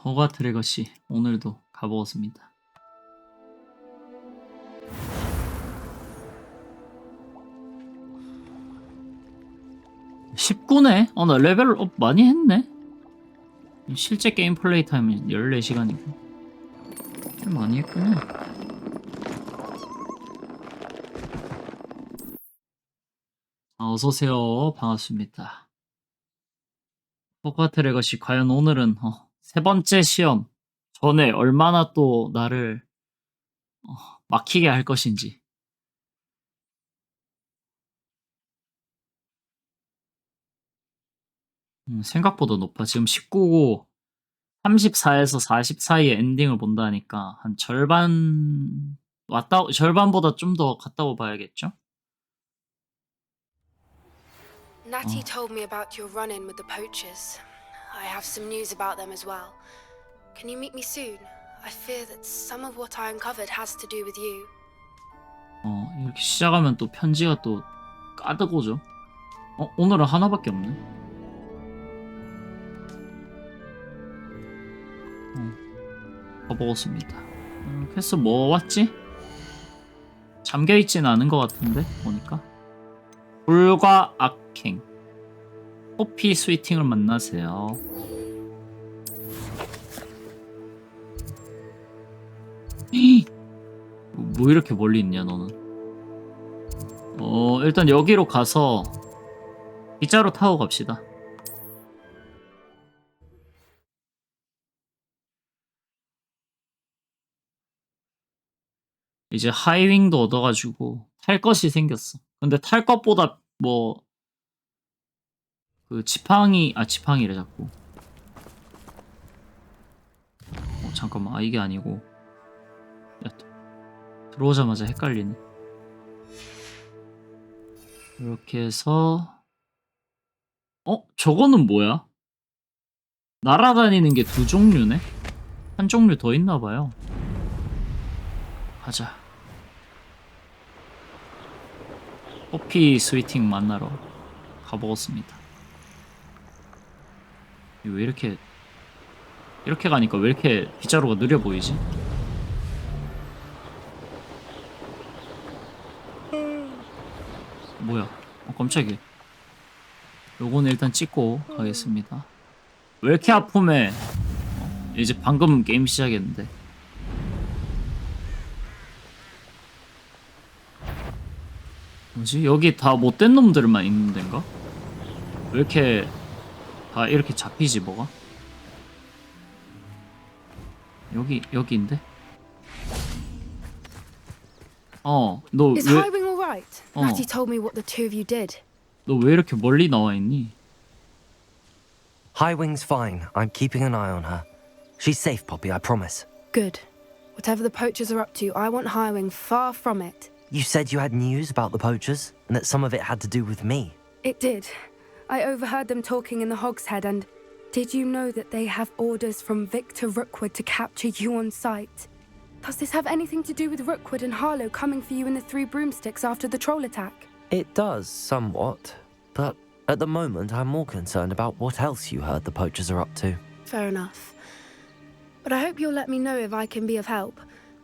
호그와트레거시 오늘도 가보겠습니다. (19네) 나 레벨업 많이 했네. 실제 게임 플레이 타임은 14시간이고 많이 했구나. 어서오세요. 반갑습니다. 호그와트레거시 과연 오늘은 세 번째 시험 전에 얼마나 또 나를 막히게 할 것인지. 생각보다 높아. 지금 19고 34에서 40 사이에 엔딩을 본다니까 한 절반 왔다, 절반보다 좀 더 갔다고 봐야겠죠? Natty told me about your run-in with the poachers. I have some news about them as well. Can you meet me soon? I fear that some of what I uncovered has to do with you. 이렇게 시작하면 또 편지가 또 가득 오죠. 오늘은 하나밖에 없네. 가보겠습니다. 퀘스트 뭐 왔지? 잠겨있진 않은 것 같은데 보니까. 불과 악행 커피 스위팅을 만나세요. 뭐 이렇게 멀리 있냐 너는. 일단 여기로 가서 기차로 타고 갑시다. 이제 하이윙도 얻어가지고 탈 것이 생겼어. 근데 탈 것보다 뭐 그 지팡이래 자꾸. 잠깐만, 이게 아니고. 야, 들어오자마자 헷갈리네. 이렇게 해서 저거는 뭐야? 날아다니는 게 두 종류네? 한 종류 더 있나봐요. 가자. 커피 스위팅 만나러 가보겠습니다. 왜 이렇게 가니까 왜 이렇게 빗자루가 느려 보이지? 뭐야? 깜짝이야. 요거는 일단 찍고 가겠습니다. 왜 이렇게 아프매? 이제 방금 게임 시작했는데. 뭐지? 여기 다 못된 놈들만 있는 데인가? 왜 이렇게 다 이렇게 잡히지 뭐가? 여기인데? 너 Is 왜? Highwing all right? Natty told me what the two of you did. 너 왜 이렇게 멀리 나와 있니? Highwing's fine. I'm keeping an eye on her. She's safe, Poppy, I promise. Good. Whatever the poachers are up to, I want Highwing far from it. You said you had news about the poachers, and that some of it had to do with me. It did. I overheard them talking in the Hogshead, and did you know that they have orders from Victor Rookwood to capture you on sight? Does this have anything to do with Rookwood and Harlow coming for you in the Three Broomsticks after the troll attack? It does, somewhat. But at the moment, I'm more concerned about what else you heard the poachers are up to. Fair enough. But I hope you'll let me know if I can be of help,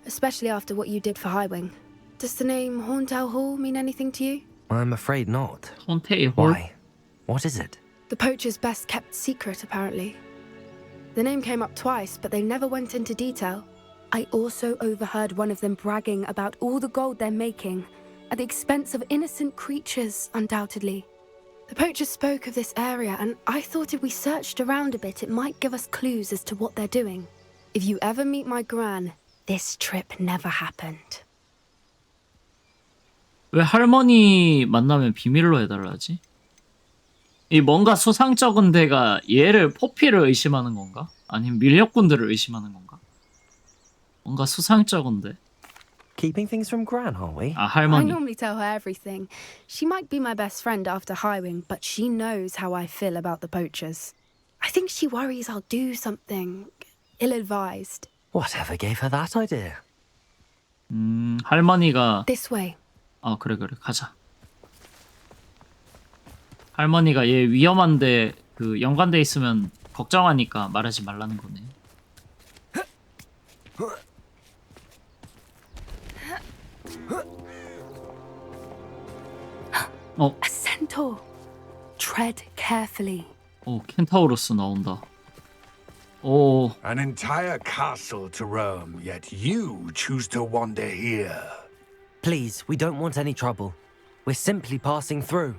especially after what you did for Highwing. Does the name Horntail Hall mean anything to you? I'm afraid not. 손태의 홀? Why? What is it? The poacher's best kept secret, apparently. The name came up twice, but they never went into detail. I also overheard one of them bragging about all the gold they're making, at the expense of innocent creatures, undoubtedly. The poachers spoke of this area, and I thought if we searched around a bit, it might give us clues as to what they're doing. If you ever meet my gran, this trip never happened. 왜 할머니 만나면 비밀로 해달라지? 이 뭔가 수상쩍은 데가 얘를 포피를 의심하는 건가? 아니면 밀렵꾼들을 의심하는 건가? 뭔가 수상쩍은데. Keeping things from Gran, are we? I 할머니. normally tell her everything. She might be my best friend after Highwing, but she knows how I feel about the poachers. I think she worries I'll do something ill-advised. Whatever gave her that idea? 할머니가 This way. 그래 가자. 할머니가 얘 위험한데 그 연관돼 있으면 걱정하니까 말하지 말라는 거네. 어, A centaur. Tread carefully. 오, 켄타우로스 나온다. 오, An entire castle to roam, yet you choose to wander here. Please, we don't want any trouble. We're simply passing through.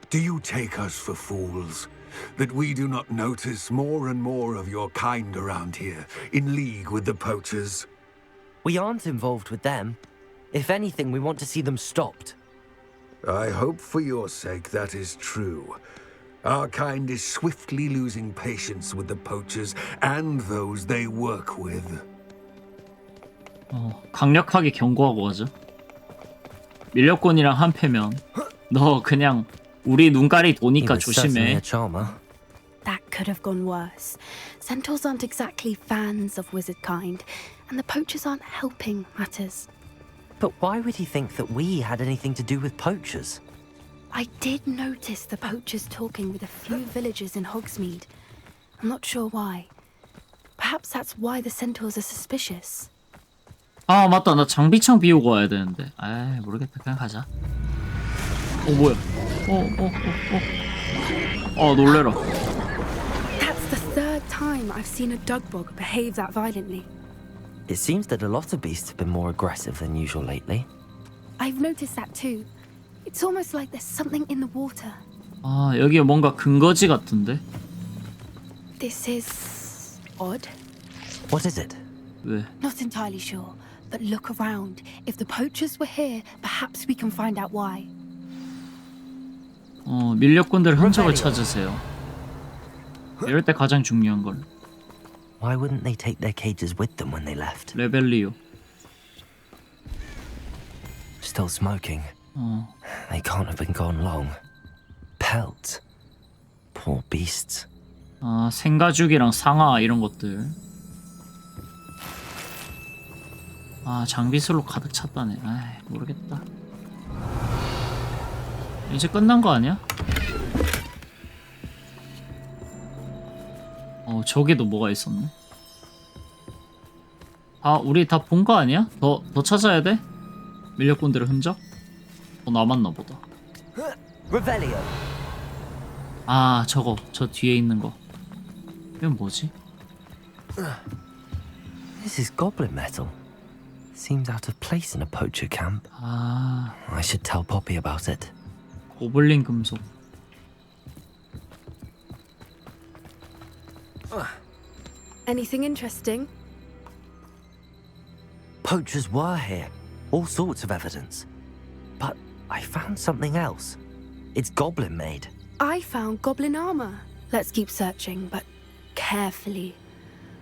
Do you take us for fools? That we do not notice more and more of your kind around here, in league with the poachers? We aren't involved with them. If anything, we want to see them stopped. I hope for your sake that is true. Our kind is swiftly losing patience with the poachers and those they work with. 강력하게 경고하고 가죠. 밀렵꾼이랑 한패면 너 그냥 우리 눈깔이 He 도니까 was certainly 조심해. a charmer. That could have gone worse. Centaurs aren't exactly fans of wizard kind, and the poachers aren't helping matters. But why would he think that we had anything to do with poachers? I did notice the poachers talking with a few villagers in Hogsmeade. I'm not sure why. Perhaps that's why the centaurs are suspicious. 아 맞다, 나 장비창 비우고 와야 되는데. 아이 모르겠다, 그냥 가자. 뭐야? 놀래라. That's the third time I've seen a dugbog behave that violently. It seems that a lot of beasts have been more aggressive than usual lately. I've noticed that too. It's almost like there's something in the water. 아 여기 뭔가 근거지 같은데? This is odd. What is it? 왜? Not entirely sure, but look around. If the poachers were here, perhaps we can find out why. 밀렵꾼들 흔적을 찾으세요. 이럴 때 가장 중요한 걸. Why wouldn't they take their cages with them when they left? 레벨리오. Still smoking. They can't have been gone long. Pelts. Poor beasts. 아 생가죽이랑 상아 이런 것들. 아 장비술로 가득 찼다네. 아이 모르겠다. 이제 끝난 거 아니야? 저기도 뭐가 있었네. 아 우리 다 본 거 아니야? 더 찾아야 돼? 밀렵꾼들의 흔적? 남았나 보다. Revelio. 아 저거 저 뒤에 있는 거. 이건 뭐지? This is goblin metal. Seems out of place in a poacher camp. 아 I should tell Poppy about it. 고블린 금속. Anything interesting? Poachers were here. All sorts of evidence. But I found something else. It's goblin made. I found goblin armor. Let's keep searching, but carefully.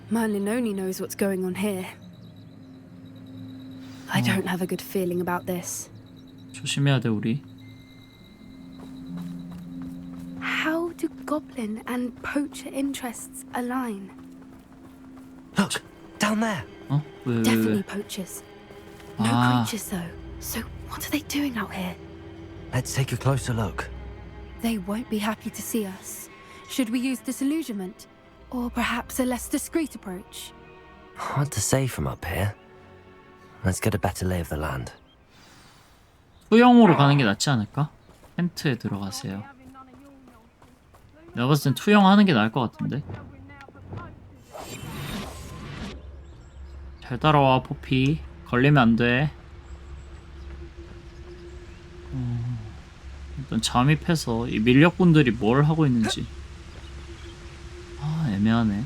Merlin only knows what's going on here. I don't have a good feeling about this. 조심해야 돼 우리. How do goblin and poacher interests align? Look, down there. 왜? Definitely poachers. No Ah. creatures though. So what are they doing out here? Let's take a closer look. They won't be happy to see us. Should we use disillusionment? Or perhaps a less discreet approach? Hard to say from up here. Let's get a better lay of the land. 투영으로 가는 게 낫지 않을까? 텐트에 들어가세요. 내가 봤을 땐 투영하는 게 나을 것 같은데. 잘 따라와 포피. 걸리면 안 돼. 일단 잠입해서 이 밀렵꾼들이 뭘 하고 있는지. 아 애매하네.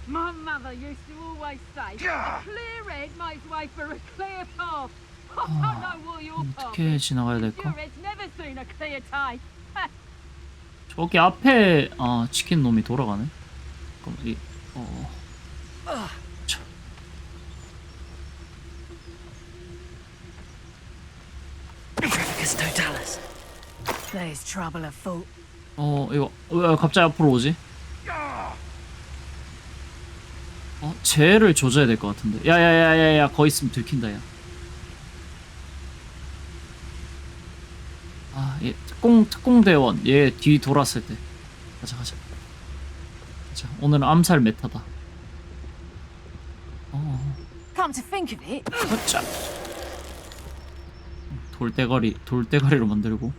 My mother used to always say, a clear head makes way for a clear path. I don't know what your path 어떻게 is. 지나가야 Your 될까? head's never seen a clear day. 저기 앞에 치킨 놈이 돌아가네. 그럼 참. It's totalis. There's trouble afoot. 이거 왜 갑자기 앞으로 오지? 쟤를 조져야 될 것 같은데. 야야야야야, 거기 있으면 들킨다 야. 얘 특공대원. 얘 뒤 돌았을 때. 가자. 오늘은 암살 메타다. Come to think of it. 어짜. 돌대가리로 만들고.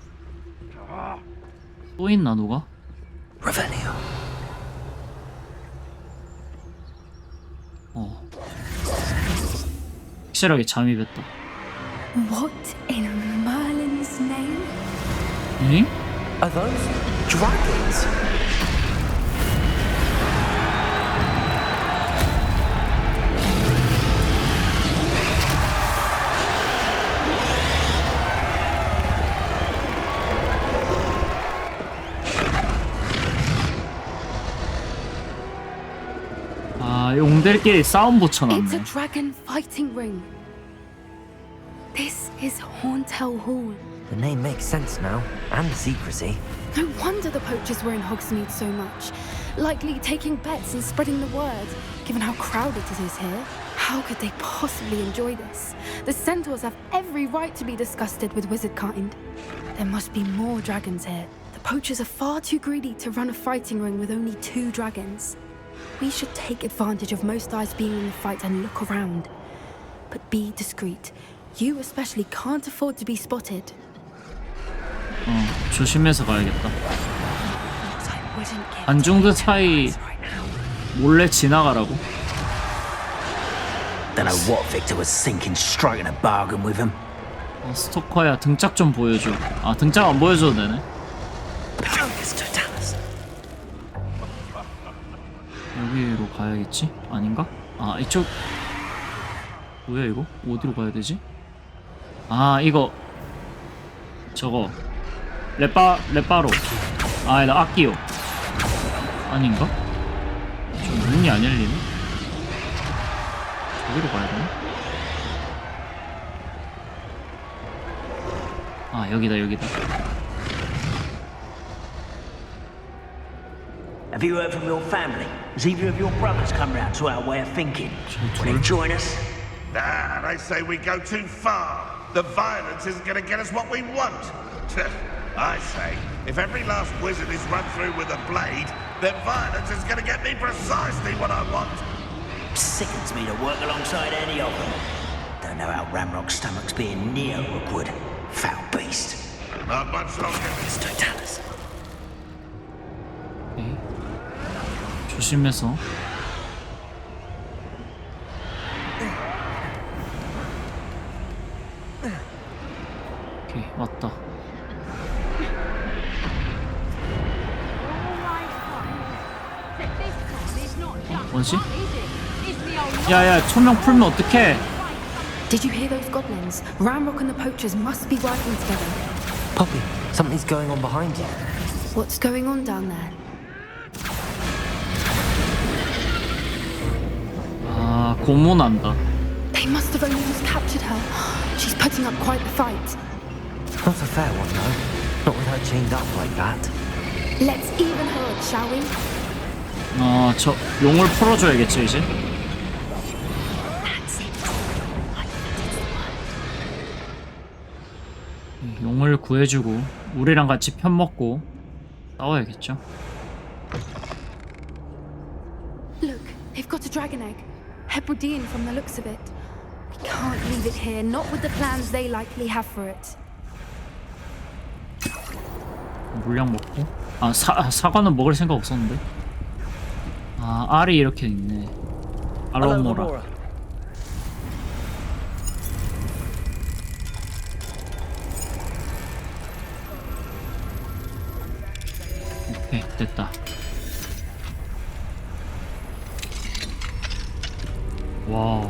또 있나 누가? Revelio. 확실하게 잠입했다. What in Merlin's name? 응? Are those dragons? 아, 용들끼리 싸움 It's a 붙여놨네. dragon fighting ring. This is Hauntel Hall. The name makes sense now, and the secrecy. No wonder the poachers were in Hogsmeade so much. Likely taking bets and spreading the word, given how crowded it is here. How could they possibly enjoy this? The centaurs have every right to be disgusted with wizard kind. There must be more dragons here. The poachers are far too greedy to run a fighting ring with only 2 dragons. We should take advantage of most eyes being in the fight and look around. But be discreet. You especially can't afford to be spotted. 조심해서 가야겠다. I wouldn't give 안중드 사이 몰래 지나가라고. Don't know what Victor was thinking, striking a bargain with him. 스토커야 등짝 좀 보여줘. 아, 등짝 안 보여줘도 되네. 여기로 가야겠지? 아닌가? 아, 이쪽 뭐야 이거? 어디로 가야 되지? 아, 이거 저거 레빠로. 아, 나 아끼요. 아닌가? 좀 문이 안 열리네. 여기로 가야 되나? 아, 여기다. Have you heard from your family? Has either of your brothers come round to our way of thinking? Will they join us? Nah, they say we go too far. The violence isn't going to get us what we want. I say, if every last wizard is run through with a blade, then violence is going to get me precisely what I want. Sickens me to work alongside any of them. Don't know how Ramrock's stomach's being near Rookwood. Foul beast. Not much longer. It's Totalis. 오케이. 조심해서. 오케이, 왔다. 원시? 야야, 초명 풀면 어떡해? Did you hear those goblins? Ramrock and the poachers must be working together. Poppy, something's going on behind you. What's going on down there? 아, 고문한다. They must have only just captured her. She's putting up quite the fight. Not a fair one, though. Not with her chained up like that. Let's even her up, shall we? 저 용을 풀어줘야겠죠 이제. 용을 구해주고 우리랑 같이 편먹고 싸워야겠죠. Look, they've got a dragon egg. Hebridean from the looks of it. We can't leave it here, not with the plans they likely have for it. 물약 먹고. 아, 사과는 먹을 생각 없었는데. 아, 알이 이렇게 있네. 알로모라. 오케이, 됐다. 와우.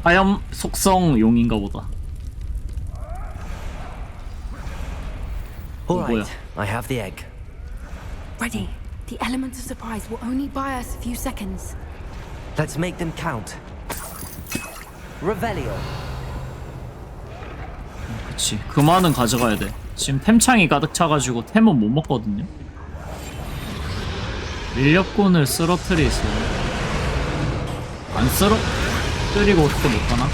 하염 속성 용인가 보다. All 뭐야? right, I have the egg. Ready. The element of surprise will only buy us a few seconds. Let's make them count. Revelio. 그치, 그만은 가져가야 돼. 지금 템창이 가득 차가지고 템은 못 먹거든요. 밀렵꾼을 쓰러뜨리서 안 쓰러뜨리고 어떻게 못하나?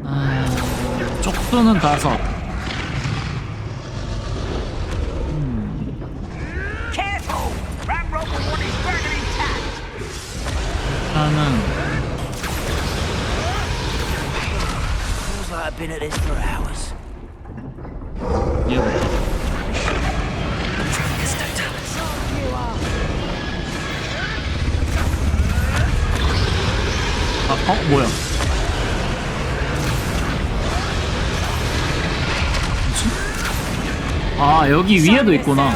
아, 쪽수는 5. Careful! Ramrock will want his dragon in 일단은 Feels like I've been at this for hours. 얘부터. 뭐야? 뭐지? 아, 여기 위에도 있구나.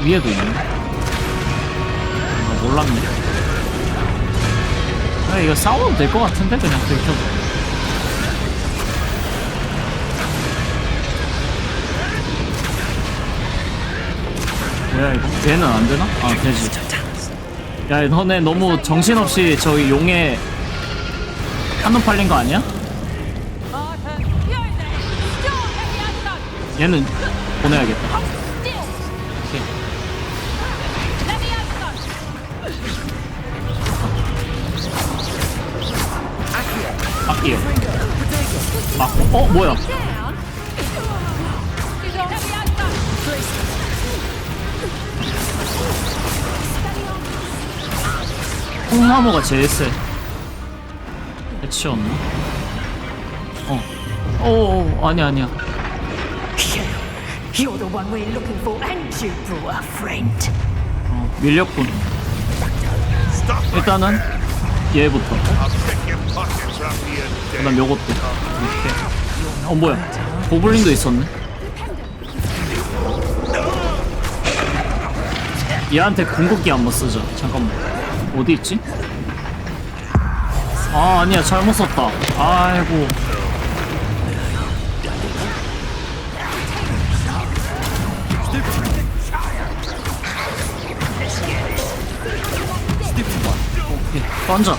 위에도 있네. 아, 몰랐네. 아, 이거 싸워도 될 것 같은데? 그냥 들켜도. 뭐야, 이거? 얘는 안 되나? 아, 되지. 야, 너네 너무 정신없이 저기 용에 한눈 팔린 거 아니야? 얘는 보내야겠다. 오케이. 아끼요. 뭐야? 콩나무가 제일 세. 해치웠나? 아니야. You're the one we're looking for, and you brought a friend. 밀렸군. 일단은 얘부터. 그다음 요것도 이렇게. 뭐야? 고블린도 있었네. 얘한테 궁극기 한번 쓰자. 잠깐만. 어디 있지? 아, 아니야. 잘못 썼다. 아이고. 오케이. 던져.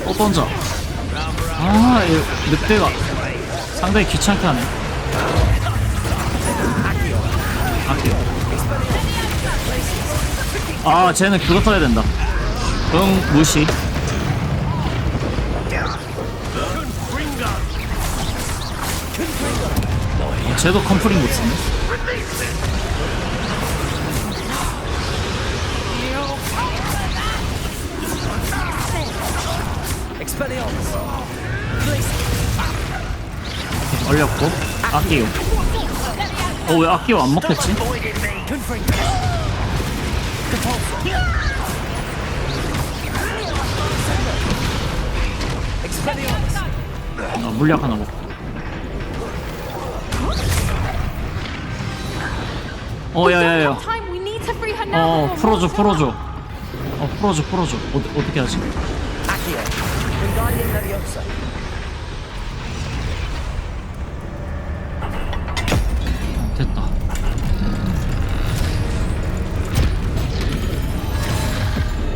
또 던져. 아, 이 늑대가 상당히 귀찮게 하네. 아, 쟤는 그거 써야 된다. 응, 무시. 쟤도 컴프링 못 쓰네. 얼렸고. 아끼요. 왜 아끼요 안 먹겠지? 물약 하나 먹고. 야야야. 풀어줘. 풀어줘. 어떻게 하지? 됐다.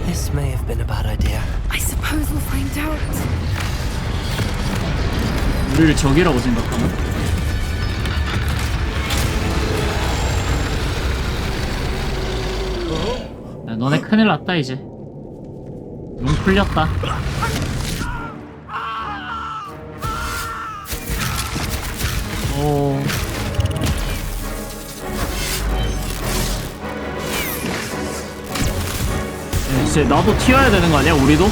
This may have been a bad idea. I suppose we'll find out. 우리를 적이라고 생각하나? 야, 너네 큰일 났다 이제. 용 풀렸다. 이제 나도 튀어야 되는 거 아니야? 우리도?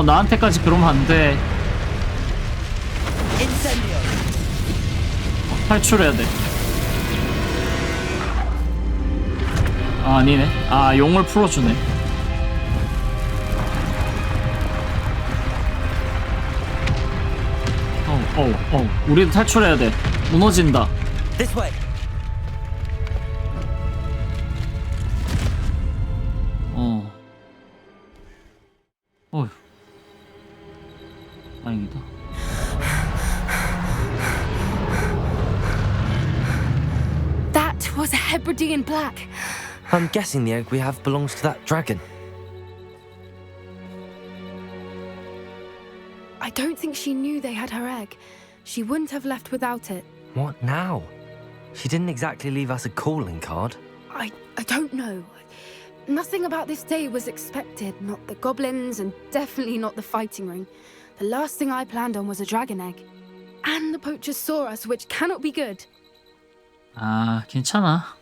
나한테까지 그러면 안 돼. 탈출해야 돼. 아니네. 용을 풀어주네. 우리도 탈출해야 돼. 무너진다. This way. 어휴. 다행이다. That was a Hebridean black. I'm guessing the egg we have belongs to that dragon. I don't think she knew they had her egg. She wouldn't have left without it. What now? She didn't exactly leave us a calling card. I don't know. Nothing about this day was expected. Not the goblins, and definitely not the fighting ring. The last thing I planned on was a dragon egg. And the poachers saw us, which cannot be good. 아, 괜찮아.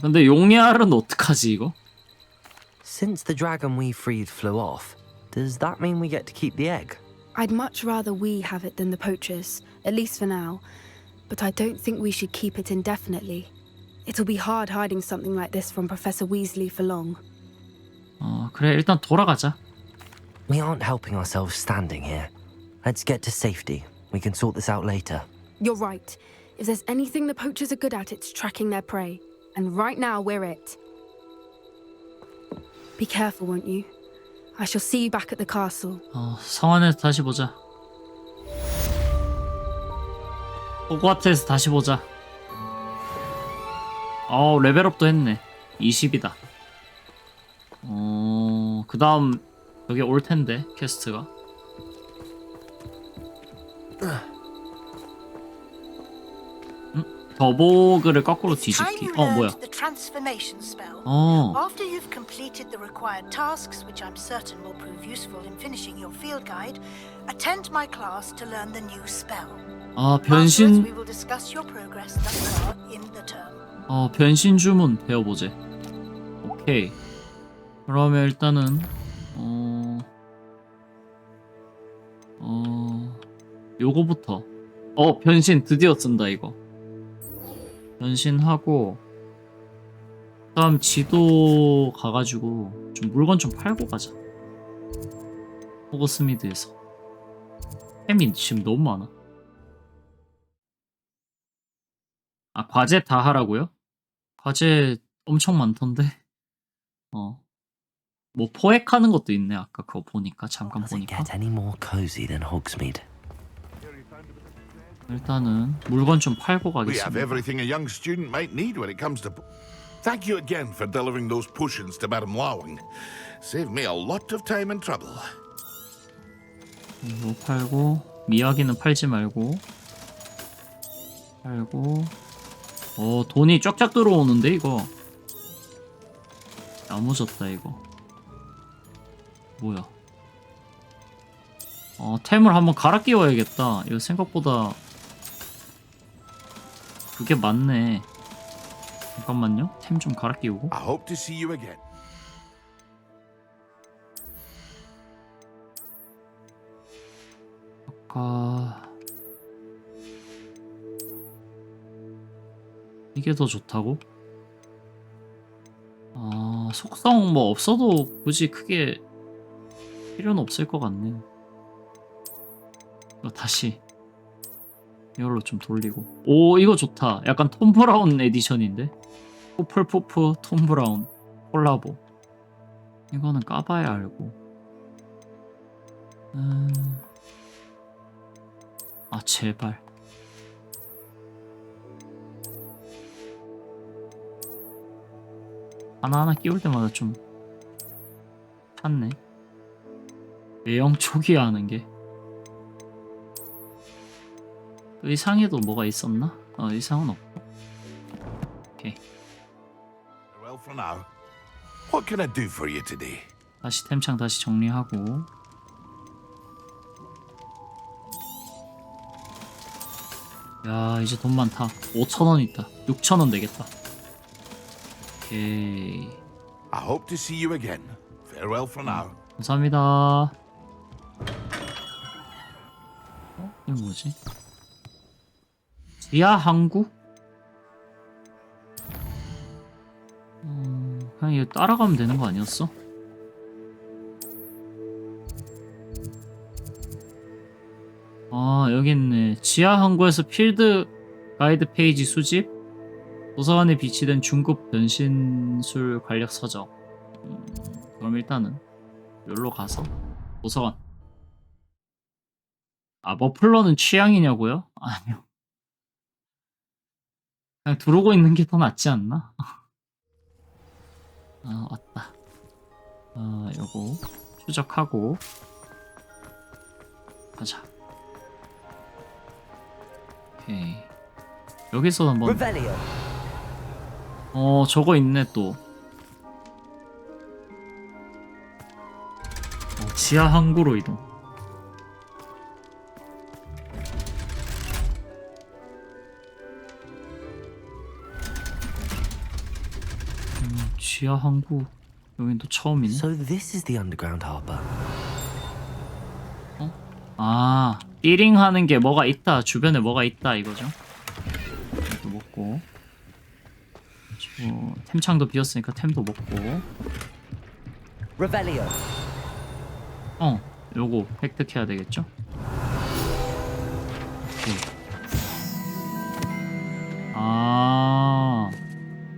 근데 용리알은 어떡하지 이거? Since the dragon we freed flew off, does that mean we get to keep the egg? I'd much rather we have it than the poachers, at least for now. But I don't think we should keep it indefinitely. It'll be hard hiding something like this from Professor Weasley for long. 그래 일단 돌아가자. We aren't helping ourselves standing here. Let's get to safety. We can sort this out later. You're right. If there's anything the poachers are good at, it's tracking their prey. And right now, we're it. Be careful, won't you? I shall see you back at the castle. 성안에서 다시 보자. 호그와트에서 다시 보자. 레벨업도 했네. 20이다. 그 다음 여기 올 텐데 퀘스트가. 더보그를 거꾸로 뒤집기. 뭐야? The transformation spell. After you've completed the required tasks, which I'm certain will prove useful in finishing your field guide, attend my class to learn the new spell. 변신. We will discuss your progress thus far in the term. 변신 주문 배워보제. 오케이. 그러면 일단은 요거부터. 변신 드디어 쓴다 이거. 변신하고 그다음 지도 가가지고 좀 물건 좀 팔고 가자. 호그스미드에서 햄이 지금 너무 많아. 과제 다 하라고요? 과제 엄청 많던데. 뭐 포획하는 것도 있네. 아까 그거 보니까 잠깐 Does it 보니까. get any more cozy than Hogsmeade? 일단은 물건 좀 팔고 We have 가겠습니다. everything a young student might need when it comes to... Thank you again for delivering those potions to Madame Lawing. Saved me a lot of time and trouble. 이거 팔고 미야기는 팔지 말고 팔고. 돈이 쫙쫙 들어오는데 이거. 야무졌다 이거. 뭐야? 템을 한번 갈아 끼워야겠다. 이거 생각보다 그게 많네. 잠깐만요. 템 좀 갈아 끼우고. I hope to see you again. 아까 이게 더 좋다고? 속성 뭐 없어도 굳이 크게 필요는 없을 것 같네. 이거 다시 이걸로 좀 돌리고. 이거 좋다. 약간 톰 브라운 에디션인데. 후풀풋 톰 브라운 콜라보. 이거는 까봐야 알고. 제발. 하나하나 끼울 때마다 좀 찾네. 외형 초기화 하는 게. 의상에도 뭐가 있었나? 의상은 없고. 오케이. Farewell for now. What can I do for you today? 다시 템창 다시 정리하고. 야, 이제 돈 많다. 5,000원 있다. 6,000원 되겠다. 오케이. I hope to see you again. Farewell for now. 감사합니다. 이거 뭐지? 지하 항구? 그냥 이거 따라가면 되는 거 아니었어? 여기 있네. 지하 항구에서 필드 가이드 페이지 수집, 도서관에 비치된 중급 변신술 관력 서적. 그럼 일단은 여기로 가서 도서관. 머플러는 취향이냐고요? 아니요. 그냥 두르고 있는 게 더 낫지 않나? 왔다. 요거 추적하고 가자. 오케이. 여기서 한번. 저거 있네 또. 지하 항구로 이동. 지하 항구. 여긴 또 처음이네. So this is the underground harbor. 아, 띠링 하는 게 뭐가 있다. 주변에 뭐가 있다 이거죠. 이것도 먹고. 템창도 비었으니까 템도 먹고. Revelio. 요거 획득해야 되겠죠? 오케이. 아,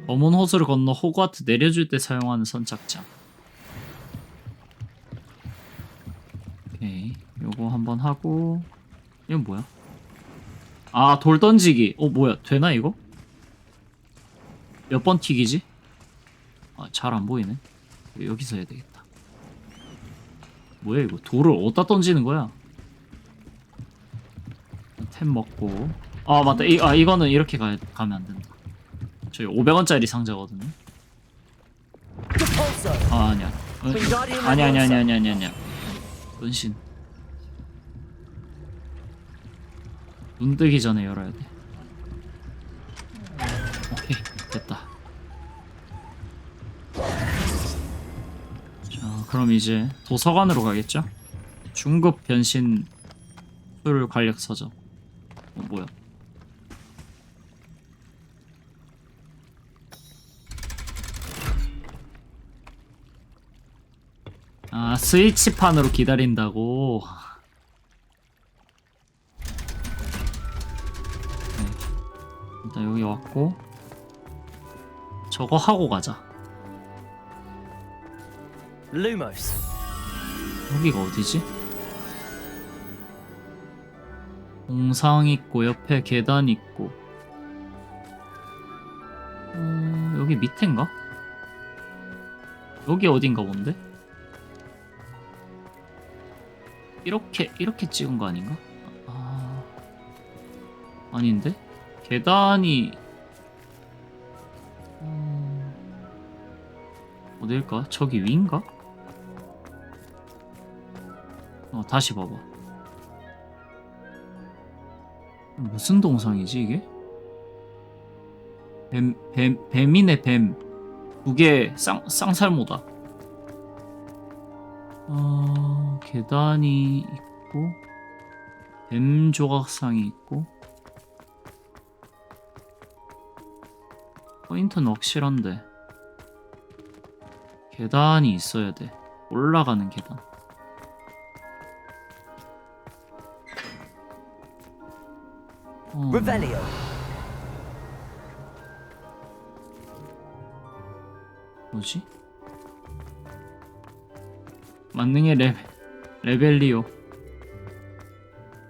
검은 호수를 건너 호그와트 내려줄 때 사용하는 선착장. 오케이, 요거 한번 하고. 이건 뭐야? 아, 돌 던지기. 뭐야, 되나 이거? 몇 번 튀기지? 아, 잘 안 보이네. 여기서 해야 되겠다. 뭐야 이거? 돌을 어디다 던지는 거야? 템 먹고. 아 맞다. 이거는 이렇게 가면 안 된다. 저기 500원짜리 상자거든요. 아 아니야. 아니야. 은신. 눈 뜨기 전에 열어야 돼. 오케이 됐다. 자 그럼 이제 도서관으로 가겠죠? 중급 변신 술 간략 서적. 뭐야? 아 스위치판으로 기다린다고. 네. 일단 여기 왔고 저거 하고 가자. Lumos. 여기가 어디지? 공상 있고 옆에 계단 있고. 여기 밑인가? 여기 어딘가 본데? 이렇게 찍은 거 아닌가? 아 아닌데? 계단이 어딜까? 저기 위인가? 다시 봐봐. 무슨 동상이지 이게? 뱀이네 뱀. 두개 쌍살모다. 계단이 있고 뱀 조각상이 있고. 포인트는 확실한데 계단이 있어야 돼. 올라가는 계단. Revelio. 뭐지? 만능의 레벨리오.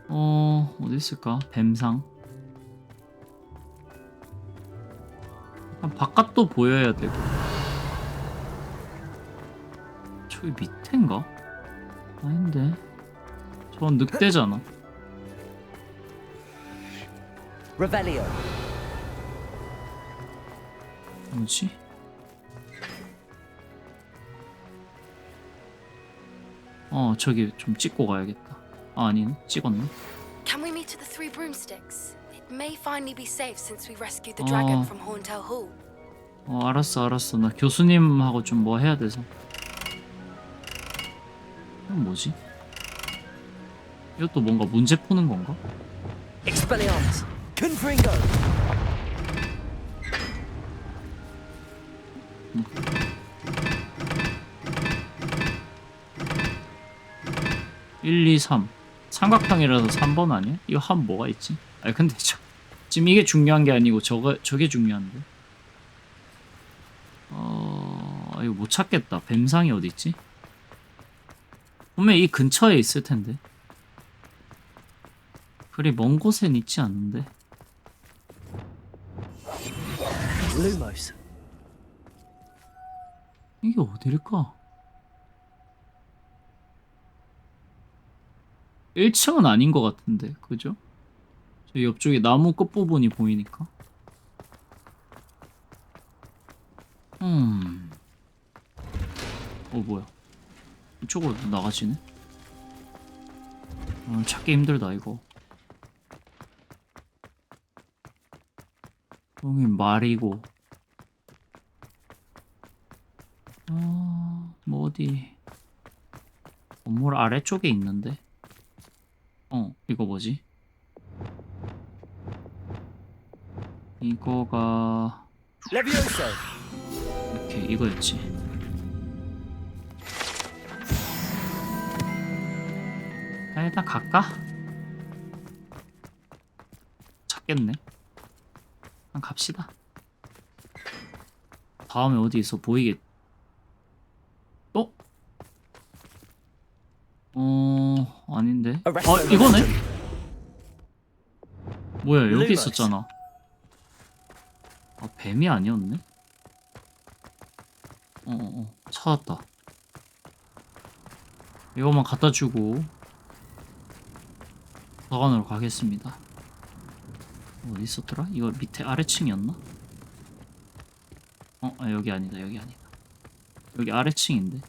어디 있을까? 뱀상. 바깥도 보여야 되고. 저기 밑인가? 아닌데. 저건 늑대잖아. Revelio. 뭐지? 저기 좀 찍고 가야겠다. 아니네, 찍었네. Can we meet at the Three Broomsticks? It may finally be safe since we rescued the dragon from Horntail Hall. 알았어. 나 교수님하고 좀 뭐 해야 돼서. 이건 뭐지? 이것도 뭔가 문제 푸는 건가? Expelliarmus. Confringo. (1, 2, 3) 삼각형이라서 3번 아니야? 이거 하면 뭐가 있지? 아니 근데 지금 이게 중요한 게 아니고 저게 중요한데. 이거 못 찾겠다. 뱀상이 어디 있지? 분명 이 근처에 있을 텐데. 그리 먼 곳엔 있지 않는데. Lumos. 이게 어딜까? 1층은 아닌 것 같은데, 그죠? 저 옆쪽에 나무 끝부분이 보이니까. 뭐야? 이쪽으로 나가시네? 찾기 힘들다 이거. 여기 말이고. 뭐 어디 건물 아래쪽에 있는데. 이거 뭐지? 이거가 이렇게 이거였지. 일단 갈까? 찾겠네. 그냥 갑시다. 다음에 어디 있어 보이겠? 아닌데. 이거네? 뭐야, 여기 있었잖아. 뱀이 아니었네? 찾았다. 이거만 갖다 주고 도서관으로 가겠습니다. 어디 있었더라? 이거 밑에 아래층이었나? 여기 아니다. 여기 아니다. 여기 아래층인데.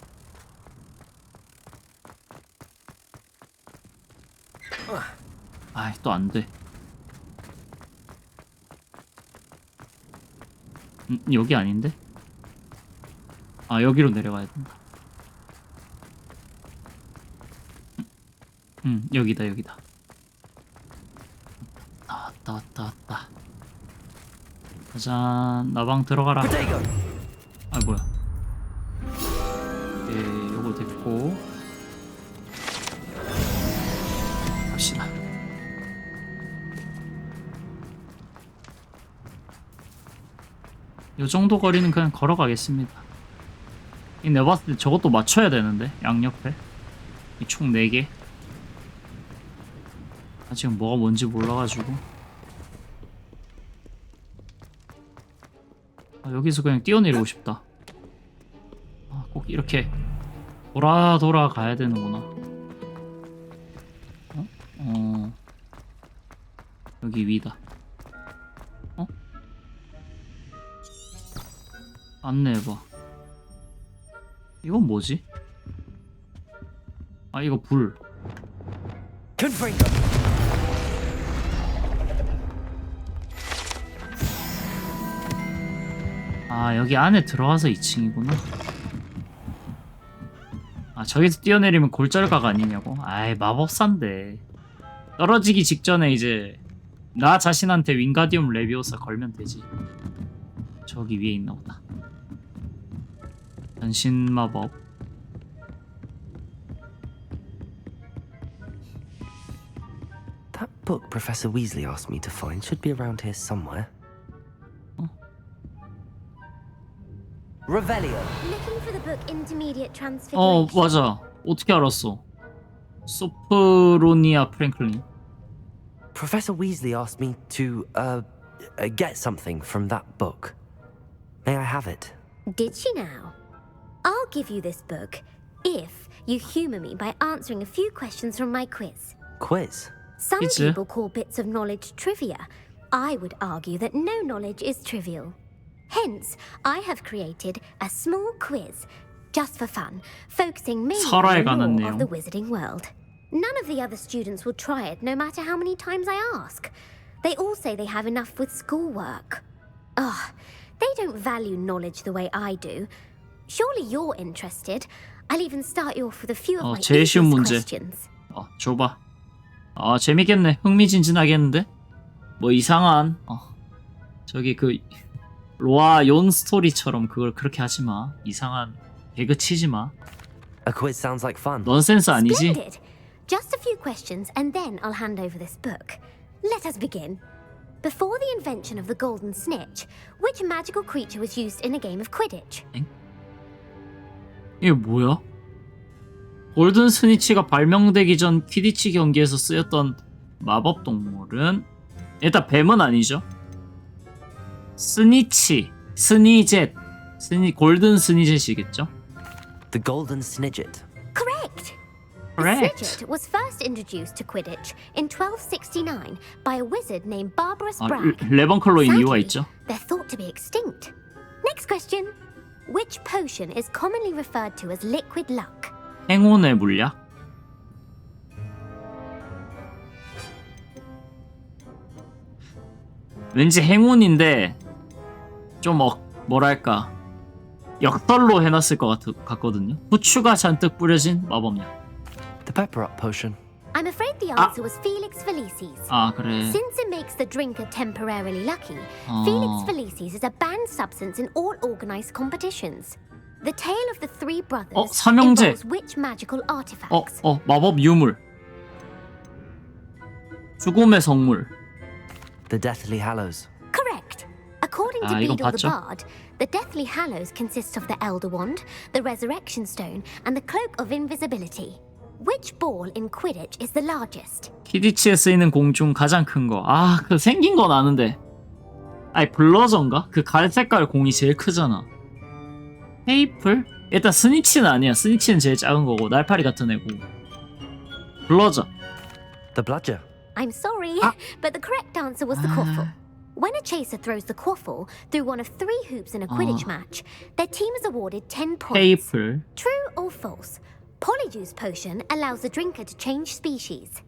또 안 돼. 여기 아닌데? 여기로 내려가야 된다. 여기다, 여기다. 왔다. 짜잔, 나방 들어가라. 뭐야. 요거 됐고. 갑시다. 요 정도 거리는 그냥 걸어가겠습니다. 내가 봤을 때 저것도 맞춰야 되는데, 양옆에. 이 총 4개. 지금 뭐가 뭔지 몰라가지고. 여기서 그냥 뛰어내리고 싶다. 꼭 이렇게 돌아 가야 되는구나. 여기 위다. 안내해봐. 이건 뭐지? 이거 불. 여기 안에 들어가서 2층이구나. 저기서 뛰어내리면 골절각 아니냐고? 마법사인데. 떨어지기 직전에 이제 나 자신한테 윙가디움 레비오사 걸면 되지. 저기 위에 있나 보다. 변신 마법. That book Professor Weasley asked me to find should be around here somewhere. Revelio. Looking for the book Intermediate Transfiguration. 맞아. 어떻게 알았어? 소프로니아 프랭클린. Professor Weasley asked me to get something from that book. May I have it? Did she now? I'll give you this book if you humor me by answering a few questions from my quiz. Quiz? Some people call bits of knowledge trivia. I would argue that no knowledge is trivial. Hence, I have created a small quiz, just for fun, focusing mainly on the lore of the wizarding world. None of the other students will try it, no matter how many times I ask. They all say they have enough with schoolwork. They don't value knowledge the way I do. Surely you're interested. I'll even start you off with a few of my easiest questions. 줘봐. 재밌겠네. 흥미진진하겠는데? 뭐 이상한 저기 그 로아 용 스토리처럼 그걸 그렇게 하지 마. 이상한 개그 치지 마. A quiz sounds like fun. 넌센스 아니지? Splendid. Just a few questions and then I'll hand over this book. Let us begin. Before the invention of the golden snitch, which magical creature was used in a game of Quidditch? 이게 뭐야? 골든 스니치가 발명되기 전 퀴디치 경기에서 쓰였던 마법 동물은 일단 뱀은 아니죠. 스니치, 스니젯, 골든 스니젯이겠죠? The golden snidget. Correct. Correct. The snidget was first introduced to Quidditch in 1269 by a wizard named Barbarous Bragg. 레번클로인 이유가 있죠. They're thought to be extinct. Next question. Which potion is commonly referred to as liquid luck? 행운의 물약? 왠지 행운인데 좀 뭐랄까 역설로 해놨을 것 같거든요. 후추가 잔뜩 뿌려진 마법약. The pepper up potion. I'm afraid the answer was Felix Felicis. 아, 그래. Since it makes the drinker temporarily lucky, Felix Felicis is a banned substance in all organized competitions. The tale of the three brothers 삼형제. involves which magical artifacts? 마법 유물. 죽음의 성물. The Deathly Hallows. Correct. According to 이건 Beedle the 봤죠? Bard, the Deathly Hallows consists of the Elder Wand, the Resurrection Stone, and the Cloak of Invisibility. Which ball in Quidditch is the largest? 키디치에 쓰이는 공 중 가장 큰 거. 아, 그 생긴 건 아는데. 아니, 블러저인가? 그 갈색깔 공이 제일 크잖아. 페이플? 일단 스니치는 아니야. 스니치는 제일 작은 거고 날파리 같은 애고. 블러저. The Bludger. I'm sorry, but the correct answer was the quaffle. When a chaser throws the quaffle through one of 3 hoops in a Quidditch match, their team is awarded 10 points. 페이플. True or false? Polyjuice potion allows the drinker to change species.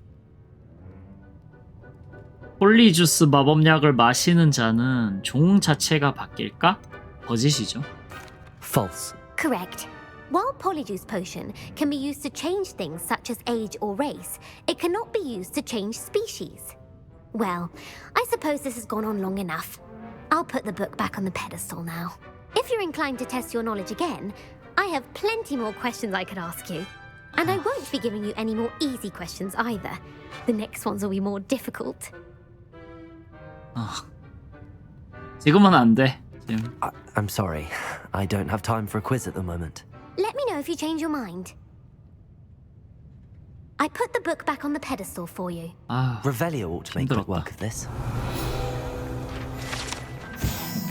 폴리주스 마법약을 마시는 자는 종 자체가 바뀔까? 거짓이죠. False. Correct. While Polyjuice potion can be used to change things such as age or race, it cannot be used to change species. Well, I suppose this has gone on long enough. I'll put the book back on the pedestal now. If you're inclined to test your knowledge again, I have plenty more questions I could ask you. And I won't be giving you any more easy questions either. The next ones will be more difficult. 지금은 안 돼. I'm sorry. I don't have time for a quiz at the moment. Let me know if you change your mind. I put the book back on the pedestal for you. Revelio ought to make quick 힘들었다. work of this.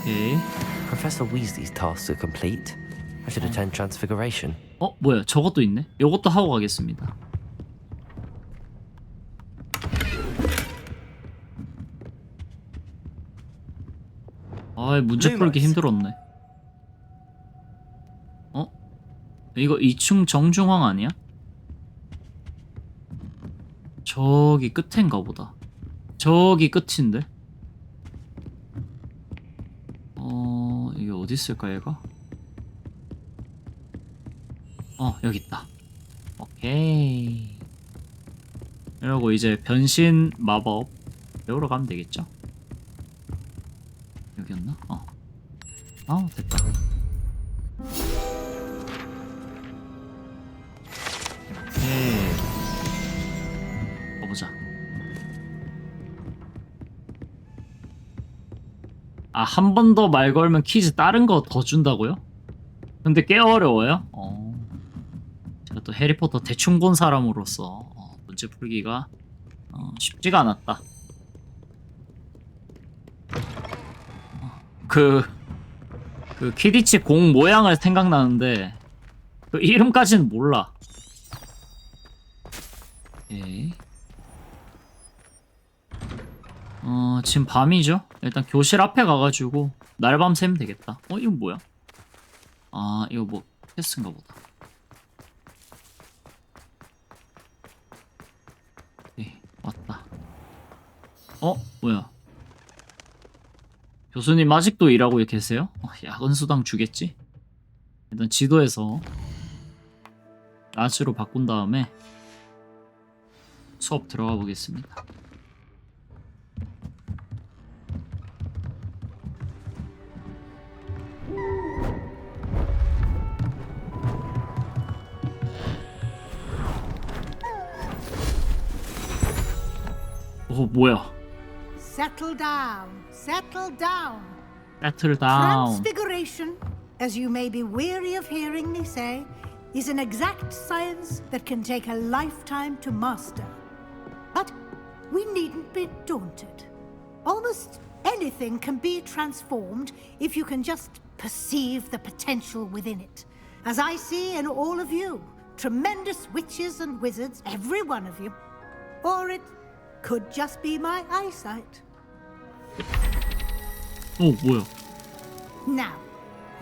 오케이. Professor Weasley's tasks are complete. I should attend Transfiguration. 뭐야? 저것도 있네. 요것도 하고 가겠습니다. 문제 풀기 힘들었네. 이거 2층 정중앙 아니야? 저기 끝인가 보다. 저기 끝인데? 이게 어디 있을까 얘가? 여기 있다. 오케이. 이러고 이제 변신 마법 배우러 가면 되겠죠? 여기였나? 됐다. 오케이. 가보자. 한 번 더 말 걸면 퀴즈 다른 거 더 준다고요? 근데 꽤 어려워요? 제가 또 해리포터 대충 본 사람으로서 문제 풀기가 쉽지가 않았다. 그 키디치 공 모양을 생각나는데 그 이름까지는 몰라. 오케이. 지금 밤이죠? 일단 교실 앞에 가가지고 날밤 새면 되겠다. 이거 뭐야? 이거 뭐 패스인가 보다. 네, 왔다. 뭐야? 교수님 아직도 일하고 계세요? 야근 수당 주겠지? 일단 지도에서 낮으로 바꾼 다음에 수업 들어가 보겠습니다. 뭐야? Settle down. Settle down. Settle down. Transfiguration, as you may be weary of hearing me say, is an exact science that can take a lifetime to master. But we needn't be daunted. Almost anything can be transformed if you can just perceive the potential within it. As I see in all of you, tremendous witches and wizards, every one of you. Or it could just be my eyesight. 뭐야? Now,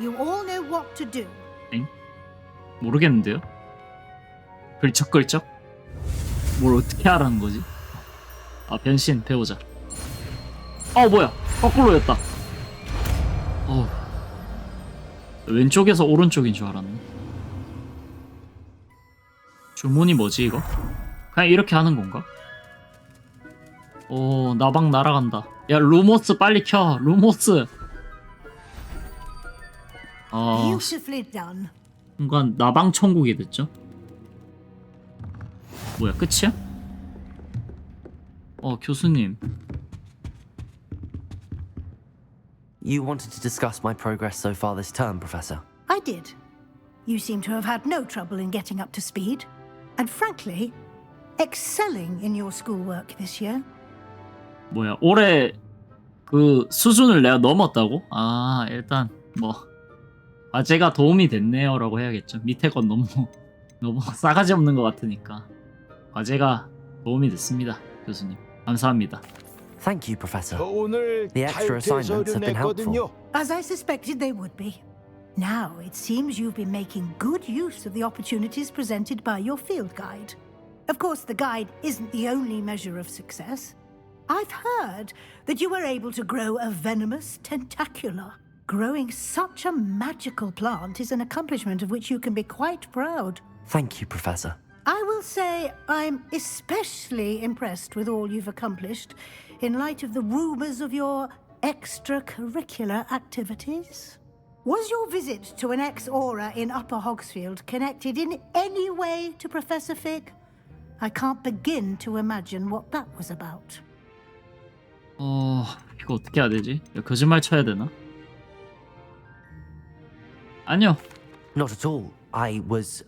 you all know what to do. 모르겠는데요? 글쩍글쩍? 뭘 어떻게 하라는 거지? 변신 배우자. 뭐야? 거꾸로였다. 왼쪽에서 오른쪽인 줄 알았네. 주문이 뭐지 이거? 그냥 이렇게 하는 건가? 오, 나방 날아간다. 야, 루모스 빨리 켜. 루모스. Beautifully done. 순간 나방 천국이 됐죠? 뭐야, 끝이야? 교수님. You wanted to discuss my progress so far this term, Professor? I did. You seem to have had no trouble in getting up to speed, and frankly, excelling in your schoolwork this year. 뭐야, 올해 그 수준을 내가 넘었다고? 아, 일단 뭐 과제가 도움이 됐네요라고 해야겠죠. 밑에 건 너무 싸가지 없는 것 같으니까 과제가 도움이 됐습니다, 교수님. 감사합니다. Thank you, Professor. 오늘 The extra assignments have been helpful. As I suspected they would be. Now it seems you've been making good use of the opportunities presented by your field guide. Of course, the guide isn't the only measure of success. I've heard that you were able to grow a venomous tentacula. Growing such a magical plant is an accomplishment of which you can be quite proud. Thank you, Professor. I will say I'm especially impressed with all you've accomplished in light of the rumors of your extracurricular activities. Was your visit to an ex-aura in Upper Hogsfield connected in any way to Professor Fig? I can't begin to imagine what that was about. 이거 어떻게 해야 되지? 거짓말 쳐야 되나? 아니요. Not at all. I was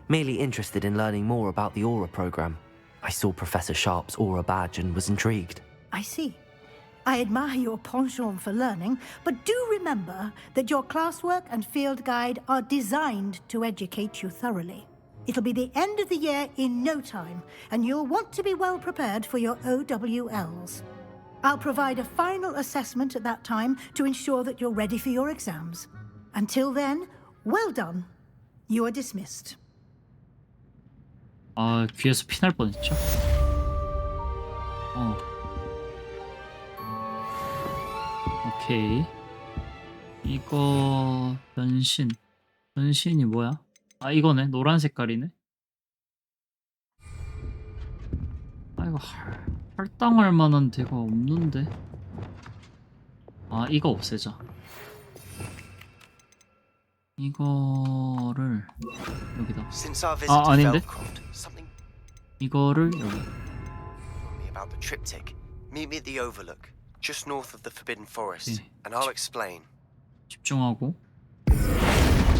merely interested in learning more about the Aura program. I saw Professor Sharp's Aura badge and was intrigued. I see. I admire your penchant for learning, but do remember that your classwork and field guide are designed to educate you thoroughly. It'll be the end of the year in no time, and you'll want to be well prepared for your OWLs. I'll provide a final assessment at that time to ensure that you're ready for your exams. Until then, well done. You are dismissed. 아, 귀에서 피날 뻔했죠. 오케이. 이거 변신이 뭐야? 아, 이거네. 노란 색깔이네. 아, 이거 할당할 만한 데가 없는데. 아, 이거 없애자. 이거를 여기다. 아, 아닌데? 이거를 여기. About the triptych. Meet me at the overlook, just north of the Forbidden Forest, and I'll explain. 집중하고.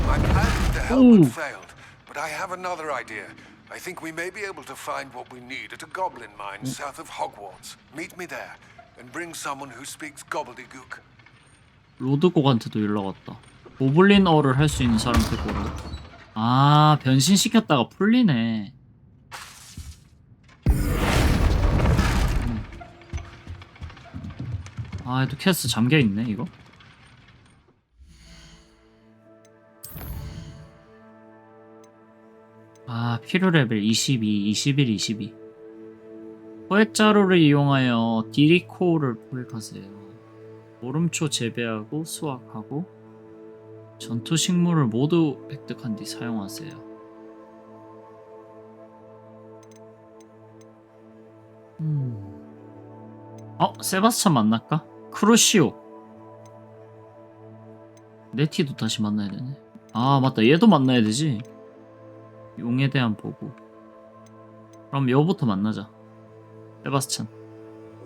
My plan with the helmet failed, but I have another idea. I think we may be able to find what we need at a goblin mine south of Hogwarts. Meet me there, and bring someone who speaks gobbledygook. 로드곡한테도 연락 왔다. 고블린어를 할 수 있는 사람 데리고 오라고? 아, 변신시켰다가 풀리네. 아, 또 캐스트 잠겨있네 이거. 아, 필요 레벨 22, 21, 22. 포획자루를 이용하여 디리코를 포획하세요. 모름초 재배하고 수확하고 전투 식물을 모두 획득한 뒤 사용하세요. 세바스찬 만날까? 크루시오. 네티도 다시 만나야 되네. 아, 맞다. 얘도 만나야 되지. 용에 대한 보고. 그럼 여부터 만나자.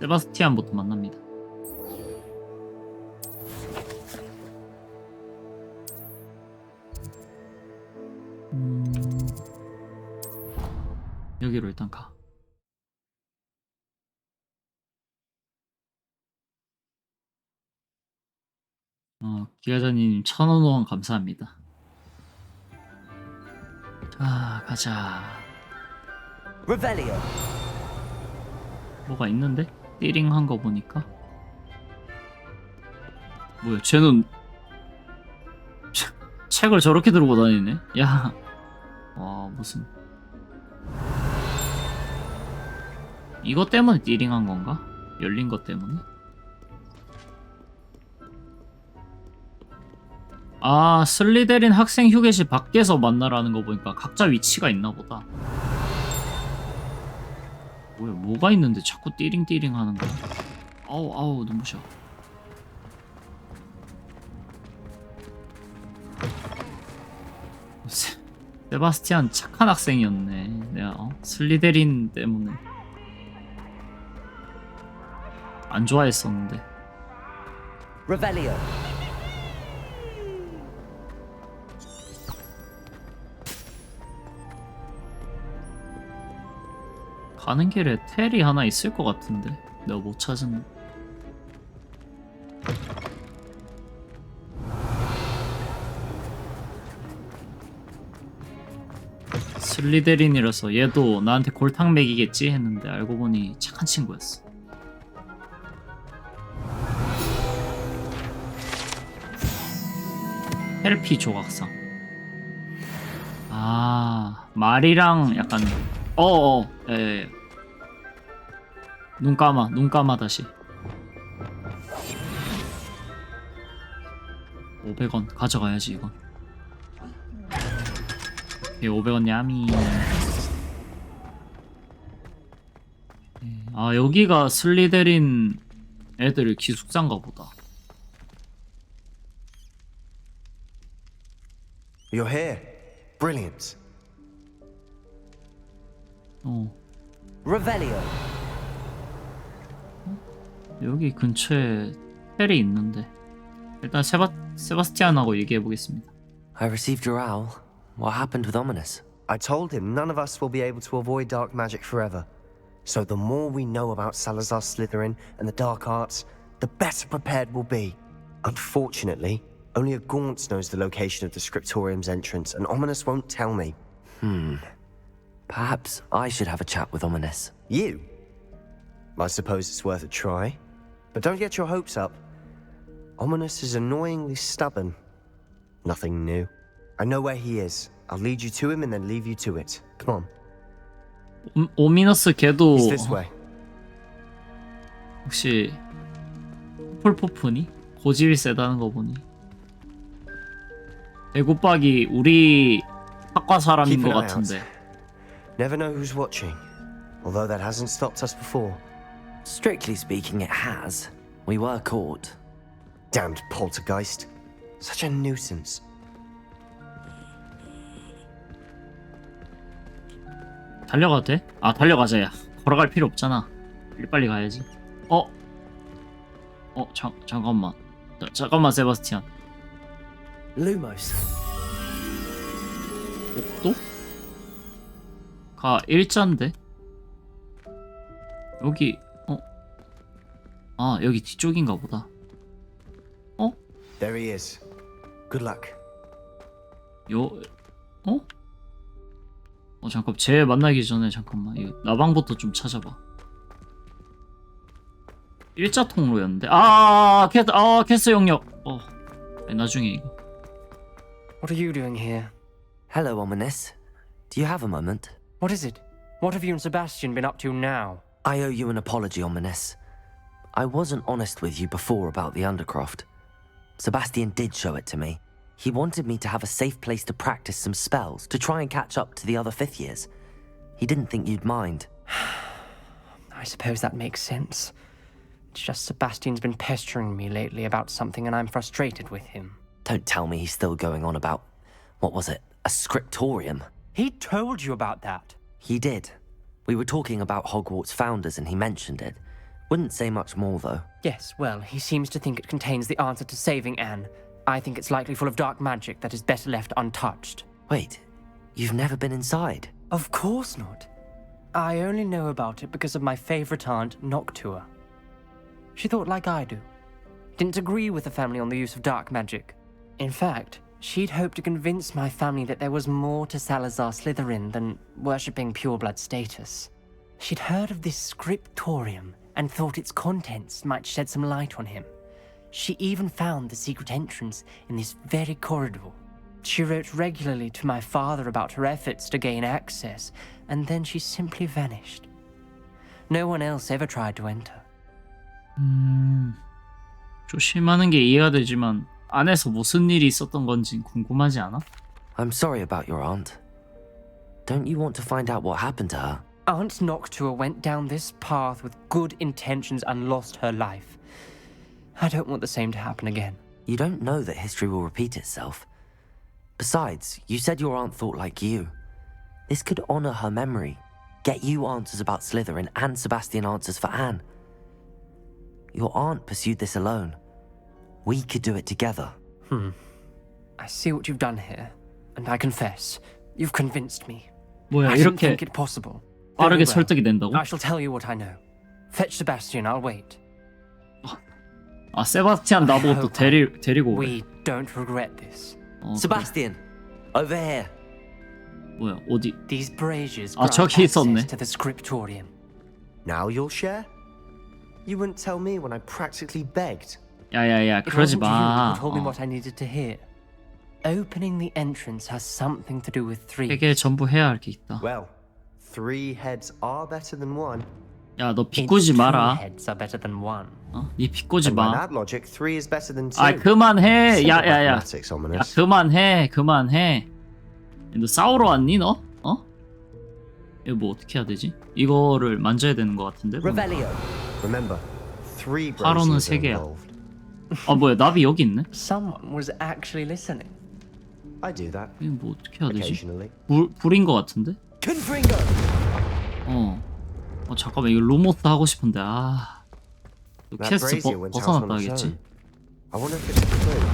세바스티안부터 만납니다. 여기로 일단 가. 기가자님 1000원 후원 감사합니다. 자, 가자. Revelio. 뭐가 있는데? 띠링한 거 보니까. 뭐야, 쟤는 책을 저렇게 들고 다니네? 야. 와, 무슨. 이것 때문에 띠링한 건가? 열린 것 때문에? 아, 슬리데린 학생 휴게실 밖에서 만나라는 거 보니까 각자 위치가 있나 보다. 뭐가 있는데 자꾸 띠링띠링 하는 거야? 아우 눈부셔. 세바스티안 착한 학생이었네. 내가 슬리데린 때문에 안 좋아했었는데. Revelio. 가는 길에 텔이 하나 있을 것 같은데 내가 못 찾은. 슬리데린이라서 얘도 나한테 골탕 먹이겠지 했는데 알고 보니 착한 친구였어. 헬피 조각상. 아, 말이랑 약간 예. 눈 감아 다시. 500원 가져가야지 이건. 예, 500원 야미. 아, 여기가 슬리데린 애들 기숙사인가 보다. You're here. Brilliant. Revelio. 여기 근처에 텔이 있는데 일단 세바스티안하고 얘기해 보겠습니다. I received your owl. What happened with Ominous? I told him none of us will be able to avoid dark magic forever. So the more we know about Salazar Slytherin and the dark arts, the better prepared we'll be. Unfortunately, only a Gaunt knows the location of the Scriptorium's entrance, and Ominous won't tell me. Perhaps I should have a chat with Ominous. You? I suppose it's worth a try. But don't get your hopes up. Ominous is annoyingly stubborn. Nothing new. I know where he is. I'll lead you to him and then leave you to it. Come on. 오미너스 걔도 It's this way. 혹시 후풀뽑니? 고집이 세다는 거 보니 대구박이 우리 학과 사람인 Keep 것 an eye 같은데. out. Never know who's watching. Although that hasn't stopped us before. Strictly speaking, it has. We were caught. Damned poltergeist. Such a nuisance. 달려가도 돼? 아, 달려가자. 야, 걸어갈 필요 없잖아. 빨리 가야지. 잠깐만. 잠깐만, 세바스티안. Lumos. 또? 가 일자인데? 여기 아, 여기 뒤쪽인가 보다. There he is. Good luck. 잠깐, 쟤 만나기 전에 잠깐만 이거 나방부터 좀 찾아봐. 일자 통로였는데. 캐스 영역. 나중에 이거. What are you doing here? Hello, Ominous. Do you have a moment? What is it? What have you and Sebastian been up to now? I owe you an apology, Ominous. I wasn't honest with you before about the Undercroft. Sebastian did show it to me. He wanted me to have a safe place to practice some spells to try and catch up to the other fifth years. He didn't think you'd mind. I suppose that makes sense. It's just Sebastian's been pestering me lately about something and I'm frustrated with him. Don't tell me he's still going on about, what was it, a scriptorium? He told you about that? He did. We were talking about Hogwarts founders and he mentioned it. Wouldn't say much more though. Yes, well, he seems to think it contains the answer to saving Anne. I think it's likely full of dark magic that is better left untouched. Wait, you've never been inside? Of course not. I only know about it because of my favorite aunt, Noctua. She thought like I do. Didn't agree with the family on the use of dark magic. In fact, she'd hoped to convince my family that there was more to Salazar Slytherin than worshipping pureblood status. She'd heard of this scriptorium and thought its contents might shed some light on him. She even found the secret entrance in this very corridor. She wrote regularly to my father about her efforts to gain access, and then she simply vanished. No one else ever tried to enter. 조심하는 게 이해가 되지만 안에서 무슨 일이 있었던 건지 궁금하지 않아? I'm sorry about your aunt. Don't you want to find out what happened to her? Aunt Noctua went down this path with good intentions and lost her life. I don't want the same to happen again. You don't know that history will repeat itself. Besides, you said your aunt thought like you. This could honor her memory, get you answers about Slytherin and Sebastian answers for Anne. Your aunt pursued this alone. We could do it together. I see what you've done here, and I confess, you've convinced me. 뭐야 I didn't 이렇게 think it possible. 빠르게 Very well. 설득이 된다고? I shall tell you what I know. Fetch Sebastian, I'll wait. 아 세바스티안 나보고 또 데리고 오래. We don't regret this. Sebastian, over here. 뭐야 어디? These braziers 아 grant 저기 access 있었네. to the scriptorium. Now you'll share? You wouldn't tell me when I practically begged. 야야야 It 그러지 wasn't you 마. who told me what I needed to hear. Opening the entrance has something to do with three. 되게 전부 해야 할 게 있다. Well, 3 heads are better than 1. 야 너 비꼬지 마라. Heads are better than one. 네 비꼬지 And by 마. that logic, 3 is better than 2. 아 그만해. Simple 야야야. mathematics, 야 ominous. 그만해. 너 싸우러 왔니 너? 이거 뭐 어떻게 해야 되지? 이거를 만져야 되는 것 같은데. Revelio. Remember, 3 하로는 braziers are 3개야. involved. 아 뭐야 나비 여기 있네? Someone was actually listening. I do that 이거 뭐 어떻게 해야 되지? occasionally. 불인 것 같은데? Confringo. 잠깐만 이거 로모트 하고 싶은데 이거 That 퀘스트 brazier went out 벗어났다 on its 하겠지? own. I wonder if it's a clue.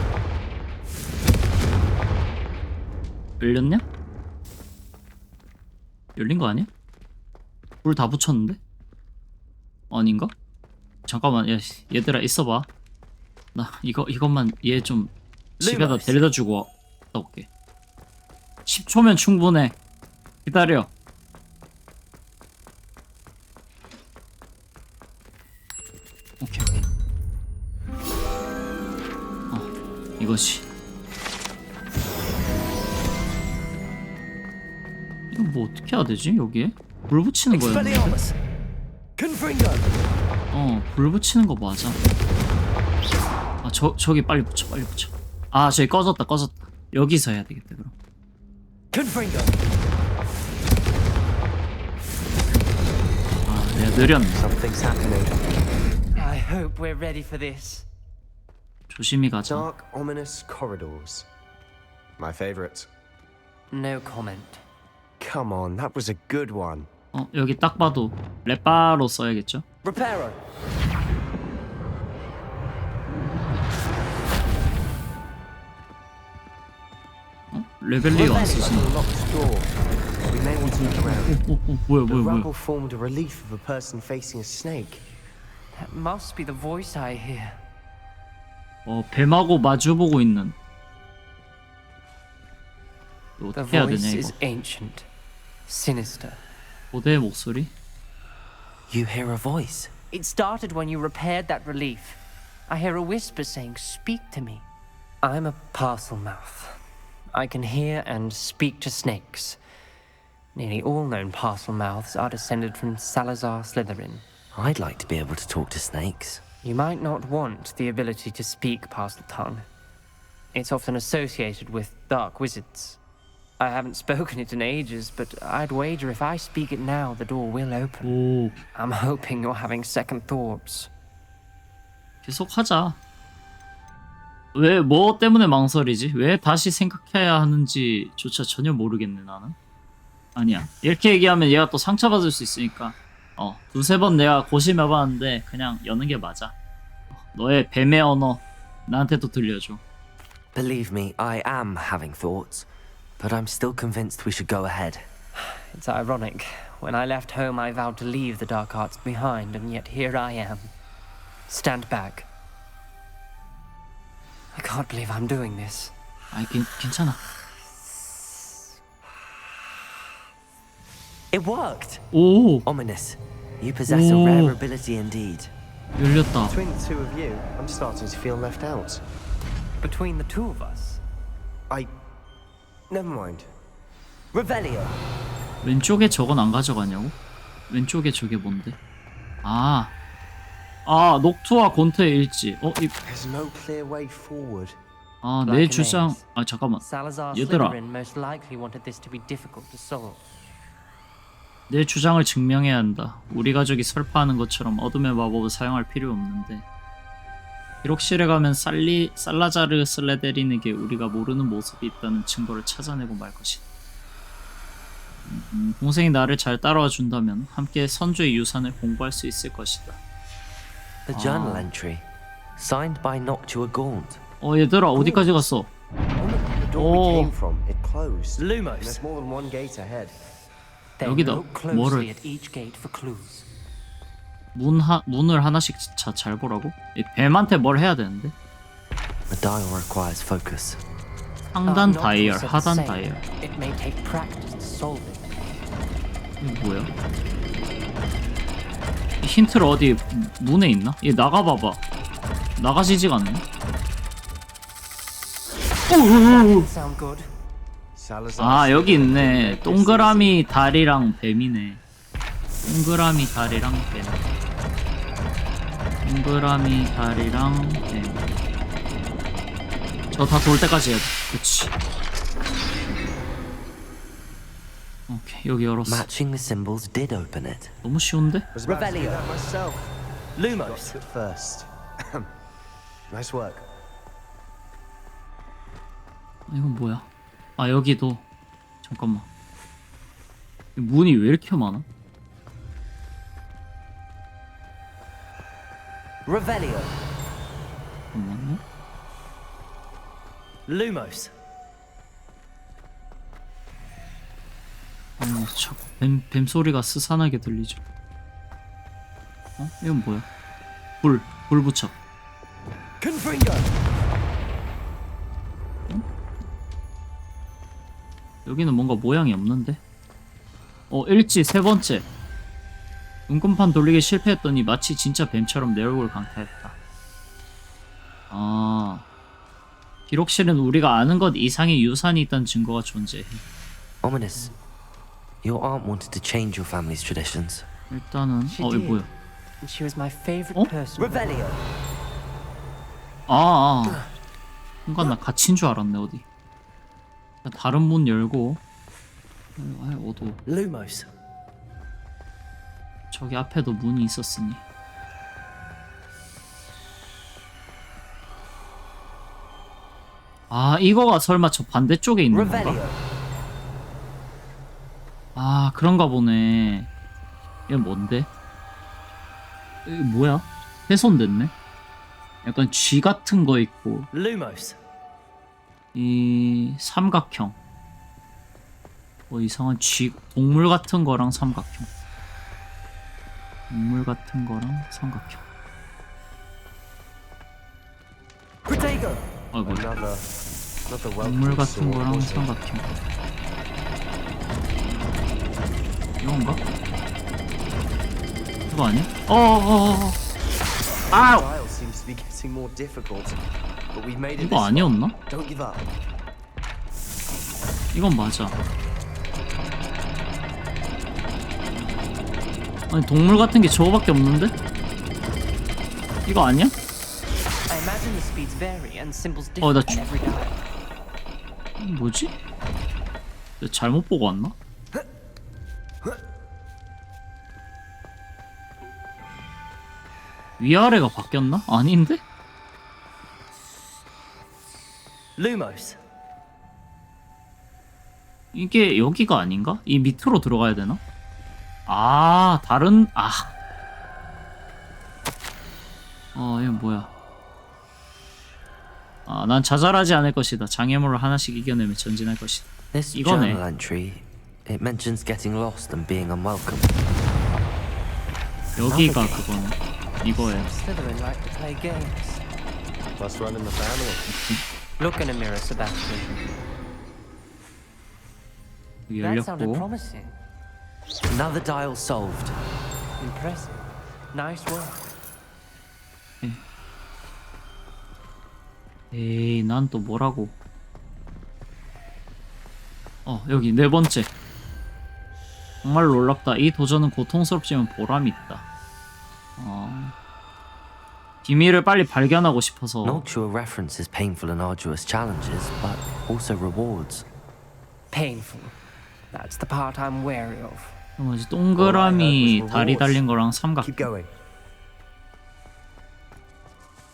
열렸냐? 열린 거 아니야? 불 다 붙였는데? 아닌가? 잠깐만 얘들아 있어봐. 나 이것만 얘 좀 집에다 데려다 주고 갔다 올게. 10초면 충분해. 기다려. 오케이. 이거지. 이거 뭐 어떻게 해야 되지 여기에? 불 붙이는 거였는데? 불 붙이는 거 맞아. 저기 빨리 붙여. 저기 꺼졌다. 여기서 해야 되겠다 그럼. 내가 느렸네. Something's happening. I hope we're ready for this. 조심히 가자. Dark, ominous corridors. My favorite. No comment. Come on, that was a good one. 여기 딱 봐도 레빠로 써야겠죠? Reparo. 레벨리가 안 쓰지. Locked door. We may want to look around. 뭐야. The rubble formed a relief of a person facing a snake. That must be the voice I hear. 뱀하고 마주보고 있는. The 어떻게 해야 되냐 voice 이거? is ancient, sinister. 고대의 목소리? You hear a voice. It started when you repaired that relief. I hear a whisper saying, "Speak to me." I'm a parcel mouth. I can hear and speak to snakes. Nearly all known parcel mouths are descended from Salazar Slytherin. I'd like to be able to talk to snakes. You might not want the ability to speak parcel tongue. It's often associated with dark wizards. I haven't spoken it in ages, but I'd wager if I speak it now, the door will open. 오, I'm hoping you're having second thoughts. 계속 하자. 왜 뭐 때문에 망설이지? 왜 다시 생각해야 하는지조차 전혀 모르겠네 나는. 아니야. 이렇게 얘기하면 얘가 또 상처받을 수 있으니까. 두세 번 내가 고심해봤는데 그냥 여는 게 맞아. 너의 뱀의 언어 나한테도 들려줘. Believe me, I am having thoughts, but I'm still convinced we should go ahead. It's ironic. When I left home, I vowed to leave the dark arts behind, and yet here I am. Stand back. I can't believe I'm doing this. 아이 괜찮아. It worked! 오, Ominous. You possess a Ooh. rare ability indeed. 열렸다. Between the two of you, I'm starting to feel left out. Between the two of us. Never mind. Revelio. 왼쪽에 저건 안 가져가냐고? 왼쪽에 저게 뭔데? 녹투와 곤트의 일지. There's no clear way forward. 아, 내 주장. 아, 잠깐만. Salazar 얘들아. Slytherin most likely wanted this to be difficult to solve. 내 주장을 증명해야 한다. 우리 가족이 설파하는 것처럼 어둠의 마법을 사용할 필요 없는데. 기록실에 가면 살라자르 슬레데린에게 우리가 모르는 모습이 있다는 증거를 찾아내고 말 것이다. 동생이 나를 잘 따라와 준다면 함께 선조의 유산을 공부할 수 있을 것이다. The journal entry, signed by Noctua Gaunt. 얘들아, 어디까지 갔어? The door we came from, it closed. Lumos. There's more than one gate ahead. Then 여기다. look closely 뭐를? at each gate for clues. 문을 하나씩 잘 보라고? 이 뱀한테 뭘 해야 되는데? The dial requires focus. 상단 Noctua 다이얼, said the 하단 same. 다이얼. It may take practice to solve it. 이거 뭐야? 이 힌트를 어디 문에 있나? 얘 나가봐봐. 나가지지가 않네. Sound good? Salazar 아, 여기 있네. Slytherin 동그라미 다리랑 뱀이네. 동그라미 다리랑 뱀. 동그라미 다리랑 뱀. 저 다 돌 때까지 해야 돼. 그치. 오케이, 여기 열었어. Matching the symbols did open it. 너무 쉬운데? was about to do Revelio. that myself. Lumos. Got it first. Nice work. 이건 뭐야? 아, 여기도. 잠깐만. 이 문이 왜 이렇게 많아? Revelio. 잠깐만요. Lumos. 자꾸 뱀 소리가 스산하게 들리죠. 이건 뭐야? 불 붙여. Confringo. 여기는 뭔가 모양이 없는데? 일지 세 번째. 은금판 돌리기 실패했더니 마치 진짜 뱀처럼 내 얼굴을 강타했다. 아, 기록실은 우리가 아는 것 이상의 유산이 있다는 증거가 존재해. Ominous. Your aunt wanted to change your family's traditions. 일단은 She 이거 did. 뭐야? And she was my favorite 어? person. Revelio. 순간 나 갇힌 줄 알았네. 어디? 다른 문 열고. 어두워. Lumos. 저기 앞에도 문이 있었으니. 이거가 설마 저 반대쪽에 있는 건가? Revelio. 그런가 보네. 이건 뭔데? 이거 뭐야? 훼손됐네? 약간 쥐 같은 거 있고, Lumos. 이 삼각형. 이상한 동물 같은 거랑 삼각형. 동물 같은 거랑 삼각형. Protego. 아이고. Another 동물 welcome 같은 sword, 거랑 wasn't it? 삼각형. 이건가? 이거 아니야? 아우! Dial seems to be getting more difficult, but we've made it. 이거 아니었나? Don't give up. 이건 맞아. 아니, 동물 같은 게 저거밖에 없는데? 이거 아니야? I imagine the speeds vary and symbols 나 differ in every dial. 뭐지? 내가 잘못 보고 왔나? 위아래가 바뀌었나? 아닌데? Lumos. 이게 여기가 아닌가? 이 밑으로 들어가야 되나? 이건 뭐야? 난 자잘하지 않을 것이다. 장애물을 하나씩 이겨내며 전진할 것이다. This 이거네. journal entry, it mentions getting lost and being unwelcome. 여기가 그거네. 이거예요. Slytherin like to play games. Must run in the family. Look in a mirror, Sebastian. 여기 That sounded 열렸고. promising. Another dial solved. Impressive. Nice work. 에이, 난 또 뭐라고? 여기 네 번째. 정말 놀랍다. 이 도전은 고통스럽지만 보람이 있다. 비밀을 빨리 발견하고 싶어서. Noctua references painful and arduous challenges, but also rewards. Painful. That's the part I'm wary of. 뭐지? 동그라미 다리 달린 거랑 삼각. Keep going.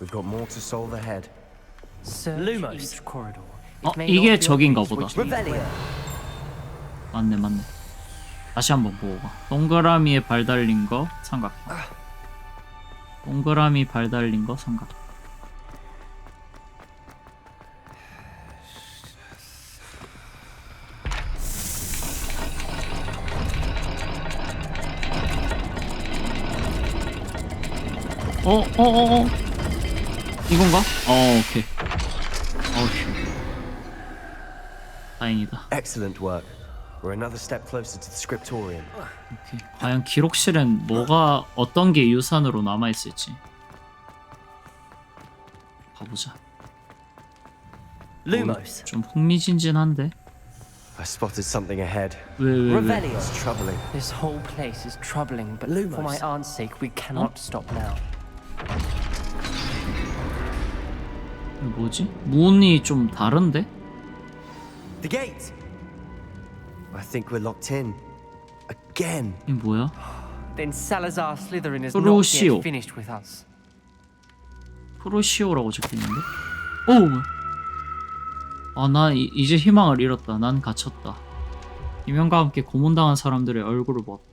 We've got more to solve ahead. Search each corridor. 이게 적인가 보다. Revelio. 맞네. 다시 한번 보고 가. 동그라미에 발 달린 거 삼각. 동그라미 발 달린 거 삼각. 이건가? 오케이. 다행이다. Excellent work. We're another step closer to the scriptorium. 오케이. 과연 기록실엔 뭐가 어떤 게 유산으로 남아 있을지 가보자. Lumos. 좀 흥미진진한데. I spotted something ahead. 왜? It's troubling. This whole place is troubling, but for my aunt's sake, we cannot stop now. 이거 뭐지? 문이 좀 다른데? The gate. I think we're locked in. Again. 이게 뭐야? Then Salazar Slytherin is not Crucio. yet finished with us. 크루시오라고 적혀있는데? 오! 나 이제 희망을 잃었다. 난 갇혔다. 비명과 함께 고문당한 사람들의 얼굴을 보았다.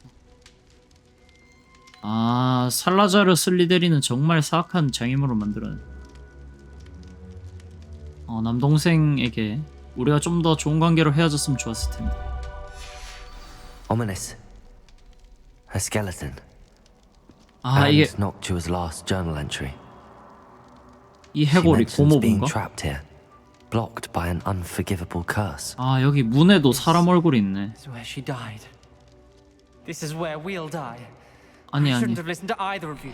살라자르 슬리데린은 정말 사악한 장애물을 만들어낸. 남동생에게 우리가 좀 더 좋은 관계로 헤어졌으면 좋았을 텐데. Ominous. A skeleton. 이게 And Noctua's last journal entry. 이 She 해골이 mentions being 고모부인가? trapped here, blocked by an unforgivable curse. 여기 문에도 사람 얼굴이 있네. This is where she died. This is where we'll die. 아니. I shouldn't have listened to either of you.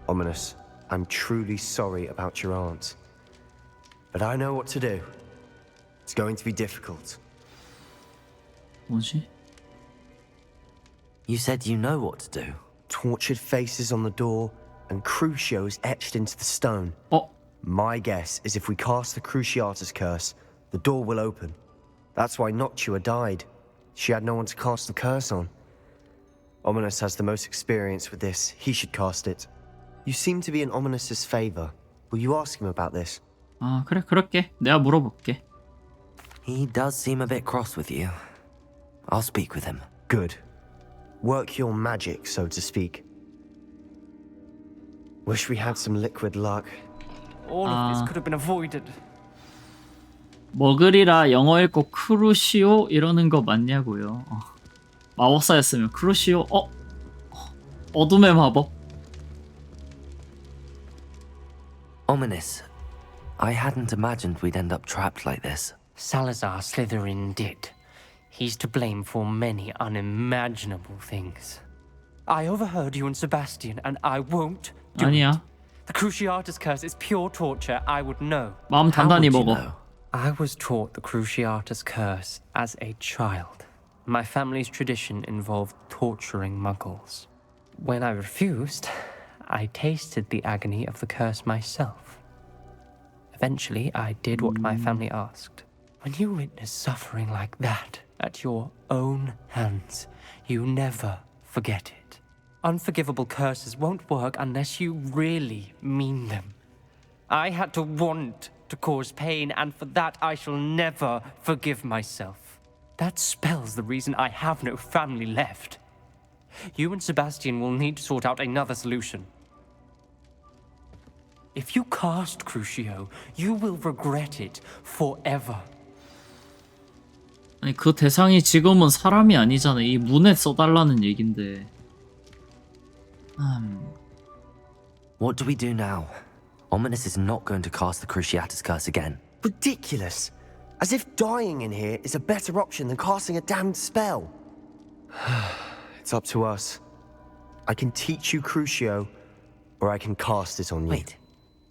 Ominous. I'm truly sorry about your aunt. But I know what to do. It's going to be difficult. 뭐지? You said you know what to do. Tortured faces on the door and Crucios etched into the stone. My guess is if we cast the Cruciatus curse, the door will open. That's why Noctua died. She had no one to cast the curse on. Ominous has the most experience with this. He should cast it. You seem to be in Ominous's favor. Will you ask him about this? 그래, 그럴게. 내가 물어볼게. He does seem a bit cross with you. I'll speak with him. Good. Work your magic, so to speak. Wish we had some liquid luck. All of this could have been avoided. 머글이라 영어 읽고 크루시오 이러는 거 맞냐고요. 마법사였으면 크루시오. 어둠의 마법. Ominous. I hadn't imagined we'd end up trapped like this. Salazar Slytherin did. He's to blame for many unimaginable things. I overheard you and Sebastian, and I won't do 아니야. it. The Cruciatus curse is pure torture. I would know. 마음 단단히 먹어. I was taught the Cruciatus curse as a child. My family's tradition involved torturing muggles. When I refused, I tasted the agony of the curse myself. Eventually, I did what my family asked. When you witness suffering like that at your own hands, you never forget it. Unforgivable curses won't work unless you really mean them. I had to want to cause pain, and for that I shall never forgive myself. That spells the reason I have no family left. You and Sebastian will need to sort out another solution. If you cast Crucio, you will regret it forever. 아니 그 대상이 지금은 사람이 아니잖아. 이 문에 써달라는 얘긴데. What do we do now? Ominous is not going to cast the Cruciatus curse again. Ridiculous! As if dying in here is a better option than casting a damned spell. It's up to us. I can teach you Crucio, or I can cast it on you. Wait,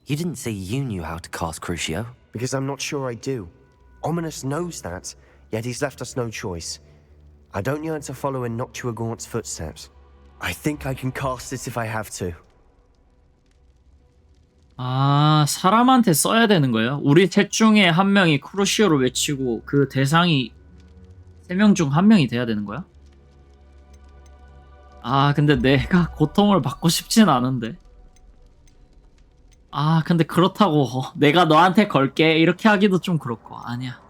you didn't say you knew how to cast Crucio? Because I'm not sure I do. Ominous knows that, yet he's left us no choice. I don't yearn to follow in Noctua Gaunt's footsteps. I think I can cast it if I have to. 아, 사람한테 써야 되는 거예요? 우리 셋 중에 한 명이 크루시오를 외치고 그 대상이 3명 중 한 명이 돼야 되는 거야? 아, 근데 내가 고통을 받고 싶진 않은데. 아, 근데 그렇다고 내가 너한테 걸게 이렇게 하기도 좀 그렇고. 아니야.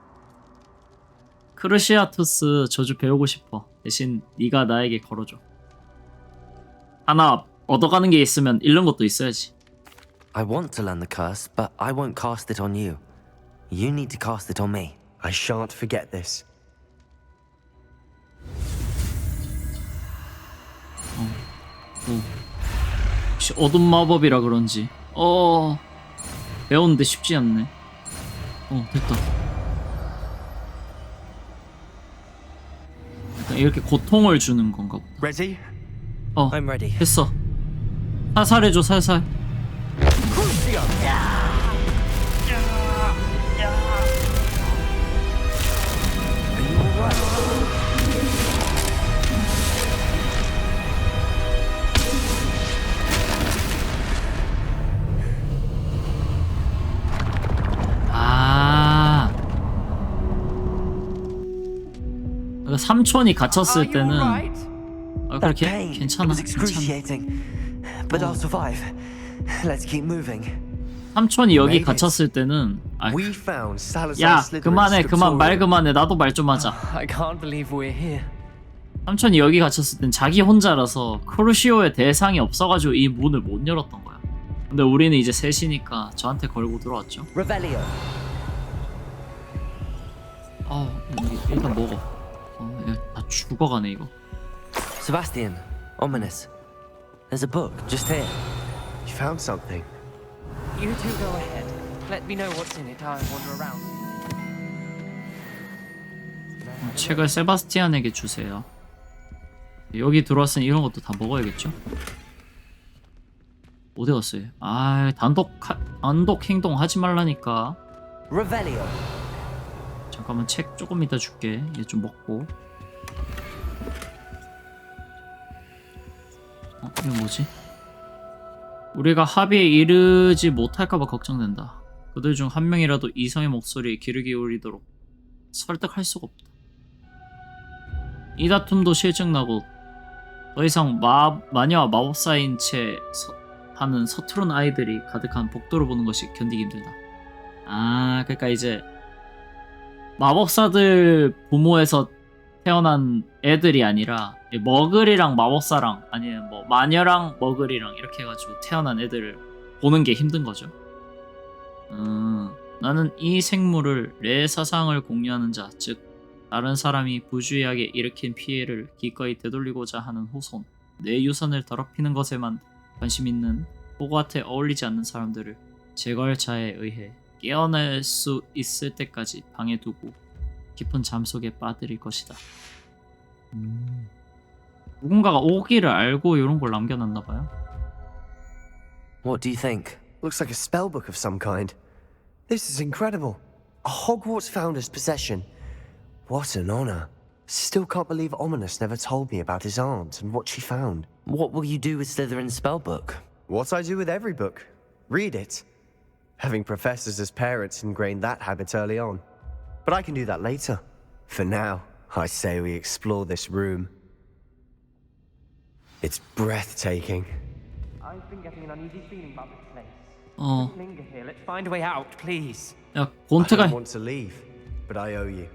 크루시아투스 저주 배우고 싶어. 대신 네가 나에게 걸어줘. 하나 얻어가는 게 있으면 잃는 것도 있어야지. I want to learn the curse, but I won't cast it on you. You need to cast it on me. I shan't forget this. 혹시 어둠 마법이라 그런지 배우는데 쉽지 않네. 됐다. 약간 이렇게 고통을 주는 건가 보다. Ready? I'm ready. 됐어. 살살해줘, 살살. 삼촌이 갇혔을 때는 그렇게 괜찮아. Excruciating, but I'll survive. Let's keep moving. 삼촌이 여기 갇혔을 때는 We found Salazar 야, Slytherin's 그만 말 scriptorium. 그만해. 나도 말 좀 하자. I can't believe we're here. 삼촌이 여기 갇혔을 땐 자기 혼자라서 크루시오의 대상이 없어가지고 이 문을 못 열었던 거야. 근데 우리는 이제 셋이니까 저한테 걸고 들어왔죠. Revelio. 일단 먹어. 다 죽어가네 이거. Sebastian, ominous. There's a book just here. You found something. You two go ahead. Let me know what's in it. I'll wander around. 책을 세바스티안에게 주세요. 여기 들어왔으니 이런 것도 다 먹어야겠죠? 어디 갔어요? 단독 행동 하지 말라니까. Revelio. 잠깐만, 책 조금 이따 줄게. 얘 좀 먹고. 이거 뭐지? 우리가 합의에 이르지 못할까봐 걱정된다. 그들 중 한 명이라도 이성의 목소리에 귀를 기울이도록 설득할 수가 없다. 이 다툼도 실증나고 더 이상 마녀와 마법사인 채 하는 서투른 아이들이 가득한 복도를 보는 것이 견디기 힘들다. 그러니까 이제 마법사들 부모에서 태어난 애들이 아니라 머글이랑 마법사랑 아니면 뭐 마녀랑 머글이랑 이렇게 해가지고 태어난 애들을 보는 게 힘든 거죠. 나는 이 생물을 내 사상을 공유하는 자, 즉 다른 사람이 부주의하게 일으킨 피해를 기꺼이 되돌리고자 하는 후손, 내 유산을 더럽히는 것에만 관심 있는 호그와트에 어울리지 않는 사람들을 제거할 자에 의해 깨어날 수 있을 때까지 방에 두고 깊은 잠 속에 빠뜨릴 것이다. 누군가가 오기를 알고 이런 걸 남겨놨나봐요. What do you think? Looks like a spell book of some kind. This is incredible. A Hogwarts founder's possession. What an honor. Still can't believe Ominous never told me about his aunt and what she found. What will you do with Slytherin's spellbook? What I do with every book. Read it. Having professors as parents ingrained that habit early on. But I can do that later. For now, I say we explore this room. It's breathtaking. I've been getting an uneasy feeling about this place. Don't linger here. Let's find a way out, please. 야, I 곤트가 don't want to leave, but I owe you.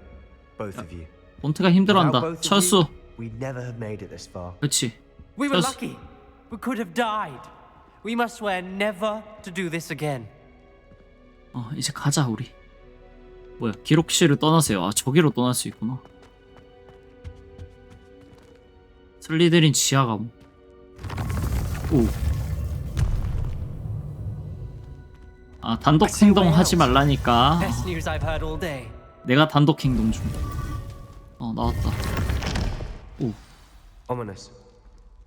Both of you. 곤트가 Without 힘들어한다. both of 철수. you, we'd never have made it this far. 그렇지. We were 철수. lucky. We could have died. We must swear never to do this again. 이제 가자 우리. 뭐야, 기록실을 떠나세요. 저기로 떠날 수 있구나. 슬리데린 지하 감옥. 단독 행동 하지 말라니까. Best news I've heard all day. 내가 단독 행동 중. 나왔다. Ominous.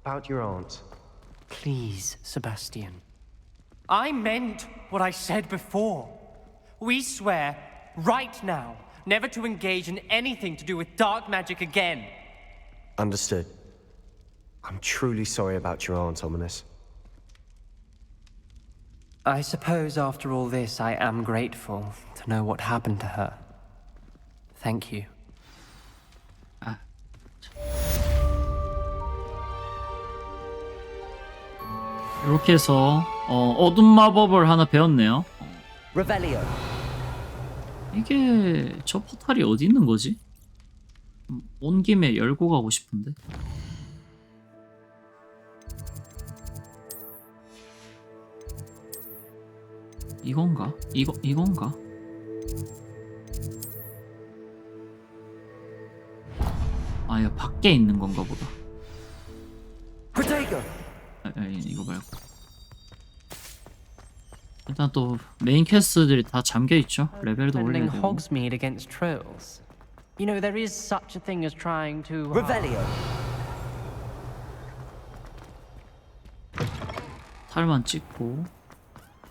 About your aunt. Please, Sebastian. I meant what I said before. We swear, right now, never to engage in anything to do with dark magic again. Understood. I'm truly sorry about your aunt, Ominous. I suppose after all this, I am grateful to know what happened to her. Thank you. 이렇게 해서 어둠 마법을 하나 배웠네요. Revelio. 이게 저 포탈이 어디 있는 거지? 온 김에 열고 가고 싶은데. 이건가? 이건가? 아, 이거 밖에 있는 건가 보다. 이거 말고. 일단 또 메인 퀘스트들이 다 잠겨 있죠. 레벨도 올려야 Defending 되고. Hogsmeade against trolls. You know, there is such a thing as trying to. Revelio. 탈만 찍고.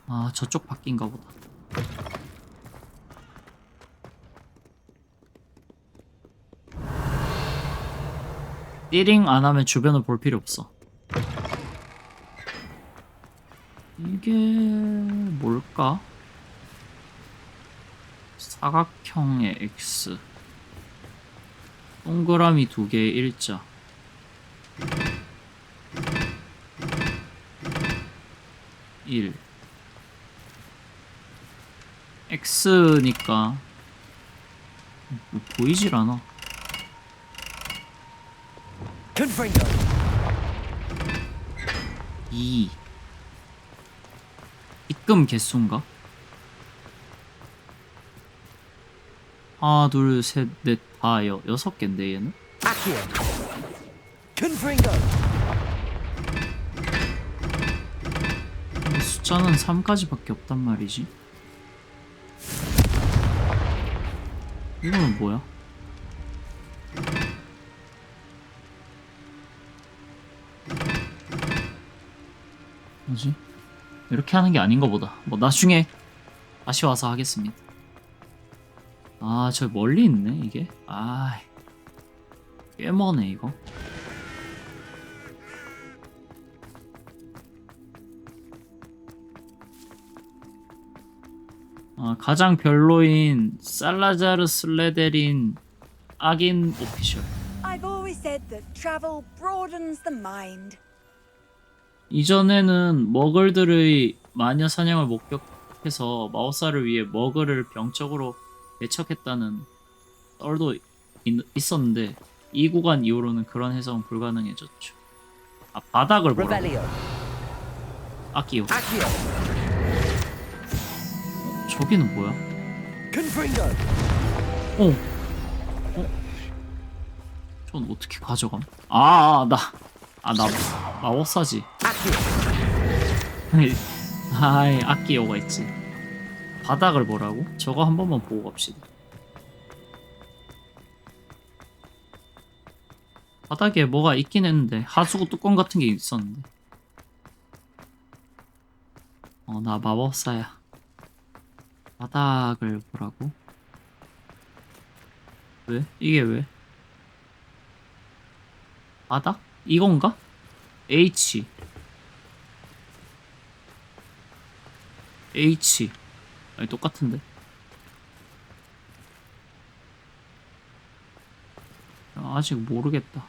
아, 저쪽 바뀐가 보다. 띠링 안 하면 주변을 볼 필요 없어. 이게 뭘까? 사각형의 X, 동그라미 2개의 일자. X니까 뭐 보이질 않아. Confringo. 2. 입금 개수인가? 하나, 둘, 셋, 넷, 다 6개인데 얘는? Accio. Confringo. 숫자는 3까지밖에 없단 말이지. 이거는 뭐야? 뭐지? 이렇게 하는 게 아닌가 보다. 뭐 나중에 다시 와서 하겠습니다. 아, 저 멀리 있네 이게. 아, 꽤 머네 이거. 가장 별로인 살라자르 슬레데린 악인 오피셜. I've always said that travel broadens the mind. 이전에는 머글들의 마녀 사냥을 목격해서 마법사를 위해 머글을 병적으로 배척했다는 썰도 있었는데 이 구간 이후로는 그런 해석은 불가능해졌죠. 아, 바닥을 보라고. 아끼오. 저기는 뭐야? 전 어떻게 가져감? 나 마법사지. 아이, 아끼오가 있지. 바닥을 보라고? 저거 한 번만 보고 갑시다. 바닥에 뭐가 있긴 했는데 하수구 뚜껑 같은 게 있었는데. 나 마법사야. 바닥을 보라고? 왜? 이게 왜? 바닥? 이건가? H 아니 똑같은데? 아직 모르겠다.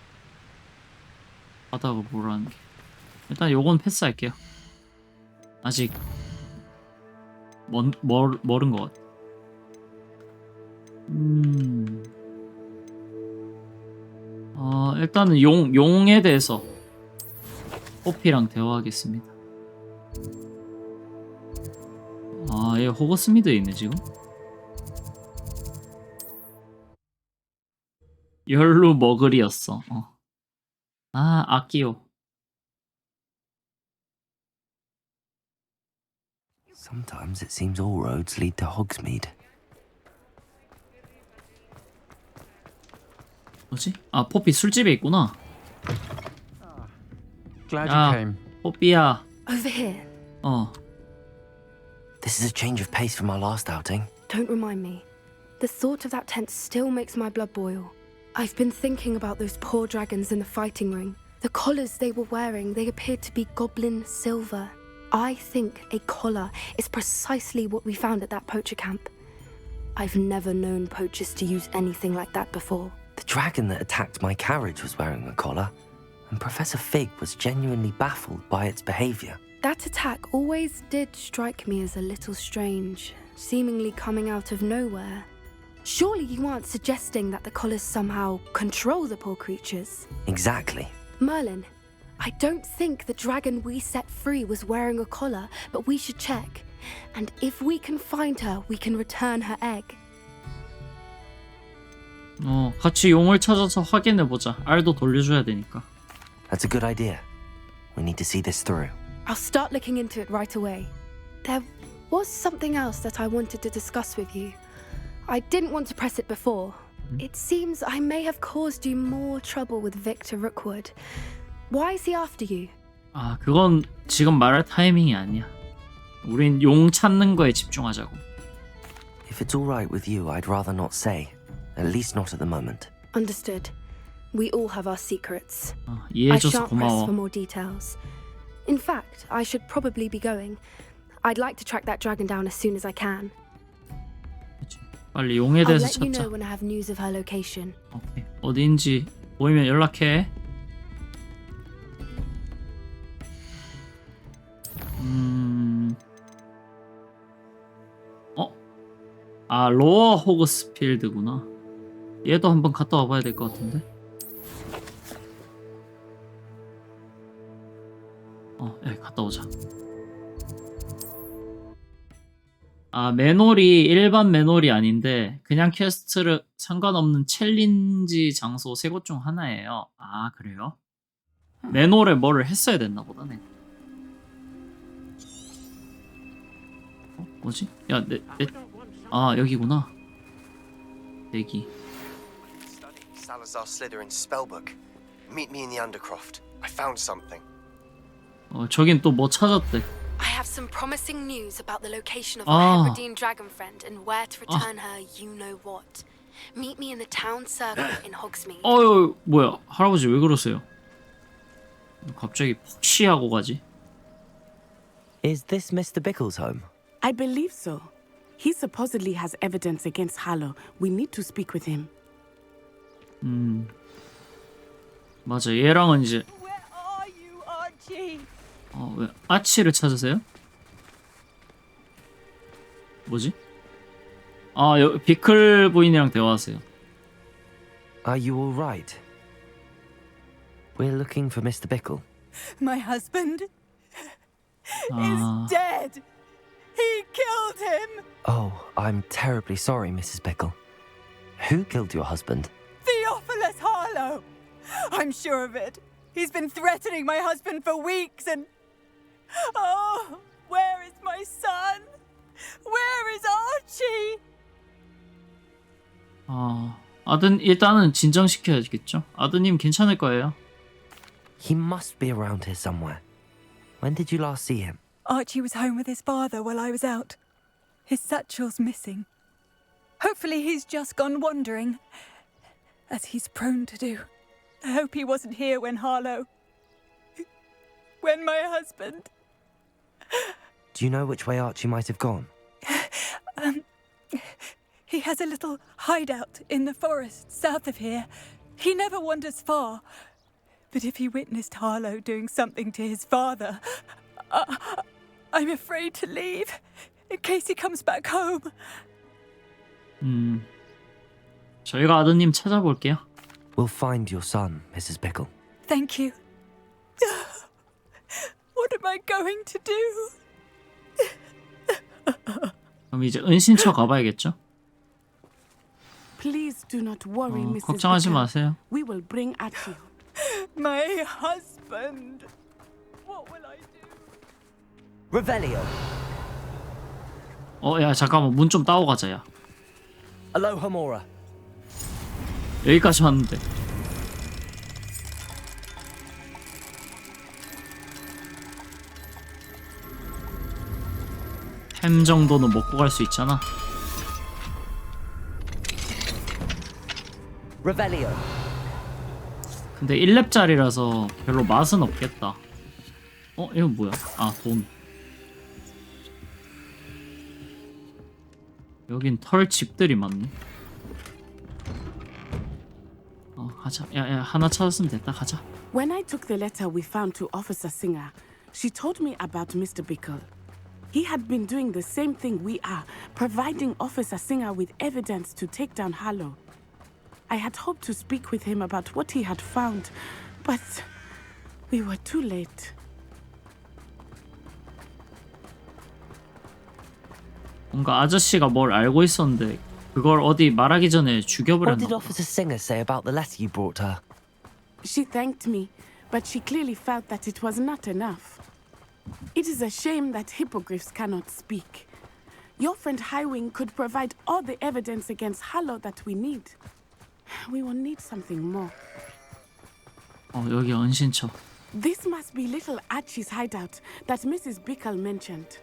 바닥을 보라는 게. 일단 요건 패스할게요. 아직 멀은 것 같아. 일단은 용에 대해서 호피랑 대화하겠습니다. 얘 호거스미드에 있네 지금. 열루 머글이었어. 아끼오. Sometimes it seems all roads lead to Hogsmeade. 뭐지? 포피 술집에 있구나. Glad you came. 포피야. Over here. This is a change of pace from our last outing. Don't remind me. The thought of that tent still makes my blood boil. I've been thinking about those poor dragons in the fighting ring. The collars they were wearing, they appeared to be goblin silver. I think a collar is precisely what we found at that poacher camp. I've never known poachers to use anything like that before. The dragon that attacked my carriage was wearing a collar, and Professor Fig was genuinely baffled by its behavior. That attack always did strike me as a little strange, seemingly coming out of nowhere. Surely you aren't suggesting that the collars somehow control the poor creatures? Exactly. Merlin, I don't think the dragon we set free was wearing a collar, but we should check. And if we can find her, we can return her egg. 같이 용을 찾아서 확인해보자. 알도 돌려줘야 되니까. That's a good idea. We need to see this through. I'll start looking into it right away. There was something else that I wanted to discuss with you. I didn't want to press it before. It seems I may have caused you more trouble with Victor Rookwood. Why is he after you? 아, 그건 지금 말할 타이밍이 아니야. 우린 용 찾는 거에 집중하자고. If it's all right with you, I'd rather not say. At least not at the moment. Understood. We all have our secrets. I 이해해줘서 shan't press 고마워. for more details. In fact, I should probably be going. I'd like to track that dragon down as soon as I can. 빨리 용에 I'll 대해서 let you 찾자. know when I have news of her location. 오케이. 어디인지 보이면 연락해. 아, 로어 호그스필드구나. 얘도 한번 갔다 와봐야 될 것 같은데. 여기 갔다 오자. 아, 매놀이 일반 매놀이 아닌데 그냥 퀘스트를 상관없는 챌린지 장소 세 곳 중 하나예요. 아, 그래요? 매놀에 뭐를 했어야 됐나 보다네. 뭐지? 야, 아, 여기구나. 내기. Studying Salazar Slytherin's spellbook. Meet me in the Undercroft. I found something. 저긴 또 뭐 찾았대. I have some promising news about the location of our Hebridean dragon friend and where to return her you know what. Meet me in the town circle in Hogsmeade. 뭐야? 할아버지 왜 그러세요? 갑자기 폭시하고 가지? Is this Mr. Bickle's home? I believe so. He supposedly has evidence against Harlow. We need to speak with him. 맞아. 얘랑은 이제 Where are you, Archie? 왜 아치를 찾으세요? 뭐지? 비클 부인이랑 대화하세요. Are you all right? We're looking for Mr. Bickle. My husband is dead. He killed him. Oh, I'm terribly sorry, Mrs. Bickle. Who killed your husband? Theophilus Harlow. I'm sure of it. He's been threatening my husband for weeks and... Oh, where is my son? Where is Archie? 일단은 진정시켜야겠죠? 아드님 괜찮을 거예요. He must be around here somewhere. When did you last see him? Archie was home with his father while I was out. His satchel's missing. Hopefully he's just gone wandering, as he's prone to do. I hope he wasn't here when my husband... Do you know which way Archie might have gone? He has a little hideout in the forest south of here. He never wanders far. But if he witnessed Harlow doing something to his father, I'm afraid to leave in case he comes back home. 저희가 아드님 찾아볼게요. We'll find your son, Mrs. Bickle. Thank you. What am I going to do? 그럼 이제 은신처 가봐야겠죠? Please do not worry, Mrs. 걱정하지 Bickle. 마세요. We will bring Archie. My husband. What will I do? Revelio. 야, 잠깐만. 문 좀 따고 가자, 야. Aloha Mora. 여기까지 왔는데. 햄 정도는 먹고 갈 수 있잖아. Revelio. 근데 1렙짜리라서 별로 맛은 없겠다. 이건 뭐야? 돈. 여긴 털 집들이 많네. 가자. 야, 하나 찾았으면 됐다. 가자. When I took the letter we found to Officer Singer, she told me about Mr. Bickle. He had been doing the same thing we are, providing Officer Singer with evidence to take down Harlow. I had hoped to speak with him about what he had found, but we were too late. 뭔가 아저씨가 뭘 알고 있었는데 그걸 어디 말하기 전에 What 죽여버렸나 did 봐. Officer Singer say about the letter you brought her? She thanked me, but she clearly felt that it was not enough. It is a shame that hippogriffs cannot speak. Your friend Highwing could provide all the evidence against Harlow that we need. We will need something more. 여기 은신처. This must be little Archie's hideout that Mrs. Bickle mentioned.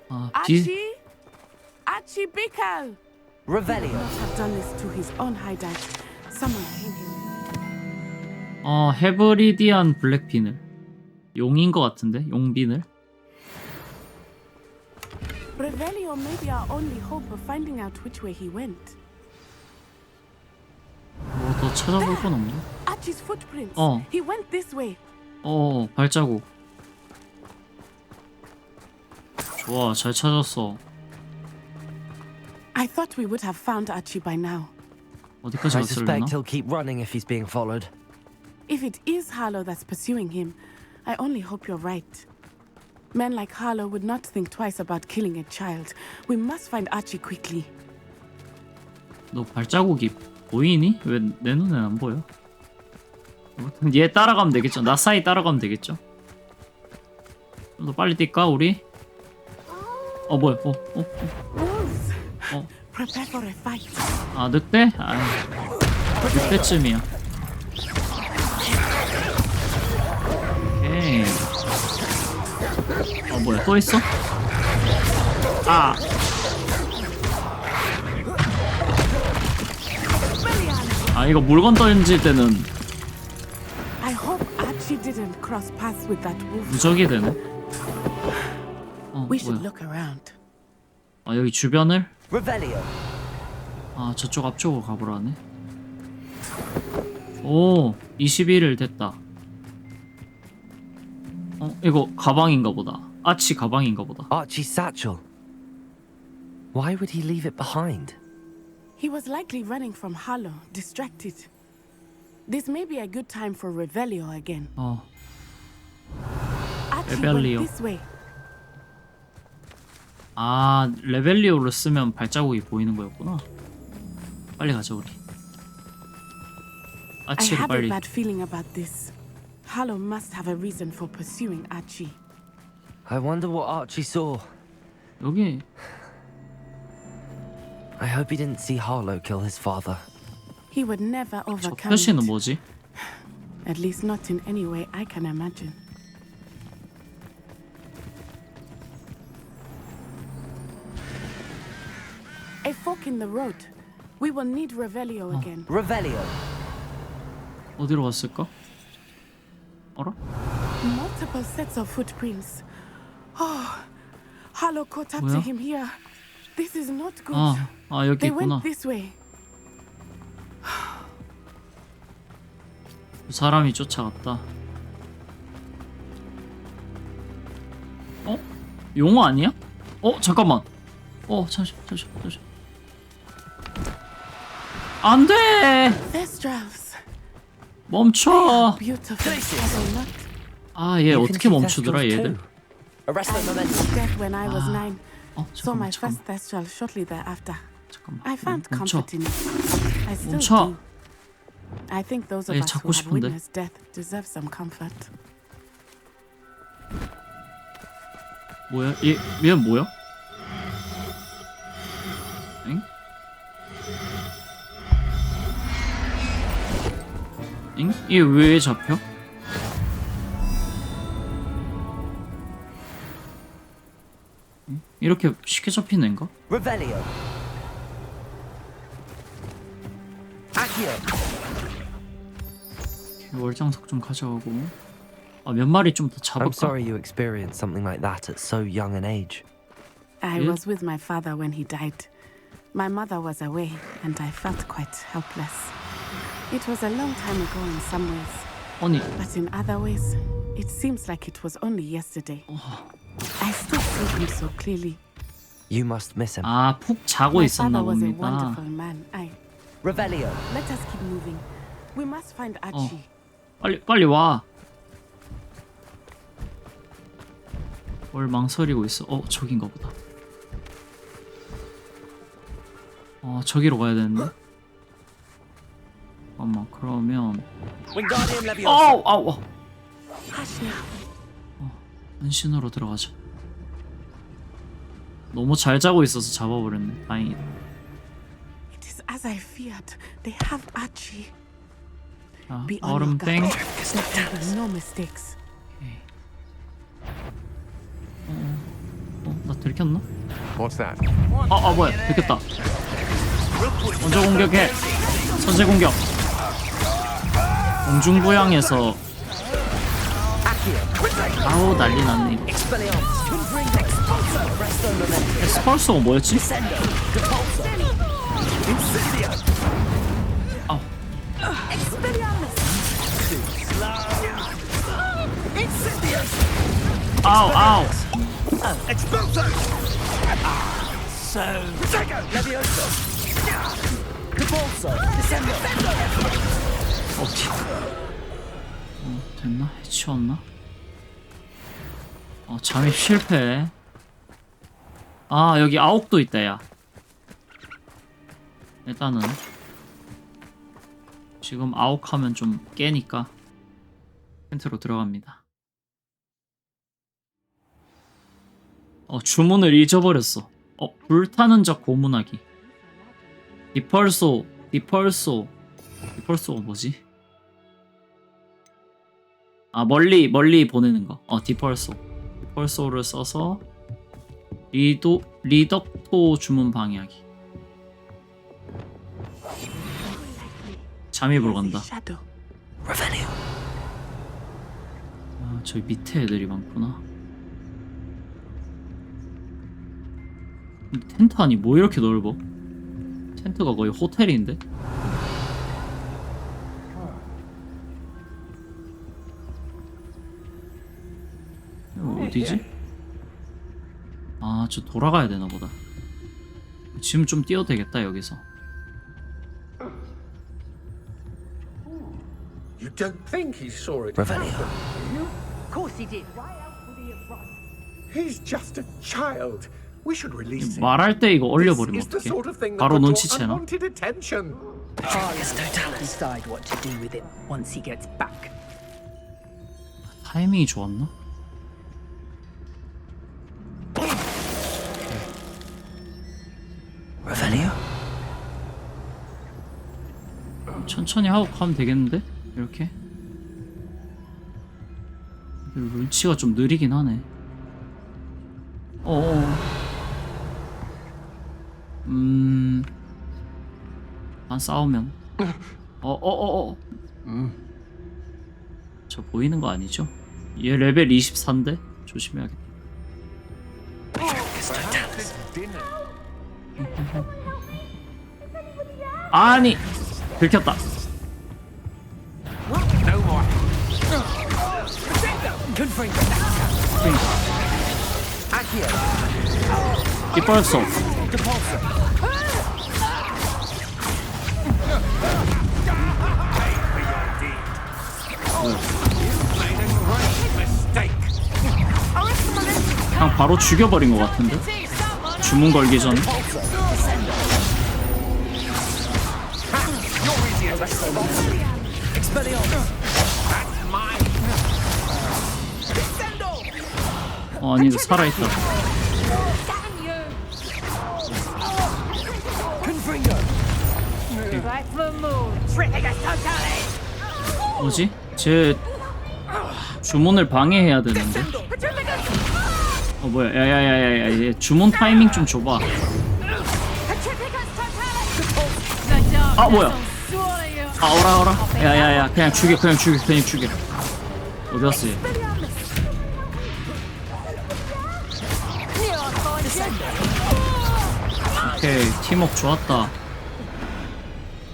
비... Archie? Archie Bickle! Revelio. He must have done this to his own hideout. Someone came here. 헤브리디안 블랙비늘. 용인 것 같은데? 용비늘? Revelio may be our only hope of finding out which way he went. 뭐 더 찾아볼 건 없나? Archie's footprints. He went this way. 발자국. 좋아, 잘 찾았어. I thought we would have found Archie by now. 어디까지 I 갔을려나? suspect he'll keep running if he's being followed. If it is Harlow that's pursuing him, I only hope you're right. Men like Harlow would not think twice about killing a child. We must find Archie quickly. 너 발자국이 보이니? 왜 내 눈엔 안 보여? 얘 따라가면 되겠죠? 나 사이 따라가면 되겠죠? 좀 더 빨리 뛸까 우리? 뭐야? Prepare for a fight. 늑대? 늑대쯤이야. 오케이. 뭐야? 또 있어? 이거 물건 던질 때는 I hope Archie didn't cross paths with that wolf. 무적이 되네. We should 뭐야? look around. 여기 주변을? Revelio. 저쪽 앞쪽으로 가보라네. 오, 21일 됐다. 이거 가방인가 보다. 아치 가방인가 보다. Archie's satchel. Why would he leave it behind? He was likely running from Harlow, distracted. This may be a good time for Revelio again. Archie Revelio. went this way. 레벨리오를 쓰면 발자국이 보이는 거였구나. 빨리 가자 우리. I 아치를 have a 빨리. bad feeling about this. Harlow must have a reason for pursuing Archie. I wonder what Archie saw. 여기 I hope he didn't see Harlow kill his father. He would never 저 overcome 표시는 it. 뭐지? At least not in any way I can imagine. A fork in the road. We will need Revelio again. Revelio. 어디로 갔을까? 알아? Multiple sets of footprints. Harlow caught up to 뭐야? him here. This is not good. 여기 They 있구나. went this way. 사람이 쫓아갔다. 용어 아니야? 잠깐만. 잠시. 안 돼! Thestrals. 멈춰! Beautiful. 얘 어떻게 멈추더라, 얘들? Arrest them, Death when I was 9. Saw my 잠깐만. first Thestral shortly thereafter. 잠깐만. I found 멈춰. comfort in it. I still 멈춰. do. I think those of 얘 us who 찾고 have 싶은데. witnessed death deserve some comfort. 뭐야? 얘 뭐야? 엥? 얘 왜 잡혀? 이렇게 쉽게 잡히는 애인가? Revelio. Accio. 월장석 좀 가져가고. 몇 마리 좀 더 I'm 잡을까? sorry you experienced something like that at so young an age. I Yeah? was with my father when he died. My mother was away, and I felt quite helpless. It was a long time ago in some ways, 아니. but in other ways, it seems like it was only yesterday. I still see him so clearly. You must miss him. 아, 푹 자고 My 있었나 father was a 봅니다. wonderful man. Revelio. Let us keep moving. We must find Archie. 빨리 와. 뭘 망설이고 있어? 저긴가 보다. 저기로 가야 되는데. 잠깐만, 그러면. 아우. 은신으로 들어가자. 너무 잘 자고 있어서 잡아버렸네. 다행이다. It is as I feared. They have Archie. 자, Be on 얼음 your 땡. guard. There can be no mistakes. 나 들켰나? What's that? 뭐야, 들켰다. 먼저 공격해. 선제 공격. 공중부양에서. 아우, 난리 났네. 엑스펄서가 뭐였지? 아우. 됐나? 해치웠나? 잠입 실패. 여기 아옥도 있다, 야. 일단은 지금 아옥하면 좀 깨니까 텐트로 들어갑니다. 주문을 잊어버렸어. 불타는 적 고문하기. 디펄소가 뭐지? 멀리 보내는 거. 디펄소를 써서 리덕토 주문 방해하기. 잠입으로 간다. 저기 밑에 애들이 많구나. 텐트 아니 뭐 이렇게 넓어? 텐트가 거의 호텔인데? 어디지? 저 돌아가야 되나 보다. 지금 좀 뛰어도 되겠다 여기서. You don't think he saw it? Revelio. Of course he did. He's just a child. We should release him. 말할 때 이거 올려버리면 어떡해? 바로 눈치채나? Decide what to do with him once he gets back. 타이밍이 좋았나? Revelio? 천천히 하고 가면 되겠는데? 이렇게? 눈치가 좀 느리긴 하네. 안 싸우면. 저 보이는 거 아니죠? 얘 레벨 24인데? 조심해야겠다. 아니! 들켰다. 이빨소. 그냥 바로 죽여버린 것 같은데? 주문 걸기 전에. 아니, 살아있다. 뭐지? 제 주문을 방해해야 되는데. 뭐야? 야야야야야, 주문 타이밍 좀 줘봐. 뭐야? 오라. 야야야, 그냥 죽여. 어디 갔어 얘? 오케이, 팀워크 좋았다.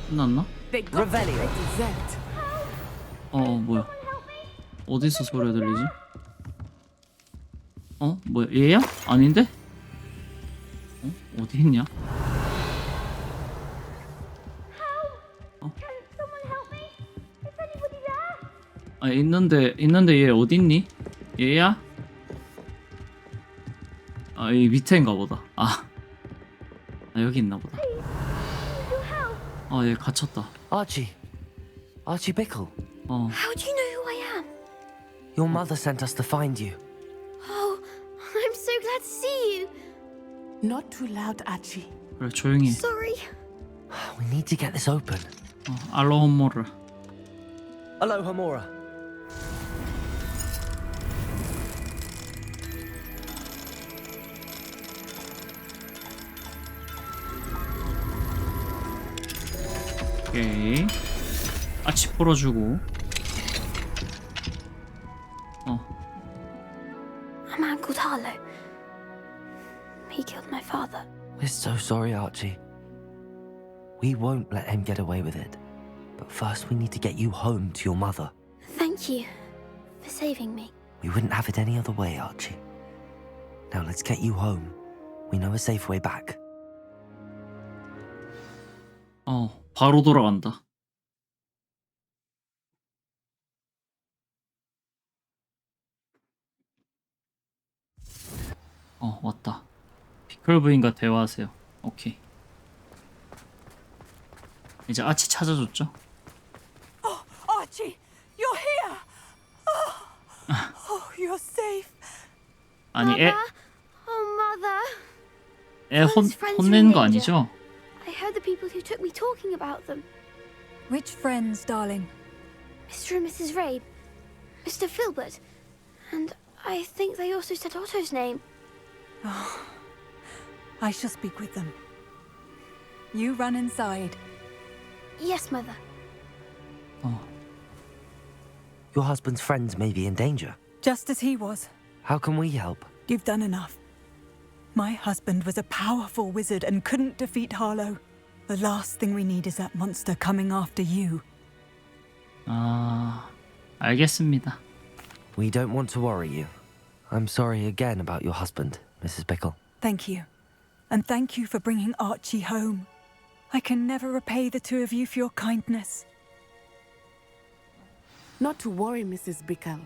끝났나? 뭐야? 어디서 소리가 들리지? 뭐야? 얘야? 아닌데? 어디 있냐? 있는데 얘 어디 있니? 얘야? 이 밑에인가 보다. 여기 있나 보다. 얘 갇혔다. Archie Bickle. How do you know who I am? Your mother sent us to find you. Oh, I'm so glad to see you. Not too loud, Archie. 그래, 조용히 해. Sorry. We need to get this open. 알로하모르. Alohomora. 오케이. 아치 풀어주고. A man called Harlow. He killed my father. We're so sorry, Archie. We won't let him get away with it. But first we need to get you home to your mother. Thank you for saving me. We wouldn't have it any other way, Archie. Now let's get you home. We know a safe way back. 바로 돌아간다. 왔다. 피클 부인과 대화하세요. 오케이. 이제 아치 찾아줬죠? Oh, Archie, you're here. Oh, you're safe. 아니, Mother. 애 혼낸 거 아니죠? I heard the people who took me talking about them. Which friends, darling? Mr. and Mrs. Rabe, Mr. Filbert, and I think they also said Otto's name. Oh, I shall speak with them. You run inside. Yes, Mother. Your husband's friends may be in danger. Just as he was. How can we help? You've done enough. My husband was a powerful wizard and couldn't defeat Harlow. The last thing we need is that monster coming after you. 알겠습니다. We don't want to worry you. I'm sorry again about your husband, Mrs. Bickle. Thank you. And thank you for bringing Archie home. I can never repay the two of you for your kindness. Not to worry, Mrs. Bickle.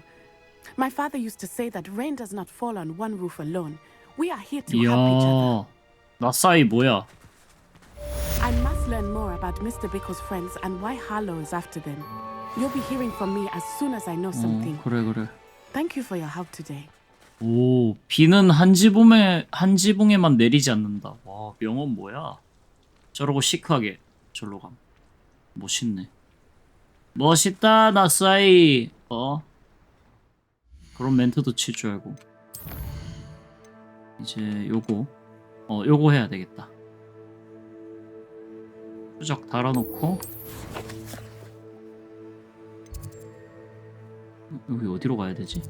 My father used to say that rain does not fall on one roof alone. We are here to help each other. 나사이 뭐야? I must learn more about Mr. Bickle's friends and why Harlow is after them. You'll be hearing from me as soon as I know something. 그래. Thank you for your help today. 오, 비는 한 지붕에만 내리지 않는다. 와, 명언 뭐야? 저러고 시크하게 절로 감. 멋있네. 멋있다, 나사이. 그런 멘트도 칠 줄 알고. 이제 요거 해야 되겠다. 추적 달아놓고. 여기 어디로 가야 되지?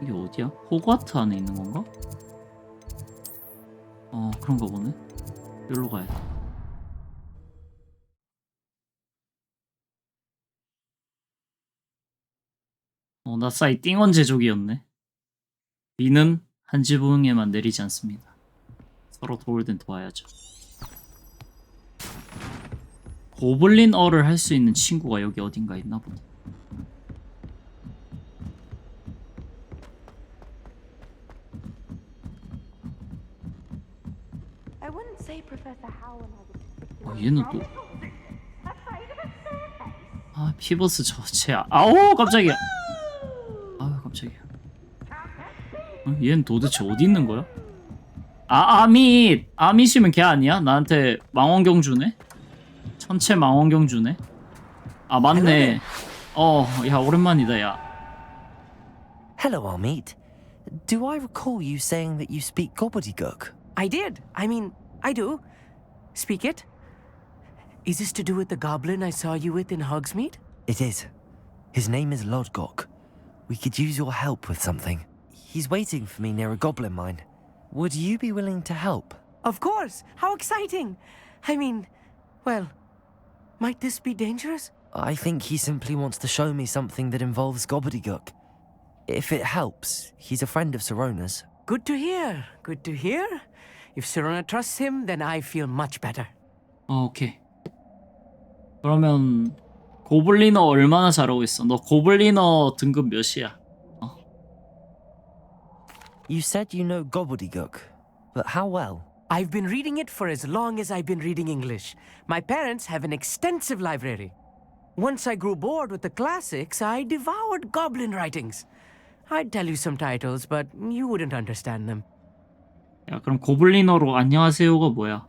이게 어디야? 호그와트 안에 있는 건가? 그런가 보네. 여기로 가야 돼. 나사이 띵언 제조기였네. 비는 한 지붕에만 내리지 않습니다. 서로 도울 땐 도와야죠. 고블린어를 할 수 있는 친구가 여기 어딘가 있나 보네. 얘는 또 피버스 저체야. 아우 깜짝이야. 아우 깜짝이야. 얘는 도대체 어디 있는 거야? 아밋이면 걔 아니야? 나한테 망원경 주네? 천체 망원경 주네? 맞네. 야 오랜만이다 야. Hello, Amit. Do I recall you saying that you speak gobbledygook? I did. I mean, I do. Speak it. Is this to do with the goblin I saw you with in Hogsmeade? It is. His name is Lodgok. We could use your help with something. He's waiting for me near a goblin mine. Would you be willing to help? Of course! How exciting! I mean, well, might this be dangerous? I think he simply wants to show me something that involves gobbledygook. If it helps, he's a friend of Sirona's. Good to hear. Good to hear. If Sirona trusts him, then I feel much better. 오케이. 그러면 고블리너 얼마나 잘하고 있어? 너 고블리너 등급 몇이야? You said you know gobbledygook, but how well? I've been reading it for as long as I've been reading English. My parents have an extensive library. Once I grew bored with the classics, I devoured goblin writings. I'd tell you some titles, but you wouldn't understand them. 야, 그럼 고블리너로 안녕하세요가 뭐야?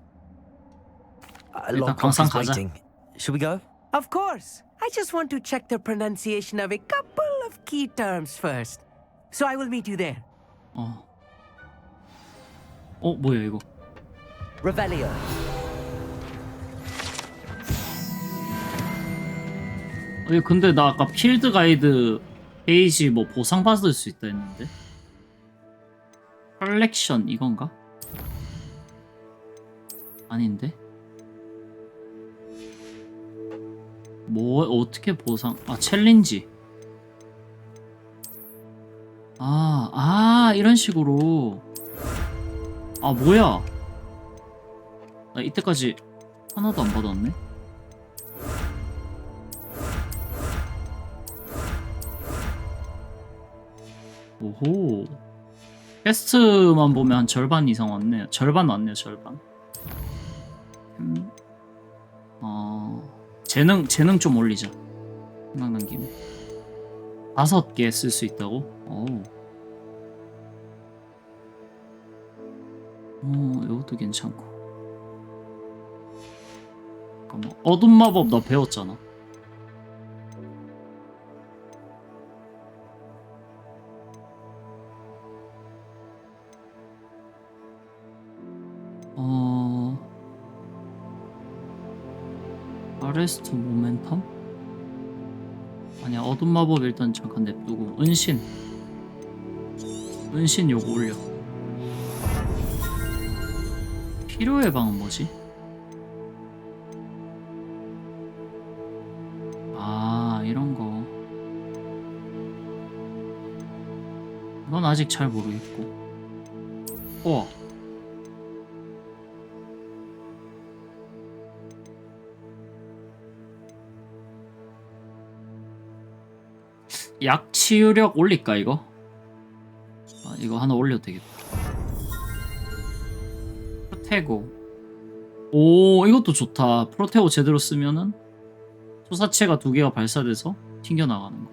일단 Logcroft 광산 is 가자. waiting. Should we go? Of course. I just want to check the pronunciation of a couple of key terms first. So I will meet you there. 뭐야 이거? Revelio. 근데 나 아까 필드 가이드 페이지 뭐 보상 받을 수 있다 했는데? 컬렉션 이건가? 아닌데? 뭐 어떻게 보상? 챌린지. 이런 식으로. 뭐야? 나 이때까지 하나도 안 받았네. 오호. 퀘스트만 보면 한 절반 이상 왔네요. 절반 왔네요, 절반. 재능 좀 올리자. 생각난 김에. 5개 쓸 수 있다고? 이것도 괜찮고. 잠깐만. 어둠 마법 나 배웠잖아. 아레스트 모멘텀? 아니야, 어둠 마법 일단 잠깐 냅두고. 은신 요거 올려. 필요의 방은 뭐지? 이런 거. 이건 아직 잘 모르겠고. 우와. 약 치유력 올릴까 이거? 이거 하나 올려도 되겠다. 프로테고. 이것도 좋다. 프로테고 제대로 쓰면은 소사체가 2개가 발사돼서 튕겨나가는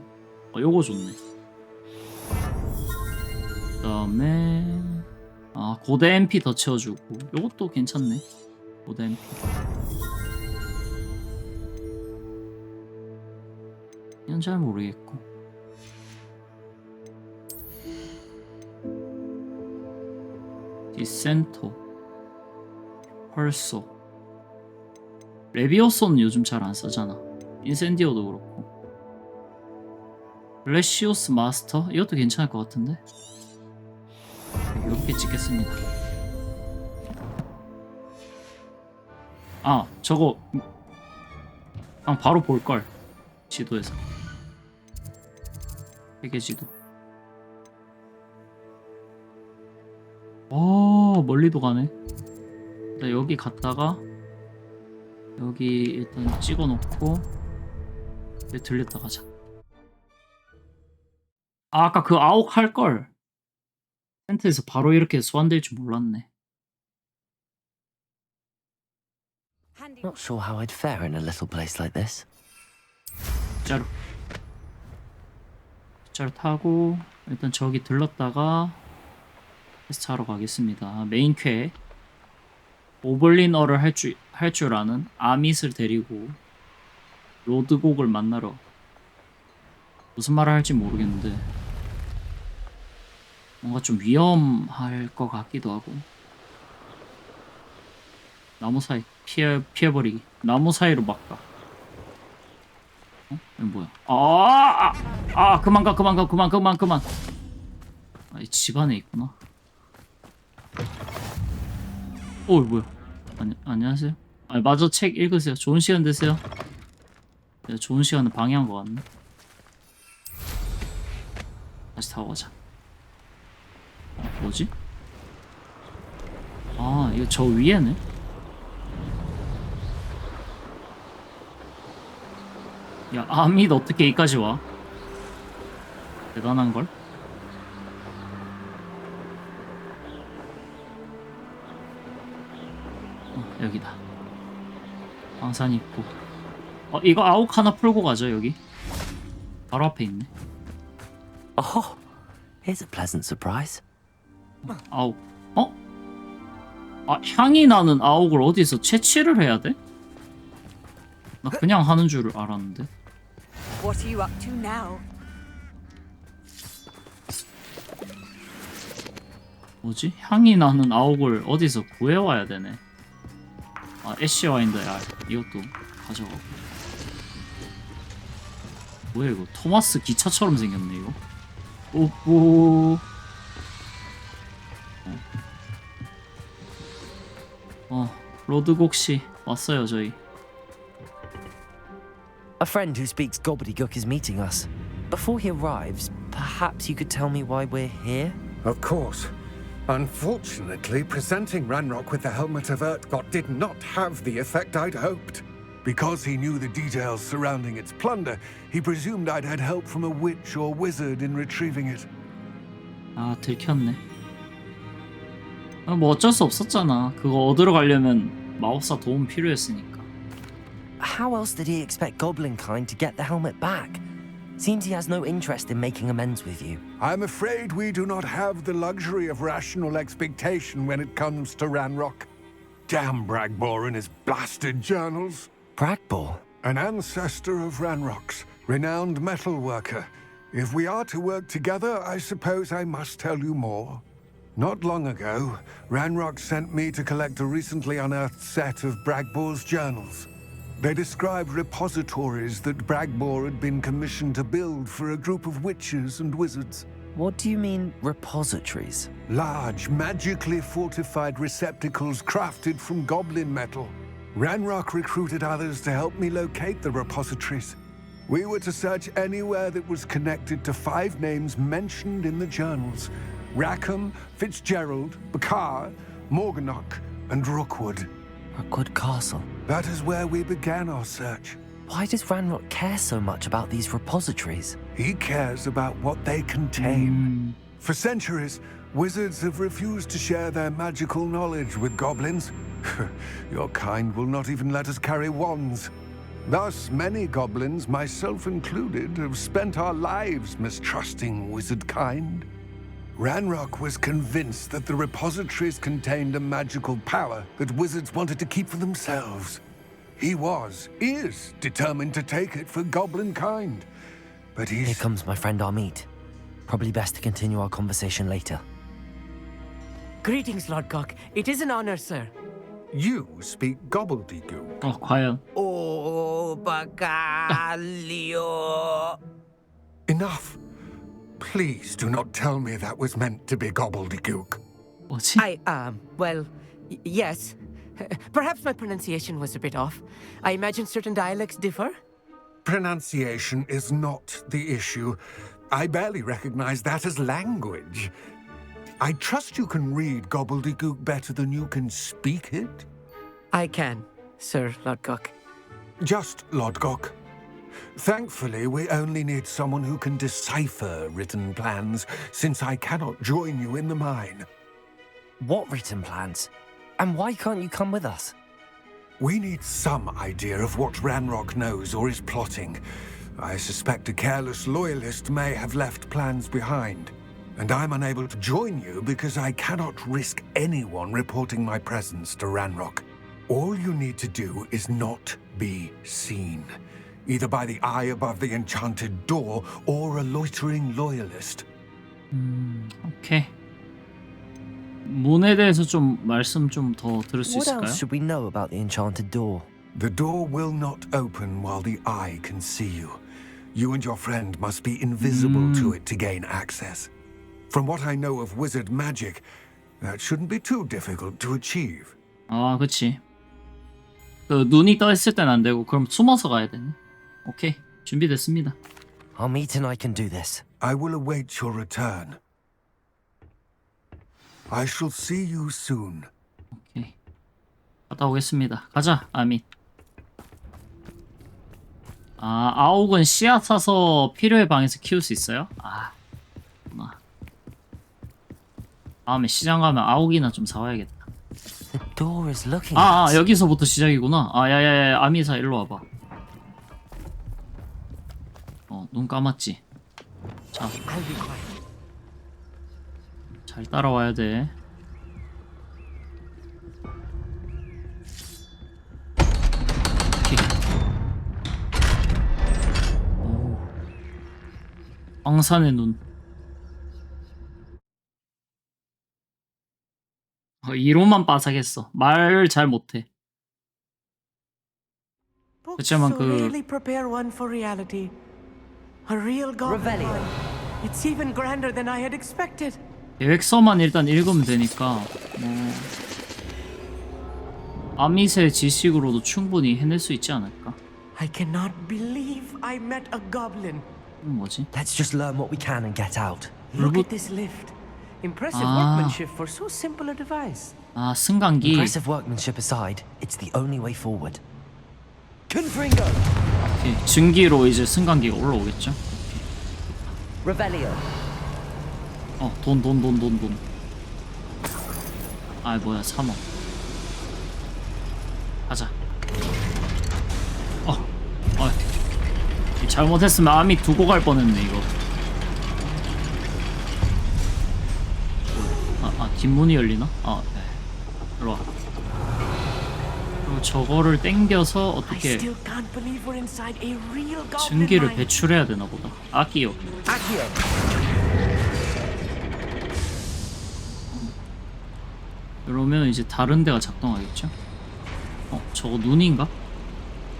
거. 요거 좋네. 그 다음에 고대 MP 더 채워주고. 요것도 괜찮네. 고대 MP. 이건 잘 모르겠고. 디센토, 펄소, 레비오소는 요즘 잘 안 쓰잖아. 인센디오도 그렇고. 블레시오스 마스터? 이것도 괜찮을 것 같은데? 이렇게 찍겠습니다. 저거 그냥 바로 볼걸. 지도에서. 세계지도. 멀리도 가네. 일단 여기 갔다가 여기 일단 찍어놓고 이제 들렸다 가자. 아까 그 아옥 할걸. 텐트에서 바로 이렇게 소환될 줄 몰랐네. Not sure how I'd fare in a little place like this. 빗자루 타고 일단 저기 들렀다가 퀘스트 하러 가겠습니다. 메인 퀘. 오블린어를 할 줄 아는 아밋을 데리고 로드곡을 만나러. 무슨 말을 할지 모르겠는데 뭔가 좀 위험할 것 같기도 하고. 나무 사이 피해버리기. 나무 사이로 막 가. 이거 뭐야? 그만 가. 아, 이 집 안에 있구나. 오, 뭐야? 안녕하세요. 아, 마저 책 읽으세요. 좋은 시간 되세요. 내가 좋은 시간을 방해한 것 같네. 다시 타고 가자. 뭐지? 아, 이거 저 위에네? 야, 아밋 어떻게 여기까지 와? 대단한걸? 여기다. 방산 있고. 이거 아욱 하나 풀고 가죠, 여기. 바로 앞에 있네. Oh, here's a pleasant surprise. 아욱. 아, 향이 나는 아욱을 어디서 채취를 해야 돼? 나 그냥 하는 줄 알았는데. What are you up to now? 뭐지? 향이 나는 아욱을 어디서 구해와야 되네. 아, 애쉬 와인더의 알. 이것도 가져가고. 뭐야 이거? 토마스 기차처럼 생겼네 이거. 오오. 로드곡씨 왔어요 저희. A friend who speaks gobbledygook is meeting us. Before he arrives, perhaps you could tell me why we're here? Of course. Unfortunately, presenting Ranrock with the Helmet of Urtkot did not have the effect I'd hoped. Because he knew the details surrounding its plunder, he presumed I'd had help from a witch or wizard in retrieving it. 아, 들켰네. 뭐 어쩔 수 없었잖아. 그거 얻으러 가려면 마법사 도움 필요했으니까. How else did he expect Goblinkind to get the helmet back? Seems he has no interest in making amends with you. I'm afraid we do not have the luxury of rational expectation when it comes to Ranrock. Damn Bragbor and his blasted journals. Bragbor? An ancestor of Ranrock's, renowned metal worker. If we are to work together, I suppose I must tell you more. Not long ago, Ranrock sent me to collect a recently unearthed set of Bragbor's journals. They described repositories that Bragbor had been commissioned to build for a group of witches and wizards. What do you mean, repositories? Large, magically fortified receptacles crafted from goblin metal. Ranrock recruited others to help me locate the repositories. We were to search anywhere that was connected to 5 names mentioned in the journals: Rackham, Fitzgerald, Bakar, Morganach, and Rookwood. Rookwood Castle? That is where we began our search. Why does Ranrock care so much about these repositories? He cares about what they contain. For centuries, wizards have refused to share their magical knowledge with goblins. Your kind will not even let us carry wands. Thus, many goblins, myself included, have spent our lives mistrusting wizard kind. Ranrock was convinced that the repositories contained a magical power that wizards wanted to keep for themselves. He is determined to take it for goblin kind. But he's... Here comes my friend Amit. Probably best to continue our conversation later. Greetings, Lord Cock. It is an honor, sir. You speak gobbledygook. 과연. Oh, Bagalio. Enough. Please do not tell me that was meant to be gobbledygook. 뭐지? Well, yes. Perhaps my pronunciation was a bit off. I imagine certain dialects differ. Pronunciation is not the issue. I barely recognize that as language. I trust you can read gobbledygook better than you can speak it? I can, Sir Lodgok. Just Lodgok. Thankfully, we only need someone who can decipher written plans, since I cannot join you in the mine. What written plans? And why can't you come with us? We need some idea of what Ranrock knows or is plotting. I suspect a careless loyalist may have left plans behind. And I'm unable to join you because I cannot risk anyone reporting my presence to Ranrock. All you need to do is not be seen, either by the eye above the enchanted door or a loitering loyalist. 오케이. 문에 대해서 좀 말씀 좀 더 들을 수 What 있을까요? else should we know about the enchanted door? The door will not open while the eye can see you. You and your friend must be invisible to it to gain access. From what I know of wizard magic, that shouldn't be too difficult to achieve. 아, 그치. 그 눈이 떠 있을 땐 안 되고 그럼 숨어서 가야 되네. 오케이, 준비됐습니다. Our meet and I can do this. I will await your return. I shall see you soon. 오케이. 갔다 오겠습니다. 가자, 아밋. 아, 아옥은 씨앗 사서 필요의 방에서 키울 수 있어요? 아, 구나. 다음에 시장 가면 아옥이나 좀 사와야겠다. The door is looking 아, at us. 여기서부터 시작이구나. 아, 야야야, 아미사 일로 와봐. 눈 감았지. 자, 잘 따라와야 돼. 오. 황산의 눈. 이로만 빠삭했어. 말 잘 못해. 그치만 그 really prepare one for reality. A real goblin. It's even grander than I had expected. 계획서만 일단 읽으면 되니까 아밋의 지식으로도 충분히 해낼 수 있지 않을까? I cannot believe I met a goblin. 뭐지? Let's just learn what we can and get out. Look at this lift. Impressive workmanship for so simple a device. 아, 승강기. Impressive workmanship aside, it's the only way forward. Confringo. 오케이, 증기로 이제 승강기가 올라오겠죠? Revelio. 돈. 아, 뭐야, 3억. 가자. 잘못했으면 아밋 두고 갈 뻔했네 이거. 뒷문이 열리나? 네. 일로 와. 그리고 저거를 땡겨서 어떻게 증기를 배출해야 되나 보다. 아키요. 그러면 이제 다른 데가 작동하겠죠? 저거 눈인가?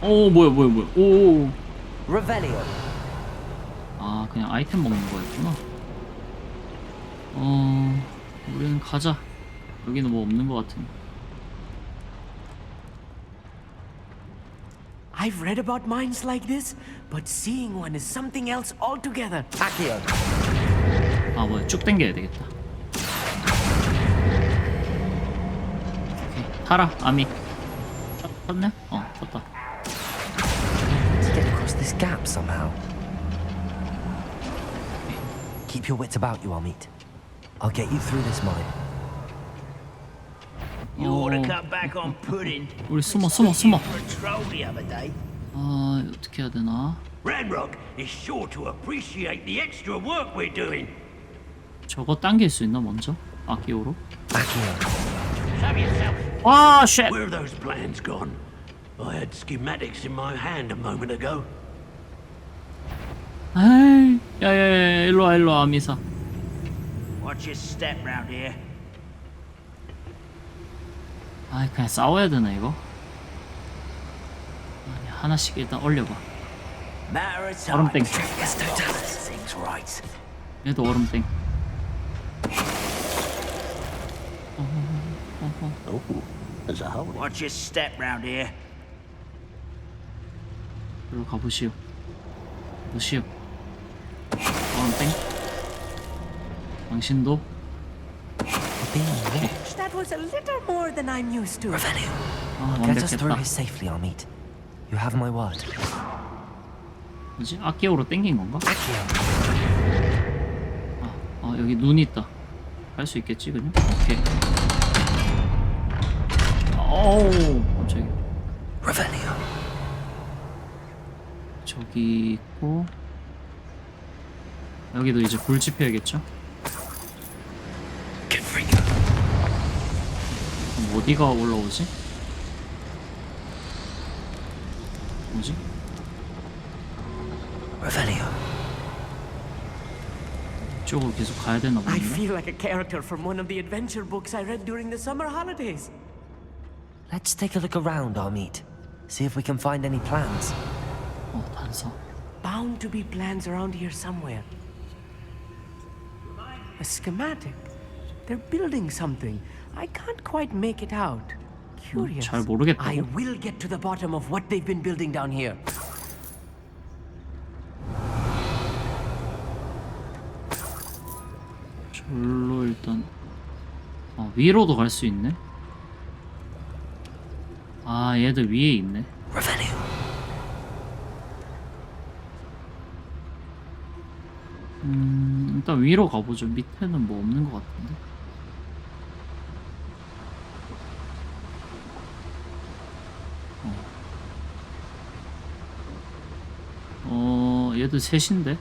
뭐야. 오. Revelio. 아, 그냥 아이템 먹는 거였구나. 우리는 가자. 여기는 뭐 없는 것 같은데. I've read about mines like this, but seeing one is something else altogether. Accio. 아, 뭐야, 쭉 당겨야 되겠다. 오케이, 타라, 아미. 탔네? 탔다. To get across this gap somehow. Keep your wits about you, Amit. I'll get you through this mine. You ought to cut back on pudding. 우리 숨어. 어떻게 해야 되나? Ranrock is sure to appreciate the extra work we're doing. 저거 당길 수 있나 먼저? 아키오로? Save yourself. 아, 쉣. Where are those plans gone? I had schematics in my hand a moment ago. 에이, 야야야, 일로 와, 아미사. Watch your step round here. 그냥 싸워야 되나 이거? 아니, 하나씩 일단 얼려봐. 얼음땡. 얘도 얼음땡. Watch your step round here. 이리로 가보시오. 얼음땡. 당신도. That was a little more than I'm used to. Get us through here safely, Amit. You have my word. 뭐지? 아키오로 땡긴 건가? 여기 눈이 있다. 할 수 있겠지, 그냥? 오케이. 어우, 깜짝이야. Revelio. 저기 있고, 여기도 이제 불 지펴야겠죠? 그럼 어디가 올라오지? 뭐지? Revelio. 이쪽으로 계속 가야 되나 보네. I feel like a character from one of the adventure books I read during the summer holidays. Let's take a look around, Amit. See if we can find any plans. 단서. Bound to be plans around here somewhere. A schematic. They're building something. I can't quite make it out. Curious. 잘 모르겠다고? I will get to the bottom of what they've been building down here. 절로 일단 위로도 갈 수 있네. 아 얘들 위에 있네. 일단 위로 가보죠. 밑에는 뭐 없는 것 같은데. 얘들 셋인데?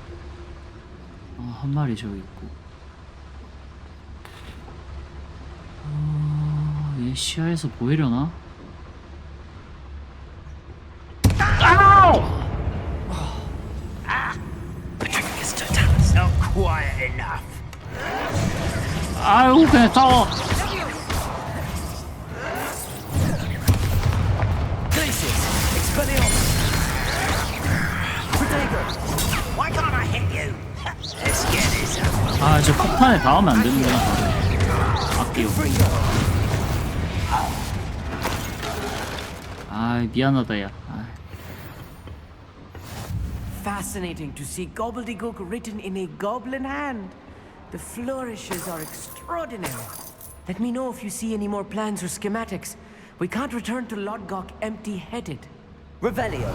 한 마리 저기 있고. 얘 시야에서 보이려나? Not quiet enough. 아유 그냥 싸워. Why can't I hit you? Let's get this up. 아 저 폭탄에 닿으면 안 되는구나. 아끼요. 아 미안하다 야. Fascinating to see gobbledygook written in a goblin hand. The flourishes are extraordinary. Let me know if you see any more plans or schematics. We can't return to Lodgok empty-headed. Revelio.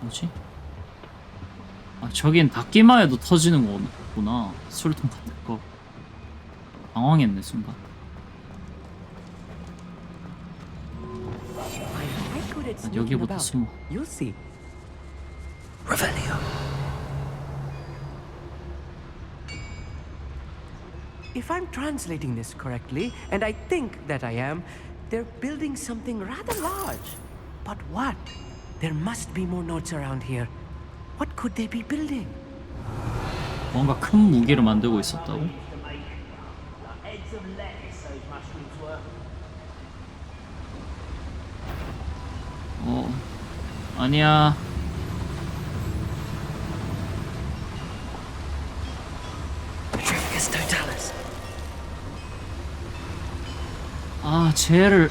뭐지? 아 저긴 닿기만 해도 터지는 거구나. 술통 같은 거. 당황했네 순간. 여기부터 숨어. You'll see. Revelio. If I'm translating this correctly, and I think that I am, they're building something rather large. But what? There must be more notes around here. What could they be building? 뭔가 큰 무기를 만들고 있었다고? 아니야. 쟤를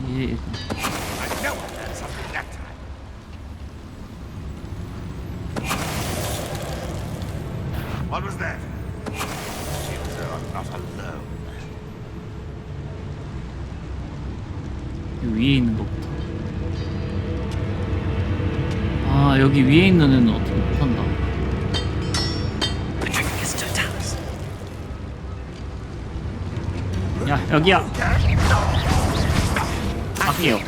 예. What was that? Seems I'm not alone. 위에 있는 것부터. 여기 위에 있는 애는 어떻게 못한다. 야 여기야. 할게요.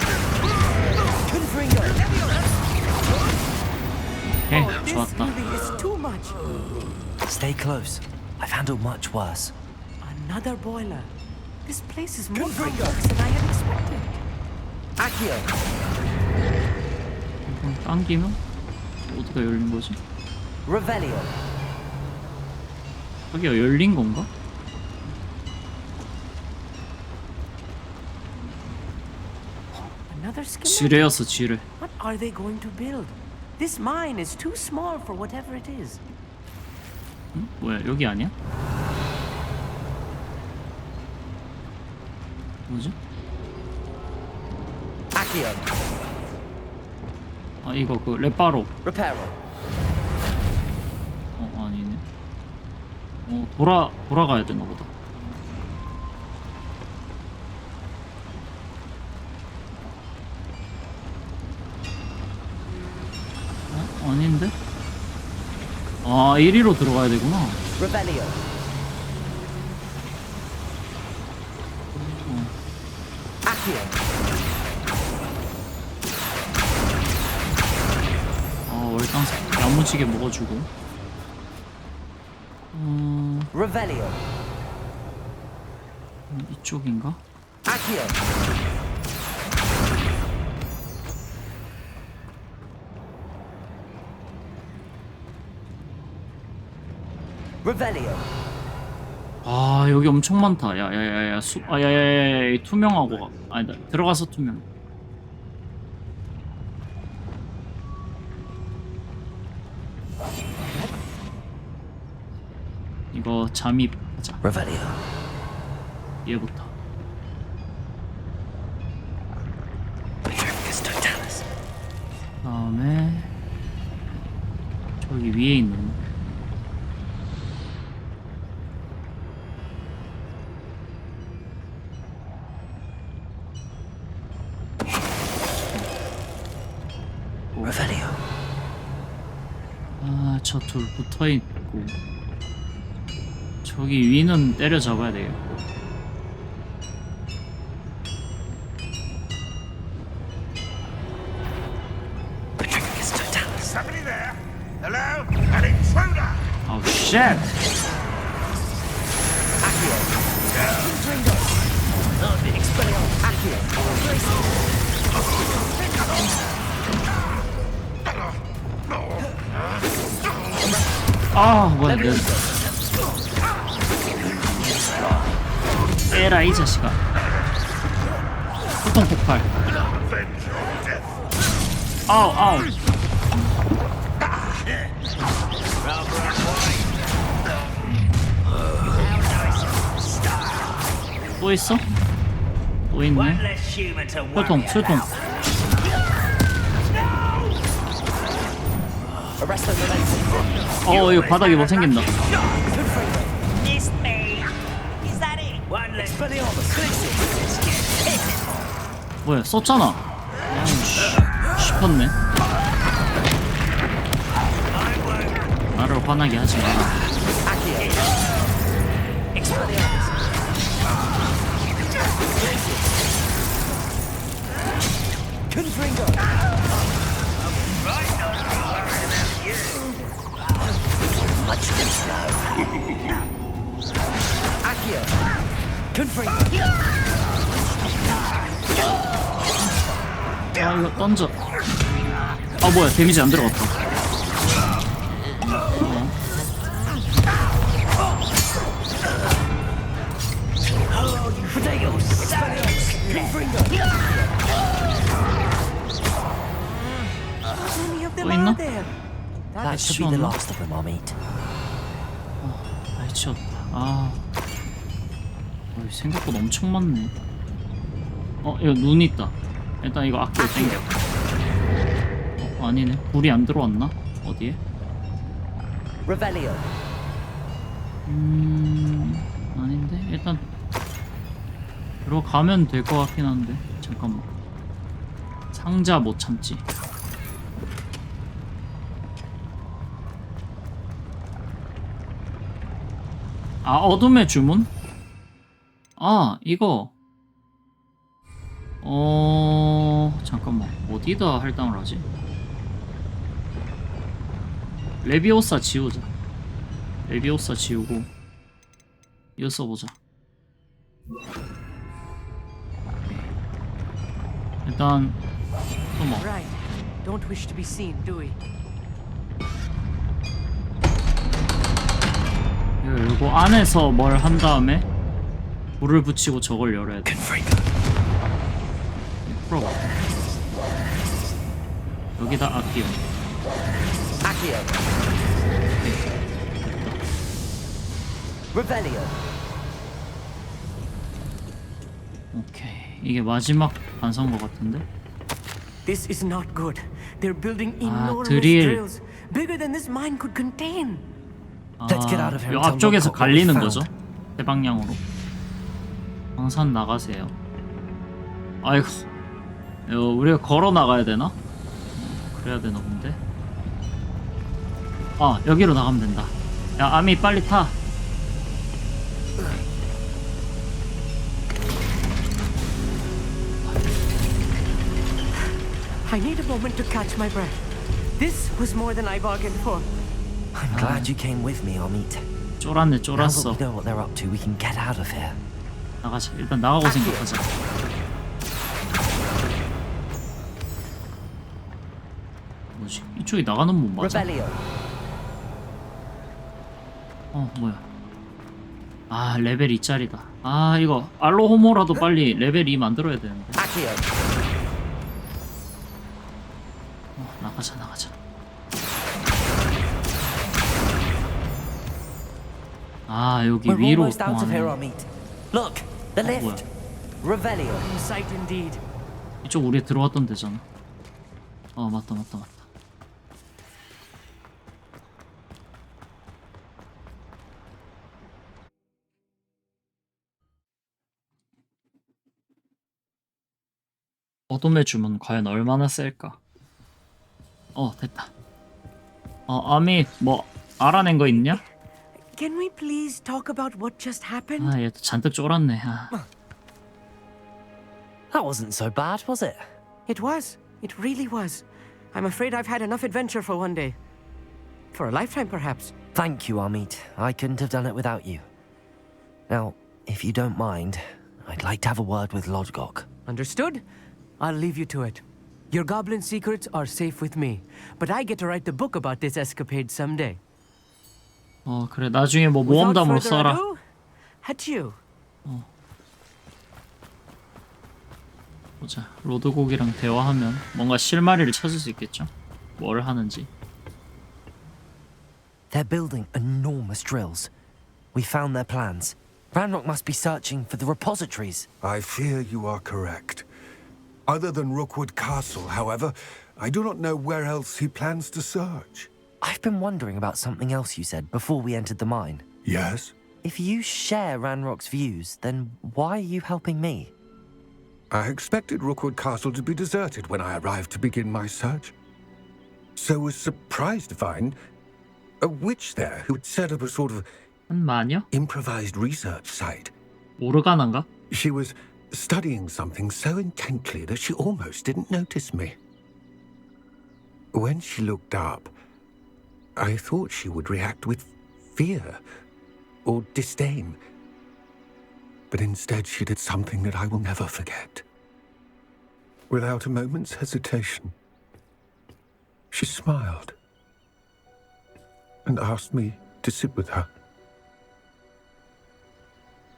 오케이 좋았다. Stay close. I've handled much worse. Another boiler. This place is more complex than I had expected. Accio. 당기면 어디가 열린 거지? Revelio. 여기가 열린 건가? 지뢰였어 지뢰. What are they going to build? This mine is too small for whatever it is. 응? 뭐야 여기 아니야? 뭐지? Accio. 이거 그 레파로. Reparo. 아니네. 돌아가야 되나 보다. 아닌데? 이리로 들어가야 되구나. Revelio. Accio. 월당색 야무지게 먹어주고. Revelio. 이쪽인가? Accio. Revelio. 여기 엄청 많다. 야야야야 야야야야 투명하고 가. 아니다 들어가서 투명. 이거 잠입하자. 얘부터. 다음에 저기 위에 있는 저 둘 붙어있고 저기 위는 때려잡아야 되겠고 Somebody there? Hello? An intruder! Oh shit! 아 뭐야 내 에라 이 자식아. 후통 폭발. 아우 아우. 또 있어? 또 있네. 술통 술통. 이거 바닥에 뭐 생긴다. 뭐야 썼잖아. 싶었네. 나를 화나게 하지 마. 아 이거 던져. 아 뭐야 데미지 안 들어갔다. 또 있나? That should be the last of them, I'll meet. 많이 치웠다. 생각보다 엄청 많네. 이거 눈 있다. 일단 이거 아껴 당겨. 아니네. 불이 안 들어왔나? 어디에? 아닌데? 일단 들어가면 될 것 같긴 한데. 잠깐만. 상자 못 참지. 어둠의 주문? 이거 잠깐만 어디다 할당을 하지? 레비오사 지우자. 레비오사 지우고 이거 써보자. 일단 뭐 Don't wish to be seen, do we? 이거 안에서 뭘 한 다음에 불을 붙이고 저걸 열어야 돼. 풀어봐. 여기다 아끼오. 오케이. 이게 마지막 반성인 것 같은데? This is not good. They're building enormous 드릴. drills, bigger than this mine could contain. 이 앞쪽에서 갈리는 거죠. 대방향으로. 방산 나가세요. 아이고. 우리가 걸어 나가야 되나? 그래야 되나 본데. 여기로 나가면 된다. 야, 아미 빨리 타. I need a moment to catch my breath. This was more than I bargained for. I'm glad you came with me, Amit. 쫄았네, Now that 쫄았어. we know what they're up to, we can get out of here. 나가자. 일단 나가고 생각하자. 뭐지? 이쪽이 나가는 문 맞아? 뭐야? 레벨 2짜리다. 이거 알로호모라도 빨리 레벨 2 만들어야 되는데. 나가자. 아 여기 We're 위로 almost out of here, 통하네. Amit. Look, the lift. Revelio. Sight indeed. 이쪽 우리 들어왔던 데잖아. 맞다. 어둠의 주문 과연 얼마나 셀까? 됐다. 아미 뭐 알아낸 거 있냐? Can we please talk about what just happened? 얘 잔뜩 쫄았네. That wasn't so bad, was it? It was. It really was. I'm afraid I've had enough adventure for one day. For a lifetime, perhaps. Thank you, Amit. I couldn't have done it without you. Now, if you don't mind, I'd like to have a word with Lodgok. Understood? I'll leave you to it. Your goblin secrets are safe with me, but I get to write the book about this escapade someday. 그래 나중에 뭐 모험담으로 Without further 써라. ado, adieu. 보자. 로드곡이랑 대화하면 뭔가 실마리를 찾을 수 있겠죠? 뭘 하는지. They're building enormous drills. We found their plans. Ranrock must be searching for the repositories. I fear you are correct. Other than Rookwood Castle, however, I do not know where else he plans to search. I've been wondering about something else you said before we entered the mine. Yes? If you share Ranrock's views, then why are you helping me? I expected Rookwood Castle to be deserted when I arrived to begin my search. So was surprised to find a witch there who had set up a sort of 마녀? improvised research site. 모르가나인가? She was studying something so intently that she almost didn't notice me. When she looked up, I thought she would react with fear or disdain. But instead she did something that I will never forget. Without a moment's hesitation, she smiled and asked me to sit with her.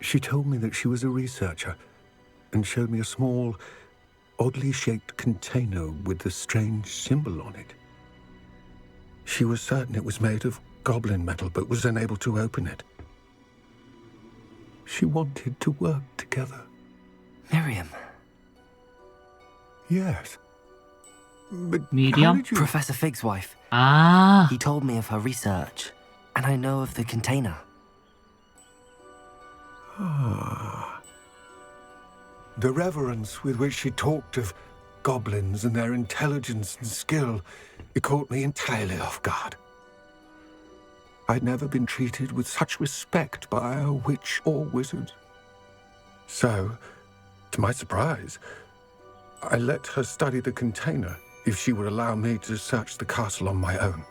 She told me that she was a researcher and showed me a small, oddly shaped container with a strange symbol on it. She was certain it was made of goblin metal, but was unable to open it. She wanted to work together. Miriam. Yes. But Miriam? Professor Fig's wife. Ah. He told me of her research, and I know of the container. The reverence with which she talked of goblins and their intelligence and skill, it caught me entirely off guard. I'd never been treated with such respect by a witch or wizard. So, to my surprise, I let her study the container if she would allow me to search the castle on my own.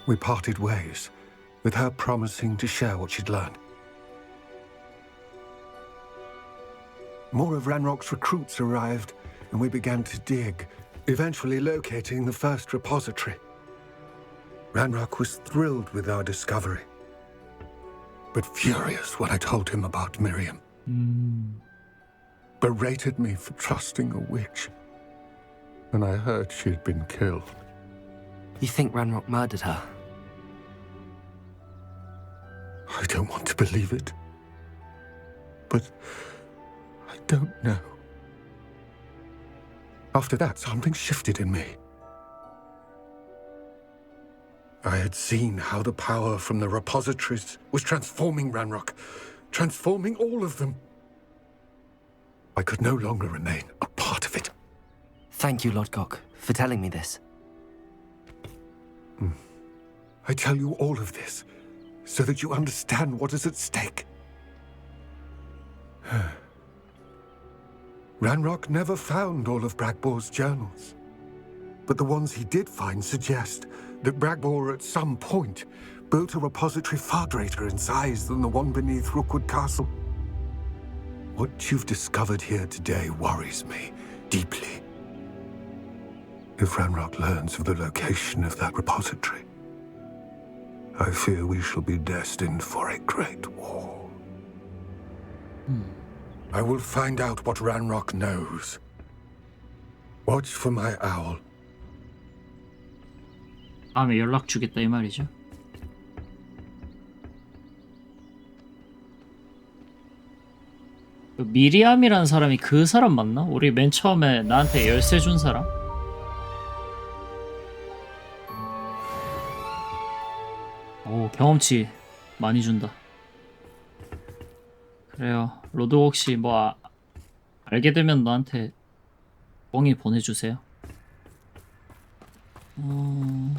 We parted ways, with her promising to share what she'd learned. More of Ranrock's recruits arrived, and we began to dig, eventually locating the first repository. Ranrock was thrilled with our discovery, but furious when I told him about Miriam. Berated me for trusting a witch, and I heard she'd been killed. You think Ranrock murdered her? I don't want to believe it, but I don't know. After that, something shifted in me. I had seen how the power from the repositories was transforming Ranrock, transforming all of them. I could no longer remain a part of it. Thank you, Lodgok, for telling me this. I tell you all of this so that you understand what is at stake. Ranrock never found all of Bragbor's journals, but the ones he did find suggest that Bragbor at some point built a repository far greater in size than the one beneath Rookwood Castle. What you've discovered here today worries me deeply. If Ranrock learns of the location of that repository, I fear we shall be destined for a great war. I will find out what Ranrock knows. Watch for my owl. 다음에 연락 주겠다 이 말이죠. 그 미리암이라는 사람이 그 사람 맞나? 우리 맨 처음에 나한테 열쇠 준 사람? 오, 경험치 많이 준다. 그래요. 로드 혹시 뭐 알게 되면 너한테 뻥이 보내주세요. 뭐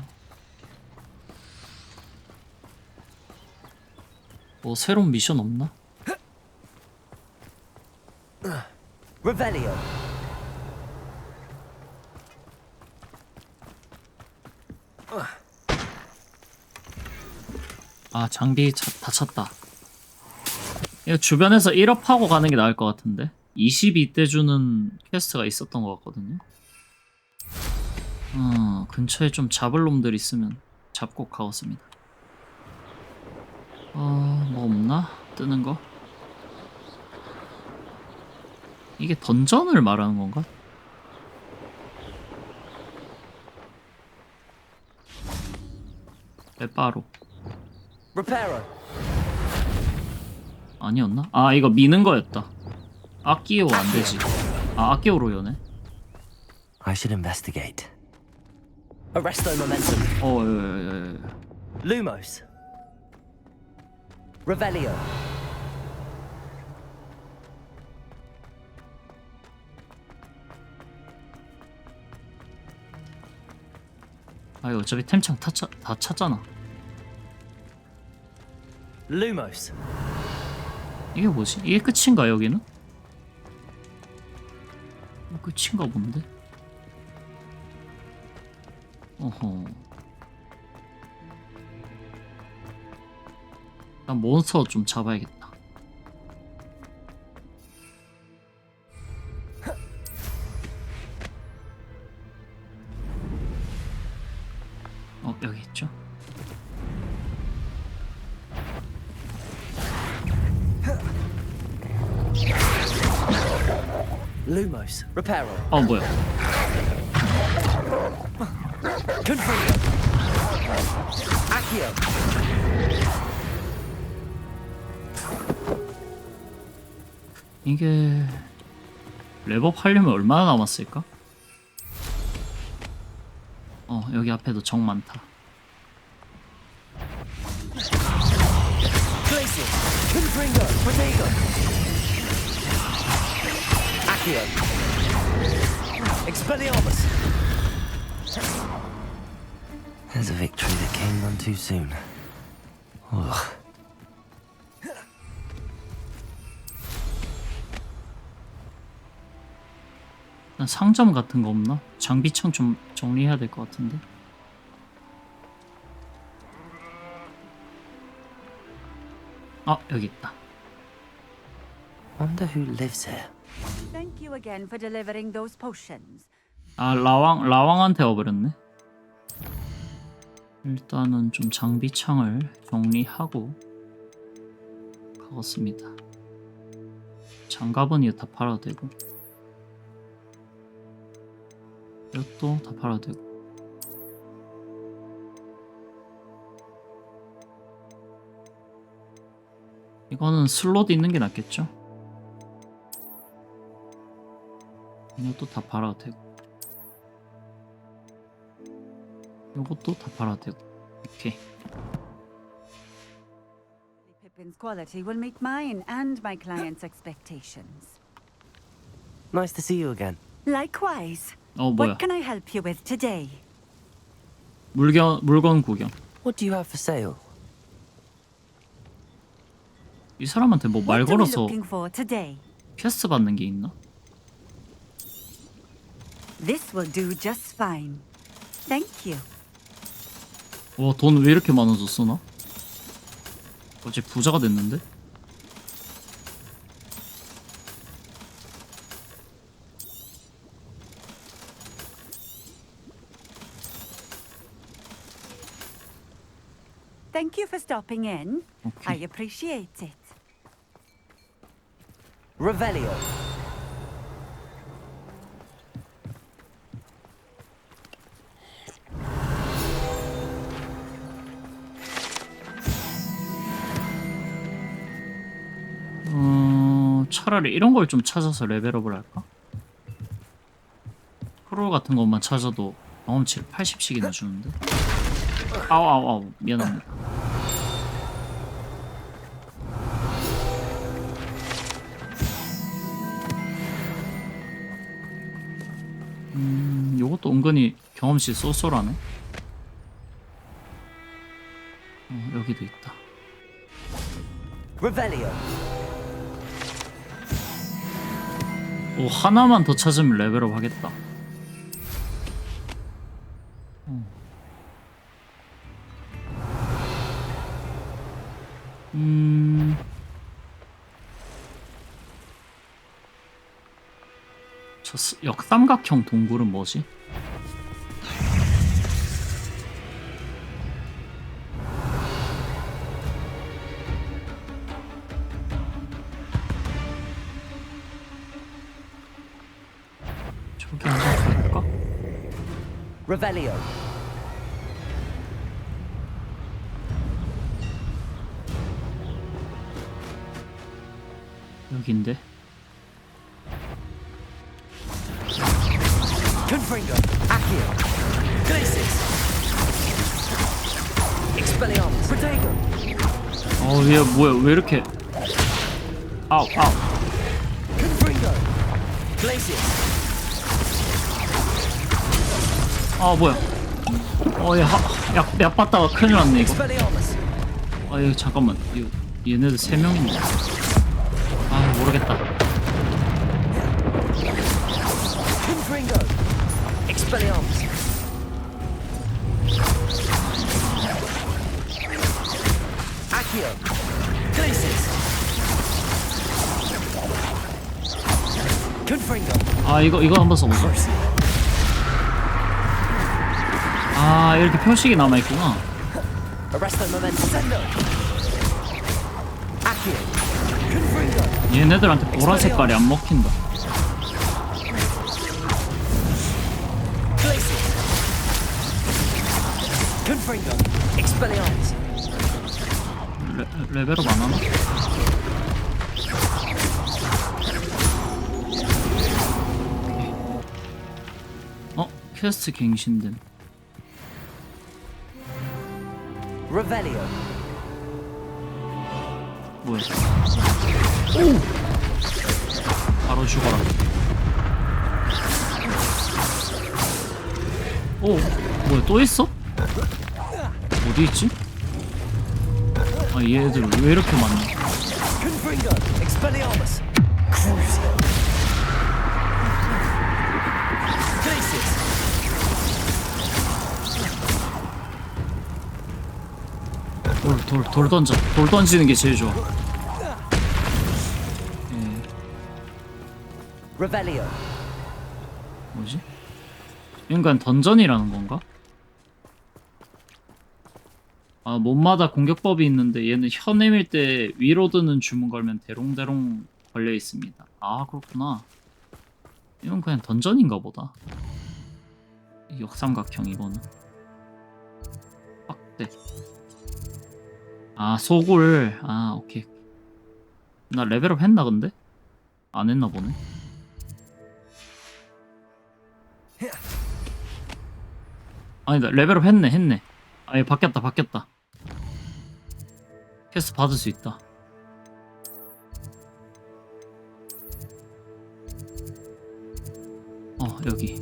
새로운 미션 없나? Revelio. 아, 장비 다 찼다. 이거 주변에서 1업 하고 가는 게 나을 것 같은데. 22대 주는 퀘스트가 있었던 것 같거든요. 근처에 좀 잡을 놈들 있으면 잡고 가겠습니다. 뭐 없나? 뜨는 거? 이게 던전을 말하는 건가? 빼빠로. 아니었나? 아, 이거 미는 거였다. 악기오 안 되지. 아, 악기오로 여네. I should investigate. Arresto momentum. Lumos. Revelio. 아, 이거 어차피 템창 다 찼잖아. Lumos. 이게 뭐지? 이게 끝인가 여기는? 끝인가 본데? 어허. 난 몬스터 좀 잡아야겠다. 여기 있죠? Lumos. Reparo. 뭐야? Confringo. Accio. 이게 랩업 하려면 얼마나 남았을까? 여기 앞에도 적 많다. Glacier. Confringo. Protego. Accio. Expelliarmus. There's a victory that came none too soon. Ugh. 상점 같은 거 없나? 장비창 좀 정리해야 될 것 같은데. 여기 있다. Wonder who lives here. Thank you again for delivering those potions. 라왕한테 와버렸네. 일단은 좀 장비창을 정리하고 가겠습니다. 장갑은 이거 다 팔아도 되고, 이것도 다 팔아도 되고. 이거는 슬롯 있는 게 낫겠죠? 이것도 다 팔아도 되고, 이것도 다 팔아도 되고. 오케이. Pippin's quality will meet mine and my clients' expectations. Nice to see you again. Likewise. 뭐야? What can I help you with today? 물건 구경. What do you have for sale? 이 사람한테 뭐 말 What are we 걸어서 looking for today? 퀘스트 받는 게 있나? This will do just fine. Thank you. 와, 돈 왜 이렇게 많아졌어 나? 어제 부자가 됐는데? Thank you for stopping in. Okay. I appreciate it. Revelio. 차라리 이런 걸 좀 찾아서 레벨업을 할까? 프로 같은 것만 찾아도 경험치를 80씩이나 주는데. 아우 미안합니다. 요것도 은근히 경험치 쏠쏠하네. 여기도 있다. 오, 하나만 더 찾으면 레벨업 하겠다. 저 역삼각형 동굴은 뭐지? 저기 한번 가볼까? Revelio. 여긴데. Confringo. Accio. Glacis. Expelliarmus. Protego. 얘 뭐야? 왜 이렇게? 아우. Confringo. Glacis. 뭐야? 얘 약 받다가 큰일 났네 이거. Expelliarmus. 이거 잠깐만. 얘네들 3명인데. 모르겠다. Confringo. Expelliarmus. Accio. Glacis. Confringo. 이거 한번 써보자. 이렇게 표식이 남아있구나. Arresto Momentum. Accio. Confringo. 얘네들한테 보라 색깔이 안 먹힌다. Confringo. Expelliarmus. 레벨업 안 하나? 퀘스트 갱신됨. Revelio. 뭐야? 바로 죽어라. 뭐야, 또 있어? 어디 있지? 얘들 왜 이렇게 많냐? Confringo. Expelliarmus. Crucio. Glacis. 돌 던져. 돌 던지는 게 제일 좋아. Revelio. 뭐지? 그러니까 던전이라는 건가? 몸마다 공격법이 있는데 얘는 혀 내밀 때 위로 드는 주문 걸면 대롱대롱 걸려 있습니다. 그렇구나. 이건 그냥 던전인가 보다. 역삼각형 이거는. 빡대. 소굴. 오케이. 나 레벨업 했나 근데? 안 했나 보네. 아니다, 레벨업 했네. 얘 바뀌었다. 퀘스트 받을 수 있다. 여기.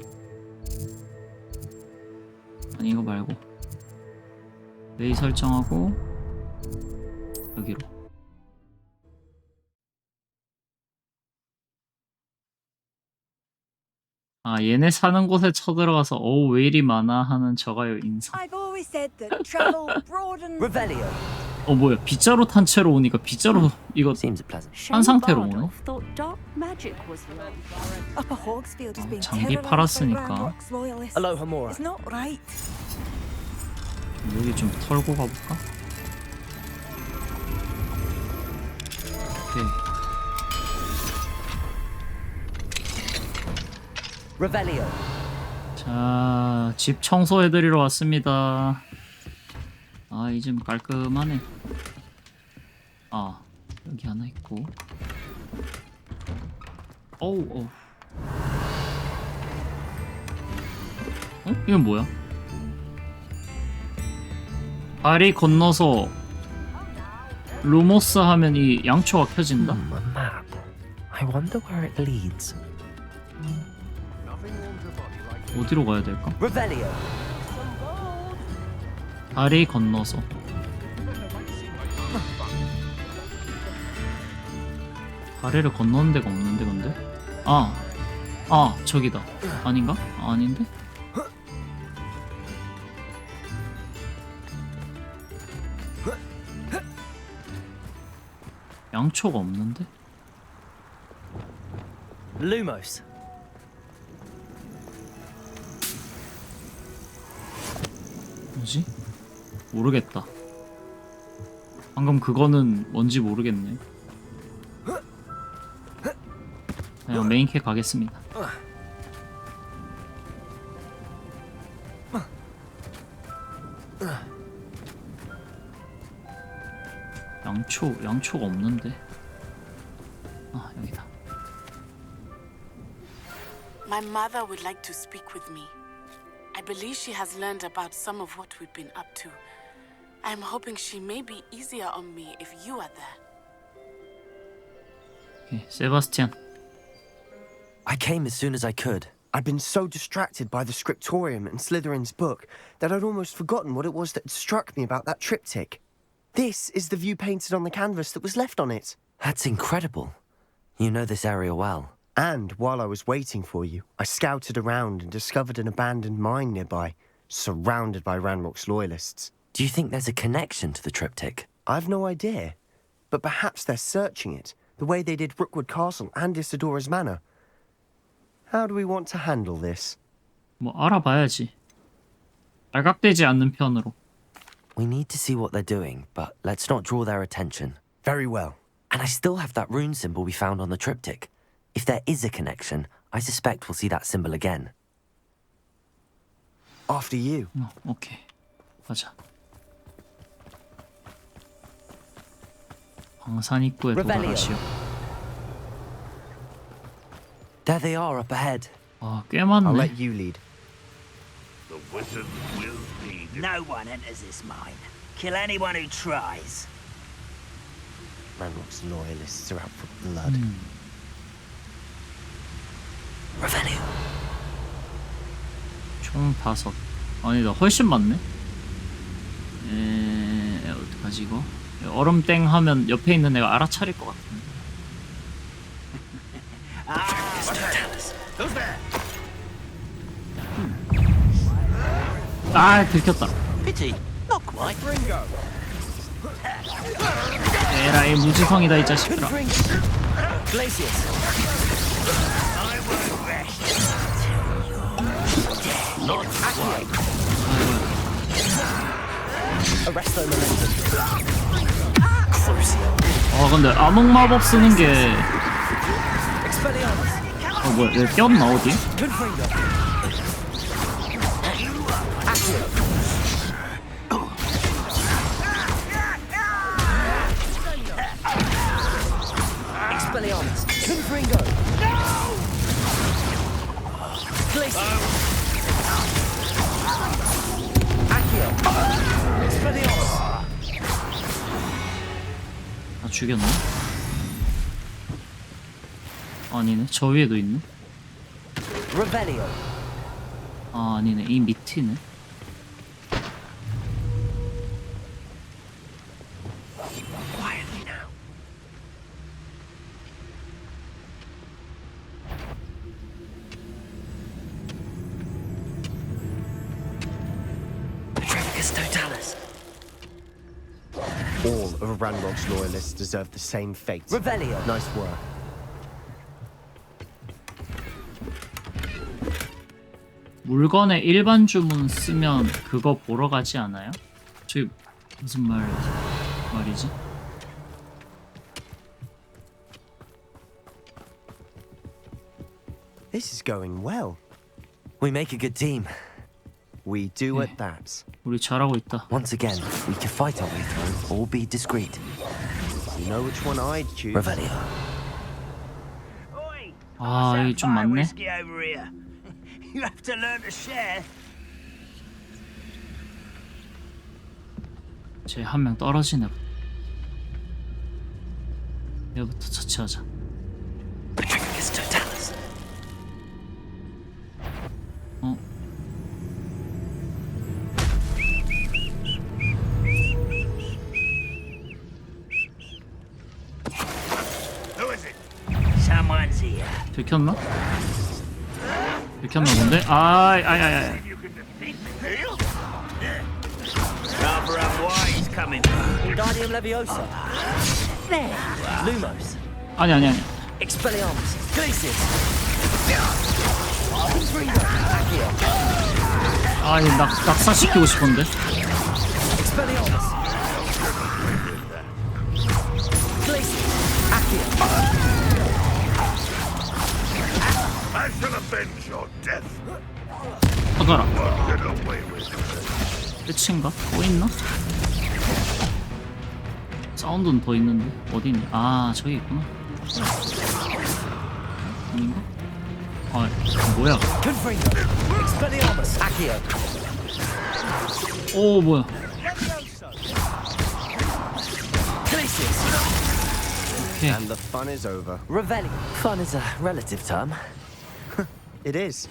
아니, 이거 말고. 메이 설정하고, 여기로. 얘네 사는 곳에 쳐들어가서 왜 이리 많아 하는 저가요 인상. I've always said that travel broadens. Revelio. 뭐야, 빗자루 탄 채로 오니까 빗자루 이거 한 상태로 오네. Thought dark magic was real. Upper Hogsfield has been 장비 terrorized by 팔았으니까. Ramrock's loyalists. Aloha Mora. It's not right. 여기 좀 털고 가볼까? 오케이. Revelio. 자, 집 청소해드리러 왔습니다. 이 집 깔끔하네. 여기 하나 있고. 어우. 이건 뭐야? 다리 건너서 루모스 하면 이 양초가 켜진다? A map. I wonder where it leads. 어디로 가야 될까? Revelio. 다리 건너서. 다리를 건너는 데가 없는데 근데? 저기다. 아닌가? 아닌데? 양초가 없는데? Lumos. 뭐지? 모르겠다. 방금 그거는 뭔지 모르겠네. 그냥 메인캐 가겠습니다. 양초가 없는데. 여기다. My mother would like to speak with me. I believe she has learned about some of what we've been up to. I'm hoping she may be easier on me if you are there. Okay, 세바스티안. I came as soon as I could. I'd been so distracted by the scriptorium and Slytherin's book that I'd almost forgotten what it was that struck me about that triptych. This is the view painted on the canvas that was left on it. That's incredible. You know this area well. And while I was waiting for you, I scouted around and discovered an abandoned mine nearby, surrounded by Ranrock's loyalists. Do you think there's a connection to the triptych? I've no idea, but perhaps they're searching it, the way they did Rookwood Castle and Isidora's Manor. How do we want to handle this? 뭐 알아봐야지. 발각되지 않는 편으로. We need to see what they're doing, but let's not draw their attention. Very well. And I still have that rune symbol we found on the triptych. If there is a connection, I suspect we'll see that symbol again. After you. 오케이. 가자. 방산 입구에 도달하시오. There they are up ahead. 꽤 많네. I'll let you lead. The wizard will lead. No one enters this mine. Kill anyone who tries. Ranrock's loyalists are out for blood. Revelio. 총 5. 아니다, 훨씬 많네. 어떡하지 이거? 얼음땡 하면 옆에 있는 애가 알아차릴 것 같은데. 들켰다. Pity, not quite. 에라이 무지성이다 이 자식들아. 근데 암흑 마법 쓰는 게 뭐야, 얘 꼈나 어디? 죽였나? 아니네, 저 위에도 있네. 아니네, 이 밑이네. Quietly now. Petrificus totalis. All of Ranrock's loyalists deserve the same fate. Revelio. Nice work. 물건에 일반 주문 쓰면 그거 보러 가지 않아요? 저기 무슨 말이지? This is going well. We make a good team. We do at that. 우리 잘하고 있다. Once again, we can fight our way through or be discreet. You know which one I'd choose. Revelio. Oi, 아, 여기 좀 많네. Whiskey over here. You have to learn to share. 쟤 한 명 떨어지네. 얘부터 처치하자. 어? Who is it? Someone's here. 들켰나? 들켰나 본데? 아이. Rather unwise coming. Wingardium Leviosa. There. Lumos. 아니. Expelliarmus. Glacius. 아, 얘 낙사시키고 싶은데. Expelliarmus. Glacius. Accio. I shall avenge your death. 받아라. Get away with it. 끝인가? 또 있나? 사운드는 더 있는데 어디 있니? 아, 저기 있구나. 아닌가? 아, 뭐야? Expelliarmus. Accio. 오, 뭐야? Glacius. 오케이. And the fun is over. Revelli. Fun is a relative term. It is.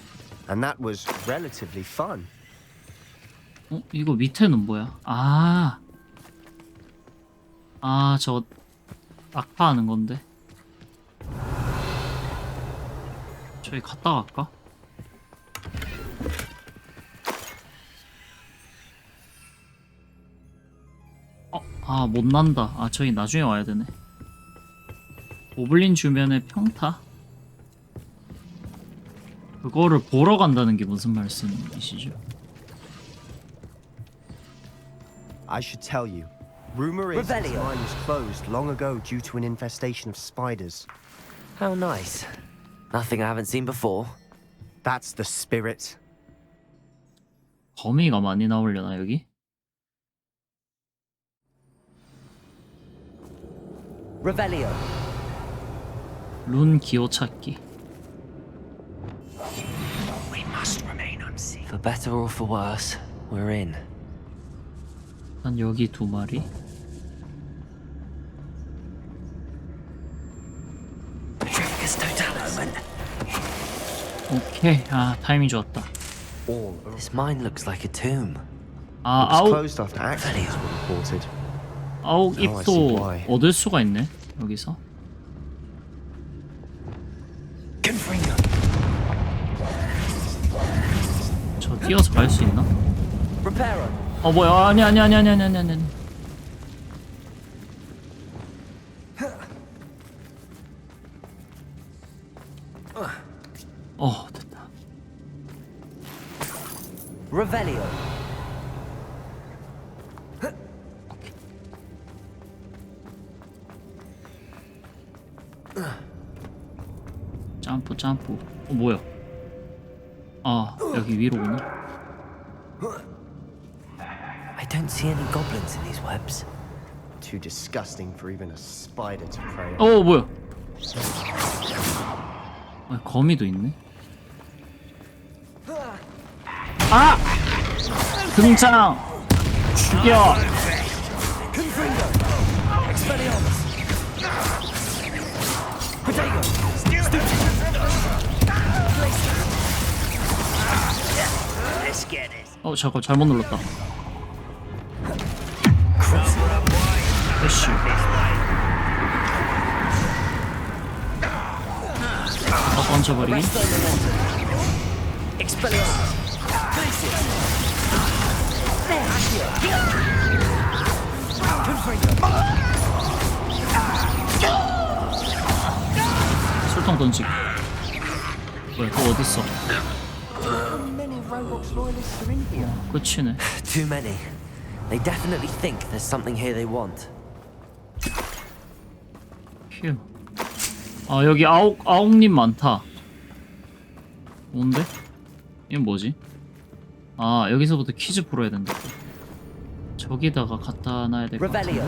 And that was relatively fun. 어? 이거 밑에는 뭐야? 저거 낙파하는 건데. 저기 갔다 갈까? 못 난다. 저기 나중에 와야 되네. 고블린 주변의 평타? 그거를 보러 간다는 게 무슨 말씀이시죠? I should tell you. Rumor is this mine was closed long ago due to an infestation of spiders. How nice. Nothing I haven't seen before. That's the spirit. 거미가 많이 나오려나 여기? Revelio. 룬 기호 찾기. We must remain unseen. For better or for worse, we're in. 난 여기 두 마리. 오케이. 타이밍 좋았다. This mine looks like a tomb. It was closed after accidents were reported. 아욱 Now I see 잎도 why. 얻을 수가 있네 여기서. 저 뛰어서 갈 수 있나? Reparo. 뭐야? 아니. 됐다. Revelio. 점프. 뭐야? 여기 위로구나. I don't see any goblins in these webs. Too disgusting for even a spider to prey on. 뭐야? 거미도 있네. 등장! 죽여! 잠깐 잘못 눌렀다. 애쉬. 던져버리기. 술통 던지기. 뭐야, 또 어딨어? 끝이네. Too many. They definitely think there's something here they want. 휴. 여기 아욱님 많다. 뭔데? 이건 뭐지? 여기서부터 퀴즈 풀어야 된다. 저기다가 갖다 놔야 될 것 같은데.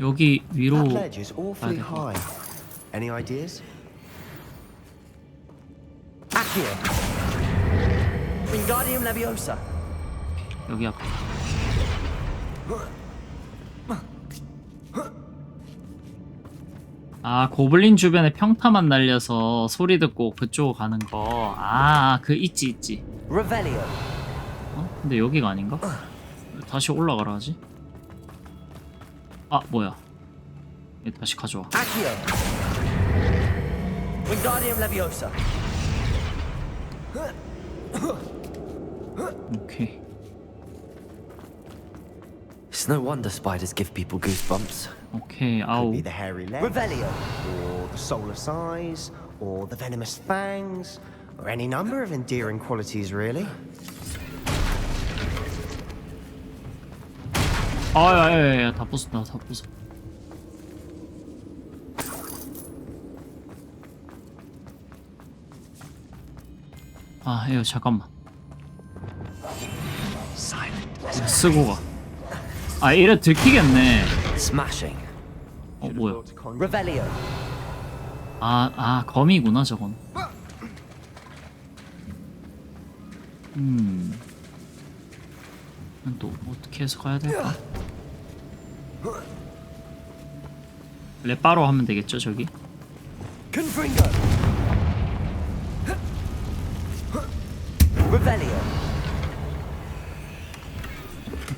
여기 위로 That ledge is 가야 awfully 될 것 high. 같아. Any ideas? Accio. Wingardium Leviosa. 여기 앞에. 아, 고블린 주변에 평타만 날려서 소리 듣고 그쪽으로 가는 거. 아, 그 있지. Revelio. 어? 근데 여기가 아닌가? 다시 올라가라 하지? 아, 뭐야? 얘 다시 가져와. Accio. Wingardium Leviosa. 오케이. It's no wonder spiders give people goosebumps. 오케이, Could 아우. be the hairy legs, Revelio. or the soulless eyes, or the venomous fangs, or any number of endearing qualities, really. 야, 다 부쉈다, 다 부쉈. 아, 이거 잠깐만. 쓰고 가. 아, 이래 들키겠네. Smashing. 뭐야? Revelio. 검이구나, 저건. 또 어떻게 해서 가야 될까? 레바로 하면 되겠죠, 저기? Confringo. Revelio.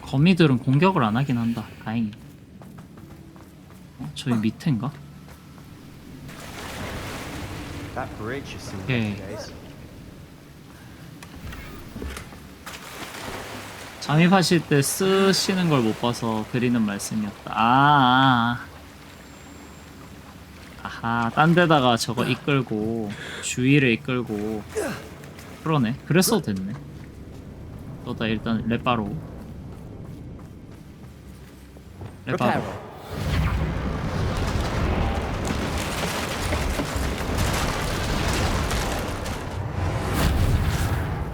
거미들은 공격을 안 하긴 한다. 다행히. 저기 밑인가? That bridge has seen Okay. better days. 잠입하실 때 쓰시는 걸 못 봐서 드리는 말씀이었다. 아하, 딴 데다가 저거 이끌고 주위를 이끌고 그러네. 그랬어도 됐네. 너다 일단 레바로.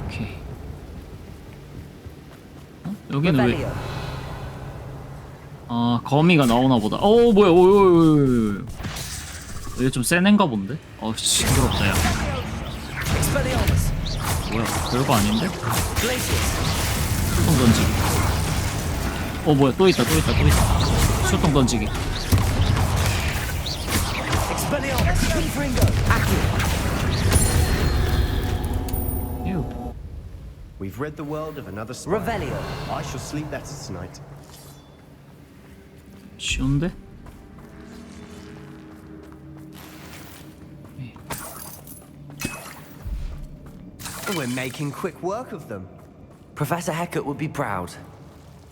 오케이. 여기는 왜? 거미가 나오나 보다. 뭐야? 이거 좀 센 애인가 본데? 시끄럽다 야. 뭐야? 별거 아닌데? 수통 던지기. 뭐야? 또 있다. 수통 던지기. We've rid the world of another spider. Revelio. I shall sleep better tonight. 쉬운데? We're making quick work of them. Professor Hecat would be proud.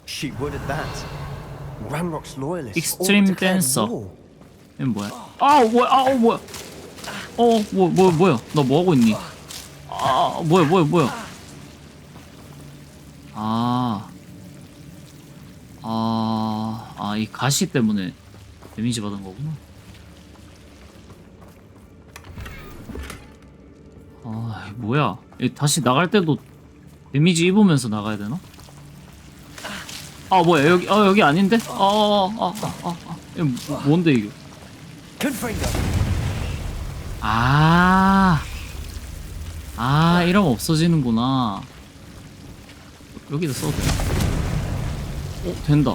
She would at that. Ranrock's loyalists Extreme all declared Dancer. war. 이건 뭐야? 뭐야? 뭐야? 너 뭐 하고 있니? 뭐야? 이 가시 때문에 데미지 받은 거구나. 뭐야? 다시 나갈 때도 데미지 입으면서 나가야 되나? 뭐야? 여기 아닌데? 이거 뭔데 이게? 이러면 없어지는구나. 여기다 써도 돼. 된다.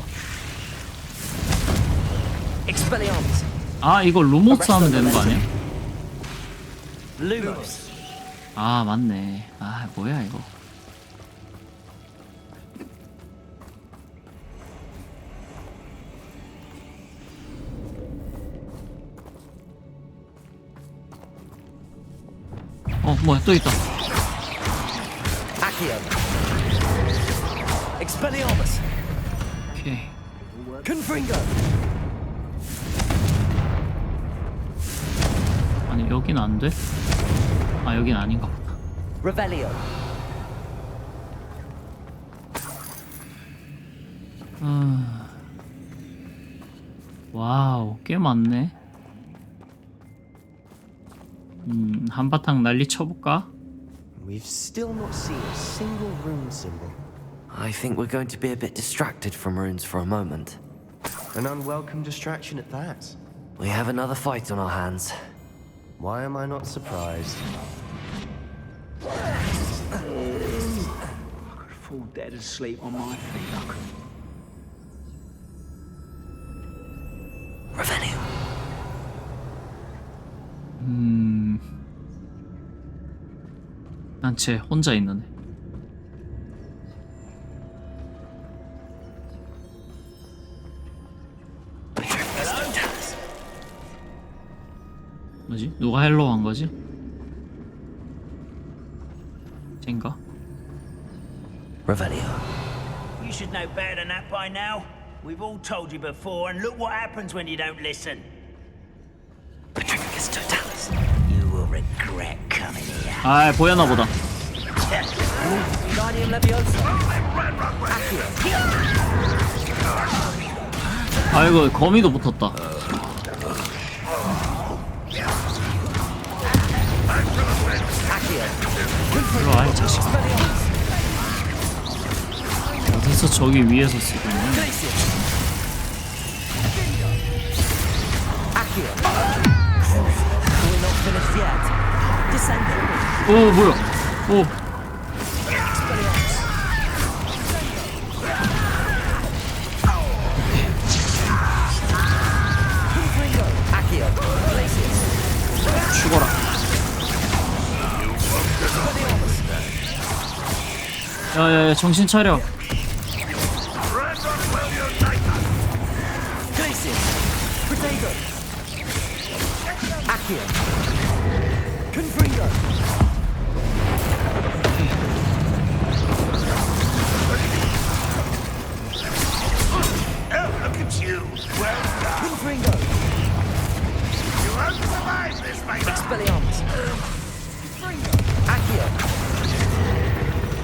이거 루모스 하면 되는 거 아니야? Lumos. 맞네. 뭐야 이거. 뭐야 또 있다. Accio. Expelliarmus. 오케이. Confringo. 아니 여긴 안 돼? 여긴 아닌가 보다. Revelio. 와우 꽤 많네. 한바탕 난리 쳐볼까? We've still not seen a single rune symbol. I think we're going to be a bit distracted from runes for a moment. An unwelcome distraction at that. We have another fight on our hands. Why am I not surprised? I could fall dead asleep on my feet. I could. Revenue. 난 쟤 혼자 있는 애. 뭐지? 누가 헬로우 한 거지? 쟤인가? Revelio. You should know better than that by now. We've all told you before, and look what happens when you don't listen. Patricus Totalis. You will regret coming here. 아, 보였나 보다. Guardian Leviosa. 아이고, 거미도 붙었다. 일로 와, 이 자식. 어디서 저기 위에서 쓰고 있냐? 오, 뭐야? 오. 죽어라. 야야야, 정신 차려.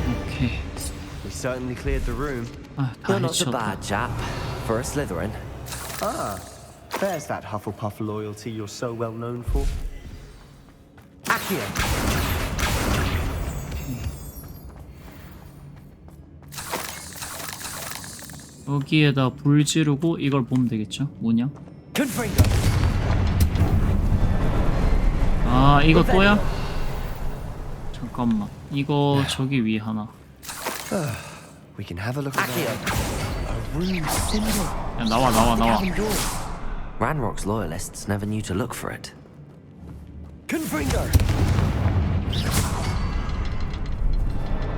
오케이. We certainly cleared the room. 아, 다 You're not a 해쳤다. bad chap for a Slytherin. Ah, there's that Hufflepuff loyalty you're so well known for. Accio. 여기에다 불 지르고 이걸 보면 되겠죠? 뭐냐? 아, 이거 또야? 잠깐만, 이거 저기 위에 하나. We can have a look at that. A rune symbol. 야, 나와. Ranrock's loyalists never knew to look for it.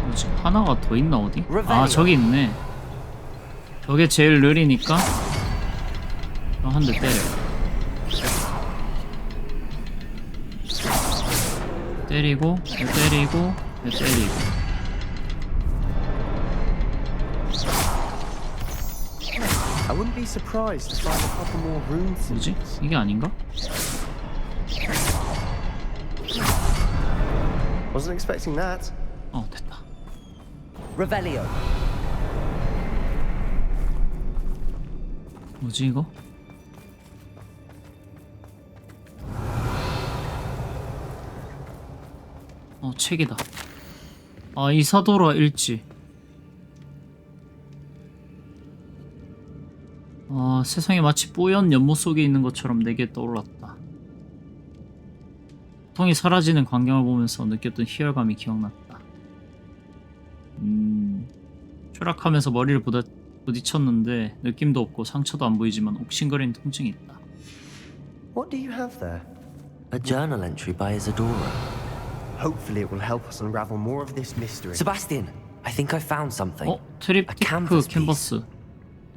뭐지? 하나가 더 있나 어디? 아, 저기 있네. 저게 제일 느리니까 한 대 때려. 때리고. I wouldn't be surprised to find a couple more rune 뭐지? symbols. 이게 아닌가? Wasn't expecting that. 어, 됐다. Revelio. 뭐지 이거? 어, 책이다. 아, 이사도라 일지. 아, 세상이 마치 뿌연 연못 속에 있는 것처럼 내게 떠올랐다. 고통이 사라지는 광경을 보면서 느꼈던 희열감이 기억났다. 추락하면서 머리를 부딪혔는데 느낌도 없고 상처도 안 보이지만 옥신거리는 통증이 있다. What do you have there? A journal entry by Isadora. Hopefully it will help us unravel more of this mystery. Sebastian, I think I found something. 어? 트립티크 캔버스.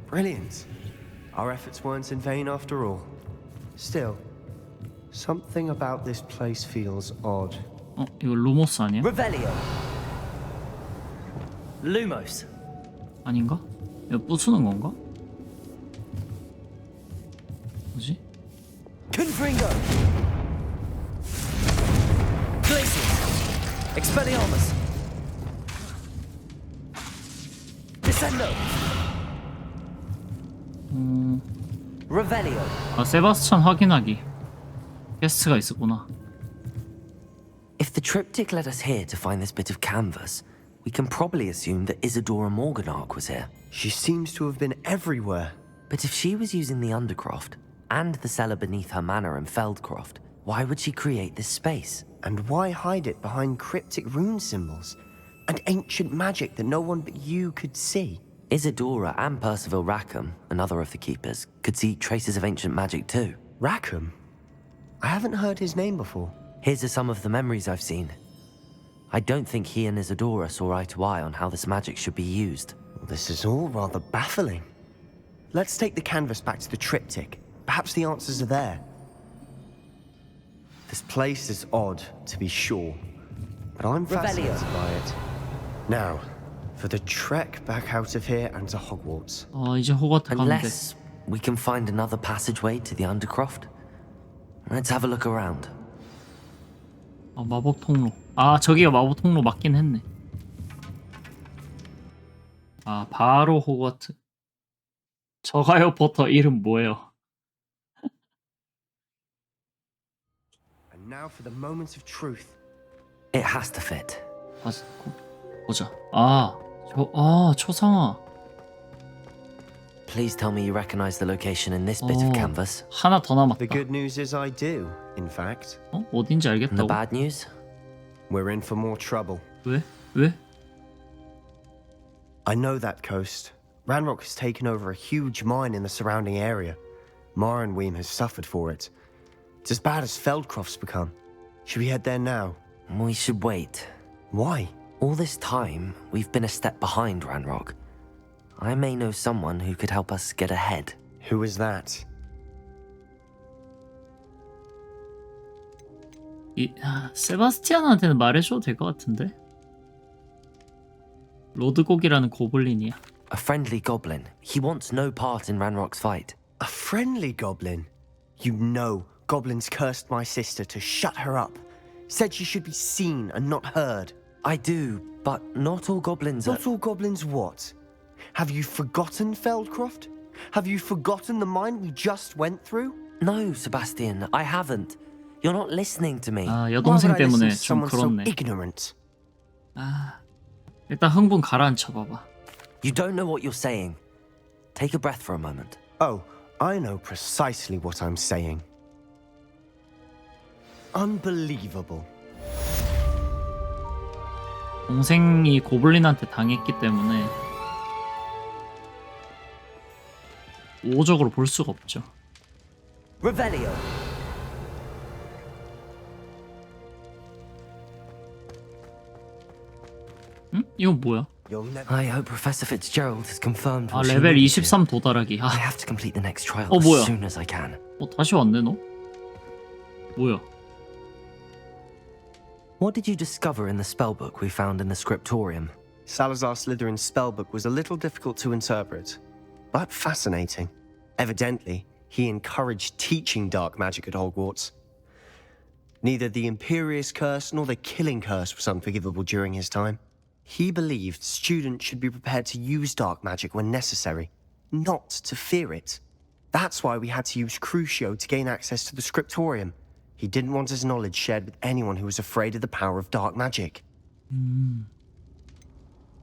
Brilliant. Our efforts weren't in vain after all. Still, something about this place feels odd. 어? 이거 루모스 아니야? Revelio. Lumos. 아닌가? 이거 부수는 건가? 뭐지? Confringo. Glacius. Expelliarmus. Descendo. Revelio. 아, 세바스찬 확인하기. 게스트가 있었구나. If the triptych led us here to find this bit of canvas, we can probably assume that Isadora Morganach was here. She seems to have been everywhere. But if she was using the Undercroft, and the cellar beneath her manor in Feldcroft. Why would she create this space? And why hide it behind cryptic rune symbols and ancient magic that no one but you could see? Isadora and Percival Rackham, another of the keepers, could see traces of ancient magic too. Rackham? I haven't heard his name before. Here's some of the memories I've seen. I don't think he and Isadora saw eye to eye on how this magic should be used. This is all rather baffling. Let's take the canvas back to the triptych. Perhaps the answers are there. This place is odd, to be sure, but I'm fascinated by it. Now, for the trek back out of here and to Hogwarts. 이제 호그와트 가는데. Unless we can find another passageway to the Undercroft. Let's have a look around. 마법 통로. 저기가 마법 통로 맞긴 했네. 바로 호그와트. 저가요 포터 이름 뭐예요? And now for the moment of truth. It has to fit. 보자. 초상화. Please tell me you recognize the location in this bit of canvas. 하나 더 남았다. The good news is I do, in fact. 어딘지 알겠다고. And the bad news? We're in for more trouble. 왜? I know that coast. Ranrock has taken over a huge mine in the surrounding area. Mornweem has suffered for it. It's as bad as Feldcroft's become. Should we head there now? We should wait. Why? All this time, we've been a step behind Ranrock. I may know someone who could help us get ahead. Who is that? 세바스티안한테는 말해줘도 될 것 같은데? 로드곡이라는 고블린이야. A friendly goblin. He wants no part in Ranrock's fight. A friendly goblin? You know, goblins cursed my sister to shut her up. Said she should be seen and not heard. I do, but not all goblins are... Not all goblins what? Have you forgotten Feldcroft? Have you forgotten the mine we just went through? No, Sebastian, I haven't. You're not listening to me. 여동생 때문에 좀 그렇네. So ignorant. 일단 흥분 가라앉혀봐봐. You don't know what you're saying. Take a breath for a moment. Oh, I know precisely what I'm saying. Unbelievable. 동생이 고블린한테 당했기 때문에 우호적으로 볼 수가 없죠. Revelio. 응? 이건 뭐야? I hope Professor Fitzgerald has confirmed. 레벨 23 도달하기. I have to complete the next trial 뭐야? as soon as I can. 다시 왔네 너? 뭐야? What did you discover in the spellbook we found in the scriptorium? Salazar Slytherin's spellbook was a little difficult to interpret, but fascinating. Evidently, he encouraged teaching dark magic at Hogwarts. Neither the Imperious Curse nor the Killing Curse was unforgivable during his time. He believed students should be prepared to use dark magic when necessary, not to fear it. That's why we had to use Crucio to gain access to the scriptorium. He didn't want his knowledge shared with anyone who was afraid of the power of dark magic.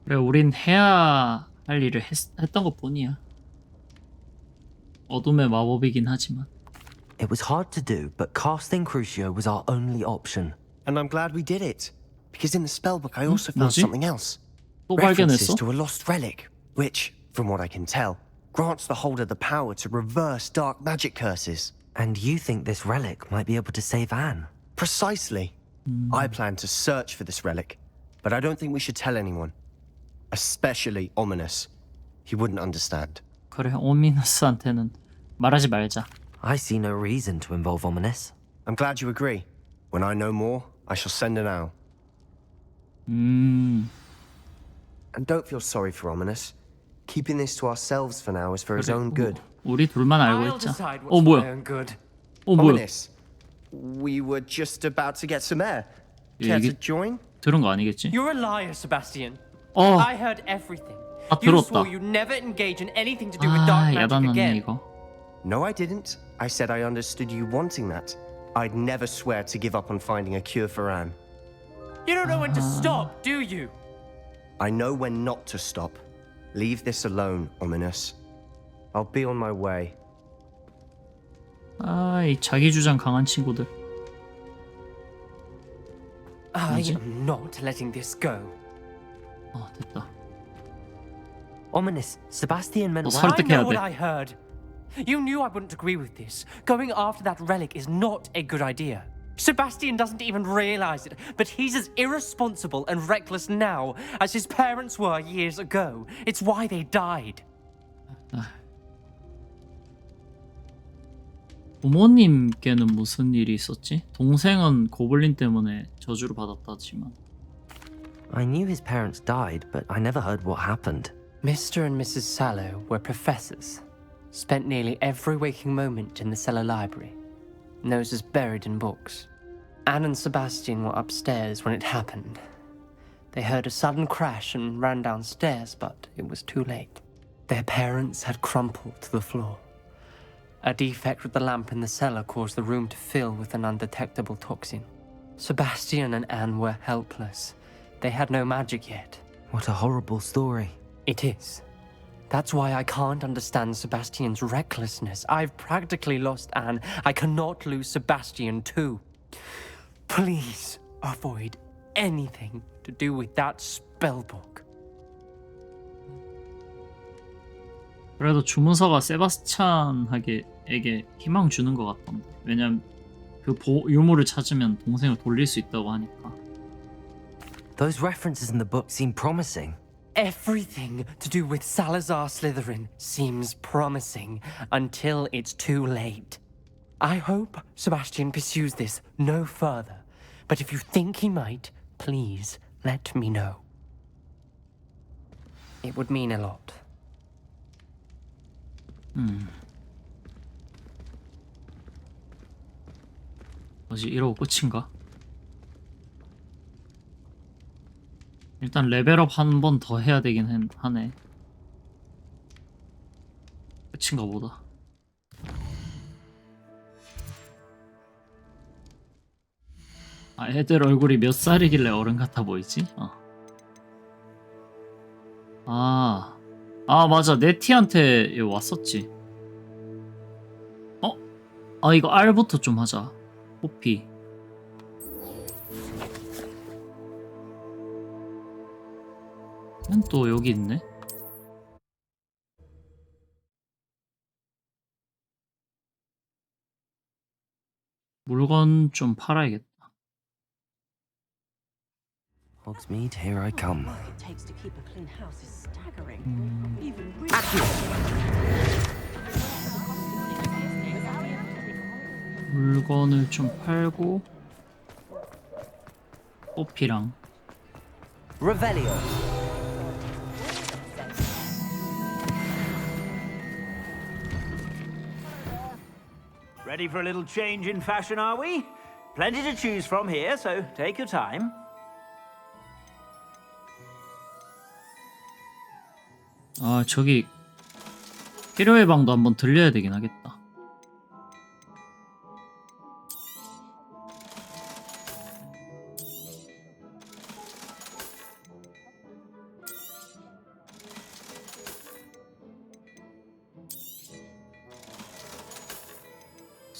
그래, 우린 해야 할 일을 했던 것 뿐이야. 어둠의 마법이긴 하지만. It was hard to do, but casting Crucio was our only option. And I'm glad we did it, because in the spellbook I also found 뭐지? something else. 또 References 발견했어? to a lost relic, which, from what I can tell, grants the holder the power to reverse dark magic curses. And you think this relic might be able to save Anne? Precisely. I plan to search for this relic, but I don't think we should tell anyone. Especially Ominous. He wouldn't understand. 그래, 오미너스한테는 말하지 말자. I see no reason to involve Ominous. I'm glad you agree. When I know more, I shall send an owl. And don't feel sorry for Ominous. Keeping this to ourselves for now is for his own good. 우리 둘만 알고 I'll 있자. decide what's for my 뭐야? own good. 뭐야? Ominous, we were just about to get some air. Care to 이게 join? 들은 거 아니겠지? You're a liar, Sebastian. I heard everything. You 들었다. swore you'd never engage in anything to do with dark magic 야단났네 again. 이거. No, I didn't. I said I understood you wanting that. I'd never swear to give up on finding a cure for Anne. You don't know when to stop, do you? I know when not to stop. Leave this alone, Ominous. I'll be on my way. 이 자기 주장 강한 친구들. I am not letting this go. 됐다. Ominous. Sebastian meant 너 well. I 설득해야 know what 돼. I heard. You knew I wouldn't agree with this. Going after that relic is not a good idea. Sebastian doesn't even realize it, but he's as irresponsible and reckless now as his parents were years ago. It's why they died. 부모님께는 무슨 일이 있었지? 동생은 고블린 때문에 저주를 받았다지만. I knew his parents died, but I never heard what happened. Mr. and Mrs. Sallow were professors. Spent nearly every waking moment in the cellar library. Noses buried in books. Anne and Sebastian were upstairs when it happened. They heard a sudden crash and ran downstairs, but it was too late. Their parents had crumpled to the floor. A defect with the lamp in the cellar caused the room to fill with an undetectable toxin. Sebastian and Anne were helpless. They had no magic yet. What a horrible story. It is. That's why I can't understand Sebastian's recklessness. I've practically lost Anne. I cannot lose Sebastian too. Please avoid anything to do with that spellbook. 그래도 주문서가 세바스찬에게 희망 주는 것 같던데. 왜냐면 그 유물을 찾으면 동생을 돌릴 수 있다고 하니까. Those references in the book seem promising. Everything to do with Salazar Slytherin seems promising until it's too late. I hope Sebastian pursues this no further, but if you think he might, please let me know. It would mean a lot. 뭐지, 이러고 끝인가? 일단 레벨업 한 번 더 해야 되긴 하네. 끝인가 보다. 애들 얼굴이 몇 살이길래 어른 같아 보이지? 맞아. 네티한테 왔었지. 이거 R부터 좀 하자. 호피. 또 여기 있네. 물건 좀 팔아야겠다. Hogsmeade, here I come. It takes to keep a clean house is staggering. Even 물건을 좀 팔고 호피랑 Revelio. Ready for a little change in fashion, are we? Plenty to choose from here, so take your time. 저기 필요의 방도 한번 들려야 되긴 하겠다.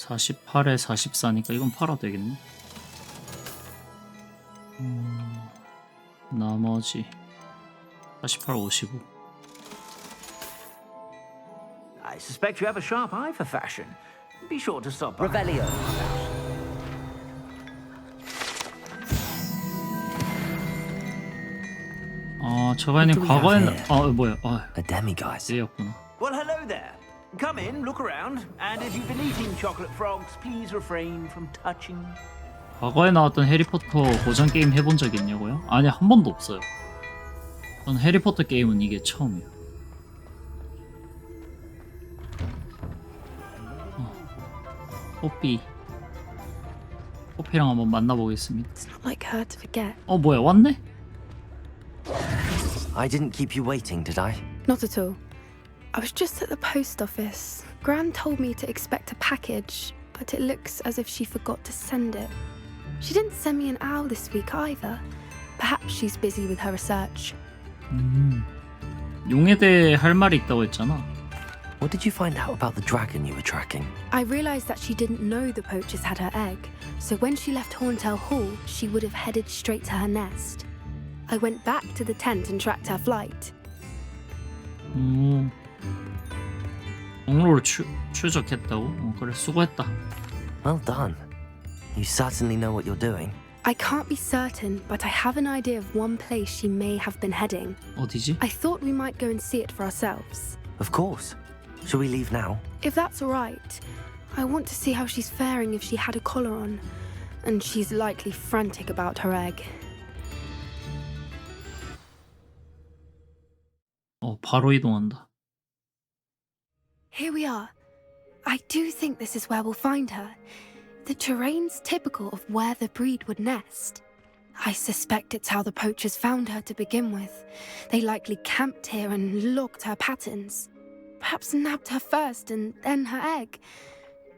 (48에 44니까) 이건 팔아도 되겠네. 나머지 48, 55. I suspect you have a sharp eye for fashion. Be sure to stop by. Revelio. 저거는 과거에는 뭐야? A demiguise. 얘였구나. Well, hello there. Come in, look around, and if you've been eating chocolate frogs, please refrain from touching. 과거에 나왔던 해리포터 고전 게임 해본 적 있냐고요? 아니, 한 번도 없어요. 전 해리포터 게임은 이게 처음이에요. 호피랑 한번 만나보겠습니다. It's not like her to forget. 뭐야, 왔네? I didn't keep you waiting, did I? Not at all. I was just at the post office. Gran told me to expect a package, but it looks as if she forgot to send it. She didn't send me an owl this week either. Perhaps she's busy with her research. 용에 대해 할 말이 있다고 했잖아. What did you find out about the dragon you were tracking? I realized that she didn't know the poachers had her egg, so when she left Horntail Hall, she would have headed straight to her nest. I went back to the tent and tracked her flight. 경로를 추적했다고? 그래, 수고했다. Well done. You certainly know what you're doing. I can't be certain, but I have an idea of one place she may have been heading. 어디지? I thought we might go and see it for ourselves. Of course. Shall we leave now? If that's all right. I want to see how she's faring if she had a collar on. And she's likely frantic about her egg. 바로 이동한다. Here we are. I do think this is where we'll find her. The terrain's typical of where the breed would nest. I suspect it's how the poachers found her to begin with. They likely camped here and logged her patterns. Perhaps nabbed her first and then her egg.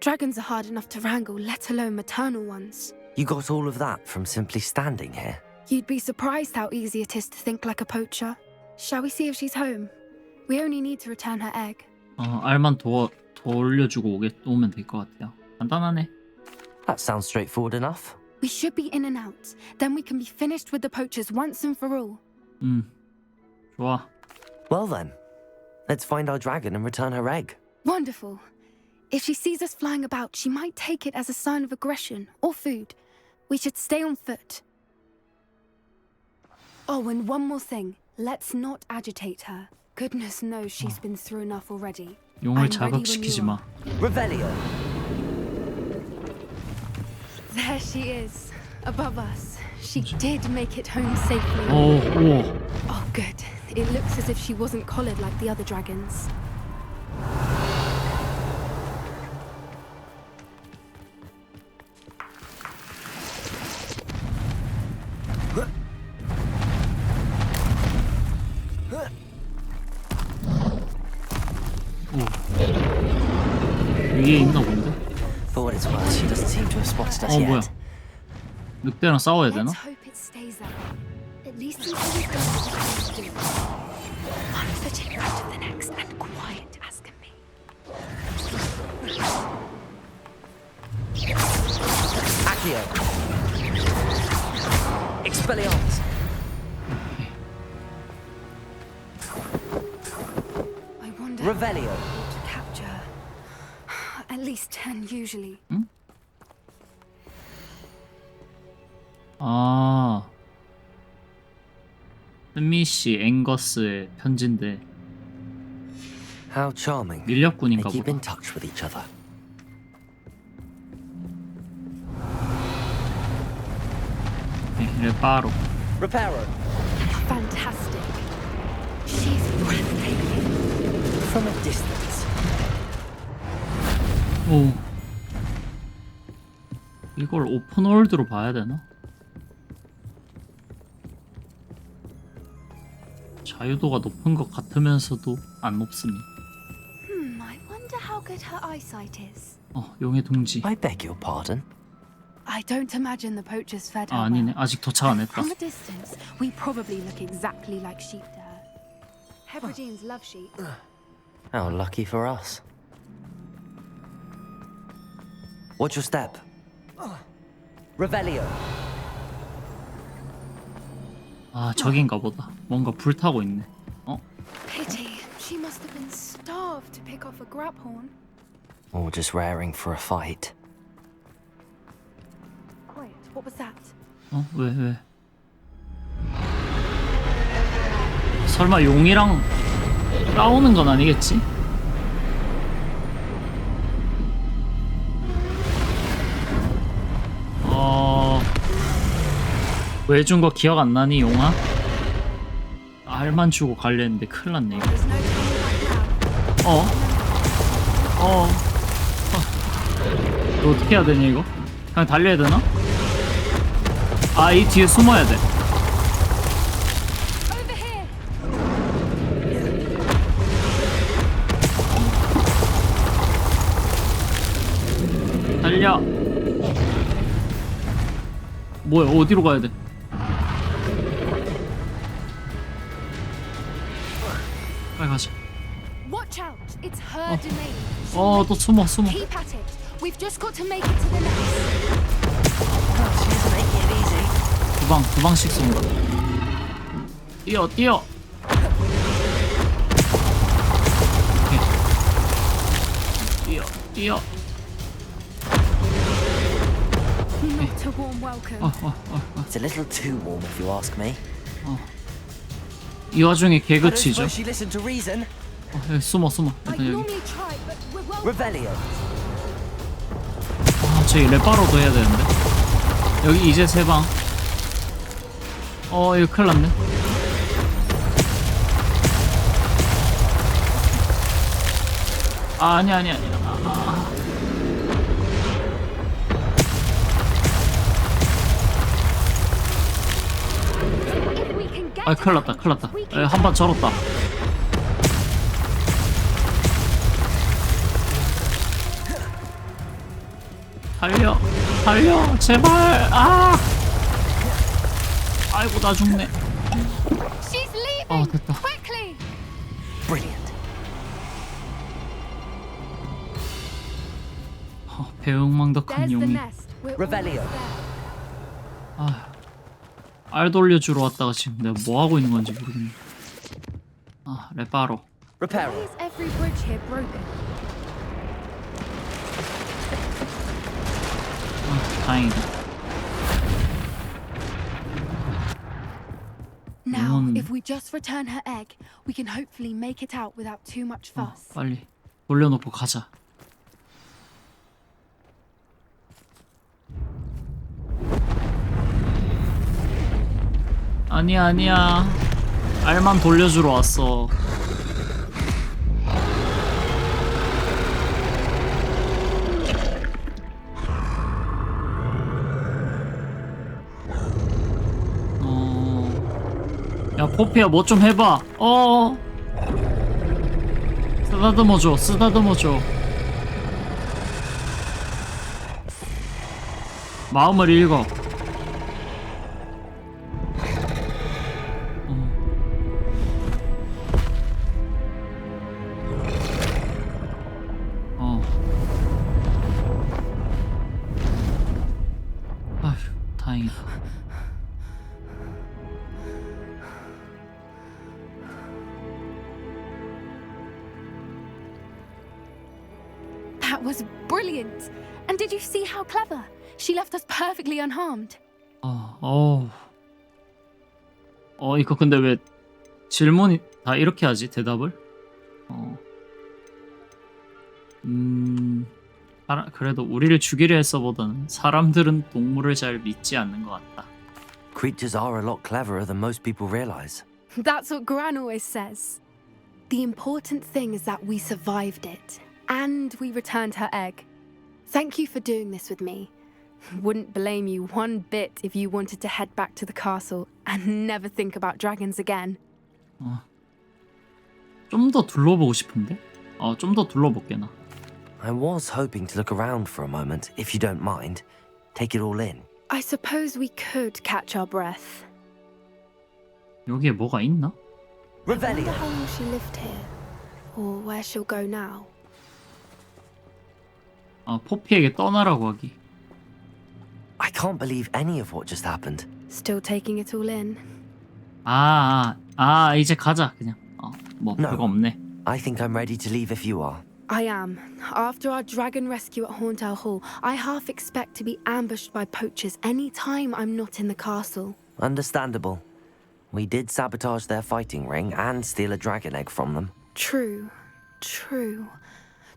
Dragons are hard enough to wrangle, let alone maternal ones. You got all of that from simply standing here? You'd be surprised how easy it is to think like a poacher. Shall we see if she's home? We only need to return her egg. 알만 돌려주고 오면 될 것 같아요. 간단하네. That sounds straightforward enough. We should be in and out. Then we can be finished with the poachers once and for all. 좋아. Well then, let's find our dragon and return her egg. Wonderful. If she sees us flying about, she might take it as a sign of aggression or food. We should stay on foot. Oh, and one more thing. Let's not agitate her. Goodness knows she's been through enough already. 용을 자극시키지 마. Revelio. There she is, above us. She did make it home safely. Oh, good. It looks as if she wasn't collared like the other dragons. 위에 있나 본데? For what it's worth, she doesn't seem to have spotted us 뭐야? yet. 늑대랑 싸워야 되나? Let's hope it stays that way. At least until we go to the one foot in front of the next and quiet as can be. Accio. Expelliarmus. I wonder Revelio. how to capture her. At least 10 usually. 스미시 앵거스의 편지인데 How charming. 밀렵꾼인가 They keep 보다. in touch with each other. reparo. Reparo. Fantastic. She's breathtaking. From a distance. 오. 이걸 오픈월드로 봐야 되나? 자유도가 높은 것 같으면서도 안 높습니다. I wonder how good her eyesight is. 용의 둥지. I beg your pardon. I don't imagine the poachers fed her 아니네. well. 아직 도착 안 했다. From a distance, we probably look exactly like sheep to her. Hebrideans love sheep. How lucky for us. Watch your step. Revelio. 저긴가 보다. 뭔가 불타고 있네. Pity. She must have been starved to pick off a graphorn. Or just raring for a fight. Quiet. What was that? 왜? 설마 용이랑 싸우는 건 아니겠지? 왜 준 거 기억 안 나니, 용아? 알만 주고 갈랬는데 큰일 났네, 이거. 이거 어떻게 해야 되냐, 이거? 그냥 달려야 되나? 이 뒤에 숨어야 돼. 달려. 뭐야, 어디로 가야 돼? 빨리 가자. Watch out! It's heard a name. 또 숨어. Keep at it. We've just got to make it to the nest. 두 방씩 쏜다. 뛰어. 뛰어. Not a warm welcome. It's a little too warm if you ask me. 이 와중에 개그치죠. She listened to reason. 여기 숨어. I 일단 여기. normally try, but we're well. Rebellion. 저기 레파로도 해야 되는데. 여기 이제 세 방. 이거 큰일 났네. 아니야. 큰일 났다. 한 번 절었다. 달려, 제발. 아이고, 나 죽네. She's leaving. 됐다. Quickly. Brilliant. 배응망덕한 There's the 용이. nest. We're Rebellion. almost there. 알 돌려주러 왔다가 지금 내가 뭐 하고 있는 건지 모르겠네. 레파로. Repair. Why is every bridge here broken? 다행이다. Now, if we just return her egg, we can hopefully make it out without too much fuss. 빨리 돌려놓고 가자. 아니야. 알만 돌려주러 왔어. 야, 포피야, 뭐 좀 해봐. 쓰다듬어줘. 마음을 읽어. 아휴, 다행이다. That was brilliant. And did you see how clever? She left us perfectly unharmed. 이거 근데 왜 질문이 다 이렇게 하지? 대답을? 그래도 우리를 죽이려 했어보다는 사람들은 동물을 잘 믿지 않는 것 같다. Creatures are a lot cleverer than most people realize. That's what Gran always says. The important thing is that we survived it. And we returned her egg. Thank you for doing this with me. Wouldn't blame you one bit if you wanted to head back to the castle and never think about dragons again. 좀 더 둘러보고 싶은데? 좀 더 둘러볼게 나. I was hoping to look around for a moment, if you don't mind. Take it all in. I suppose we could catch our breath. 여기에 뭐가 있나? I wonder how long she lived here, or where she'll go now. 포피에게 떠나라고 하기. I can't believe any of what just happened. Still taking it all in. 이제 가자 그냥. 뭐 별거 없네. I think I'm ready to leave if you are. I am. After our dragon rescue at Hauntow Hall, I half expect to be ambushed by poachers any time I'm not in the castle. Understandable. We did sabotage their fighting ring and steal a dragon egg from them. True.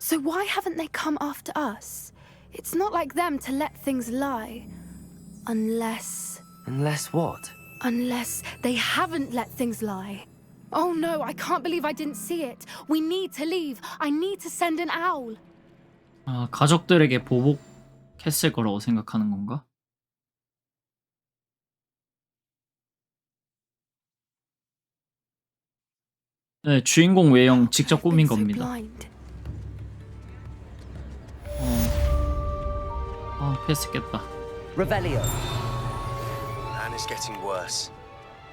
So why haven't they come after us? It's not like them to let things lie. Unless... Unless what? Unless they haven't let things lie. Oh no, I can't believe I didn't see it. We need to leave. I need to send an owl. 가족들에게 보복했을 거라고 생각하는 건가? 네, 주인공 외형 직접 꾸민 겁니다. 패스겠다. Revelio. And it's getting worse.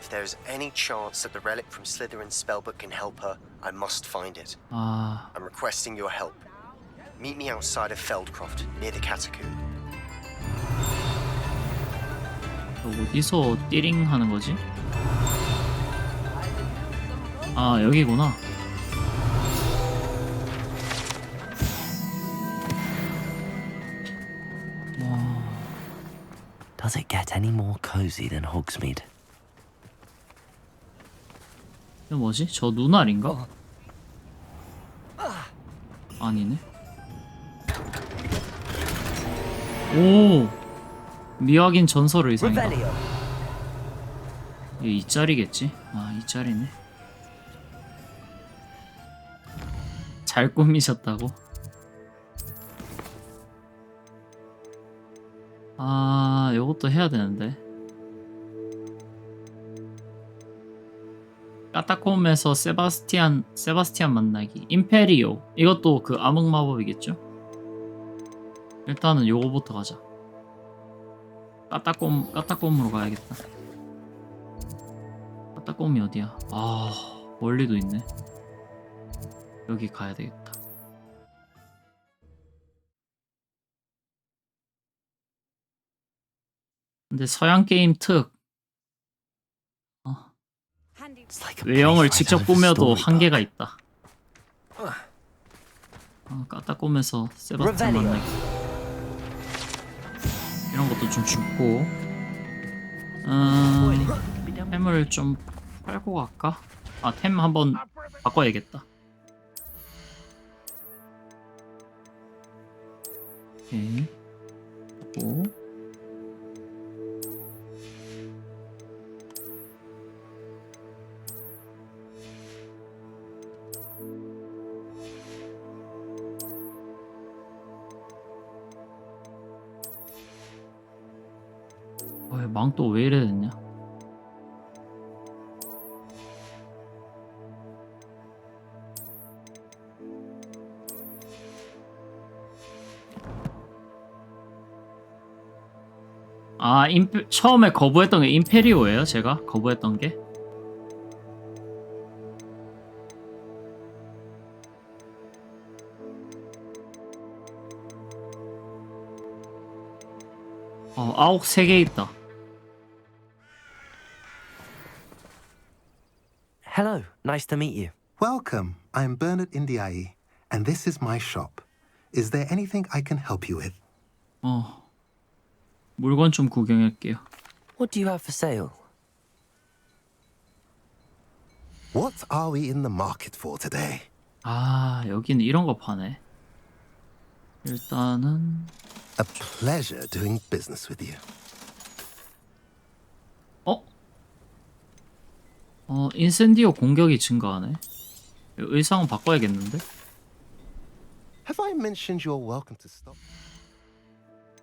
If there's any chance that the relic from Slytherin's spellbook can help her, I must find it. 아, I'm requesting your help. Meet me outside of Feldcroft, near the catacomb. 어디서 띠링 하는 거지? 아, 여기구나. Does it get any more cozy than Hogsmeade? 이거 뭐지? 저 눈알인가? 아니네. 오! 미확인 전설 의상이다. 이게 이 짤이겠지? 아, 이 짤이네. 잘 꾸미셨다고? 아, 요것도 해야 되는데. 까타콤에서 세바스티안 만나기. 임페리오. 이것도 그 암흑 마법이겠죠? 일단은 요거부터 가자. 까타콤으로 가야겠다. 까타콤이 어디야? 아, 멀리도 있네. 여기 가야 되겠다. 근데 서양 게임 특 외형을 직접 꾸며도 한계가 있다. 까딱꼼에서 세바스찬 만나기 이런 것도 좀 줍고 템을 좀 팔고 갈까? 아, 템 한번 바꿔야겠다. 오케이. 오. 망 또 왜 이래 됐냐? 아, 처음에 거부했던 게 임페리오예요? 제가 거부했던 게? 아옥 3개 있다. Hello, nice to meet you. Welcome. I'm Bernard Indiai, and this is my shop. Is there anything I can help you with? 물건 좀 구경할게요. What do you have for sale? What are we in the market for today? 아, 여기는 이런 거 파네. 일단은 A pleasure doing business with you. 인센디오 공격이 증가하네. 의상은 바꿔야겠는데? Have I mentioned you're welcome to stop?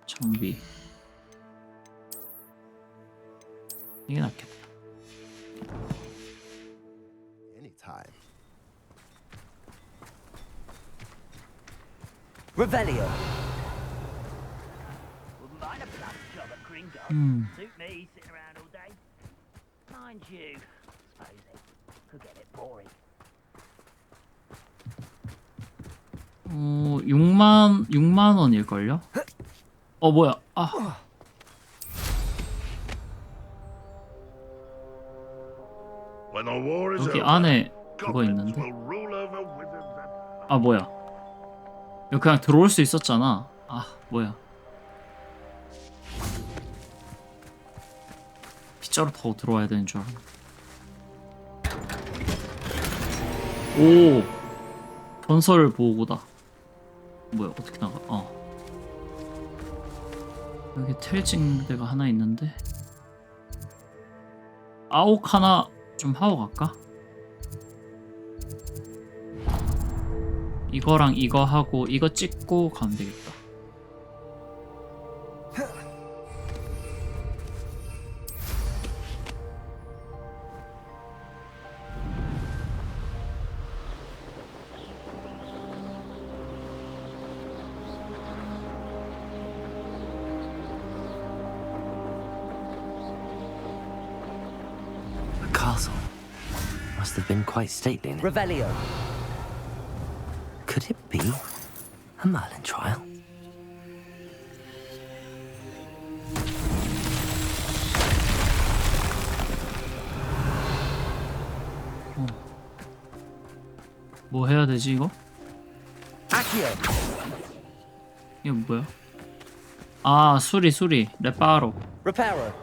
장비. 이게 낫겠다. Anytime. Revelio. Suit me sitting around all day. Mind you, suppose it could get a bit boring. 6만 원일걸요? 뭐야? 아. 여기 안에 그거 있는데. 아, 뭐야? 여기 그냥 들어올 수 있었잖아. 아, 뭐야? 빗자루 타고 들어와야 되는 줄 알았네. 오, 전설 보고다. 뭐야? 어떻게 나가? 여기 텔징대가 하나 있는데. 아옥 하나 좀 하고 갈까? 이거랑 이거 하고 이거 찍고 가면 되겠다. castle. Must have been quite stately. Revelio. Could it be a Merlin trial? 뭐 해야 되지 이거? Accio. 이거 뭐야? 아 수리 레파로. Reparo.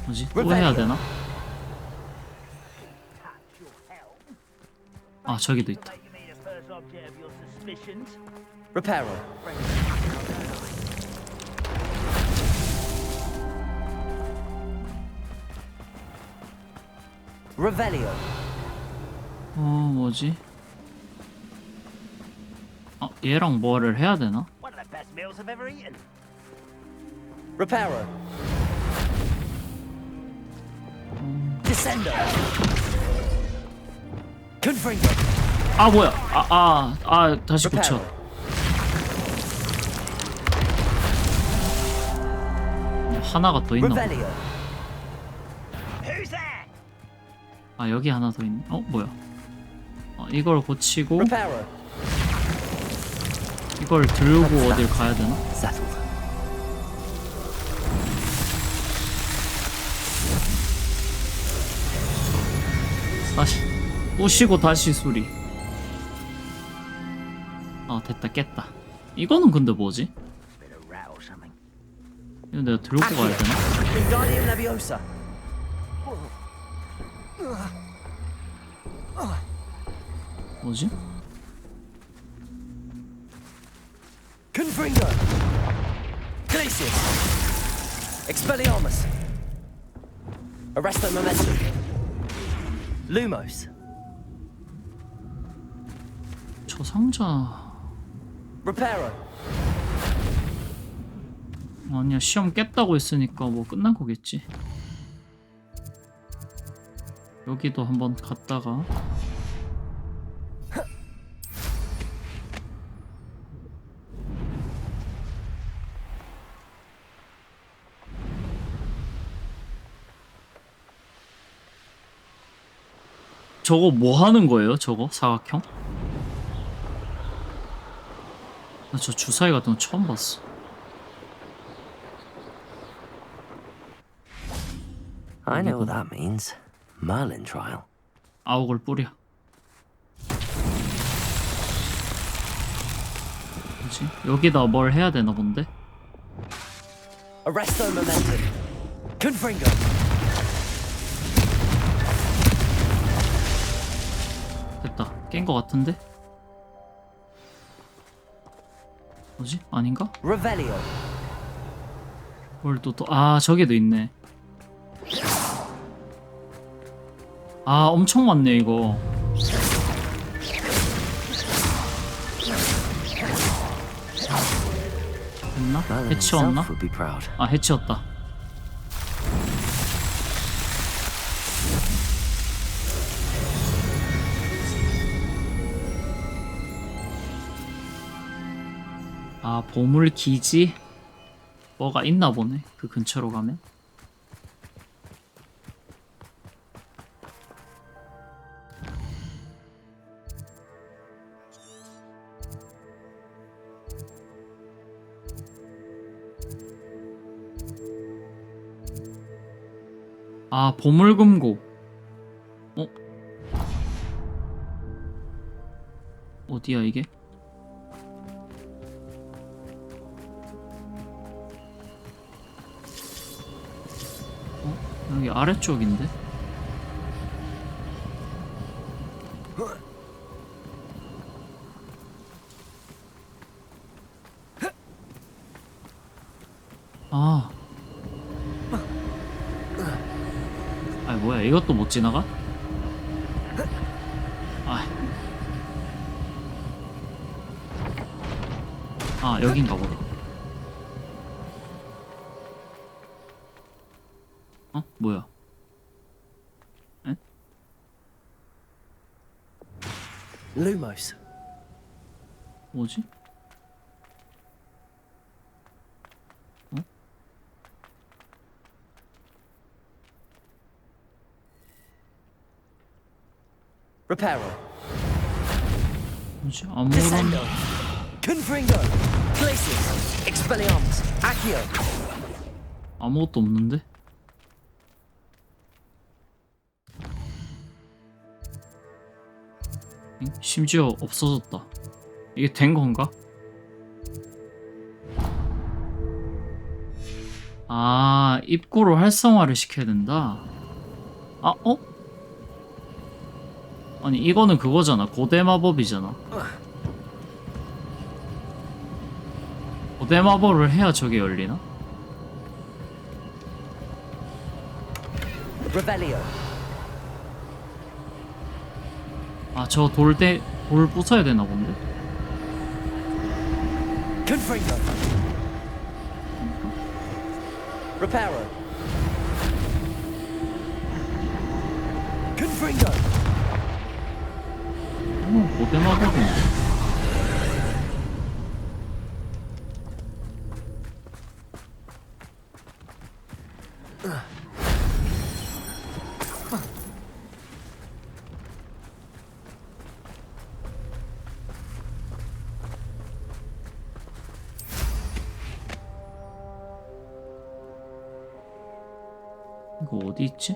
뭐지? 또 해야 되나? 아 저기도 있다. Reparo. Revelio. 뭐지? 얘랑 뭐를 해야 되나? One of the best meals I've ever eaten. Reparo. Descendo. Confringo. 아 뭐야? 다시 고쳐. 하나가 더 있나? Revelio. Who's that? 아 여기 하나 더 있네. 뭐야? 이걸 고치고 Reparo. 이걸 들고 어딜 가야 되나? 다시 부시고 다시 수리. 됐다 깼다. 이거는 근데 뭐지? 이거 내가 들고 가야 되나? Wingardium Leviosa. 뭐지? Confringo. Glacius. Expelliarmus. Arresto Momentum. Lumos. 저 상자 Reparo. 아니야 시험 깼다고 했으니까 뭐 끝난 거겠지. 여기도 한번 갔다가 저거 뭐 하는 거예요? 저거 사각형? 나 저 주사위 같은 거 처음 봤어. I know what that means. Merlin trial. 아욱을 뿌려. 뭐지? 여기다 뭘 해야 되나 본데? Arresto Momentum. Confringo. 됐다. 깬 거 같은데? 뭐지? 아닌가? Revelio. 뭘 또 저기도 있네. 엄청 많네 이거. 됐나? 해치웠나? 해치웠다. 보물 기지? 뭐가 있나 보네. 그 근처로 가면. 보물금고. 어디야 이게? 여기 아래쪽인데? 뭐야 이것도 못 지나가? 여긴가 보다. 뭐야? 에? Lumos. 뭐지? Reparo. 뭐지? 아무런 Descendo. Confringo. Glacius. Expelliarmus. Accio. 아무것도 없는데? 응? 심지어 없어졌다. 이게 된 건가? 아, 입구로 활성화를 시켜야 된다. 아, 어? 아니, 이거는 그거잖아. 고대 마법이잖아. 고대 마법을 해야 저게 열리나? Revelio. 아, 저 돌 부숴야 되나 본데? Confringo. Reparo. Confringo. 고대 마법인데. 이거 어디 있지?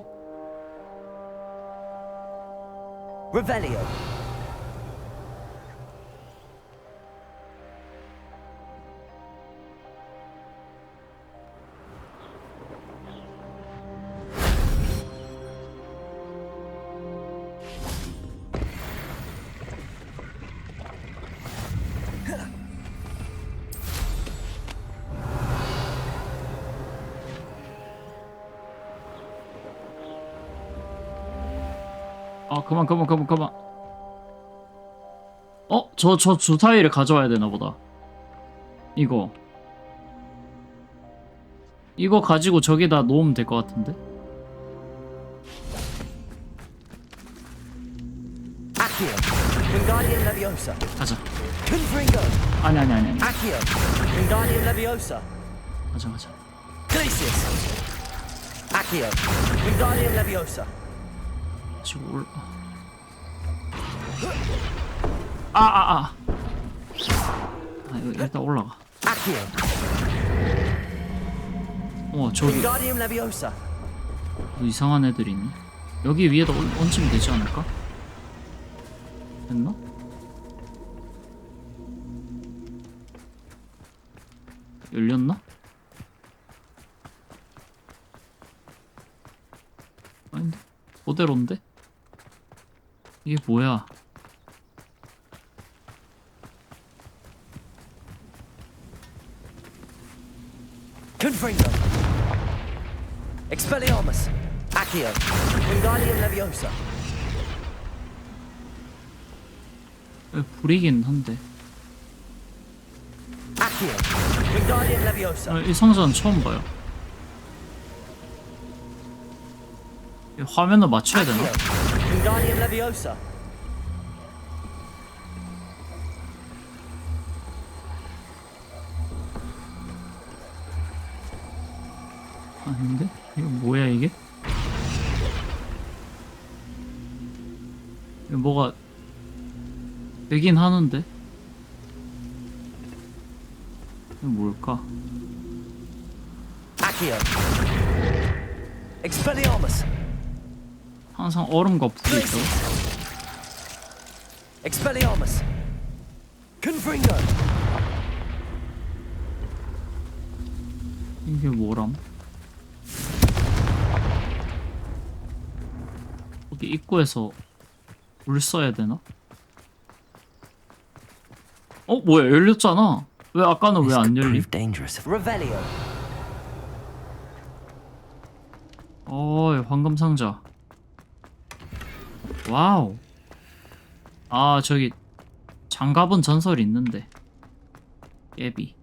Revelio. 아, 그만. 저 주사위를 가져와야 되나 보다. 이거 가지고 저기다 놓으면 될 것 같은데? Accio. Wingardium Leviosa. 가자. Confringo. 아니. Accio. Wingardium Leviosa. 가자. Glacius. Accio. Wingardium Leviosa. 지금 올. 아, 이거 일단 올라가. Accio. 저기 Wingardium Leviosa. 뭐 이상한 애들이 있네. 여기 위에다 얹으면 되지 않을까? 됐나? 열렸나? 아닌데? 그대로인데? 이게 뭐야? Confringo. Expelliarmus. Accio. Wingardium Leviosa. 불이긴 한데. Accio. Wingardium Leviosa. 이 상자는 처음 봐요. 이 화면을 맞춰야 되나? Wingardium Leviosa. 아닌데? 이거 뭐야 이게? 이거 뭐가 되긴 하는데? 이거 뭘까? Accio. Expelliarmus. 항상 얼음과 불이 있어. Expelliarmus. Confringo. 이게 뭐람? 여기 입구에서 물 써야 되나? 뭐야, 열렸잖아. 왜 아까는 왜 안 열림? Revelio. 황금 상자. 와우. 아, 저기 장갑은 전설이 있는데. 깨비.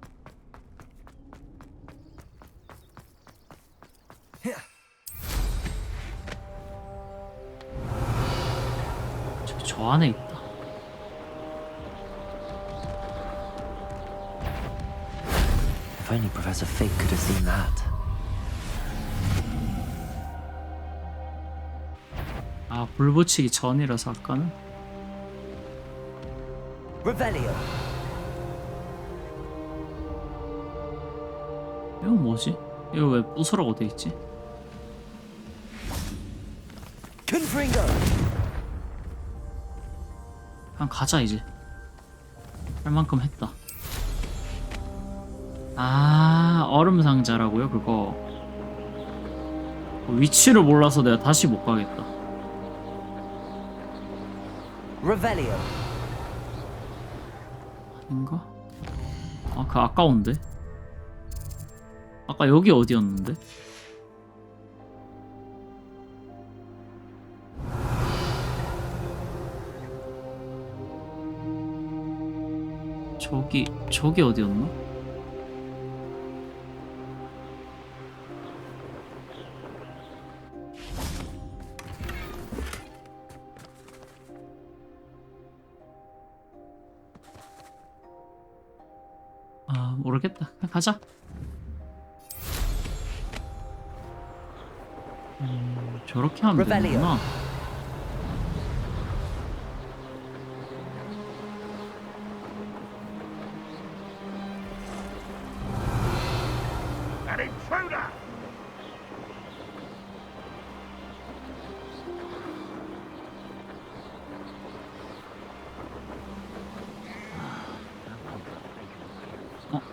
저 안에 있다. If only Professor Fig could have seen that. 아, 불 붙이기 전이라서 아까는. Revelio. 이거 뭐지? 이거 왜 부수라고 돼 있지? Confringo. 그냥 가자 이제. 할 만큼 했다. 아, 얼음 상자라고요? 그거 위치를 몰라서 내가 다시 못 가겠다. Revelio. 아닌가? 아, 그 아까운데? 아까 여기 어디였는데? 저기 어디였나? 아, 모르겠다. 그냥 가자. 저렇게 하면 되는구나. An intruder!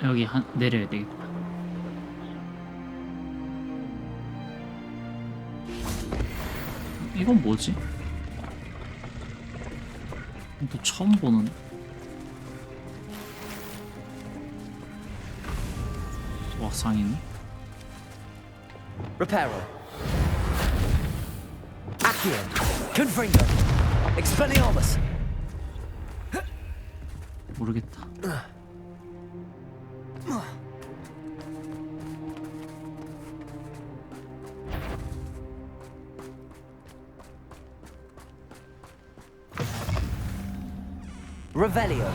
여기 내려야 되겠다. 이건 뭐지? 또 처음 보는 왁상이네. Reparo. Accio. Confringo. Expelliarmus. 모르겠다. Revelio.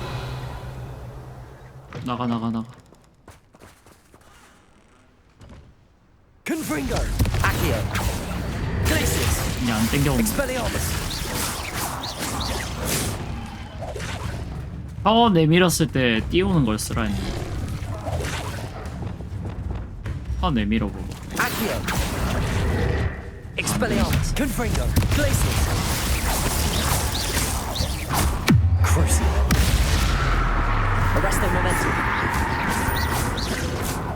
나가. Confringo. Accio. Glacius. 이제 안 땡겨온다. Expelliarmus. 파워 내밀었을 때 띄우는 걸 쓰라 했는데. 파워 내밀어 보고. Accio. Expelliarmus. Confringo. Glacius. Crucible. Arresto momentum.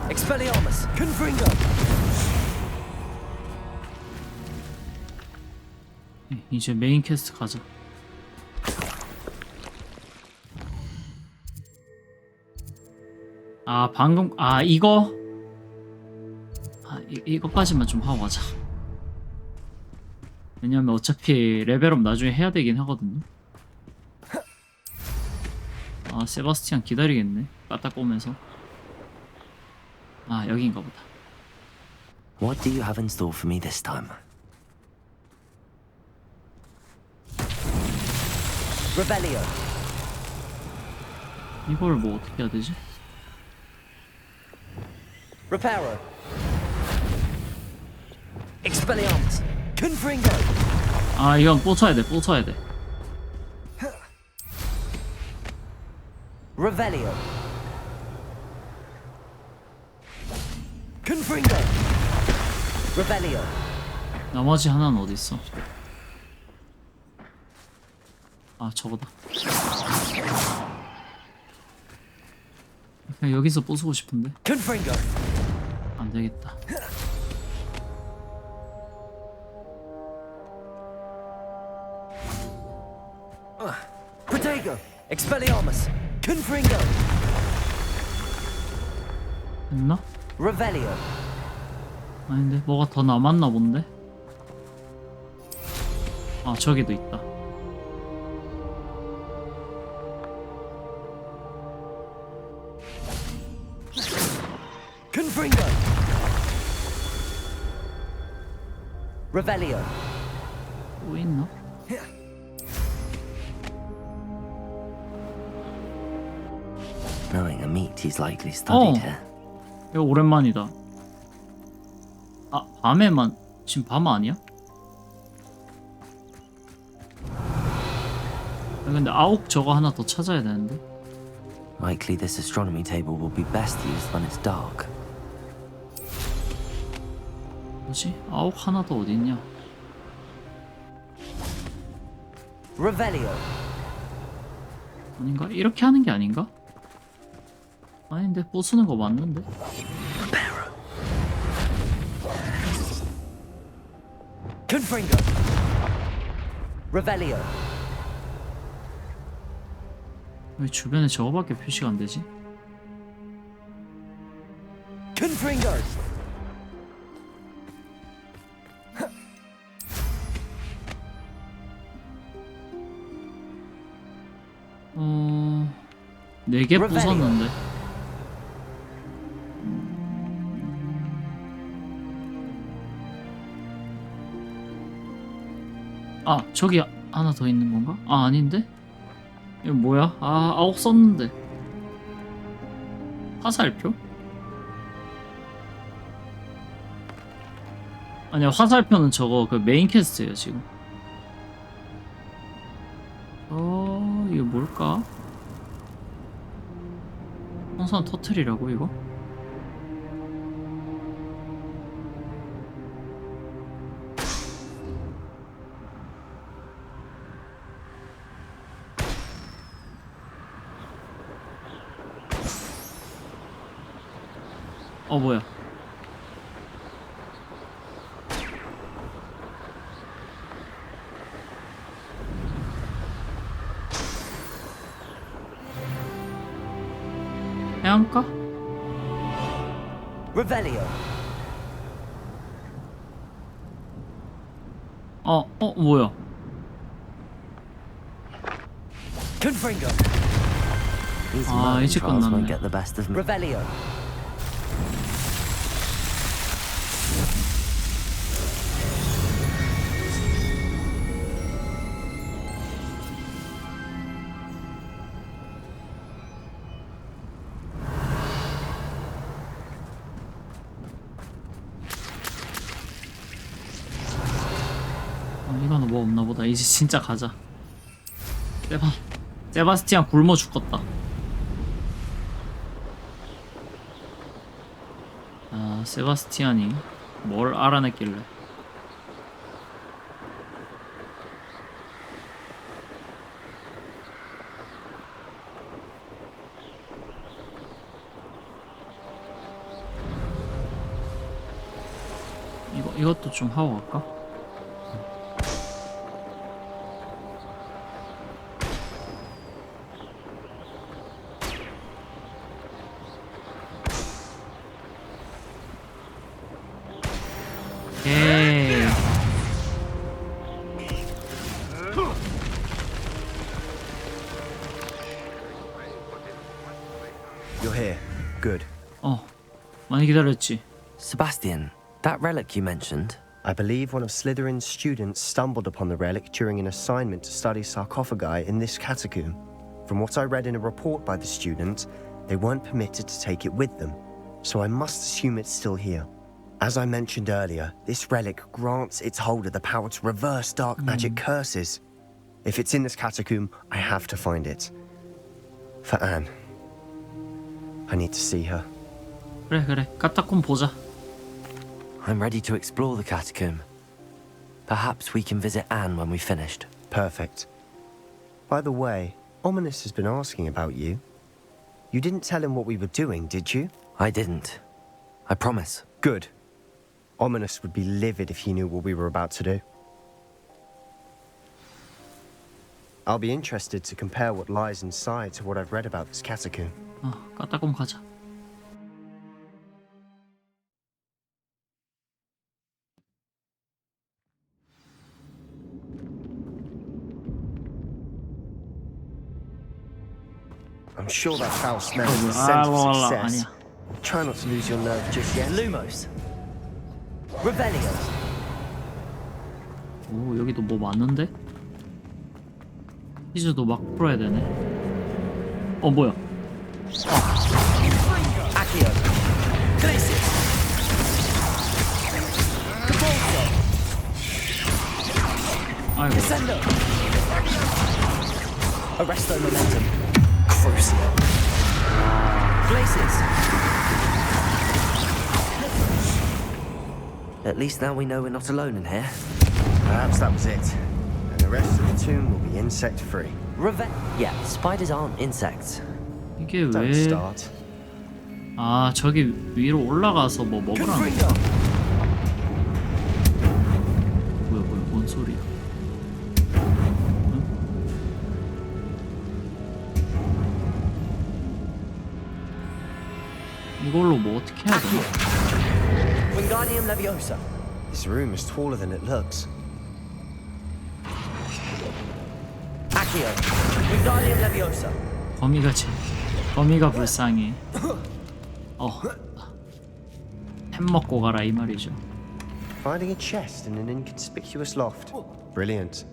Expelliarmus. Confringo. 이제 메인 퀘스트 가자. 아, 방금 이거 이거까지만 좀 하고 가자. 왜냐면 어차피 레벨업 나중에 해야 되긴 하거든요. 아, 세바스티안 기다리겠네. 까딱 오면서. 아, 여긴가 보다. What do you have in store for me this time? Revelio. 이걸 뭐 어떻게 해야 되지? Reparo. Expelliarmus. Confringo. 아, 이건 꽂혀야 돼. Revelio. Confringo. Revelio. 나머지 하나는 어디 있어? 아, 저거다. 그냥 여기서 부수고 싶은데. Confringo. 안 되겠다. Protego. Expelliarmus. Confringo. 했나? Revelio. 아닌데 뭐가 더 남았나 본데? 아, 저기도 있다. Confringo. Revelio. 또 있나? Knowing a meat he's likely studied here. 이거 오랜만이다. 아, 밤에만 지금 밤 아니야? 근데 아욱 저거 하나 더 찾아야 되는데. Likely this astronomy table will be best used when it's dark. 뭐지? 아욱 하나 더 어디 있냐? Revelio. 아닌가? 이렇게 하는 게 아닌가? 아닌데 부수는 거 맞는데? Confringo. Revelio. 왜 주변에 저거밖에 표시가 안 되지? Confringo. 네 개 부쉈는데. 아, 저기 하나 더 있는 건가? 아, 아닌데? 이거 뭐야? 아, 아홉 썼는데. 화살표? 아니야, 화살표는 저거 그 메인 퀘스트예요, 지금. 이거 뭘까? 풍선 터트리라고 이거? 뭐야? 해안가? Revelio. 뭐야? Confringo. 아, 이제 끝났네. Revelio. 이거는 뭐 없나 보다. 이제 진짜 가자. 세바스티안 굶어 죽겠다. 아, 세바스티안이 뭘 알아냈길래. 이것도 좀 하고 갈까? You're here. Good. 많이 기다렸지. Sebastian, that relic you mentioned. I believe one of Slytherin's students stumbled upon the relic during an assignment to study sarcophagi in this catacomb. From what I read in a report by the student, they weren't permitted to take it with them, so I must assume it's still here. As I mentioned earlier, this relic grants its holder the power to reverse dark magic curses. If it's in this catacomb, I have to find it. For Anne. I need to see her. 그래. 카타콤 보자. I'm ready to explore the catacomb. Perhaps we can visit Anne when we've finished. Perfect. By the way, Ominous has been asking about you. You didn't tell him what we were doing, did you? I didn't. I promise. Good. Ominous would be livid if he knew what we were about to do. I'll be interested to compare what lies inside to what I've read about this catacomb. 카타콤 가자. I'm sure that foul smell is the scent of success. 아니야. Try not to lose your nerve just yet. Lumos. Revelio. 오, 여기도 뭐 많은데? 퀴즈도 막 풀어야 되네. 뭐야? Accio. Glacius. Cabolso. 아이고. Descendo. Arresto momentum. Crucial. Glaciers. At least now we know we're not alone in here. Perhaps that was it. And the rest of the tomb will be insect-free. Yeah, spiders aren't insects. 이게 Don't 왜? start. 아, 저기 위로 올라가서 뭐 먹으라는 거. 뭐야, 뭔 소리야? 응? 이걸로 뭐 어떻게 해야 되나? Wingardium Leviosa. This room is taller than it looks. Accio. Wingardium Leviosa. 거미가 불쌍해. 햄 먹고 가라 이 말이죠. Finding a chest in an inconspicuous loft. Brilliant.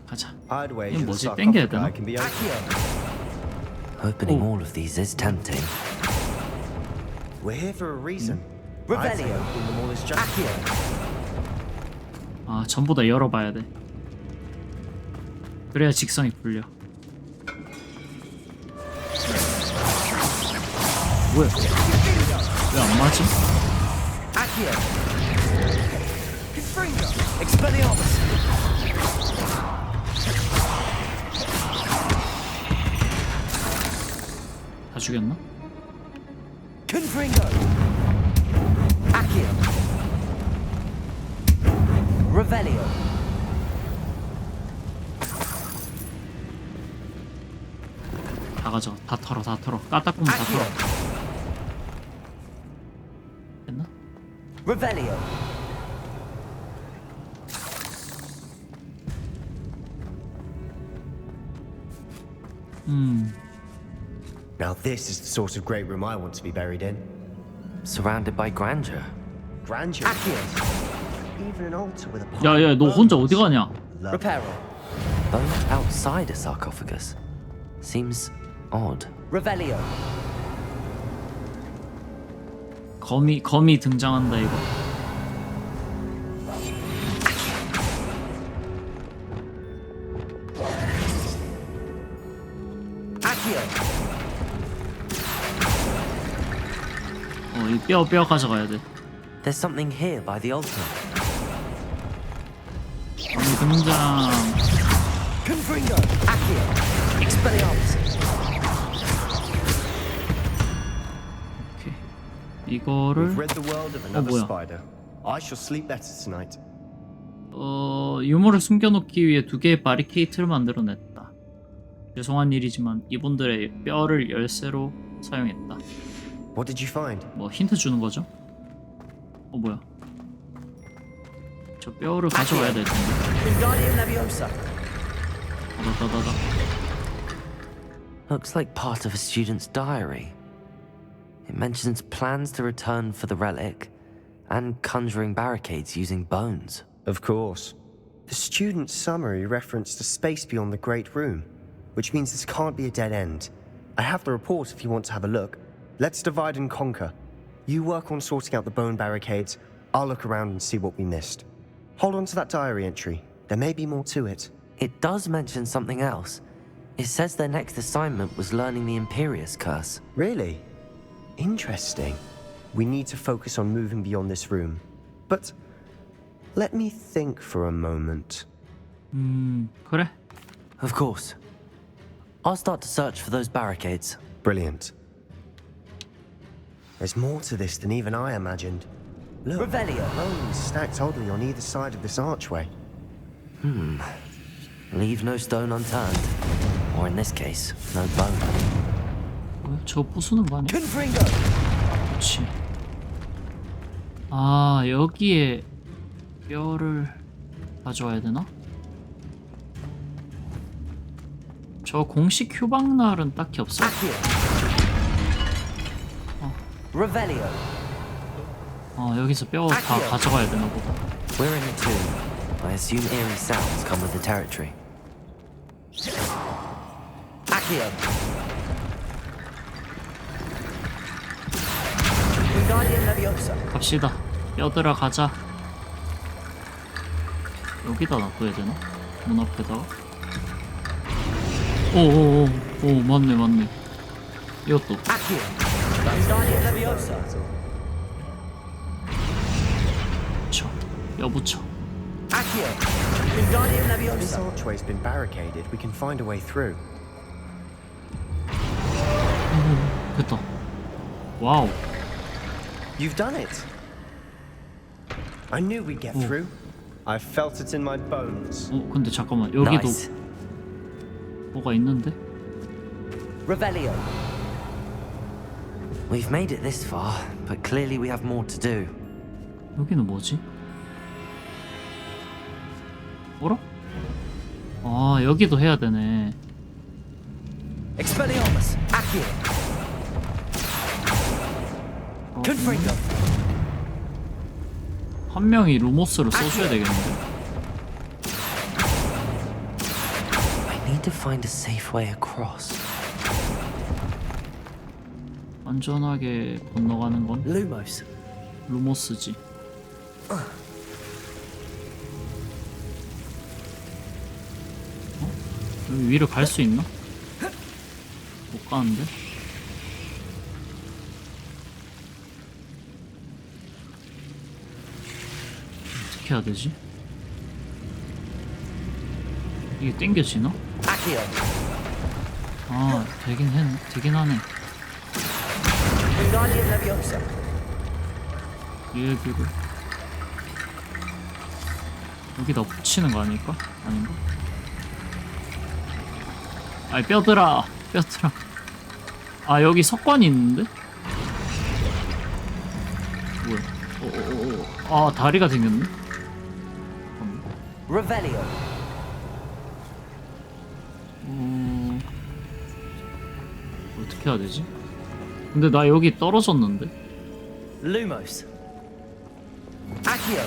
가자. I'd wager 이건 the 뭐지? 땡겨야 되나? sarcophagi can be opened. Opening all of these is tempting. We're here for a reason. Revelio. 아, 전부 다 열어봐야 돼. 그래야 직성이 풀려. 뭐야? 왜 안 맞지? Accio. Expelliarmus. 다 죽였나? Confringo. Accio. Revelio. 다 가져. 다 털어. 까딱구멍 다 털어. 됐나? Revelio. Now this is the sort of great room I want to be buried in. Surrounded by grandeur. Grandeur. Even an altar with a 야야, 너 혼자 어디 가냐? Reparo. Bone outside a sarcophagus. Seems odd. Revelio. 거미 등장한다 이거. 이 뼈 가져가야 돼. There's something here by the altar. 거미 등장. Confringo. Accio. Expelliarmus. 오케이. 이거를 We've read the world of another 뭐야? spider. I shall sleep better tonight. 유물을 숨겨놓기 위해 2개의 바리케이트를 만들어냈다. 죄송한 일이지만 이분들의 뼈를 열쇠로 사용했다. What did you find? 뭐 힌트 주는 거죠? 뭐야? 저 뼈를 가져와야 될 텐데. Wingardium Leviosa. 다다다다. Looks like part of a student's diary. It mentions plans to return for the relic and conjuring barricades using bones. Of course. The student's summary referenced a space beyond the Great Room, which means this can't be a dead end. I have the report if you want to have a look. Let's divide and conquer. You work on sorting out the bone barricades. I'll look around and see what we missed. Hold on to that diary entry. There may be more to it. It does mention something else. It says their next assignment was learning the Imperius Curse. Really? Interesting. We need to focus on moving beyond this room. But let me think for a moment. 그래. Of course. I'll start to search for those barricades. Brilliant. There's more to this than even I imagined. Look, Revelio. bones stacked oddly on either side of this archway. Leave no stone unturned. Or in this case, no bone. 뭐야? 저거 부수는 거 아니야? Confringo. 그렇지. 아, 여기에 뼈를 가져와야 되나? 저 공식 휴방날은 딱히 없어. Revelio. 여기서 뼈 다 가져가야 되나 보다. We're in a tomb. I assume eerie sounds come with the territory. Accio. Wingardium Leviosa. 갑시다. 뼈들아 가자. 여기다 놔둬야 되나? 문 앞에다가. 오, 맞네. 이것도. 붙여. This archway's been barricaded. We can find a way through. 됐다. 와우. You've done it. I knew we'd get through. I felt it in my bones. 근데 잠깐만. 여기도 Nice. 뭐가 있는데? Revelio. We've made it this far, but clearly we have more to do. 여기는 뭐지? 뭐라? 아, 여기도 해야 되네. Expelliarmus. Accio. Confringo. 한 명이 루모스를 써줘야 되겠는데? I need to find a safe way across. 안전하게 건너가는 건 Lumos. 루모스지. 여기 위로 갈 수 있나? 못 가는데? 어떻게 해야 되지? 이게 땡겨지나? 아, 되긴 하네. 얘기를 여기다 붙이는 거 아닐까? 아닌가? 아이, 뼈들아. 아, 여기 석관이 있는데? 뭐야? 아, 다리가 생겼네? Revelio. 어떻게 해야 되지? 근데 나 여기 떨어졌는데? Lumos. Accio.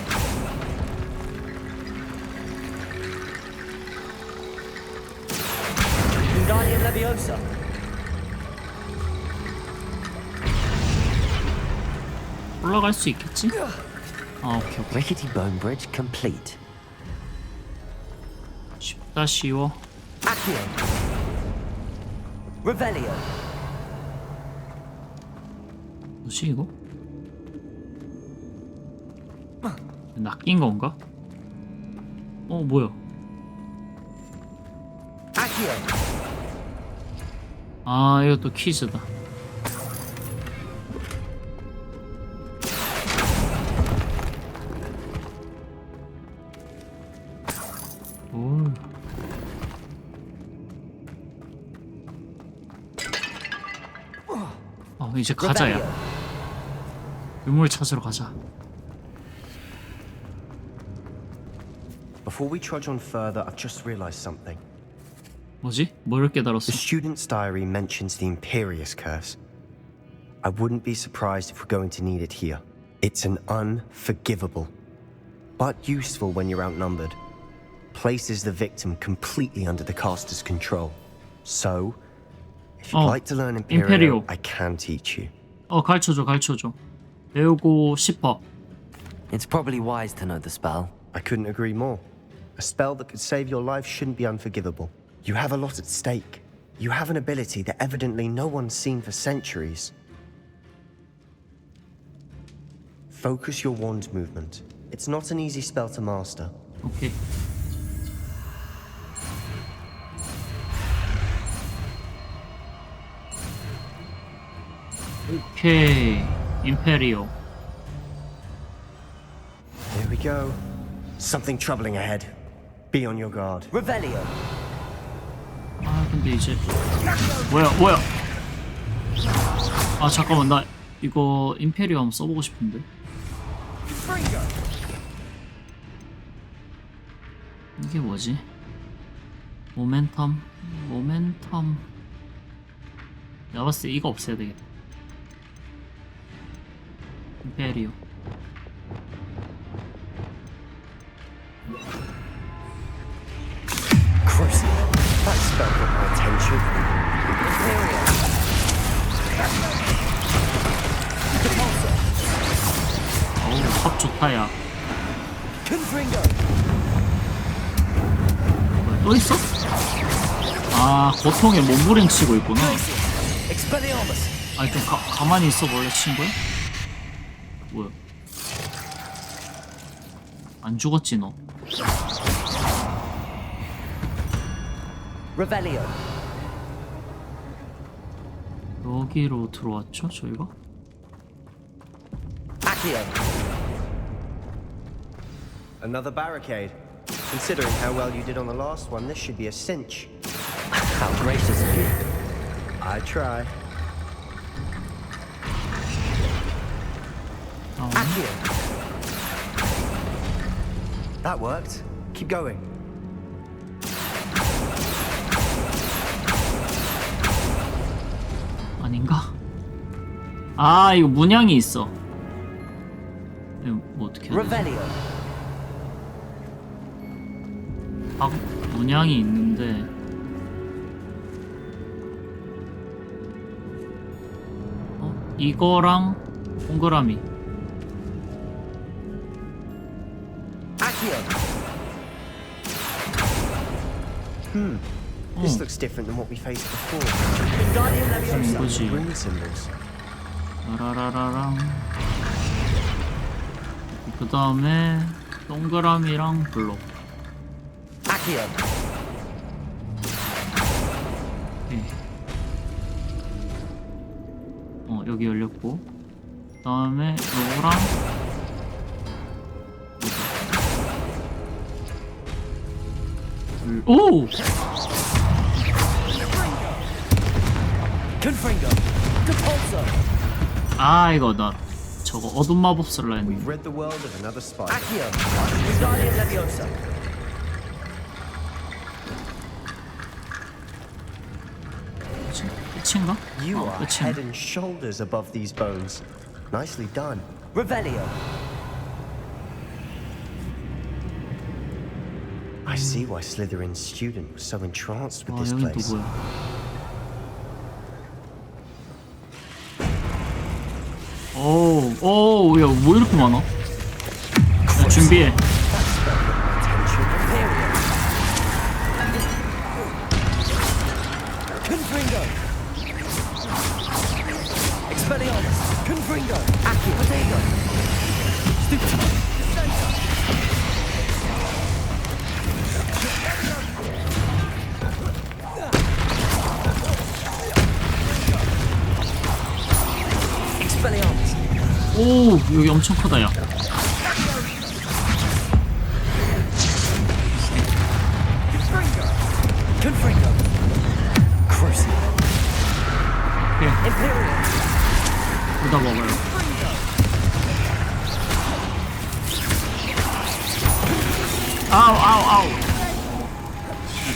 Wingardium Leviosa. 올라갈 수 있겠지? 아, 오케이. Rickety bone bridge complete. 쉽다, 쉬워. Accio. Revelio. 뭐지 이거? 낚인 건가? 뭐야? 아, 이것도 퀴즈다. 이제 가자야. 유물 찾으러 가자. Before we trudge on further, I've just realized something. 뭐지? 뭘 깨달았어? The student's diary mentions the Imperious Curse. I wouldn't be surprised if we're going to need it here. It's an unforgivable, but useful when you're outnumbered. Places the victim completely under the caster's control. So, if you'd like to learn Imperio, I can teach you. 가르쳐줘. 배우고 싶어. It's probably wise to know the spell. I couldn't agree more. A spell that could save your life shouldn't be unforgivable. You have a lot at stake. You have an ability that evidently no one's seen for centuries. Focus your wand movement. It's not an easy spell to master. Okay. 오케이. 임페리오. Here we go. Something troubling ahead. Be on your guard. Revelio. 아, 근데 이제 뭐야? 아, 잠깐만, 나 이거 임페리오 한번 써보고 싶은데. 이게 뭐지? 모멘텀. 내가 봤을 때 이거 없애야 되겠다. 임페리오. Christ, that spell got my attention. 어우, 컵 좋다, 야. 뭐야, 또 있어? 아, 고통에 몸부림치고 있구나. 아니, 좀 가만히 있어 볼래, 친구야? 뭐야? 안 죽었지, 너. 여기로 들어왔죠, 저희가? Another barricade. Considering how well you did on the last one, this should be a cinch. How gracious of you. I try. That worked. Keep going. 아닌가? 아, 이거 문양이 있어. 이거 뭐 어떻게 해야 되지? 아, 문양이 있는데 이거랑 동그라미. This looks different than what we faced before. 뭐지? Green symbols. 라라라라랑. 그 다음에 동그라미랑 블록. 여기 열렸고, 그 다음에 요거랑 오! 아, 이거 나 저거 어둠 마법사를 했는데. Rid the world of another spy. 끝인가? You are 끝이네. head and shoulders above these bones. Nicely done. Revelio. I see why Slytherin's student was so entranced with this 여긴 또 place. 뭐야? 오, 야, 뭐 이렇게 많아? 야, 준비해. 오, 여기 엄청 크다, 야. 보다 먹어요. 아우.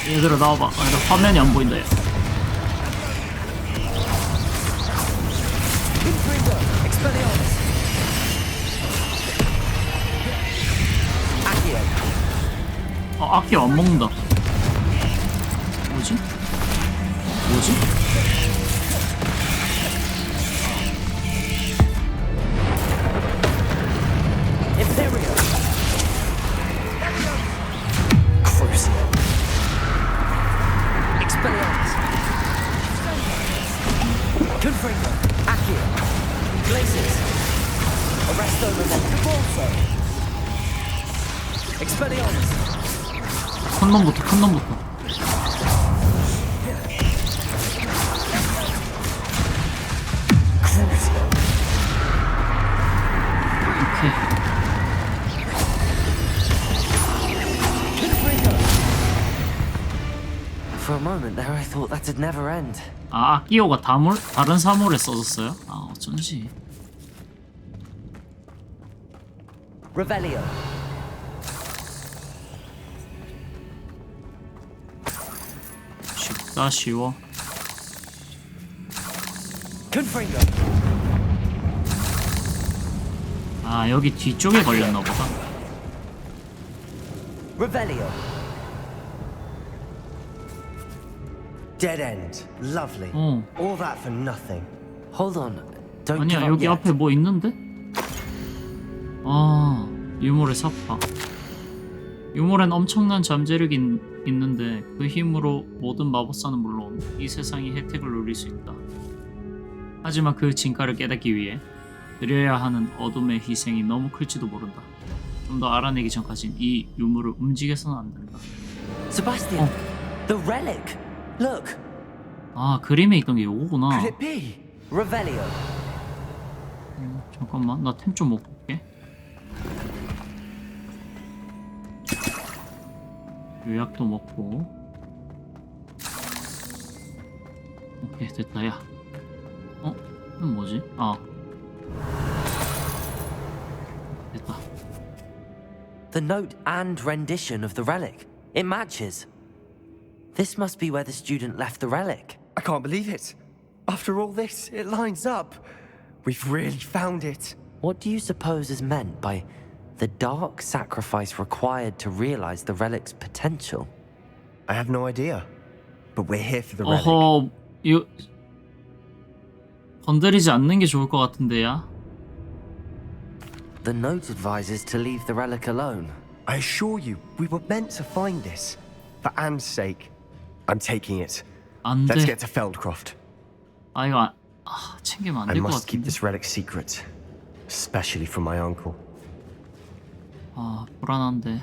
얘들아, 나와봐. 화면이 안 보인다, 야. 아키오 안 먹는다. 뭐지? 큰 놈부터. For a moment there, I thought that'd never end. 아, 아키오가 다른 사물에 써졌어요? 아, 어쩐지. Revelio. 쉽다, 쉬워. 아, 여기 뒤쪽에 걸렸나 보다. Revelio. Dead end. Lovely. All that for nothing. Hold on. Don't 아니야, give up 여기 yet. 앞에 뭐 있는데? 아, 유물의 사파. 유물엔 엄청난 잠재력이 있는데 그 힘으로 모든 마법사는 물론 이 세상이 혜택을 누릴 수 있다. 하지만 그 진가를 깨닫기 위해 드려야 하는 어둠의 희생이 너무 클지도 모른다. 좀 더 알아내기 전까진 이 유물을 움직여서는 안 된다. Sebastian, the relic. Look. 아, 그림에 있던 게 요거구나. Could it be? Revelio. 잠깐만, 나 템 좀 먹고 올게. 요약도 먹고. 오케이, 됐다. 야, 이건 뭐지? 아, 됐다. The note and rendition of the relic. It matches. This must be where the student left the relic. I can't believe it. After all this, it lines up. We've really found it. What do you suppose is meant by the dark sacrifice required to realize the relic's potential? I have no idea. But we're here for the relic. 어허, 이거 건드리지 않는 게 좋을 것 같은데야. The note advises to leave the relic alone. I assure you, we were meant to find this. For Anne's sake, I'm taking it. 안 Let's 돼. get to Feldcroft. 아, 이거 챙기면 안 I 될 것 must keep 같은데. this relic secret, especially from my uncle. 아, 불안한데.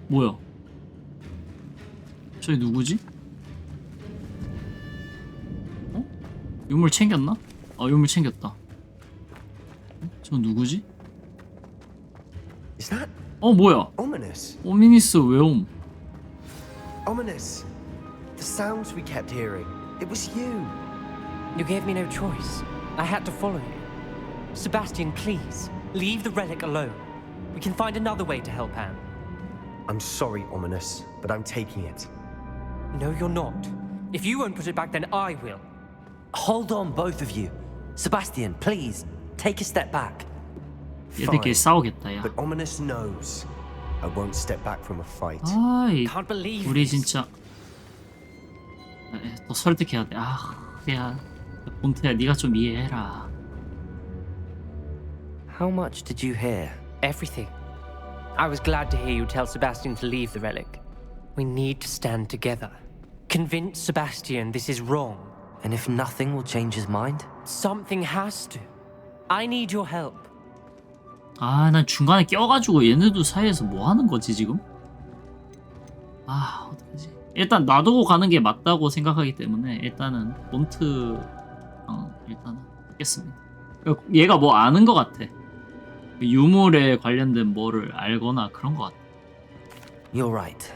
뭐야? 저기 누구지? 유물 챙겼나? 유물 챙겼다. 저 누구지? Is that 뭐야? ominous? 오미니스 외움. Ominous. The sounds we kept hearing. It was you. You gave me no choice. I had to follow you. Sebastian, please, leave the relic alone. We can find another way to help Anne. I'm sorry, Ominous, but I'm taking it. No, you're not. If you won't put it back, then I will. Hold on, both of you. Sebastian, please, take a step back. 얘들끼리 싸우겠다, 야. But Ominous knows I won't step back from a fight. 아이, Can't believe 우리 this. 진짜 또 설득해야 돼. 야, 본태야, 네가 좀 이해해라. How much did you hear? Everything. I was glad to hear you tell Sebastian to leave the relic. We need to stand together. Convince Sebastian this is wrong. And if nothing will change his mind? Something has to. I need your help. 난 중간에 껴가지고 얘네들 사이에서 뭐 하는 거지 지금? 어떡하지? 일단 놔두고 가는 게 맞다고 생각하기 때문에 일단은 몬트 일단은 하겠습니다. 얘가 뭐 아는 것 같아. 유물에 관련된 뭐를 알거나 그런 것 같아. You're right.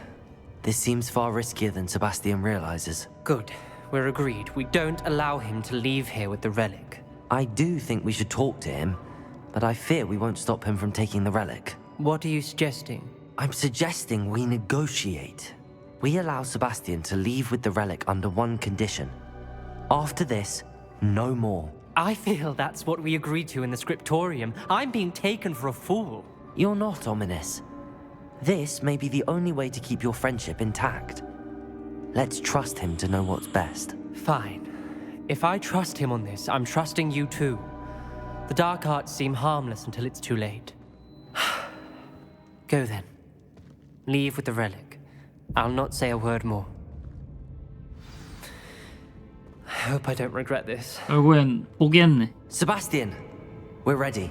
This seems far riskier than Sebastian realizes. Good. We're agreed. We don't allow him to leave here with the relic. I do think we should talk to him, but I fear we won't stop him from taking the relic. What are you suggesting? I'm suggesting we negotiate. We allow Sebastian to leave with the relic under one condition. After this, no more. I feel that's what we agreed to in the scriptorium. I'm being taken for a fool. You're not, Ominous. This may be the only way to keep your friendship intact. Let's trust him to know what's best. Fine. If I trust him on this, I'm trusting you too. The dark arts seem harmless until it's too late. Go then. Leave with the relic. I'll not say a word more. I hope I don't regret this. 결국엔 포기했네. Sebastian, we're ready.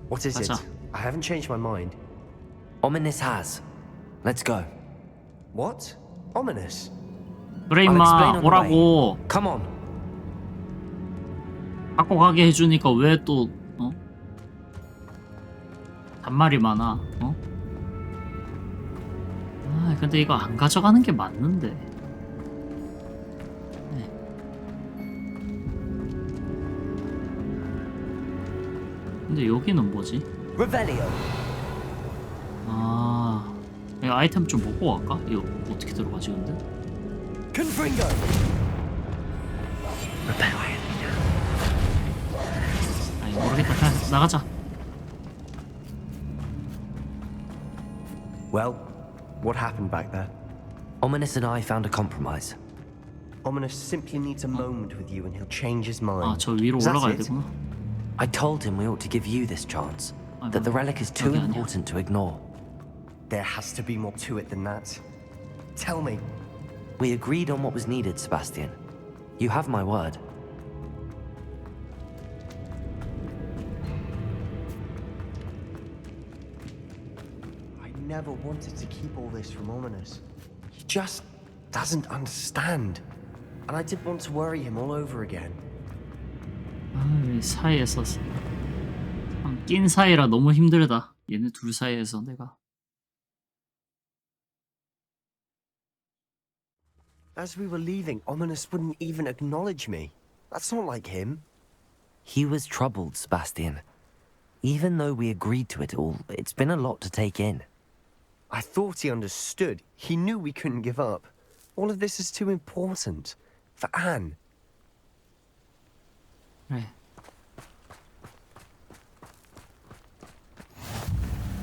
What is it? 가자. I haven't changed my mind. Ominous has. Let's go. What? Ominous? 그래 I'll explain 임마 on the way. 오라고. Come on. 갖고 가게 해주니까 왜 또 단말이 많아. 근데 이거 안 가져가는 게 맞는데. 네. 근데 여기는 뭐지? Revelio. 이거 아이템 좀 먹고 갈까? 이거 어떻게 들어가지 근데? Confringo. 아니 모르겠다. 그냥 나가자. Well, what happened back there? Ominous and I found a compromise. Ominous simply needs a moment with you and he'll change his mind. 저 위로 Is that 올라가야 it? 되구나. I told him we ought to give you this chance. That the relic is too 여기 아니야. important to ignore. There has to be more to it than that. Tell me. We agreed on what was needed, Sebastian. You have my word. I never wanted to keep all this from Ominous. He just doesn't understand. And I didn't want to worry him all over again. 이 사이에서 낀 사이라 너무 힘들다. 얘네 둘 사이에서 내가. As we were leaving, Ominous wouldn't even acknowledge me. That's not like him. He was troubled, Sebastian. Even though we agreed to it all, it's been a lot to take in. I thought he understood. He knew we couldn't give up. All of this is too important. For Anne. 그래.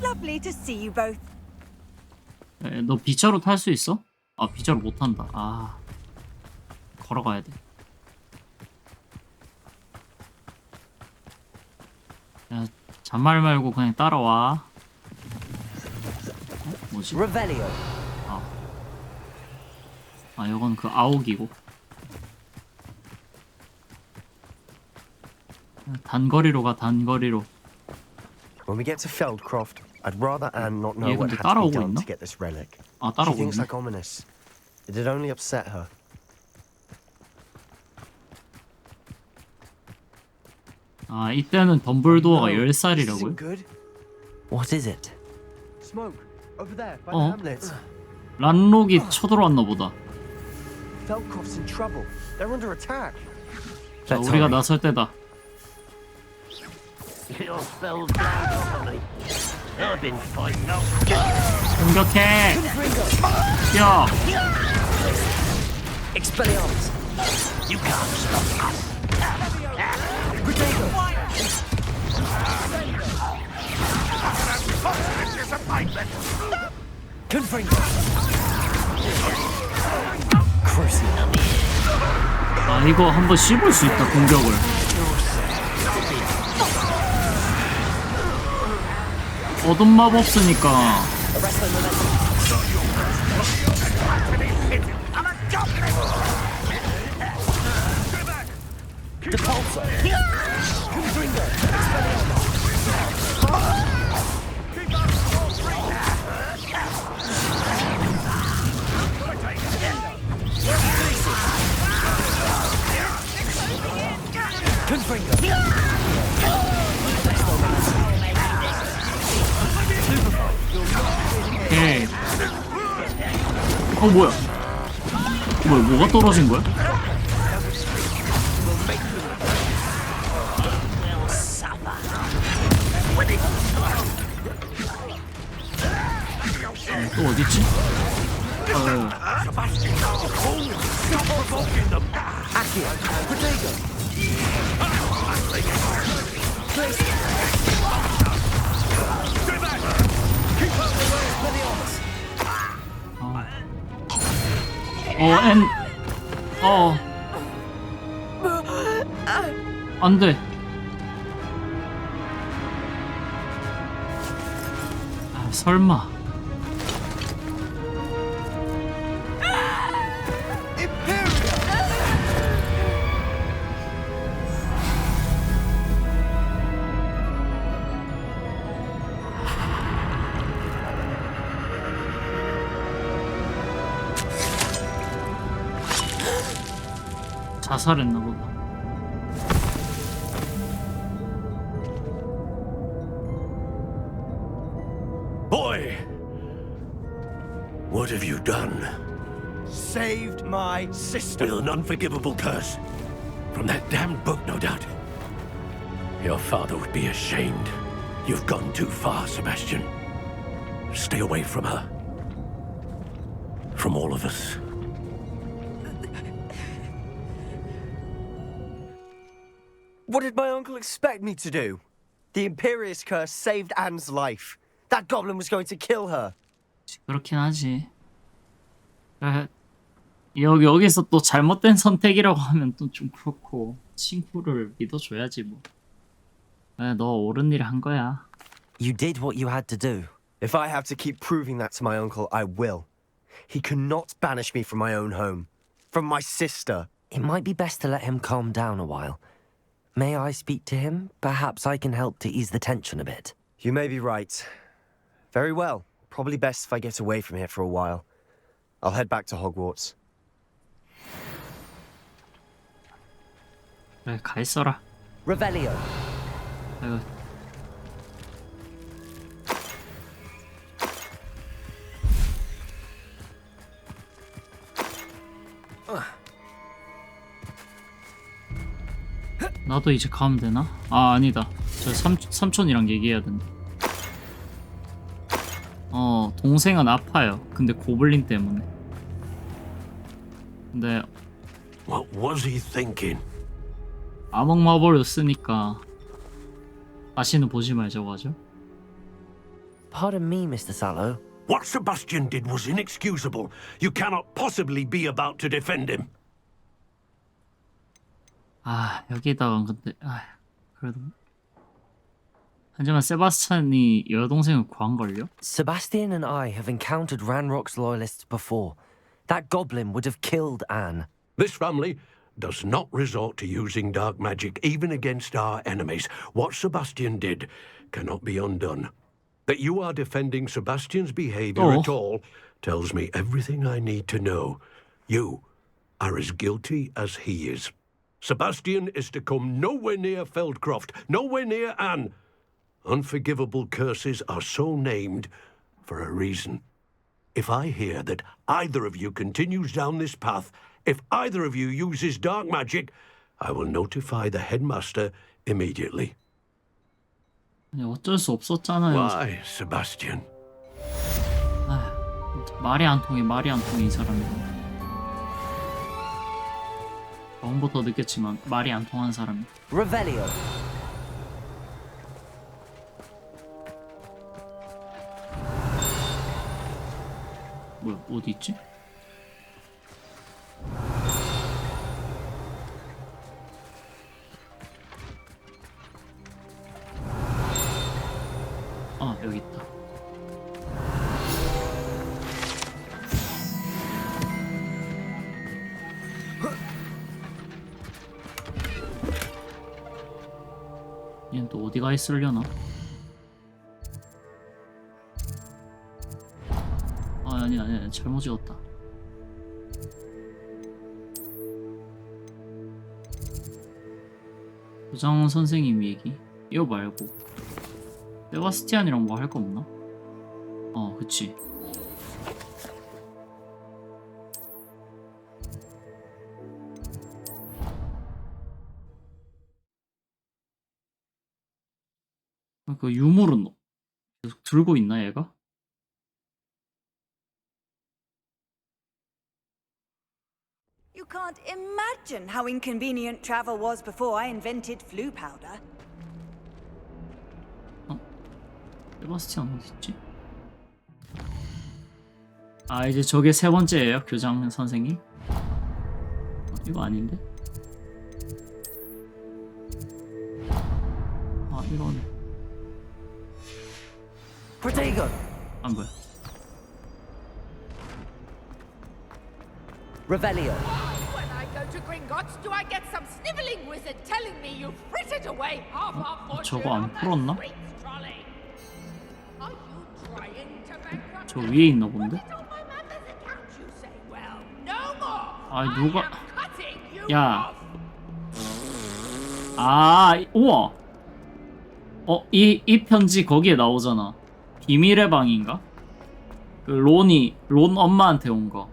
Lovely to see you both. 너 비자로 탈 수 있어? 아, 비자로 못 탄다. 아, 걸어가야 돼. 야, 잔말 말고 그냥 따라와. 뭐지? Revelio. 아, 이건 그 아욱이고. 단거리로 가, 단거리로. When we get to Feldcroft, I'd rather Anne not know 얘 what 근데 had to be 따라오고 done 있나? to get this relic. 아, She 따라오고 thinks 있네. like Ominous. It'd only upset her. 아, 이때는 덤블도어가 No, this 10살이라고요? isn't good. What is it? Smoke over there by 어? the hamlet. 란록이 쳐들어왔나 보다. Feldcroft's in trouble. They're under attack. 자, 우리가 나설 때다. Your spells down properly. I've been fighting up. 공격해! 뛰어! Expelliarmus! You can't stop us. Confringo! Crucial. 아, 이거 한번 씹을 수 있다, 공격을. 어둠 마법 쓰니까. 오케이. 뭐야? 뭐가 떨어진 거야? 또 어딨지? 안 돼. 아, 설마. 자살했나 보다. Boy! What have you done? Saved my sister. With an unforgivable curse. From that damned book, no doubt. Your father would be ashamed. You've gone too far, Sebastian. Stay away from her. From all of us. What did my uncle expect me to do? The Imperious curse saved Anne's life. That goblin was going to kill her. 그렇긴 하지. 여기서 또 잘못된 선택이라고 하면 또 좀 그렇고 친구를 믿어줘야지 뭐. 너 옳은 일 한 거야. You did what you had to do. If I have to keep proving that to my uncle, I will. He cannot banish me from my own home. From my sister. It might be best to let him calm down a while. May I speak to him? Perhaps I can help to ease the tension a bit. You may be right. Very well. Probably best if I get away from here for a while. I'll head back to Hogwarts. 그래, 가 있어라. Revelio. 아이고. 나도 이제 가면 되나? 아, 아니다. 저 삼촌이랑 얘기해야 된다. 동생은 아파요. 근데 고블린 때문에. 근데 What was he thinking? 암흑 마법을 쓰니까 다시는 보지 말자고 하죠. Pardon me, Mr. Sallow. What Sebastian did was inexcusable. You cannot possibly be about to defend him. 아, 여기다가 근데 그래도 하지만 세바스찬이 여동생을 구한걸요? Sebastian and I have encountered Ranrock's loyalists before. That goblin would have killed Anne. This family does not resort to using dark magic even against our enemies. What Sebastian did cannot be undone. That you are defending Sebastian's behavior at all tells me everything I need to know. You are as guilty as he is. Sebastian is to come nowhere near Feldcroft, nowhere near Anne. Unforgivable curses are so named for a reason. If I hear that either of you continues down this path, if either of you uses dark magic, I will notify the headmaster immediately. 아니, 어쩔 수 없었잖아요. Why, Sebastian? 말이 안 통해 이 사람이. 처음부터 느꼈지만 말이 안 통한 사람이. Revelio. 뭐야, 어디 있지? 아, 여기 있다. 얘는 또 어디가 있으려나? 아니 잘못 찍었다. 교장선생님이 얘기? 이거 말고 세바스티안이랑 뭐 할 거 없나? 그치. 그 유물은 계속 들고 있나 얘가? You can't imagine how inconvenient travel was before I invented flu powder. 세바스티안 어디 있지? 아, 이제 저게 세 번째예요, 교장 선생님? 이거 아닌데? 아, 이거네. Protego. 안 보여. Revelio. When I go to Gringotts, do I get some sniveling wizard telling me you frittered away half our fortune 저거 안 on that 풀었나? sweets trolley? Are you trying to bankrupt 저 위에 있나 본데? on my mother's account, you say? Well, no more. 아, 누가? I am cutting you 야. off. 아, 우와. 이 편지 거기에 나오잖아. 비밀의 방인가? 그 론 엄마한테 온 거.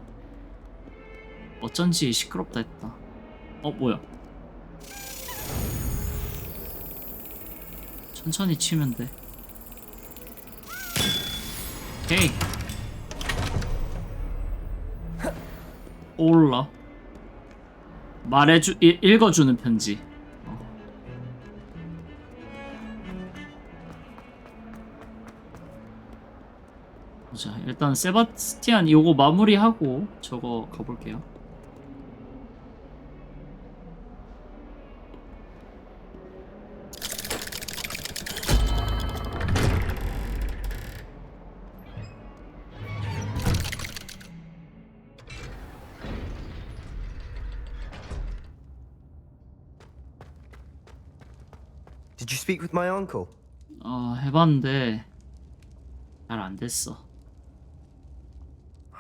어쩐지 시끄럽다 했다. 뭐야? 천천히 치면 돼. 오케이. 올라. 읽어주는 편지. 자, 일단 세바스티안 이거 마무리하고 저거 가볼게요. Did you speak with my uncle? 해봤는데 잘 안 됐어.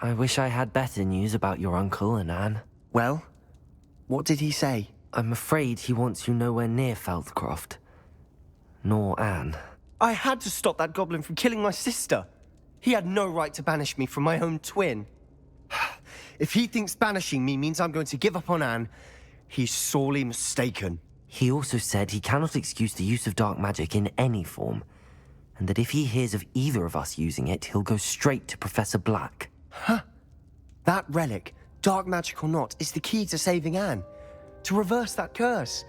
I wish I had better news about your uncle and Anne. Well, what did he say? I'm afraid he wants you nowhere near Feldcroft. Nor Anne. I had to stop that goblin from killing my sister. He had no right to banish me from my own twin. If he thinks banishing me means I'm going to give up on Anne, he's sorely mistaken. He also said he cannot excuse the use of dark magic in any form, and that if he hears of either of us using it, he'll go straight to Professor Black. Huh? That relic, dark magic or not, is the key to saving Anne. To reverse that curse.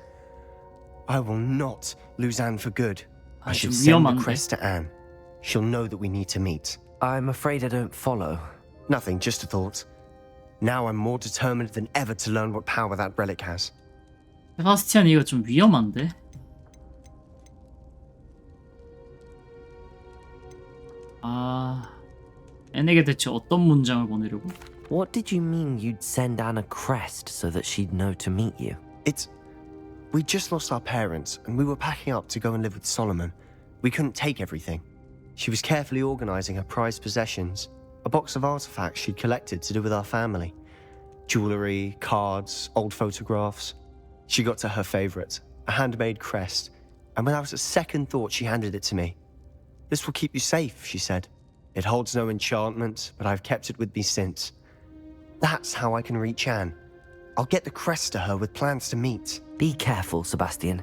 I will not lose Anne for good. I should send the crest to Anne. She'll know that we need to meet. I'm afraid I don't follow. Nothing, just a thought. Now I'm more determined than ever to learn what power that relic has. 세바스티안 이거 좀 위험한데? 애에게 대체 어떤 문장을 보내려고? What did you mean you'd send Anne a crest so that she'd know to meet you? We just lost our parents, and we were packing up to go and live with Solomon. We couldn't take everything. She was carefully organizing her prized possessions, a box of artifacts she'd collected to do with our family. Jewelry, cards, old photographs. She got to her favorite, a handmade crest, and without a second thought she handed it to me. This will keep you safe, she said. It holds no enchantment, but I've kept it with me since. That's how I can reach Anne. I'll get the crest to her with plans to meet. Be careful, Sebastian.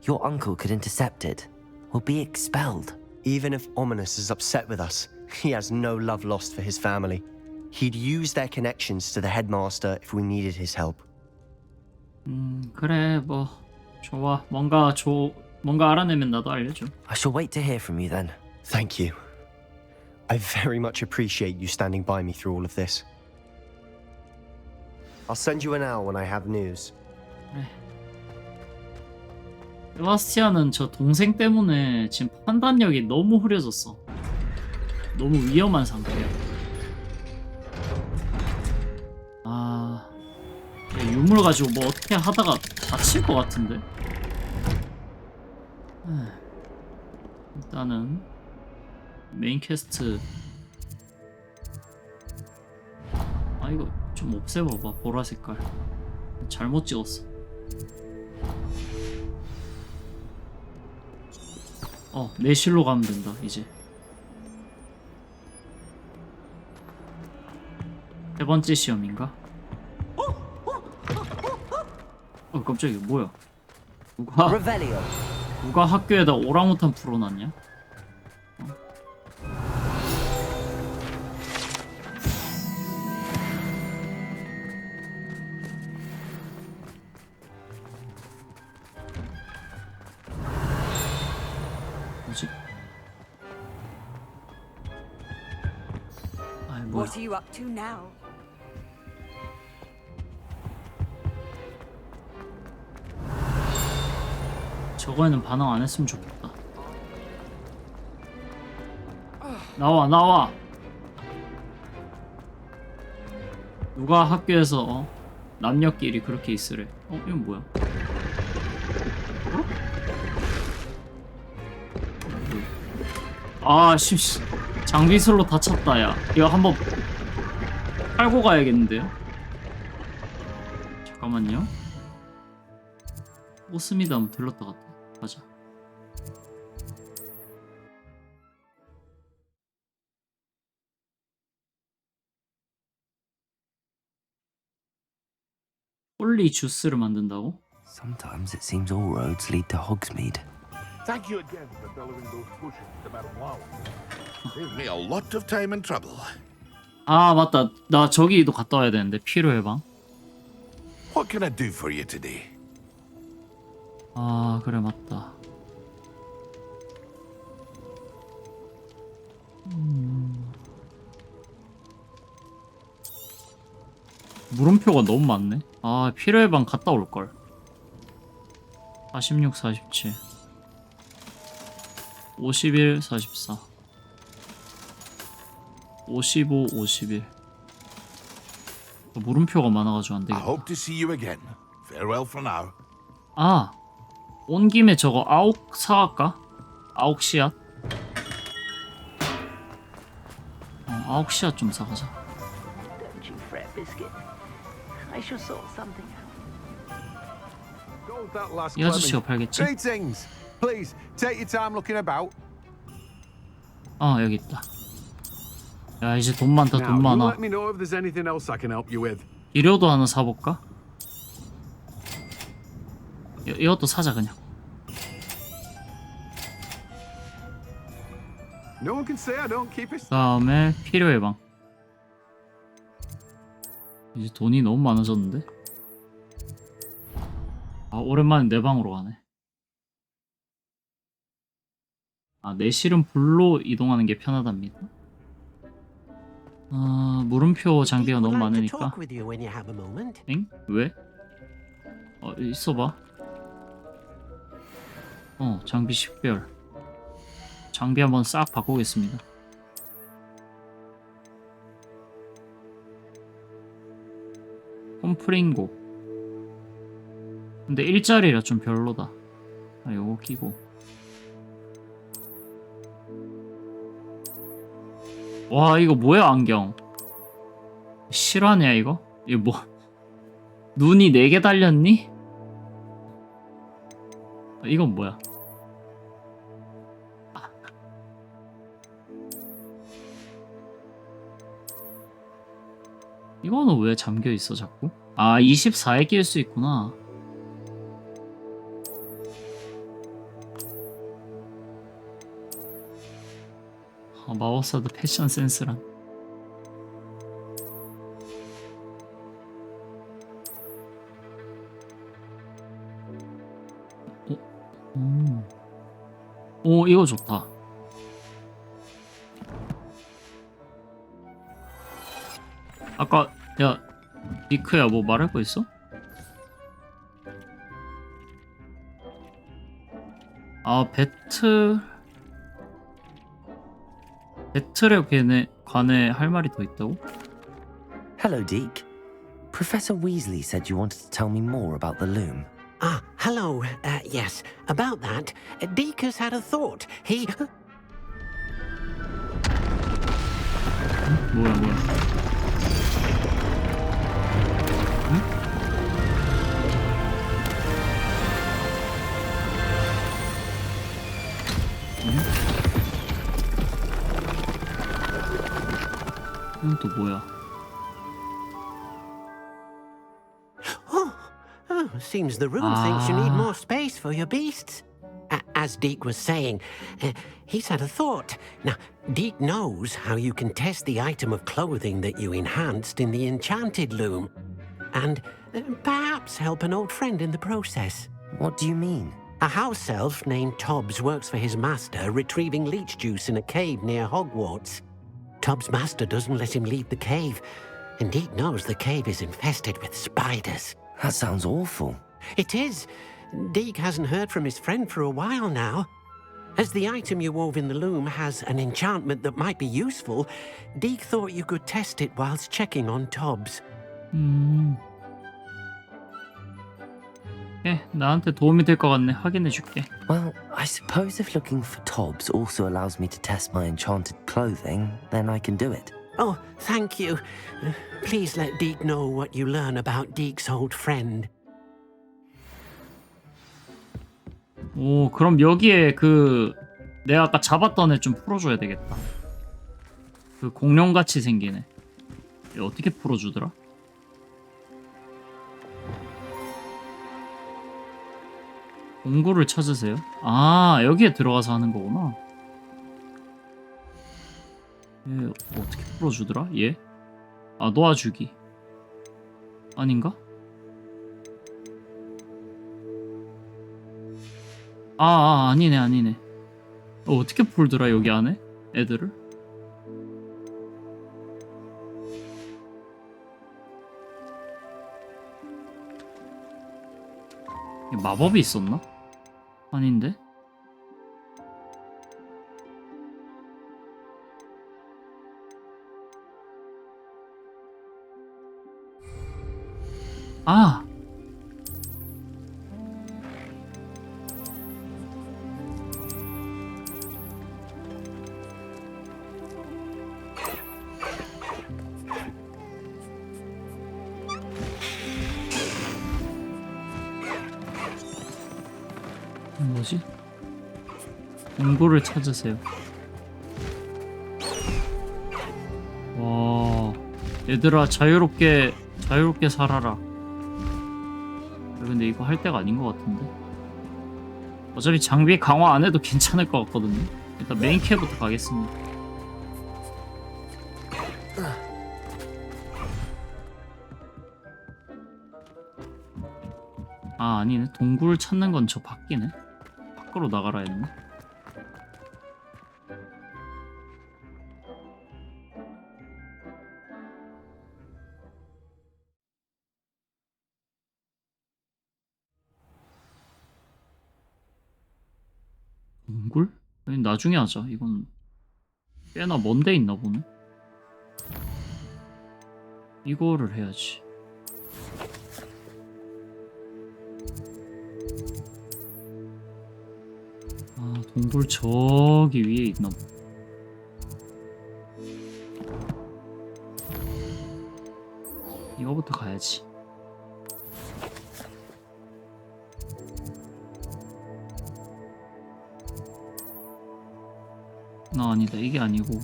Your uncle could intercept it, or be expelled. Even if Ominous is upset with us, he has no love lost for his family. He'd use their connections to the headmaster if we needed his help. 그래, 뭐 좋아. 뭔가 알아내면 나도 알려줘. I shall wait to hear from you then. Thank you. I very much appreciate you standing by me through all of this. I'll send you an owl when I have news. 그래. 세바스티안은 저 동생 때문에 지금 판단력이 너무 흐려졌어. 너무 위험한 상태야. 유물 가지고 뭐 어떻게 하다가 다칠 것 같은데. 일단은 메인 퀘스트. 이거 좀 없애봐봐. 보라 색깔 잘못 찍었어. 내실로 가면 된다 이제. 세 번째 시험인가? 깜짝이야. 뭐야? 누가 학교에다 오랑우탄 풀어놨냐? 뭐지? 뭐야? What are you up to now? 저거에는 반응 안 했으면 좋겠다. 나와. 누가 학교에서 남녀끼리 그렇게 있으래. 이건 뭐야? 장비슬로 다쳤다. 야 이거 한번 팔고 가야겠는데요? 잠깐만요. 오스미드 한번 들렀다 갔다 가자. 홀리 주스를 만든다고? Sometimes it seems all roads lead to Hogsmeade. Thank you again for bellowing those bushes to Madame Wow. Saved me a lot of time and trouble. 맞다. 나 저기도 갔다 와야 되는데 피로 해방. What can I do for you today? 그래 맞다. 물음표가 너무 많네. 피로 해방 갔다 올 걸. 46, 47, 51, 44, 55, 51. 물음표가 많아가지고 안 되겠다. I hope to see you again. Farewell for now. 온 김에 저거 아욱 사갈까? 아욱 씨앗? 아욱 씨앗 좀 사가자. Don't you fret, Biscuit. I shall sort something out. 이 아저씨가 팔겠지? Greetings. Please take your time looking about. 여기 있다. 야, 이제 돈 많다. 돈 Now, you 많아. let me know if there's anything else I can help you with. 비료도 하나 사볼까? 이것도 사자 그냥. No one can say I don't keep it. 다음에 필요 예방. 이제 돈이 너무 많아졌는데? 오랜만에 내 방으로 가네. 내실은 불로 이동하는 게 편하답니다. 물음표 장비가 너무 많으니까. 엥? 왜? 있어봐. 장비 10배열. 장비 한번 싹 바꾸겠습니다. 홈프링고. 근데 일자리라 좀 별로다. 요거 끼고. 와, 이거 뭐야, 안경. 실화냐, 이거? 이거 뭐, 눈이 4개 달렸니? 이건 뭐야? 이거는 왜 잠겨 있어, 자꾸? 24에 낄 수 있구나. 마법사도 패션 센스란. 오, 이거 좋다. 아까 야, 니크야, 뭐 말할 거 있어? 배틀에 관해 할 말이 더 있다고? Hello, Deke. Professor Weasley said you wanted to tell me more about the loom. Hello. Yes, about that. Deke has had a thought. He... 뭐야. 또 뭐야? Seems the room thinks you need more space for your beasts. As Deke was saying, he's had a thought. Now, Deke knows how you can test the item of clothing that you enhanced in the enchanted loom. And perhaps help an old friend in the process. What do you mean? A house elf named Tobbs works for his master retrieving leech juice in a cave near Hogwarts. Tobbs' master doesn't let him leave the cave, and Deke knows the cave is infested with spiders. That sounds awful. It is. Deke hasn't heard from his friend for a while now. As the item you wove in the loom has an enchantment that might be useful, Deke thought you could test it whilst checking on Tobbs. 나한테 도움이 될 것 같네. 확인해줄게. Well, I suppose if looking for Tobbs also allows me to test my enchanted clothing, then I can do it. Oh, thank you. Please let Deke know what you learn about Deke's old friend. 오, 그럼 여기에 내가 아까 잡았던 애 좀 풀어줘야 되겠다. 공룡같이 생긴 애. 얘 어떻게 풀어주더라? 공구를 찾으세요? 여기에 들어가서 하는 거구나. 얘 어떻게 풀어주더라? 얘? 놓아주기. 아닌가? 아니네. 어떻게 풀더라, 여기 안에? 애들을? 마법이 있었나? 아닌데? 뭐지? 동굴을 찾으세요. 와, 얘들아 자유롭게 살아라. 근데 이거 할 때가 아닌 것 같은데. 어차피 장비 강화 안 해도 괜찮을 것 같거든요. 일단 메인 캐부터 가겠습니다. 아, 아니네. 동굴 찾는 건 저 밖이네. 밖으로 나가라 했네. 동굴? 아니, 나중에 하자. 이건 꽤나 먼 데 있나 보네. 이거를 해야지. 아, 동굴 저기 위에 있나 보네. 이거부터 가야지. 아니다. 이게 아니고.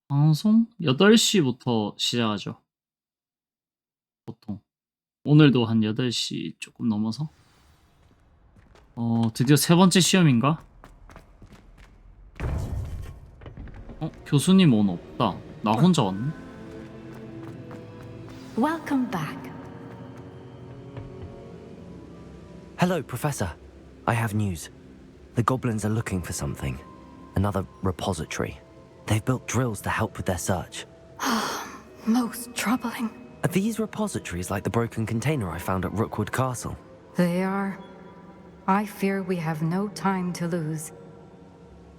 방송 8시부터 시작하죠. 보통. 오늘도 한 8시 조금 넘어서. 드디어 세 번째 시험인가? 교수님 오늘 없다. 나 혼자 왔네. Welcome back. Hello, Professor. I have news. The goblins are looking for something. Another repository. They've built drills to help with their search. Most troubling. Are these repositories like the broken container I found at Rookwood Castle? They are. I fear we have no time to lose.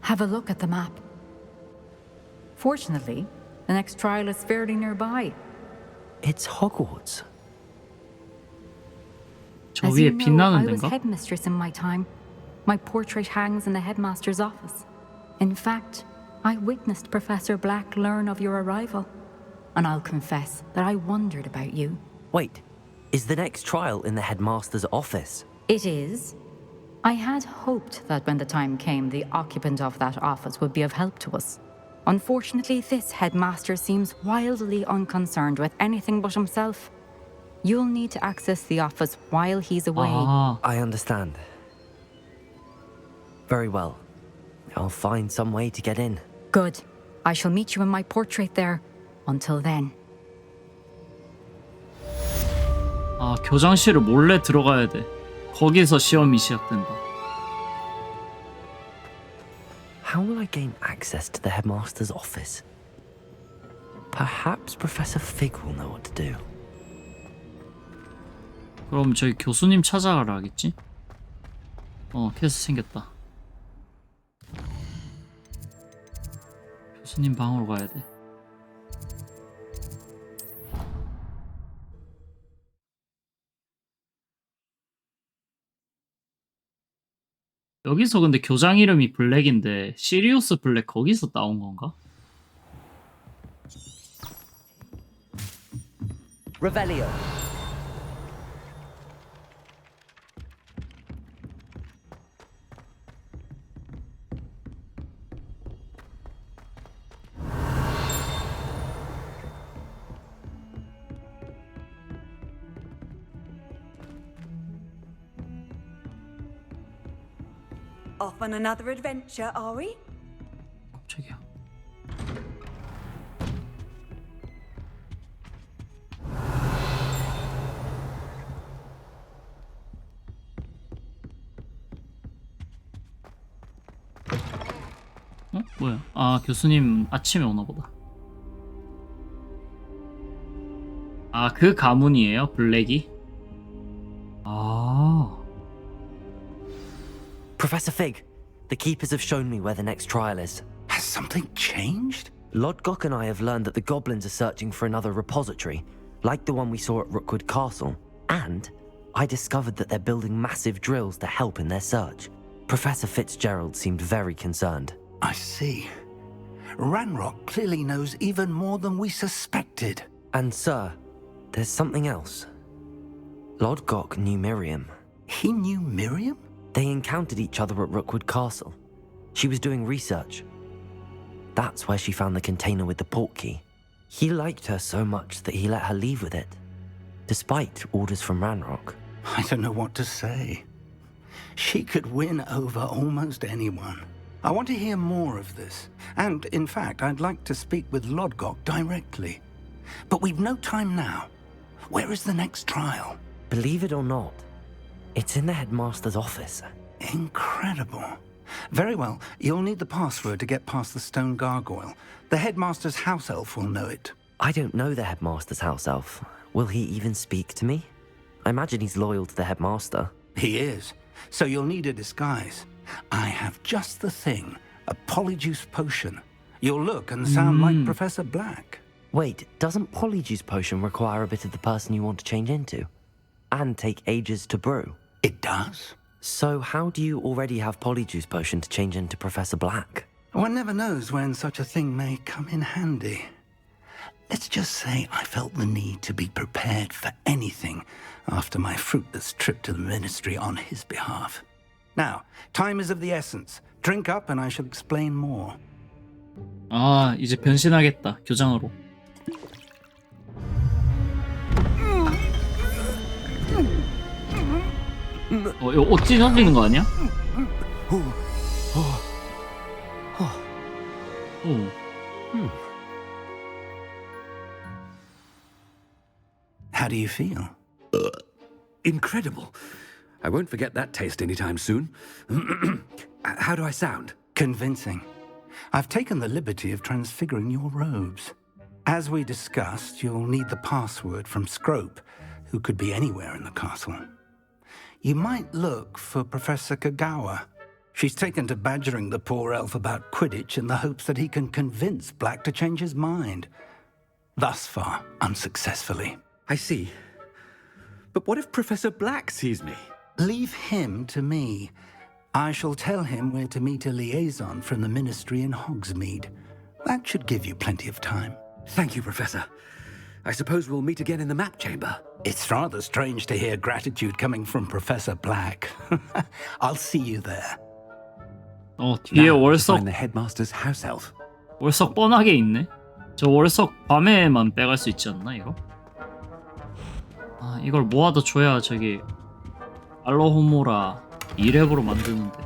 Have a look at the map. Fortunately, the next trial is fairly nearby. It's Hogwarts. 저 As 위에 you know, 빛나는 I was 데인가? headmistress in my time. My portrait hangs in the headmaster's office. In fact, I witnessed Professor Black learn of your arrival. And I'll confess that I wondered about you. Wait, is the next trial in the headmaster's office? It is. I had hoped that when the time came, the occupant of that office would be of help to us. Unfortunately, this headmaster seems wildly unconcerned with anything but himself. You'll need to access the office while he's away. I understand. Very well. I'll find some way to get in. Good. I shall meet you in my portrait there. Until then. 아, 교장실을 몰래 들어가야 돼. 거기서 시험이 시작된다. How will I gain access to the headmaster's office? Perhaps Professor Fig will know what to do. 그럼 저희 교수님 찾아가라 하겠지? 퀘스트 생겼다. 교수님 방으로 가야 돼. 여기서 근데 교장 이름이 블랙인데 시리우스 블랙 거기서 따온 건가? Revelio. Off on another adventure, are we? 깜짝이야. 뭐야? 아, 교수님 아침에 오나 보다. 아, 그 가문이에요? 블랙이? 아. Professor Fig, the keepers have shown me where the next trial is. Has something changed? Lodgok and I have learned that the goblins are searching for another repository, like the one we saw at Rookwood Castle. And I discovered that they're building massive drills to help in their search. Professor Fitzgerald seemed very concerned. I see. Ranrock clearly knows even more than we suspected. And sir, there's something else. Lodgok knew Miriam. He knew Miriam? They encountered each other at Rookwood Castle. She was doing research. That's where she found the container with the portkey. He liked her so much that he let her leave with it, despite orders from Ranrock. I don't know what to say. She could win over almost anyone. I want to hear more of this. And, in fact, I'd like to speak with Lodgok directly. But we've no time now. Where is the next trial? Believe it or not, it's in the headmaster's office. Incredible. Very well. You'll need the password to get past the stone gargoyle. The headmaster's house elf will know it. I don't know the headmaster's house elf. Will he even speak to me? I imagine he's loyal to the headmaster. He is. So you'll need a disguise. I have just the thing. A polyjuice potion. You'll look and sound like Professor Black. Wait, doesn't polyjuice potion require a bit of the person you want to change into? And take ages to brew? It does. So how do you already have polyjuice potion to change into Professor Black? One never knows when such a thing may come in handy. Let's just say I felt the need to be prepared for anything after my fruitless trip to the ministry on his behalf. Now, time is of the essence. Drink up and I shall explain more. 아, 이제 변신하겠다. 교장으로. 이거 옷 찢어지는 거 아니야? 오. How do you feel? Incredible. I won't forget that taste anytime soon. How do I sound? Convincing. I've taken the liberty of transfiguring your robes. As we discussed, you'll need the password from Scrope, who could be anywhere in the castle. You might look for Professor Kagawa. She's taken to badgering the poor elf about Quidditch in the hopes that he can convince Black to change his mind. Thus far, unsuccessfully. I see. But what if Professor Black sees me? Leave him to me. I shall tell him where to meet a liaison from the ministry in Hogsmeade. That should give you plenty of time. Thank you, Professor. I suppose we'll meet again in the map chamber. It's rather strange to hear gratitude coming from Professor Black. I'll see you there. 뒤에 월석. Find the headmaster's house elf. 월석 뻔하게 있네. 저 월석 밤에만 빼갈 수 있지 않나 이거? 아, 이걸 모아다 줘야 저기 알로호모라 2렙으로 만드는데.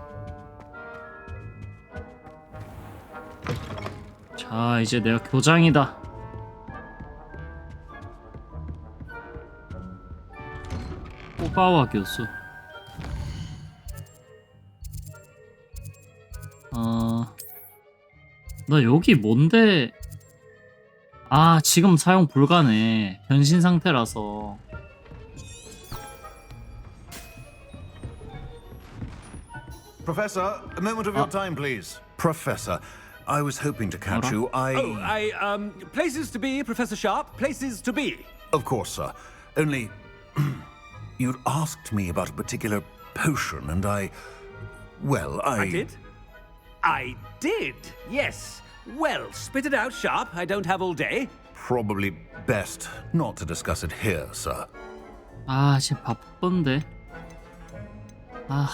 자, 이제 내가 교장이다. 호가와 교수. 나 여기 뭔데? 아, 지금 사용 불가네. 변신 상태라서. Professor, a moment of your time, please. Professor, I was hoping to catch you. Places to be, Professor Sharp. Places to be. Of course, sir. Only, you'd asked me about a particular potion, and I did? I did, yes. Well, spit it out, Sharp. I don't have all day. Probably best not to discuss it here, sir. 아, 지금 바쁜데. 아,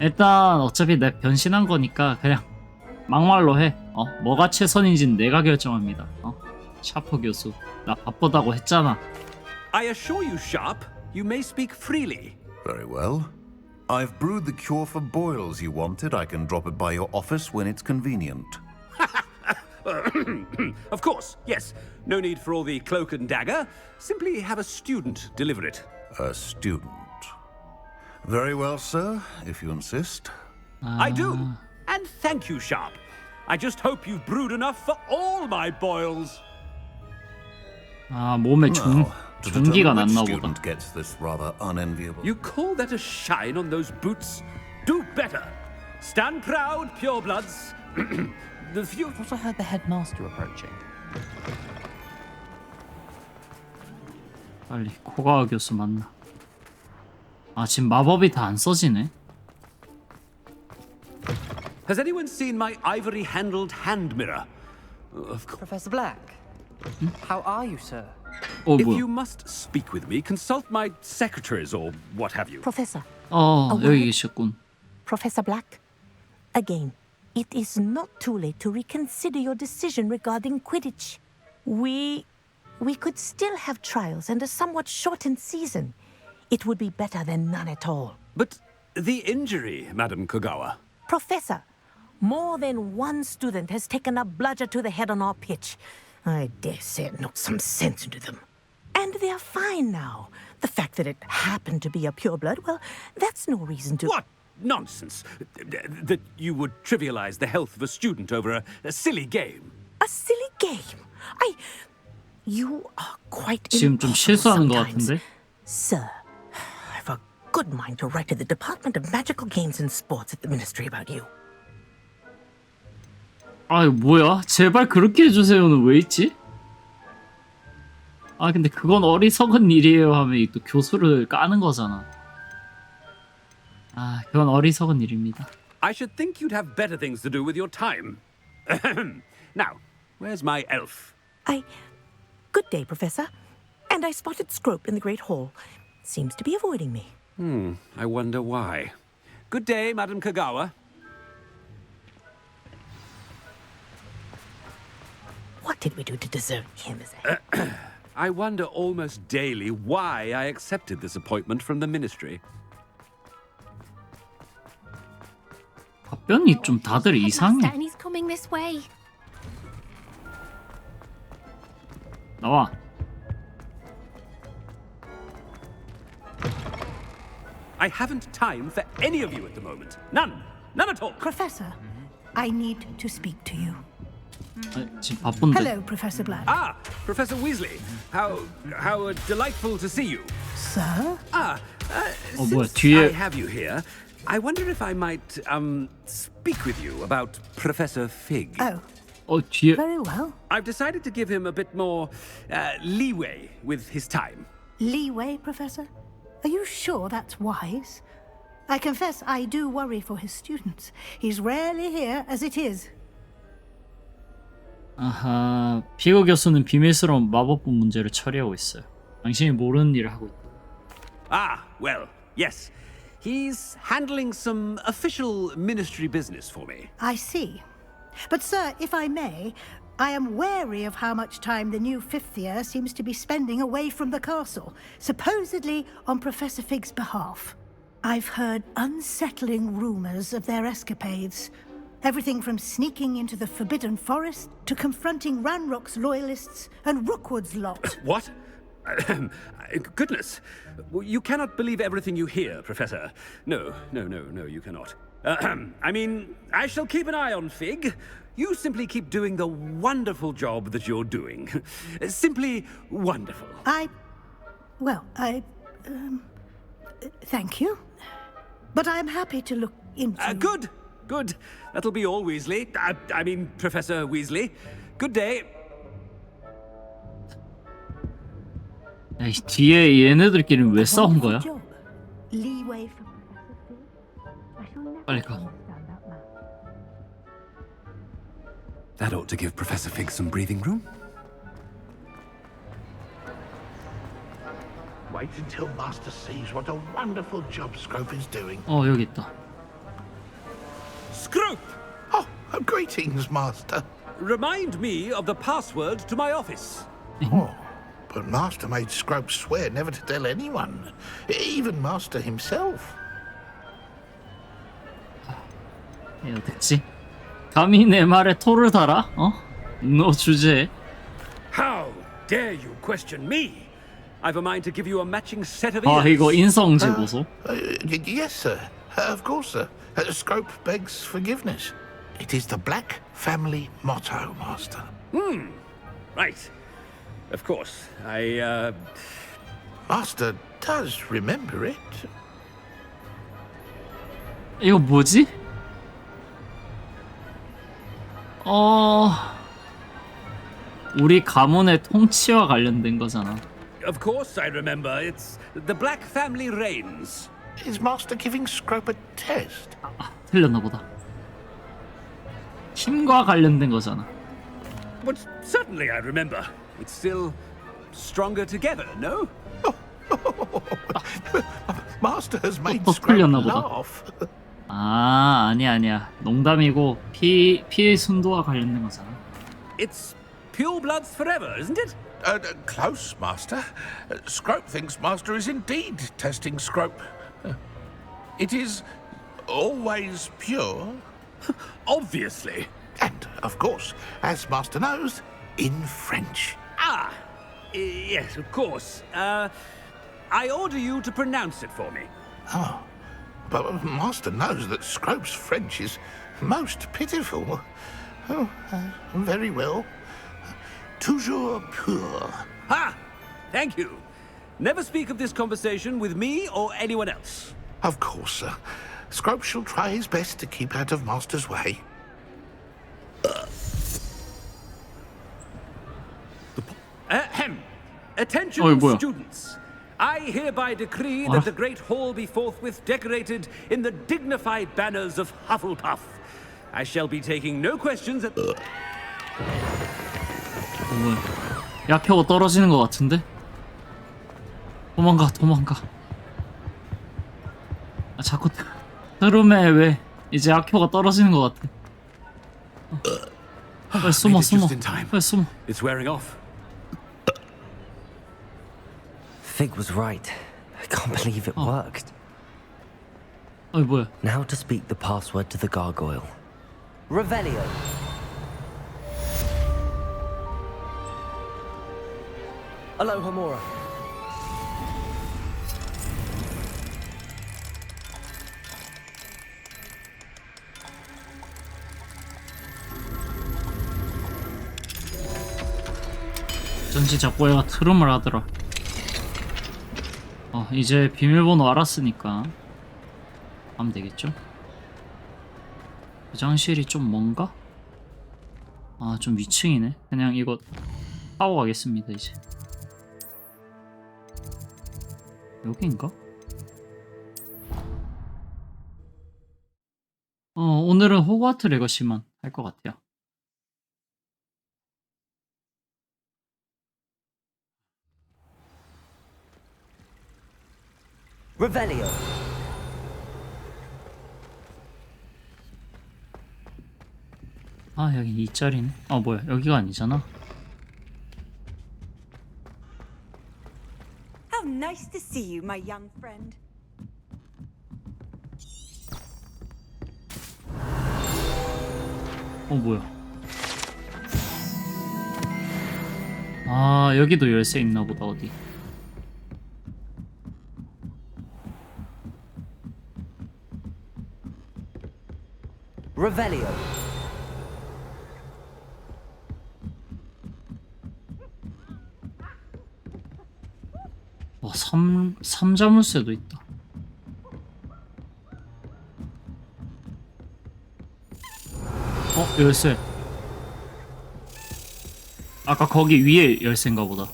일단 어차피 내 변신한 거니까 그냥 막말로 해. 뭐가 최선인지는 내가 결정합니다. 샤프 교수, 나 바쁘다고 했잖아. I assure you, Sharp, you may speak freely. Very well. I've brewed the cure for boils you wanted. I can drop it by your office when it's convenient. Of course, yes. No need for all the cloak and dagger. Simply have a student deliver it. A student. Very well, sir, if you insist. I do. And thank you, Sharp. I just hope you've brewed enough for all my boils. 아, 몸에 전기가 났나 보다. Gets this rather unenviable. You call that a shine on those boots? Do better. Stand proud, purebloods. The few. I thought I heard the headmaster approaching. 빨리 코가와 교수 만나. 아, 지금 마법이 다 안 써지네. Has anyone seen my ivory-handled hand mirror? Professor Black, how are you, sir? If 뭐야? you must speak with me, consult my secretaries or what have you. Professor. 여기 계셨군. Professor Black. Again, it is not too late to reconsider your decision regarding Quidditch. We could still have trials and a somewhat shortened season. It would be better than none at all. But the injury, Madam Kogawa. Professor, more than one student has taken a bludger to the head on our pitch. I dare say it knocked some sense into them. And they're fine now. The fact that it happened to be a pureblood, well, that's no reason to... What nonsense! That you would trivialize the health of a student over a silly game. A silly game? You are quite 지금 좀 실수하는 것 sometimes. 같은데? Sir, I've a good mind to write to the Department of Magical Games and Sports at the Ministry about you. 뭐야? 제발 그렇게 해주세요는 왜 있지? 근데 그건 어리석은 일이에요 하면 또 교수를 까는 거잖아. 그건 어리석은 일입니다. I should think you'd have better things to do with your time. Now, where's my elf? Good day, Professor. And I spotted Scrope in the Great Hall. Seems to be avoiding me. I wonder why. Good day, Madam Kogawa. What did we do to deserve him as a... I wonder almost daily why I accepted this appointment from the ministry. 답변이 좀 다들 이상해. And he's coming this way. 나와. I haven't time for any of you at the moment. None. None at all. Professor, I need to speak to you. 지금 바쁜데. Hello, Professor Black. Professor Weasley. How delightful to see you. Sir? 뭐야, Since 뒤에. I have you here, I wonder if I might speak with you about Professor Fig. 뒤에. Very well. I've decided to give him a bit more leeway with his time. Leeway, Professor? Are you sure that's wise? I confess I do worry for his students. He's rarely here as it is. 피그 교수는 비밀스러운 마법부 문제를 처리하고 있어요. 당신이 모르는 일을 하고 있다. Well, yes. He's handling some official ministry business for me. I see. But, sir, if I may, I am wary of how much time the new fifth year seems to be spending away from the castle, supposedly on Professor Fig's behalf. I've heard unsettling rumors of their escapades. Everything from sneaking into the Forbidden Forest to confronting Ranrock's loyalists and Rookwood's lot. What? Goodness. You cannot believe everything you hear, Professor. No, you cannot. I mean, I shall keep an eye on Fig. You simply keep doing the wonderful job that you're doing. Simply wonderful. Thank you. But I'm happy to look into... Good. That'll be all, Weasley. I mean, Professor Weasley. Good day. 뒤에 얘네들끼리는 왜 싸운 거야? Leeway for 빨리 가. That ought to give Professor Fig some breathing room. Wait until Master sees what a wonderful job Scrope is doing. 여기 있다. Scrope! Greetings, Master. Remind me of the password to my office. But Master made Scrope swear never to tell anyone, even Master himself. 어딨지? 감히 내 말에 토를 달아? 너 주제에. How dare you question me? I've a mind to give you a matching set of ears. 이거 인성질 보소. Yes, sir. Of course, sir. Scrope begs forgiveness. It is the Black family motto, Master. Right. Of course. Master does remember it. 이거 뭐지? 우리 가문의 통치와 관련된 거잖아. Of course I remember. It's the Black family reigns. Is Master giving Scrope a test? 틀렸나 보다. 힘과 관련된 거잖아. But certainly I remember. It's still stronger together, no? Master has made 또 Scrope 풀렸나 보다. laugh. 아, 아니야. 농담이고 피의 순도와 관련된 거잖아. It's pure bloods forever, isn't it? Close, Master. Scrope thinks Master is indeed testing Scrope. It is always pure. Obviously. And, of course, as Master knows, in French. Ah, yes, of course. I order you to pronounce it for me. Oh, but Master knows that Scrope's French is most pitiful. Oh, very well. Toujours pur. Ha! Thank you. Never speak of this conversation with me or anyone else. Of course, sir. Scrope shall try his best to keep out of Master's way. Ahem. Attention, 어이, 뭐야. students. I hereby decree that the Great Hall be forthwith decorated in the dignified banners of Hufflepuff. I shall be taking no questions at... 뭐야? 약효가 떨어지는 것 같은데? 도망가. 아, 자꾸 흐름에 왜 이제 약효가 떨어지는 것 같아. 빨리 숨어. 빨리 숨어. It's wearing off. Fig was right. I can't believe it worked. 어이, 뭐야? Now to speak the password to the gargoyle. Revelio. Alohomora. 전지 자꾸 얘가 트름을 하더라. 이제 비밀번호 알았으니까 하면 되겠죠? 화장실이 좀 먼가? 아, 좀 위층이네. 그냥 이거 타고 가겠습니다. 이제 여기인가? 오늘은 호그와트 레거시만 할 것 같아요. Revelio. 아, 여기 이 자리네. 뭐야, 여기가 아니잖아. How nice to see you, my young friend. 뭐야. 아, 여기도 열쇠 있나 보다. 어디. Revelio. 와, 삼자물쇠도 있다. 열쇠. 아까 거기 위에 열쇠인가 보다.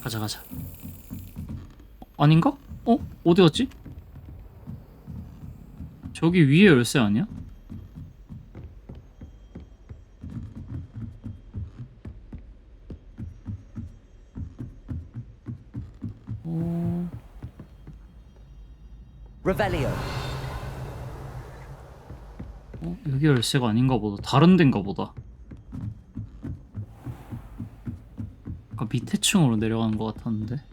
가자. 아닌가? 어디 갔지? 저기 위에 열쇠 아니야? Revelio. 여기 열쇠가 아닌가 보다. 다른 데인가 보다. 아까 밑에 층으로 내려가는 것 같았는데.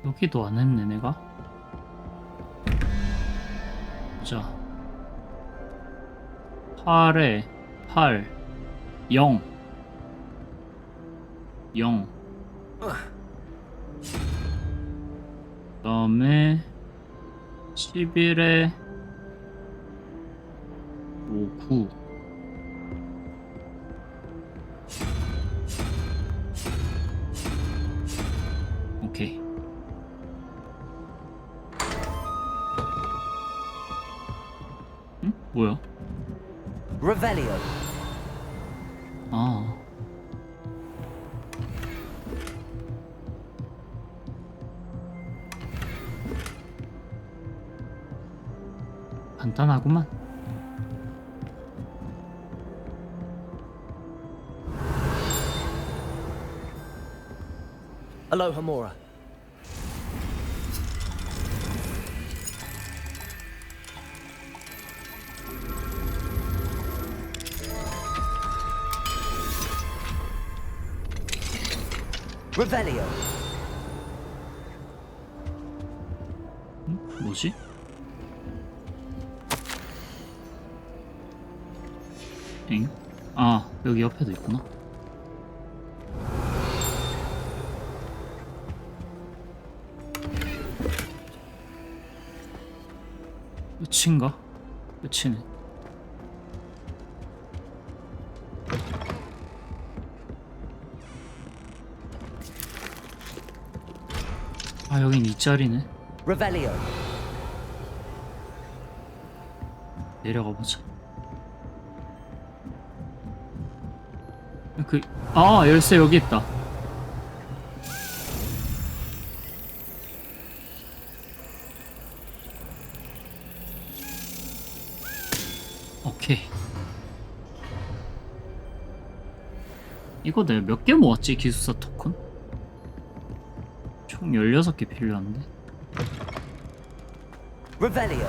여기도 안 했네, 내가. 자, 8에 8 0 그다음에 11에 5 9 오케이. 응? 뭐야? Revelio. 간단하구만. Aloha, Mora. Revelio. 뭐지? 엥? 아, 여기 옆에도 있구나. 끝인가? 끝이네. 아, 여긴 이 자리네. Revelio. 내려가 보자. 아, 열쇠 여기 있다. 오케이. 이거 내가 몇 개 모았지? 기숙사 토큰? 총 16개 필요한데. Revelio.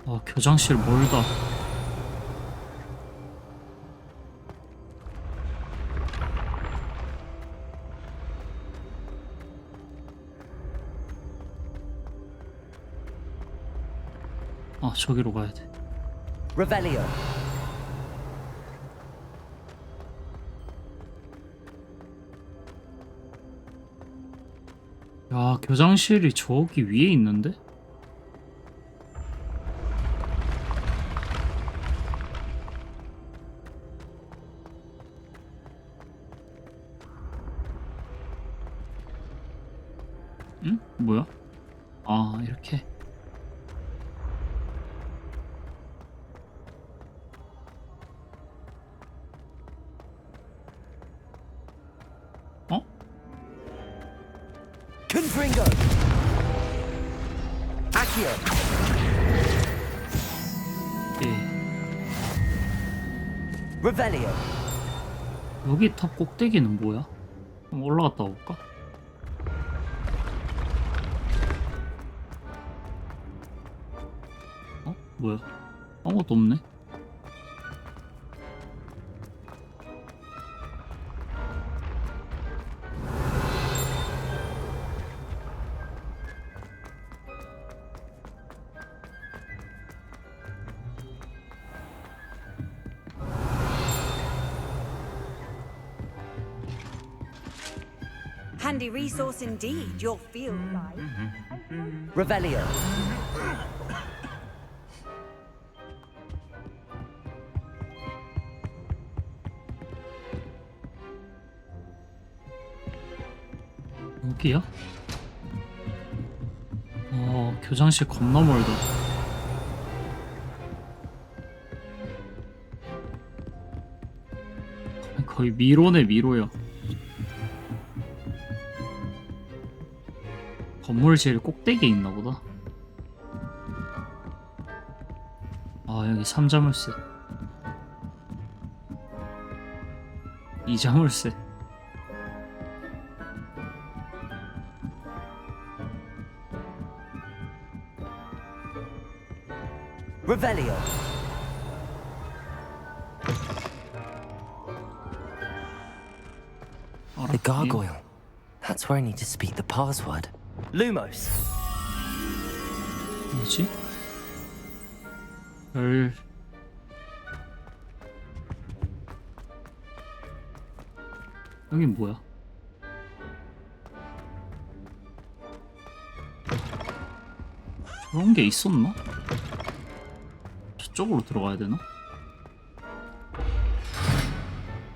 아, 교장실 멀다. 아, 저기로 가야 돼. Revelio. 야, 교장실이 저기 위에 있는데? 응? 뭐야? 아, 이렇게. 어? Confringo. Accio. 예. Revelio. 여기 탑 꼭대기는 뭐야? 한번 올라갔다 볼까? 어? 뭐야? 아무것도 없네? Handy resource indeed, your field guide. Revelio. 여기야? 교장실 겁나 멀다. 거의 미로네, 미로야. 건물 제일 꼭대기에 있나 보다. 아, 여기 3자물쇠, 2자물쇠. Revelio. The gargoyle. That's where I need to speak the password. Lumos. 뭐지? 별... 여긴 뭐야? 저런 게 있었나? 저쪽으로 들어가야 되나?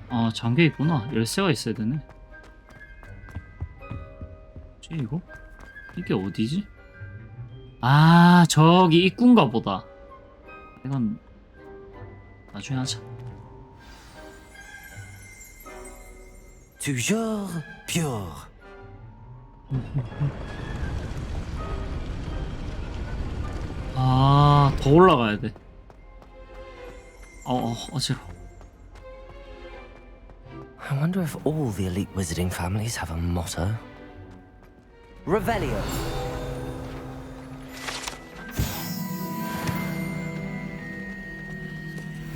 아, 잠겨 있구나. 열쇠가 있어야 되네. 뭐지 이거? 이게 어디지? 아, 저기 입구인가 보다. 이건 나중에 하자. Toujours pure. 아, 더 올라가야 돼. 어지러워. I wonder if all the elite wizarding families have a motto. Revelio.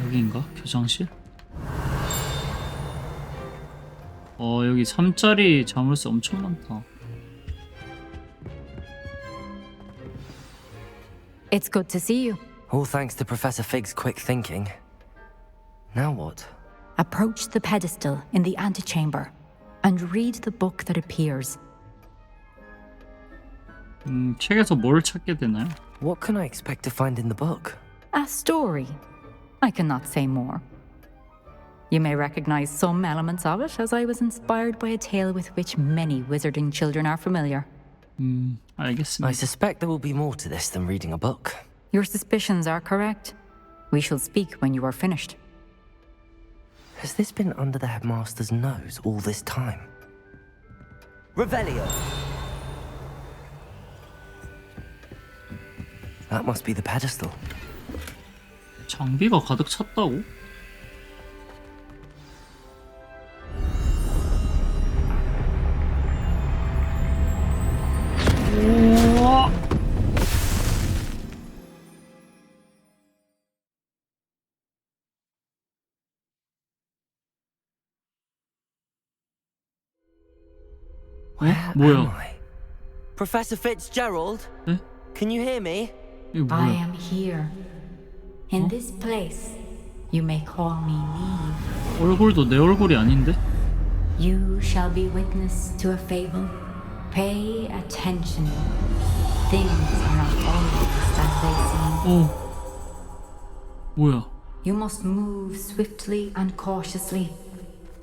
여기인가? 교장실? 여기 3짜리 자물쇠 엄청 많다. It's good to see you. All thanks to Professor Fig's quick thinking. Now what? Approach the pedestal in the antechamber and read the book that appears. 책에서 뭘 찾게 되나요? What can I expect to find in the book? A story. I cannot say more. You may recognize some elements of it, as I was inspired by a tale with which many wizarding children are familiar. 알겠습니다. I suspect there will be more to this than reading a book. Your suspicions are correct. We shall speak when you are finished. Has this been under the headmaster's nose all this time? Revelio! That must be the pedestal. 장비가 가득 찼다고? 우와! 뭐야? Professor Fitzgerald? 에? Can you hear me? 이거 I 뭐야? am here. In this place, you may call me Neve. 얼굴도 내 얼굴이 아닌데? You shall be witness to a fable. Pay attention. Things are not always as they seem. 뭐야? You must move swiftly and cautiously.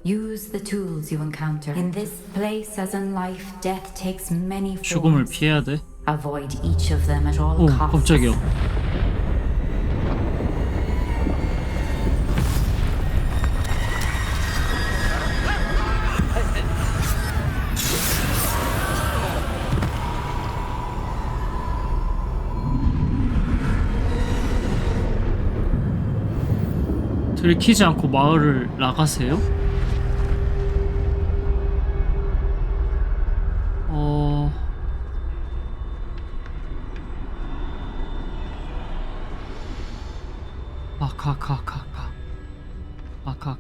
Use the tools you encounter. In this place, as in life, death takes many 죽음을 forms. 피해야 돼? Avoid each of them at all costs. 깜짝이야. 들키지 않고 마을을 나가세요?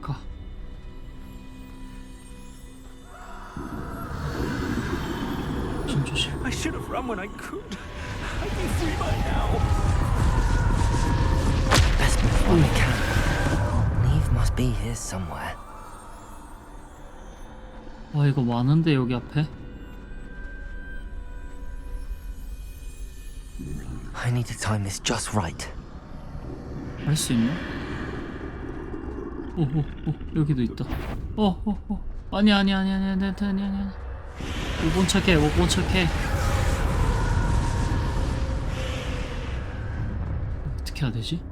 가. 조심. I should have run when I could. I'd be free by now. Best move when we can. Neve must be here somewhere. 이거 많은데 여기 앞에? I need to time this just right. 할 수 있나? 여기도 있다. 아니야. 5번 착해. 어떻게 해야 되지?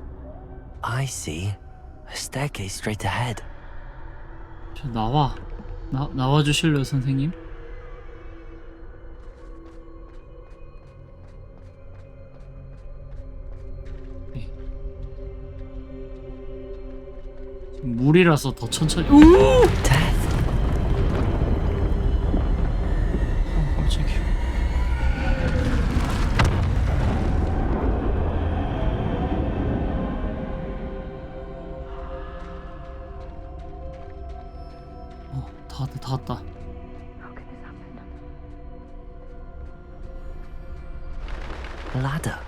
I see a staircase straight ahead. 저 나와 주실래요, 선생님? 물이라서 더 천천히. 깜짝이야. 다 왔다. Ladder.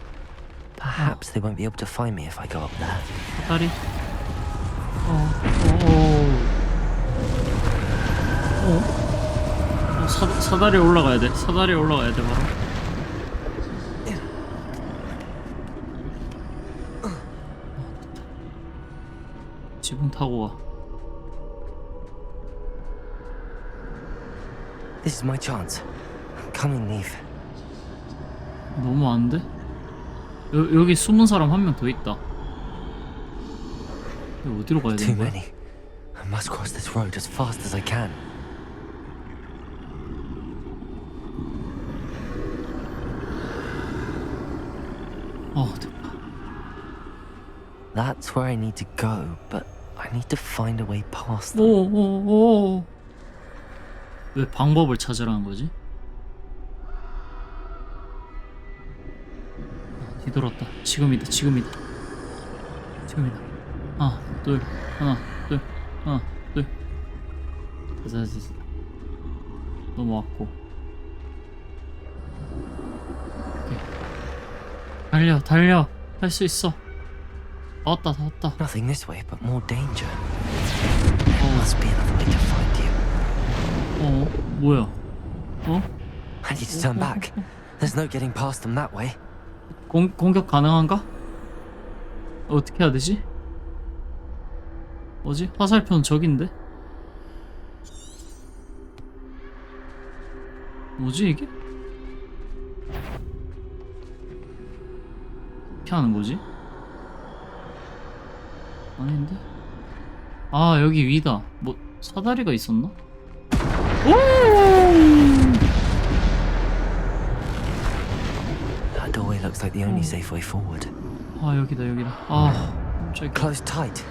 Perhaps they won't be able to find me if I go up there. 사다리. 사다리에 올라가야 돼. 바로. 지붕 타고 가. This is my chance. Coming, Neve. 너무 안 돼? 여기 숨은 사람 한 명 더 있다. 어디로 가야 Too 되는 거야? many. I must cross this road as fast as I can. 됐다. That's where I need to go, but I need to find a way past them. 오. 왜 방법을 찾으라는 거지? 뒤돌았다. 지금이다. 하나, 둘. 됐어. 넘어왔고. 오케이. 달려. 할 수 있어. 다 왔다. Nothing this way, but more danger. There must be another way to find you. 뭐야? I need to turn back. There's no getting past them that way. 공격 가능한가? 어떻게 해야 되지? 뭐지? 화살표는 저긴데? 뭐지 이게? 어떻게 하는 거지? 아닌데? 아 여기 위다. 뭐 사다리가 있었나? That doorway looks like the only safe way forward. 아 여기다. 아 깜짝이야. Closed tight.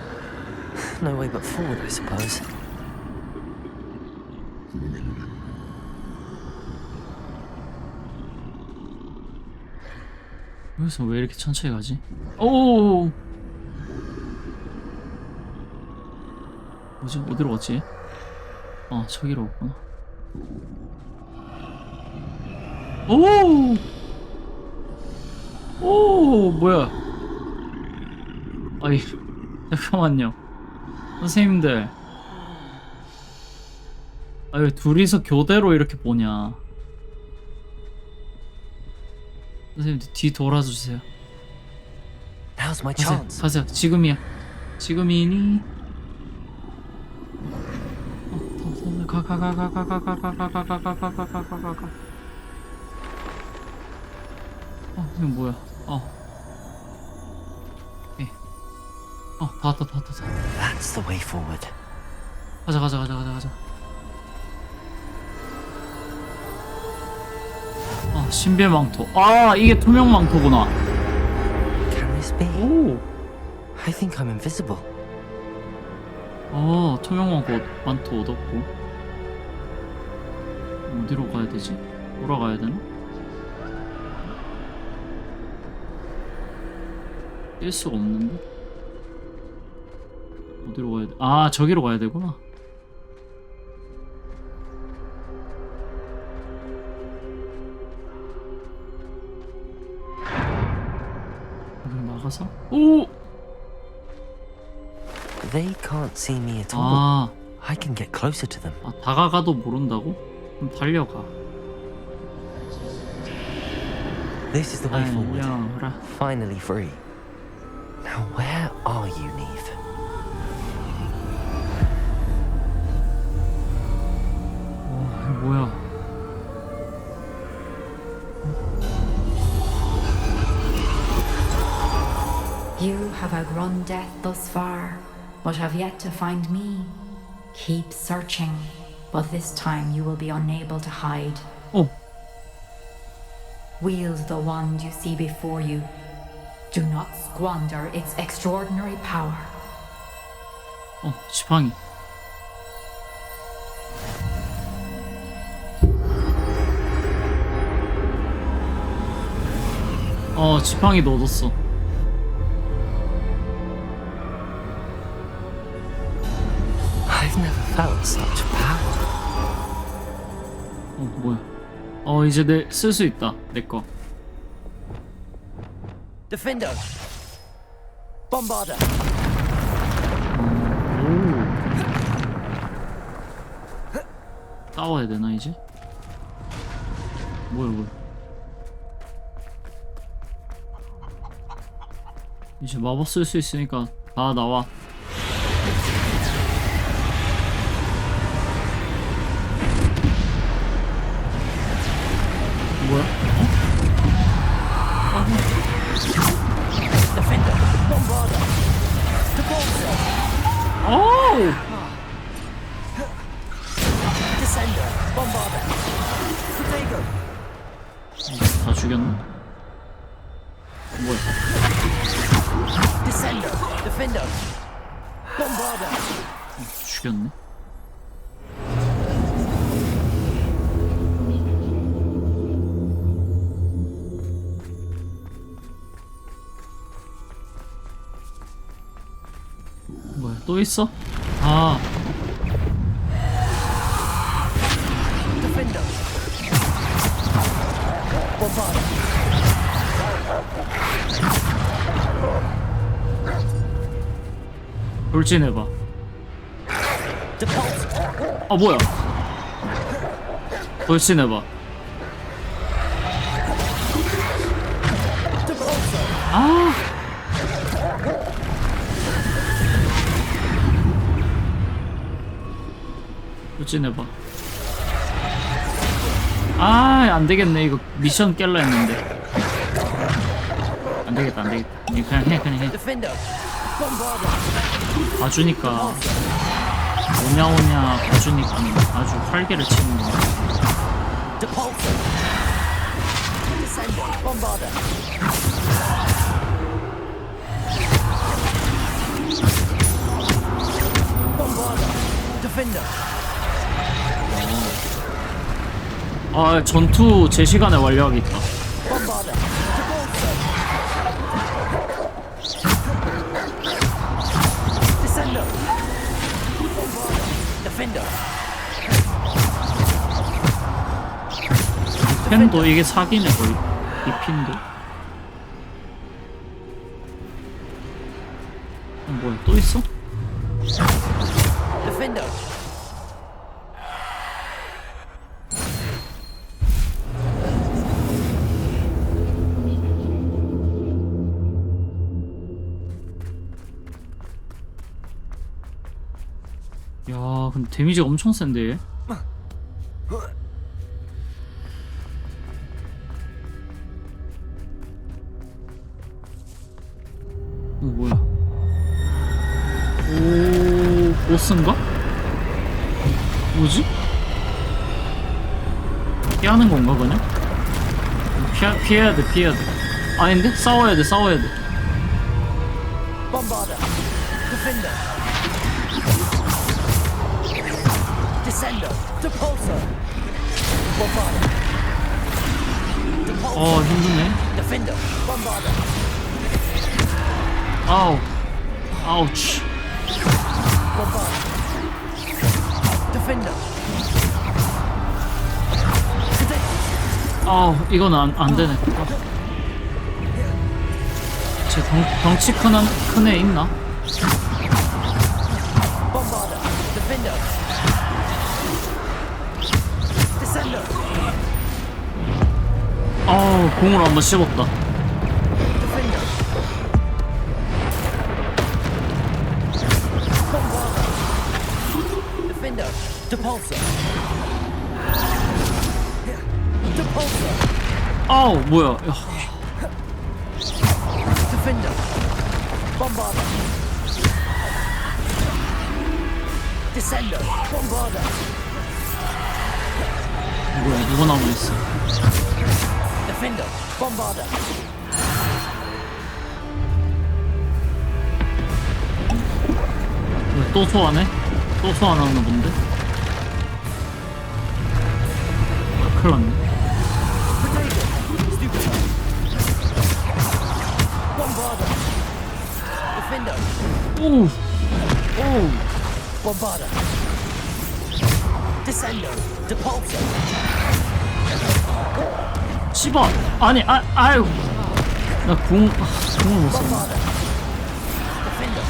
No way but forward, I suppose. 여기서 왜 이렇게 천천히 가지? 오. 뭐지? 어디로 갔지? 저기로 갔구나. 오, 뭐야? 아이, 잠깐만요. 선생님들. 아, 왜 둘이서 교대로 이렇게 보냐? 선생님들 뒤 돌아주세요. Now's my chance. 가세요. 지금이야. 지금이니? 가. 이거 뭐야? 오케이. 다 왔다. That's the way forward. 가자. 신비의 망토. 이게 투명 망토구나. Can this be? 오. I think I'm invisible. 투명 망토 얻었고. 어디로 가야 되지? 돌아가야 되나? 뛸 수가 없는데? 어디로 가야 돼? 저기로 가야 되구나. 나가서? 오! They can't see me at all. I can get closer to them. 다가가도 모른다고? 그럼 달려가. This is the way forward. 달려라. Finally free. Now where are you, Neve? 뭐야? You have outrun death thus far, but have yet to find me. Keep searching, but this time you will be unable to hide. Wield the wand you see before you. Do not squander its extraordinary power. 지팡이. 지팡이도 얻었어. I've never felt such power. 뭐야? 이제 쓸 수 있다. 내 거. Defender! Bombarder! 싸워야 되나 이제? 뭐야? 이제 마법 쓸 수 있으니까 다 나와. 뭐야? Defender! Bombarder! To Bolster! Descender, Bombarder, Protego. 다 죽였네. 뭐야? Descender, Defender, Bombarder. 죽였네. 뭐야? 또 있어? 아. Defender, Bombarder. 돌진해봐. 아 뭐야? 돌진해봐. 아. 돌진해봐. 아, 안 되겠네. 이거 미션 깰라 했는데. 안 되겠다, 안 되겠다. 그냥 해, 그냥 해. 봐주니까. 오냐 봐주니까 아주 활개를 치는 거야. 아, 전투 제 시간에 완료하겠다. 펜도 이게 사기네 거의. 이 핀도. 뭐야 또 있어? 야, 근데 데미지가 엄청 센데 얘? 뭐야? 오, 보스인가? 뭐지? 피하는 건가 그냥? 피해야 돼, 피해야 돼. 아닌데? 싸워야 돼, 싸워야 돼. Bombarder, Defender, Descender, Depulsor, Bombarder, 어, 힘드네. Defender, Bombarder. 아우, 아우치. Defender. 아우, 이건 안 되네. 제 덩치 큰 애 있나? Bombarder. Defender. Descender. 아우, 공을 한번 씹었다. Defender. Bombarder. Defender. Depulsor. Depulsor. 아우, 뭐야. 야. Defender. Bombarder. Descender. Bombarder. 뭐야, 누가 남아있어? Defender. Bombarder. 왜 또 소환해? 또 소환하는 건데? 아, 큰일 났네. Bombarder. Defender. 오! 오! Bombarder. Descender. Depulsor. 씨발! 아니, 아유! 나 공을 못 썼네. Defender.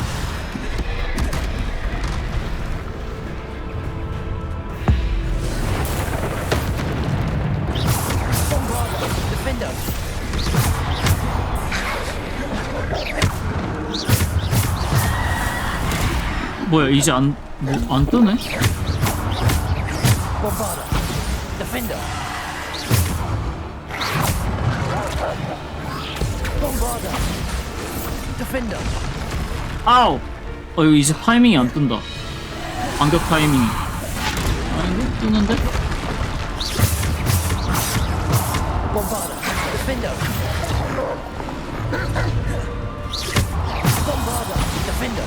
Bombarder. Defender. 뭐야, 이제 안 뜨네? Bombarder. Defender. Bombarder. Defender. 아우! 이거 이제 타이밍이 안 뜬다. 반격 타이밍. 아이고 뜨는데? Bombarda, defender. Bombarda, defender.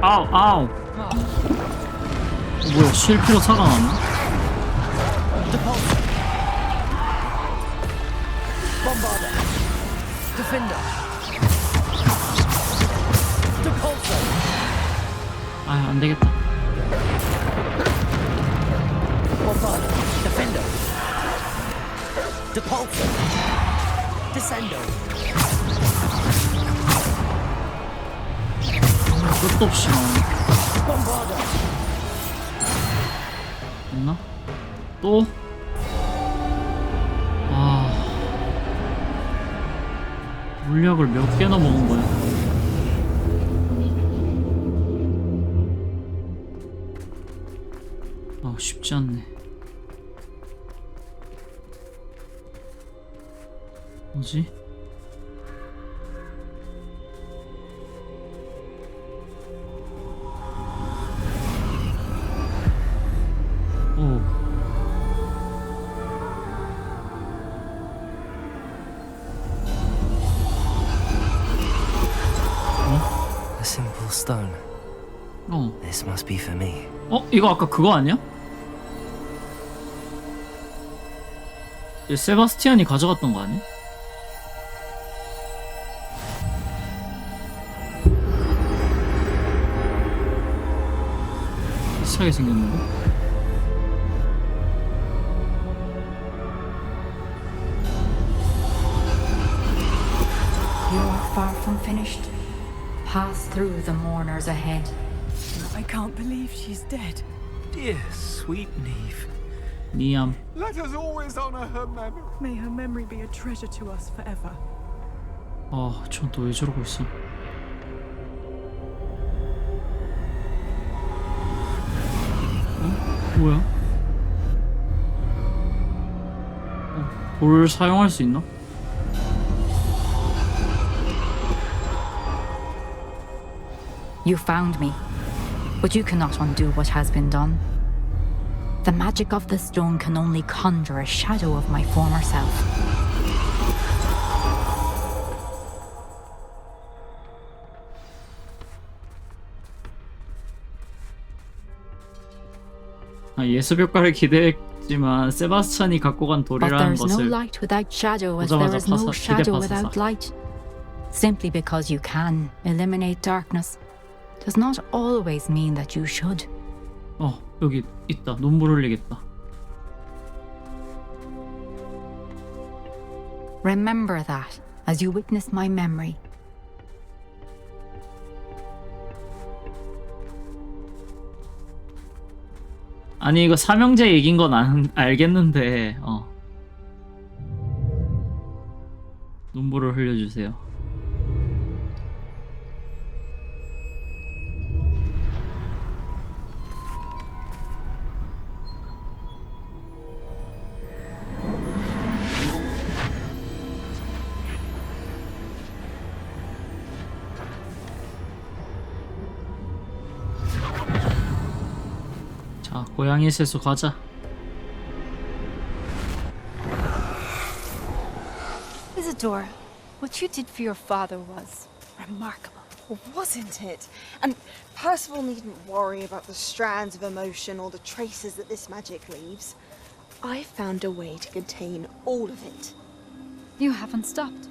아우 아우. 뭐야 실패로 살아났네? Depulsor. Bombarda, defender. Depulsor. 아 안되겠다. Bombarda, defender. Depulsor. Descendo. 끝도 없이 나오네. Bombarda. 됐나? 또? 아... 물약을 몇 개나 먹은 거야? 아 쉽지 않네. 뭐지? 오. A simple stone. 어. This must be for me. 이거 아까 그거 아니야? 세바스티안이 가져갔던 거 아니야? 비슷하게 생겼는데? You are far from finished. Pass through the mourners ahead. I can't believe she's dead. Dear sweet Neve. 니암. Let us always honor her memory. May her memory be a treasure to us forever. 전 또 왜 저러고 있어? 뭐야? 돌 사용할 수 있나? You found me, but you cannot undo what has been done. The magic of the stone can only conjure a shadow of my former self. 예습효과를 기대했지만 세바스찬이 갖고 간 But 돌이라는 there's no 것을 light without shadow, as there is no shadow without light. Simply because you can eliminate darkness does not always mean that you should. 여기 있다. 눈물 흘리겠다. Remember that as you witness my memory. 아니 이거 삼형제 얘긴 건 알겠는데 눈물을 흘려주세요. 자, 고양이 세수 가자. Isadora, what you did for your father was remarkable, wasn't it? And Percival needn't worry about the strands of emotion or the traces that this magic leaves. I found a way to contain all of it. You haven't stopped.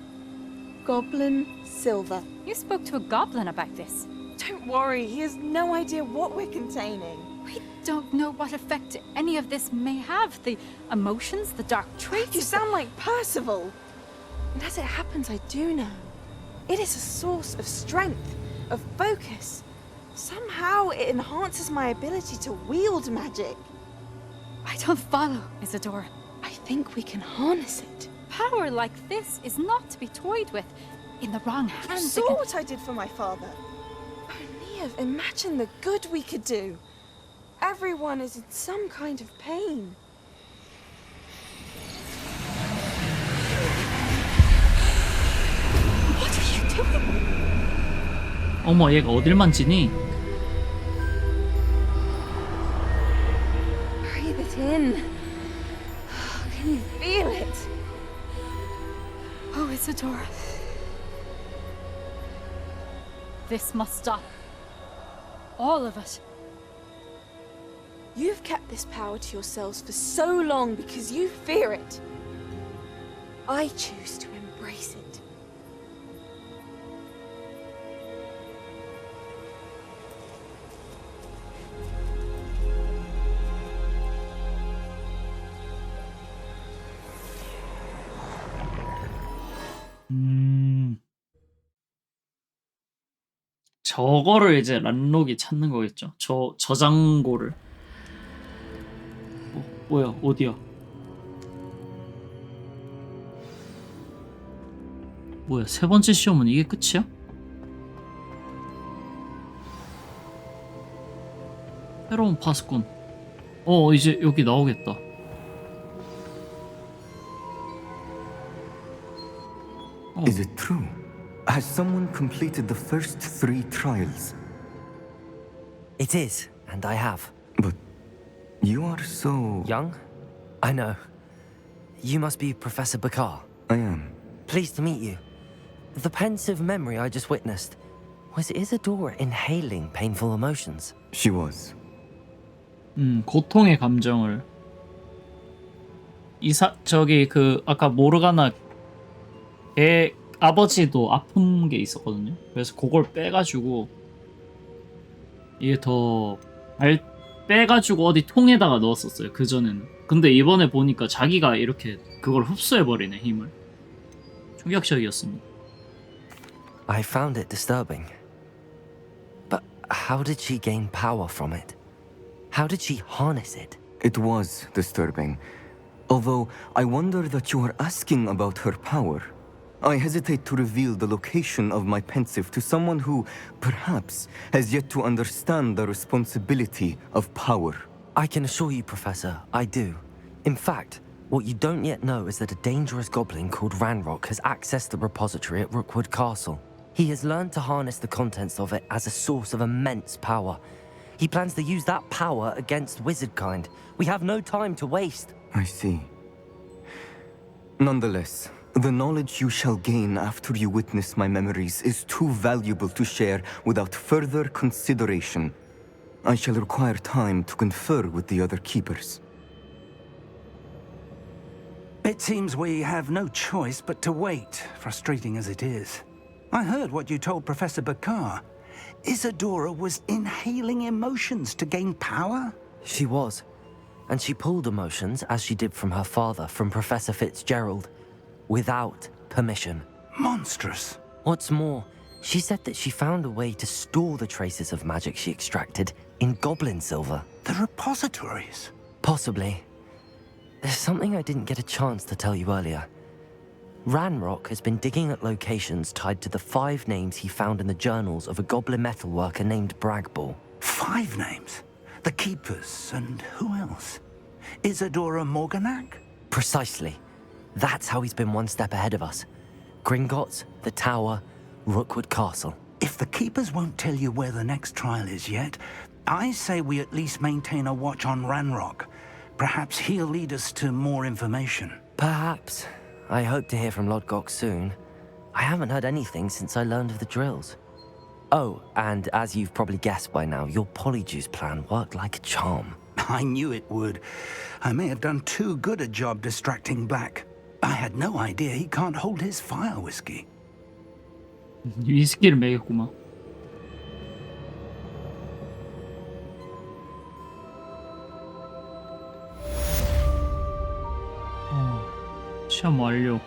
Goblin Silver. You spoke to a goblin about this. Don't worry, he has no idea what we're containing. We don't know what effect any of this may have. The emotions, the dark traits. You sound like Percival. And as it happens, I do know. It is a source of strength, of focus. Somehow it enhances my ability to wield magic. I don't follow, Isadora. I think we can harness it. Power like this is not to be toyed with. In the wrong You hands. saw what I did for my father. Oh, Neve, imagine the good we could do. Everyone is in some kind of pain. What are you doing? 어머, 얘가 어딜 만지니? Breathe it in. Can you feel it? Oh, Isadora. This must stop. All of it. You've kept this power to yourselves for so long because you fear it. I choose to embrace it. 저거를 이제 란록이 찾는 거겠죠. 저장고를. 뭐야, 어디야? 뭐야, 세 번째 시험은 이게 끝이야? 새로운 파수꾼. 이제 여기 나오겠다. Is it true? Has someone completed the first 3 trials? It is, and I have. But you are so... Young? I know. You must be Professor Bakar. I am. Pleased to meet you. The pensive memory I just witnessed. Was Isadora inhaling painful emotions? She was. 고통의 감정을. 저기 아까 모르가나 애 아버지도 아픈 게 있었거든요. 그래서 그걸 빼가지고 이게 더 빼가지고 어디 통에다가 넣었었어요. 그 전에는. 근데 이번에 보니까 자기가 이렇게 그걸 흡수해버리네, 힘을. 충격적이었습니다. I found it disturbing. But how did she gain power from it? How did she harness it? It was disturbing. Although I wonder that you are asking about her power. I hesitate to reveal the location of my pensive to someone who, perhaps, has yet to understand the responsibility of power. I can assure you, Professor, I do. In fact, what you don't yet know is that a dangerous goblin called Ranrock has accessed the repository at Rookwood Castle. He has learned to harness the contents of it as a source of immense power. He plans to use that power against wizardkind. We have no time to waste. I see. Nonetheless, the knowledge you shall gain after you witness my memories is too valuable to share without further consideration. I shall require time to confer with the other keepers. It seems we have no choice but to wait, frustrating as it is. I heard what you told Professor Bakar. Isadora was inhaling emotions to gain power? She was. And she pulled emotions, as she did from her father, from Professor Fitzgerald, without permission. Monstrous. What's more, she said that she found a way to store the traces of magic she extracted in goblin silver. The repositories? Possibly. There's something I didn't get a chance to tell you earlier. Ranrock has been digging at locations tied to the 5 names he found in the journals of a goblin metalworker named Bragball. 5 names? The Keepers, and who else? Isadora Morganac? Precisely. That's how he's been one step ahead of us. Gringotts, the Tower, Rookwood Castle. If the Keepers won't tell you where the next trial is yet, I say we at least maintain a watch on Ranrock. Perhaps he'll lead us to more information. Perhaps. I hope to hear from Lodgok soon. I haven't heard anything since I learned of the drills. Oh, and as you've probably guessed by now, your Polyjuice plan worked like a charm. I knew it would. I may have done too good a job distracting Black. I had no idea he can't hold his fire whiskey. 위스키를 먹였구만. 시험 완료.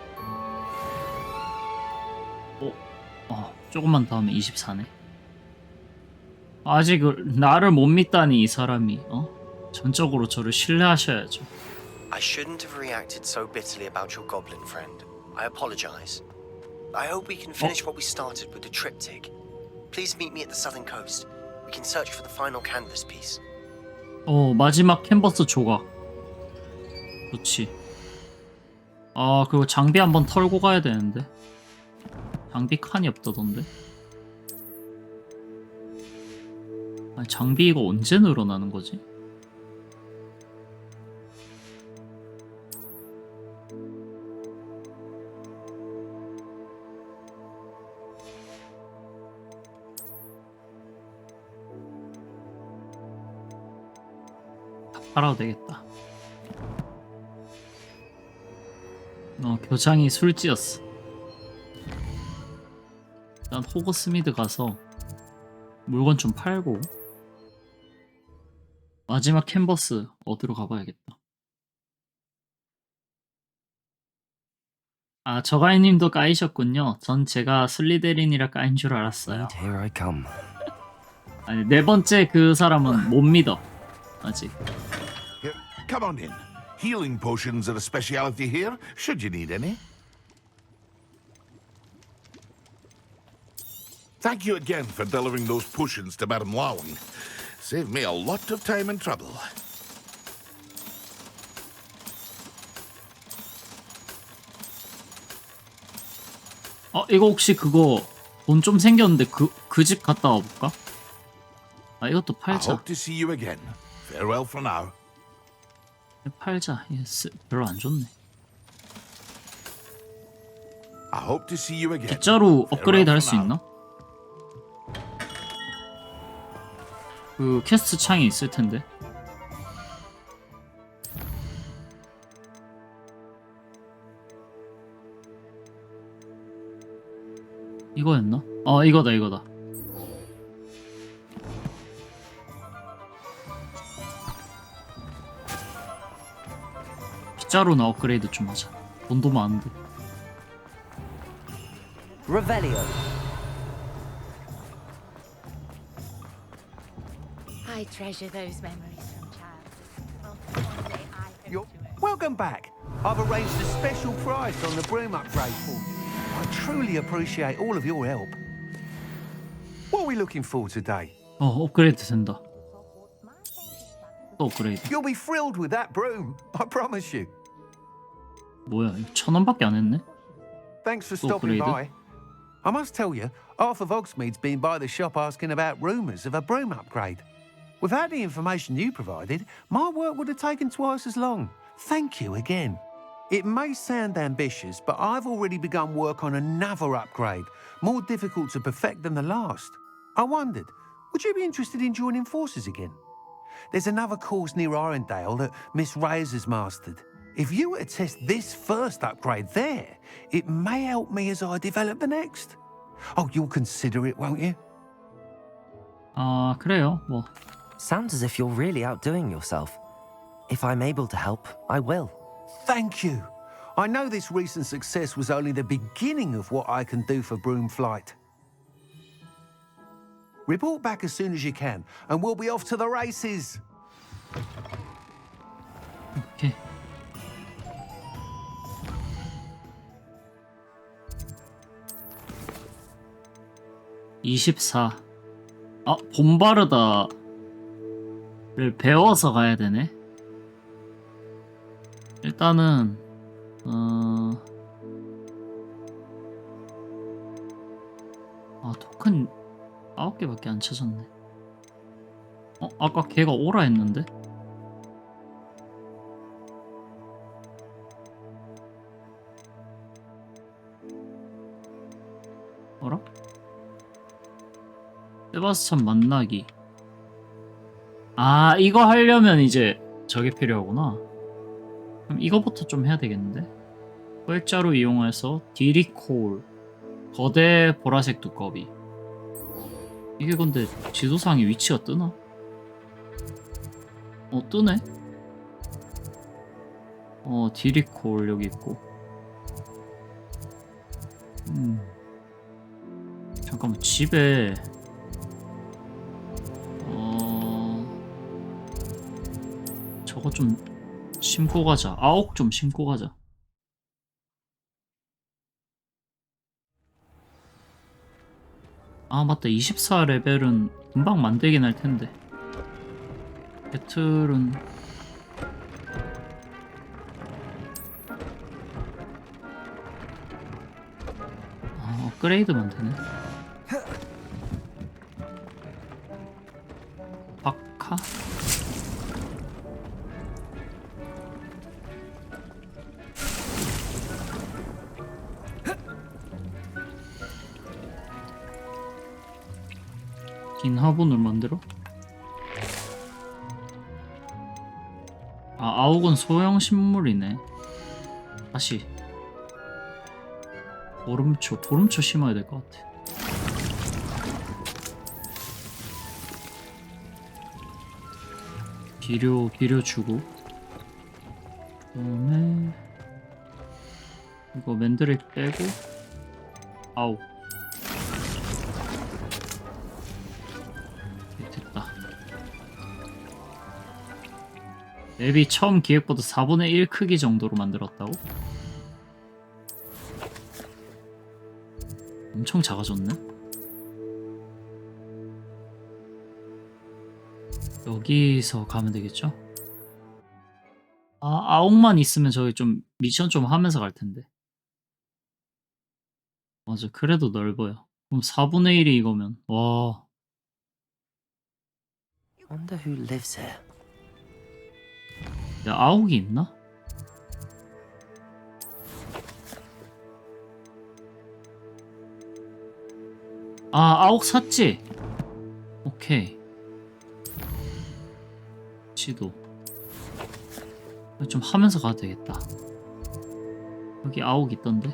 조금만 더 하면 24네. 아직 나를 못 믿다니 이 사람이. 전적으로 저를 신뢰하셔야죠. I shouldn't have reacted so bitterly about your goblin friend. I apologize. I hope we can finish what we started with the triptych. Please meet me at the southern coast. We can search for the final canvas piece. 마지막 캔버스 조각. 좋지. 그리고 장비 한번 털고 가야 되는데. 장비 칸이 없다던데. 아니, 장비 이거 언제 늘어나는 거지? 다 팔아도 되겠다. 교장이 술지였어. 일단 호그스미드 가서 물건 좀 팔고 마지막 캔버스 얻으러 가봐야겠다. 아, 저가이님도 까이셨군요. 전 제가 슬리데린이라 까인 줄 알았어요. Here I come. 아니, 네 번째 그 사람은 못 믿어. 아직. Here, come on in. Healing potions are a speciality here, should you need any. Thank you again for delivering those potions to Madame Lawing. Saved me a lot of time and trouble. 이거 혹시 그거 돈 좀 생겼는데 그 집 갔다 와볼까? 아, 이것도 I 팔자. hope to see you again. Farewell for now. 팔자. 별로 안 좋네. I hope to see you again. 빗자루 업그레이드 할 수 있나? 그 퀘스트 창이 있을 텐데. 이거였나? 이거다. 빗자루나 업그레이드 좀 하자. 돈도 많은데. Revelio. I treasure those memories from childhood. One day I hope You're to welcome back. I've arranged a special price on the broom upgrade for you. I truly appreciate all of your help. What are we looking for today? 업그레이드 된다. 또 업그레이드. You'll be thrilled with that broom, I promise you. 뭐야, 이거 1,000원밖에 안 했네? Thanks for 또 stopping 업그레이드? by. I must tell you, half of Hogsmeade's been by the shop asking about rumours of a broom upgrade. Without the information you provided, my work would have taken twice as long. Thank you again. It may sound ambitious, but I've already begun work on another upgrade, more difficult to perfect than the last. I wondered, would you be interested in joining forces again? There's another course near Arendale that Miss Reyes has mastered. If you were to test this first upgrade there, it may help me as I develop the next. Oh, you'll consider it, won't you? 그래요. 뭐. Sounds as if you're really outdoing yourself. If I'm able to help, I will. Thank you. I know this recent success was only the beginning of what I can do for broom flight. Report back as soon as you can, and we'll be off to the races. 오케이. 봄바르다를 배워서 가야 되네. 일단은 토큰 9개밖에 안 찾았네. 아까 걔가 오라 했는데? 뭐라? 세바스찬 만나기. 이거 하려면 이제 저게 필요하구나. 그럼 이거부터 좀 해야 되겠는데? 혈자로 이용해서 디리콜 거대 보라색 두꺼비. 이게 근데 지도상에 위치가 뜨나? 뜨네? 디리콜 여기 있고. 잠깐만, 집에 저거 좀 심고 가자. 아옥 좀 심고 가자. 맞다. 24레벨은 금방 만들긴 할 텐데. 배틀은 업그레이드만 되네. 카? 긴 화분을 만들어? 아, 아욱은 소형 식물이네. 다시 보름초 심어야 될 것 같아. 비료 주고, 그다음에 이거 맨드레 빼고, 아욱. 됐다. 맵이 처음 기획보다 4분의 1 크기 정도로 만들었다고? 엄청 작아졌네? 여기서 가면 되겠죠? 아, 아욱만 있으면 저기 좀 미션 좀 하면서 갈 텐데. 맞아, 그래도 넓어요. 그럼 4분의 1이 이거면, 와. Wonder who lives here. 야, 아욱이 있나? 아, 아욱 샀지? 오케이. 지도 좀 하면서 가도 되겠다. 여기 아욱 있던데?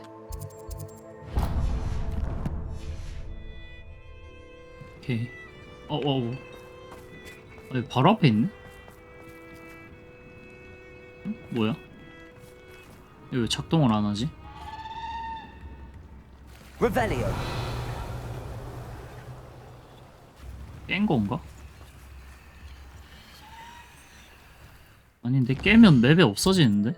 오케이. 여기 바로 앞에 있네? 응? 뭐야? 이거 왜 작동을 안 하지? Revelio. 깬 건가? 아닌데, 깨면 맵에 없어지는데?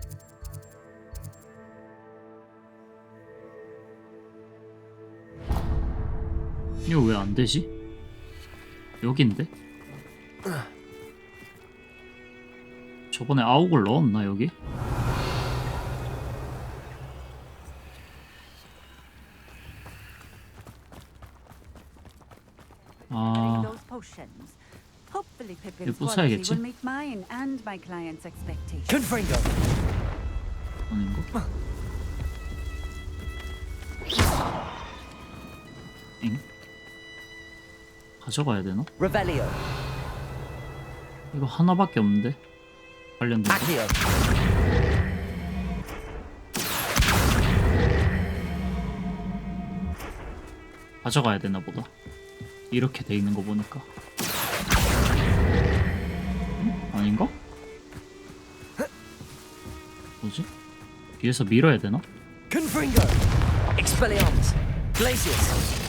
이거 왜 안 되지? 여긴데? 저번에 아욱을 넣었나, 여기? 아, 이거 부숴야겠지? 아닌가? 엥? 가져가야 되나? Revelio. 이거 하나밖에 없는데? 관련된 거? 가져가야 되나 보다. 이렇게 돼 있는 거 보니까. 응? 아닌가? 뭐지? 뒤에서 밀어야 되나? Confringo. Expelliarmus. Glacius.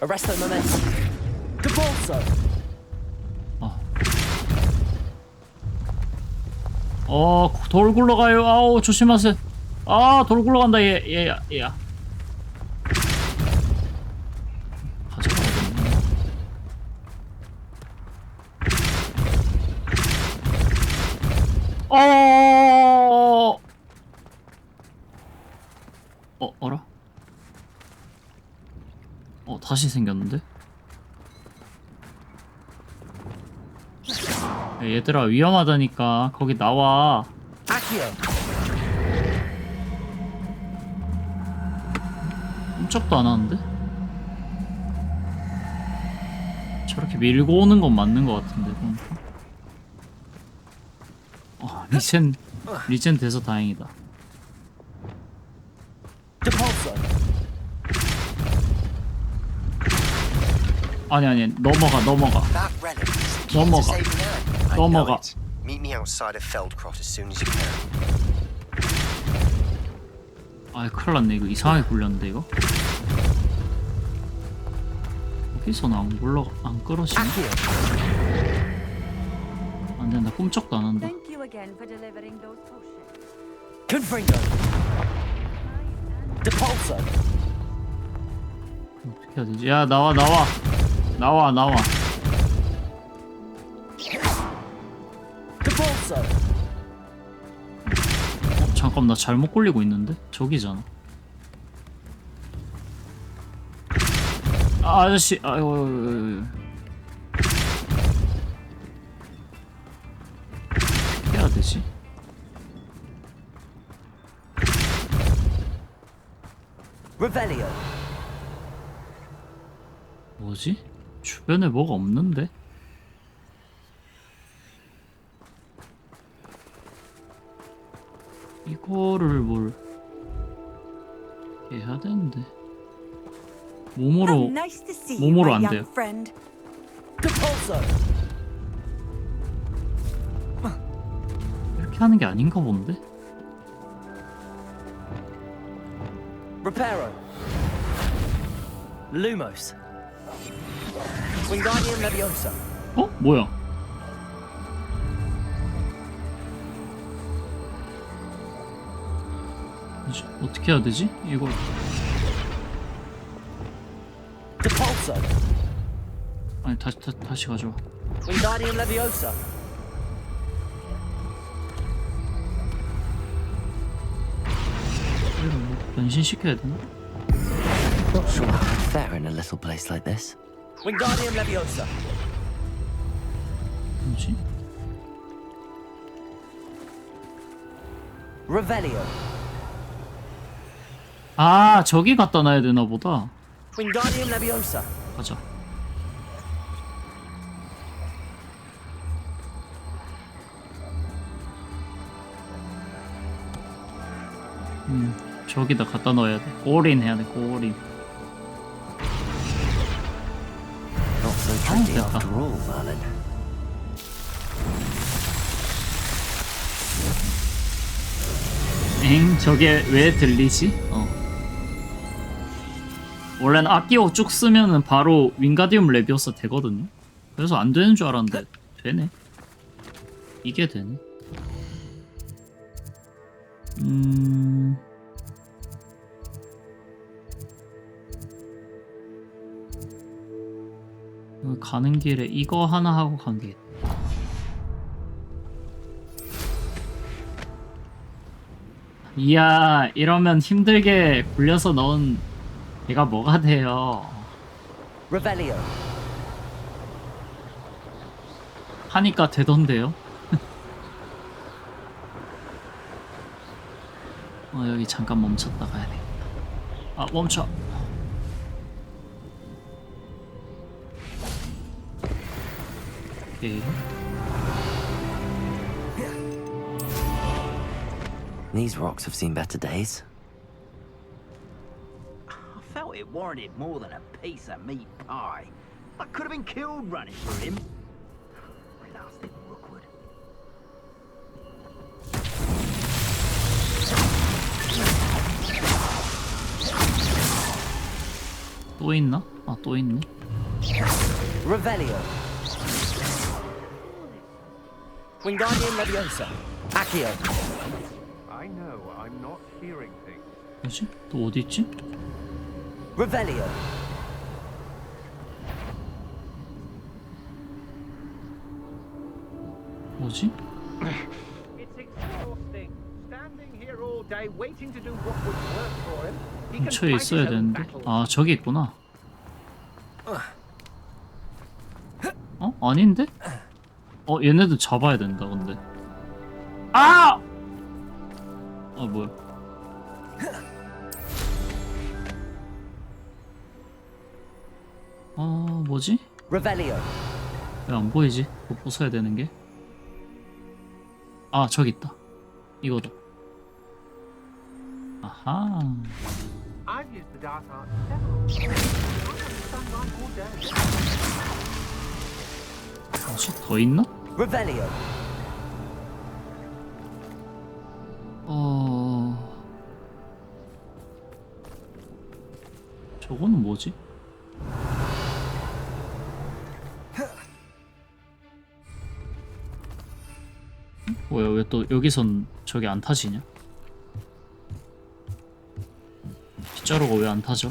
Arresto momentum. Depulso. 돌 굴러가요. 아우, 조심하세요. 아, 돌 굴러간다. 얘야. 가져가야 되나? 어라? 다시 생겼는데? 야, 얘들아, 위험하다니까. 거기 나와. 꼼짝도 안 하는데? 저렇게 밀고 오는 건 맞는 것 같은데, 보니까. 리젠 돼서 다행이다. 아니, 넘어가. Meet me outside of Feldcroft as soon as you can. 아이, 큰일 났네. 이거 이상하게 굴렸는데, 이거? 여기서는 안 끌어지네? 안 된다. 꼼짝도 안 한다. Confringo. Depulso. 어떻게 해야 되지? 야, 나와. Depulso. 잠깐, 나 잘못 굴리고 있는데? 저기잖아. 아저씨, 아이고. 되지? Revelio. 뭐지? 주변에 뭐가 없는데? 이거를 뭘 해야 되는데 몸으로 Nice to see you, 몸으로 my 안 young 돼요. friend. 이렇게 하는 게 아닌가 본데? Reparo. Lumos. Wingardium Leviosa. 어? 뭐야? 뭐지? 어떻게 해야 되지? 이거 Depulso. 아니 다시 가져와. Wingardium Leviosa. 이걸 뭐 변신시켜야 되나? Not sure how I'd fare in a little place like this. Wingardium Leviosa. 뭐지? Revelio. 아 저기 갖다 놔야 되나 보다. Wingardium Leviosa. 가자. 저기다 갖다 넣어야 돼. 골인 해야 돼. 골인. Not so tricky after all, Merlin. 엥? 저게 왜 들리지? 원래는 아끼고 쭉 쓰면은 바로 윙가디움 레비오사 되거든요. 그래서 안 되는 줄 알았는데 되네. 이게 되네. 가는 길에 이거 하나 하고 간 게. 이야, 이러면 힘들게 굴려서 넣은 얘가 뭐가 돼요? Revelio. 하니까 되던데요? 여기 잠깐 멈췄다 가야 되겠다. 아, 멈춰. 오케이. These rocks have seen better days. I felt it warranted more than a piece of meat pie. I could have been killed running for him. Blasted Rookwood. 또 있나? 아, 또 있네. Revelio. Wingardium Leviosa. Accio. I know I'm not hearing things. 뭐지? 또 어디 있지? Revelio. 뭐지? It's exhausting. Standing here all day waiting to do what would work for him. He can 근처에 fight 있어야 his own 되는데. battles. 아, 저기 있구나. 아닌데? 얘네들 잡아야 된다, 근데. 아! 뭐야. 뭐지? Revelio. 왜 안 보이지? 그거 부숴야 되는 게. 아, 저기 있다. 이거다. 아하. I've used the dark art several times. I haven't done one all day. 뭐지? 더 있나? Revelio. 저거는 뭐지? 뭐야, 왜 또 여기선 저기 안 타지냐? 빗자루가 왜 안 타죠?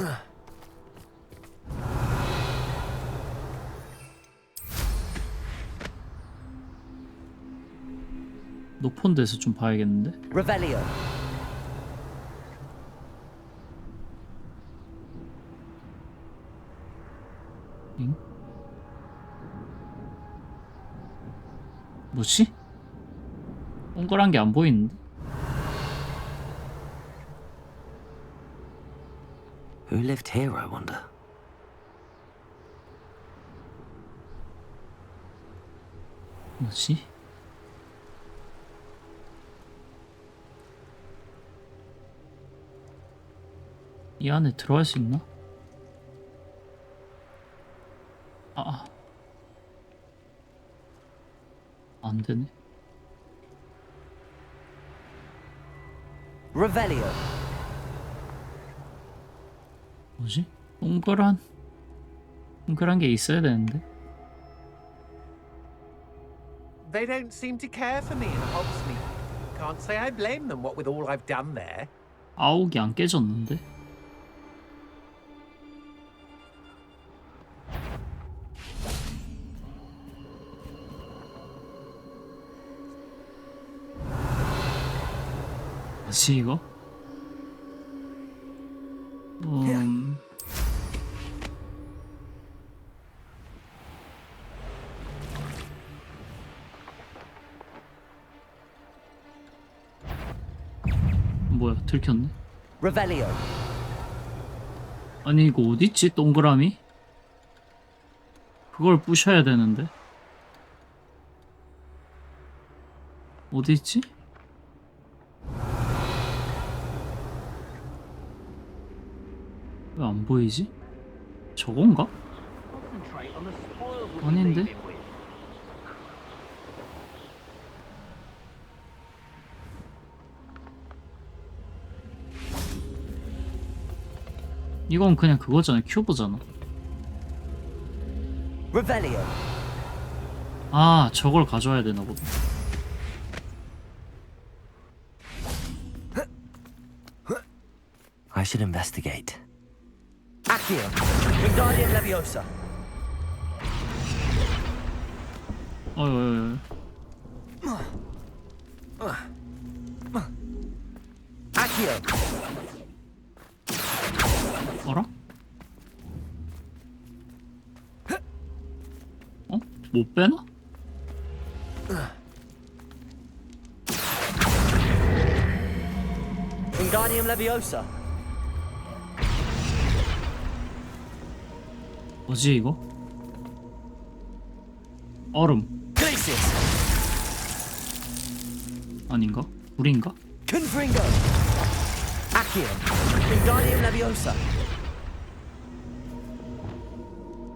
높은 데서 좀 봐야겠는데? Revelio. 응? 뭐지? 동그란 게 안 보이는데? Who lived here, I wonder? 뭐지? 이 안에 들어갈 수 있나? 안 되네. Revelio. 뭐지? 동그란 게 있어야 되는데. They don't seem to care for me in Hogsmeade. Can't say I blame them, what with all I've done there. 아욱이 안 깨졌는데? 뭐지 이거? 뭐야 들켰네? Revelio. 아니 이거 어딨지 동그라미? 그걸 부셔야 되는데 어딨지? 왜 안 보이지? 저건가? 아닌데? 이건 그냥 그거잖아. 큐브잖아. Revelio. 아, 저걸 가져와야 되나 보다. I should investigate. Accio. Wingardium Leviosa. 어이. Accio. 어라? 어? 못 빼나? Wingardium Leviosa. 뭐지 이거? 얼음. Glacius. 아닌가? 불인가? Confringo. Accio. Wingardium Leviosa.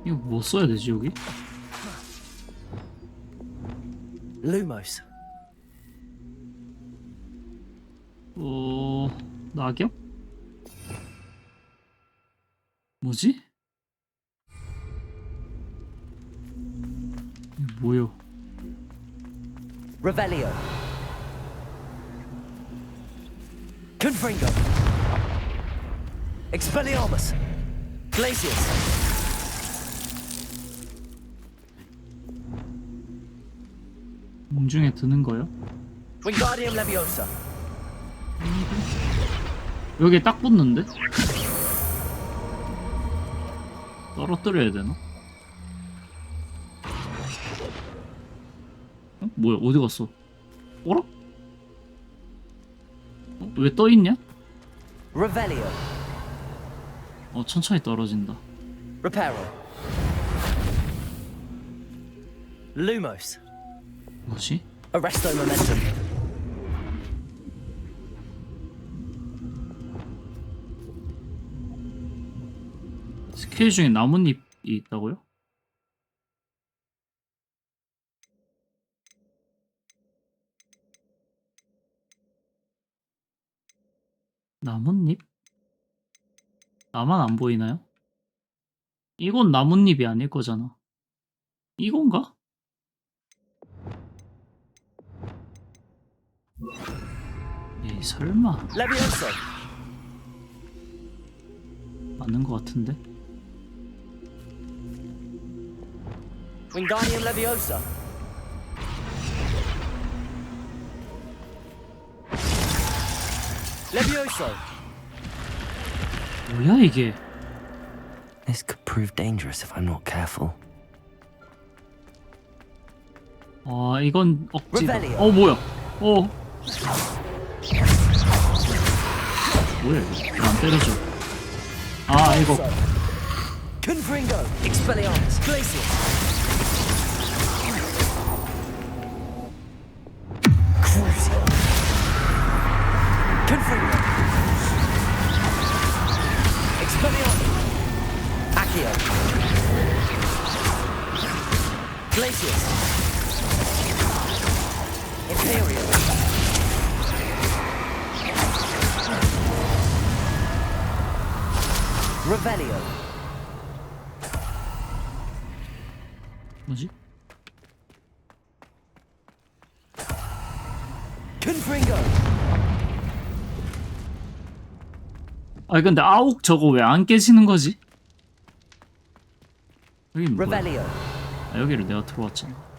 이거 뭐 써야 되지 여기? Lumos. 낙엽? 뭐지? 이거 뭐요? Revelio. Confringo. Expelliarmus. Glacius. 공중에 드는 거요? Wingardium Leviosa. 여기에 딱 붙는데? 떨어뜨려야 되나? 어? 뭐야 어디 갔어? 어라? 어? 왜 떠있냐? Revelio. 천천히 떨어진다. Reparo. Lumos. 뭐지? Arresto Momentum. 스킬 중에 나뭇잎이 있다고요? 나뭇잎? 나만 안 보이나요? 이건 나뭇잎이 아닐 거잖아. 이건가? 에이 설마. Levioso. 맞는 거 같은데? Wingardium Leviosa. Levioso. 뭐야 이게? This could prove dangerous if I'm not careful. 아 이건 억지다. Revelio. 뭐야? 오. 뭐야 이거? 왜 안 때려줘? 아 이거. Confringo, Expelliarmus, Glacius. Crucio. Confringo. Expelliarmus. Accio. Glacius. Imperial. Revelio. 뭐지? Confringo. 아니 근데 아욱 저거 왜 안 깨지는 거지? 여긴 뭐야? Revelio. 아, 여기를 내가 들어왔잖아.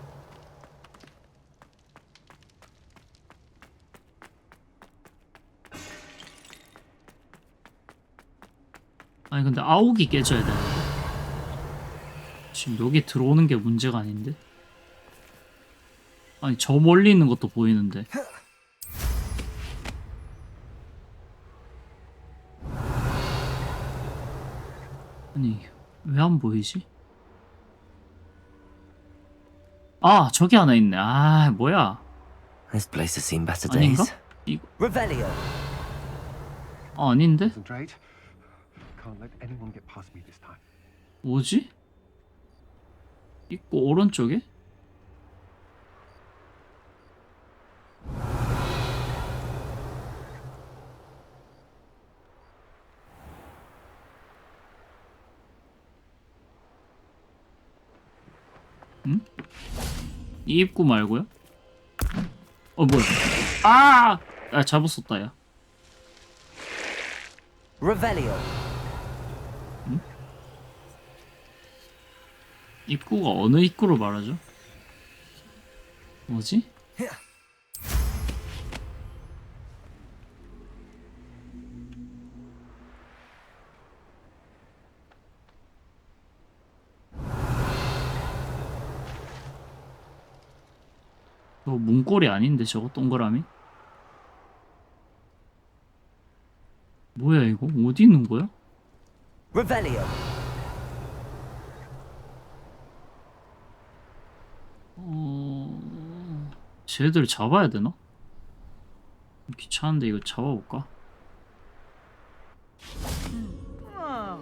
아니 근데 아욱이 깨져야 돼. 지금 여기 들어오는 게 문제가 아닌데? 아니 저 멀리 있는 것도 보이는데. 아니 왜 안 보이지? 아 저기 하나 있네. 아 뭐야? This place has seen better 아닌가? days. 이거 Revelio. 아닌데? Concentrate. Can't let anyone get past me this time. 뭐지? 있고 오른쪽에? 응? 이 입구 말고요? 뭐야? 아! 아 잡았었다 야. Revelio. 응? 입구가 어느 입구로 말하죠? 뭐지? 저거 문고리 아닌데 저거 동그라미? 뭐야 이거? 어디 있는 거야? Revelio. 쟤들 잡아야 되나? 귀찮은데 이거 잡아볼까? Oh,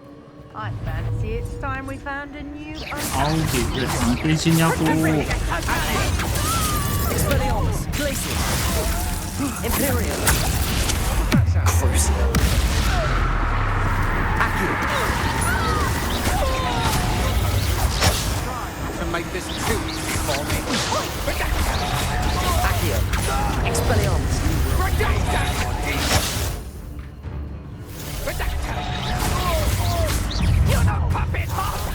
I fancy it's time we found a new. 아욱이 왜 안 깨지냐고. Expelliarmus, Glacius. Imperial. Crucio. Accio. To make this too easy for me. Accio. Expelliarmus. You're not puppet master.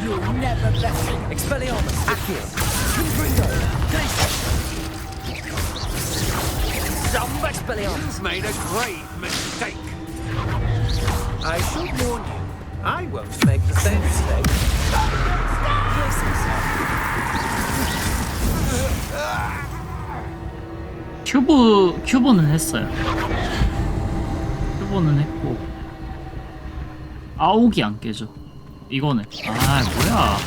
You'll never best. Expelliarmus. Accio. Confringo. Glacius. Some Expelliarmus. Made a grave mistake. I should warn you, I won't make the same mistake. 큐브는 했어요. 큐브는 했고 아욱이 안 깨져. 이거네. 아 뭐야?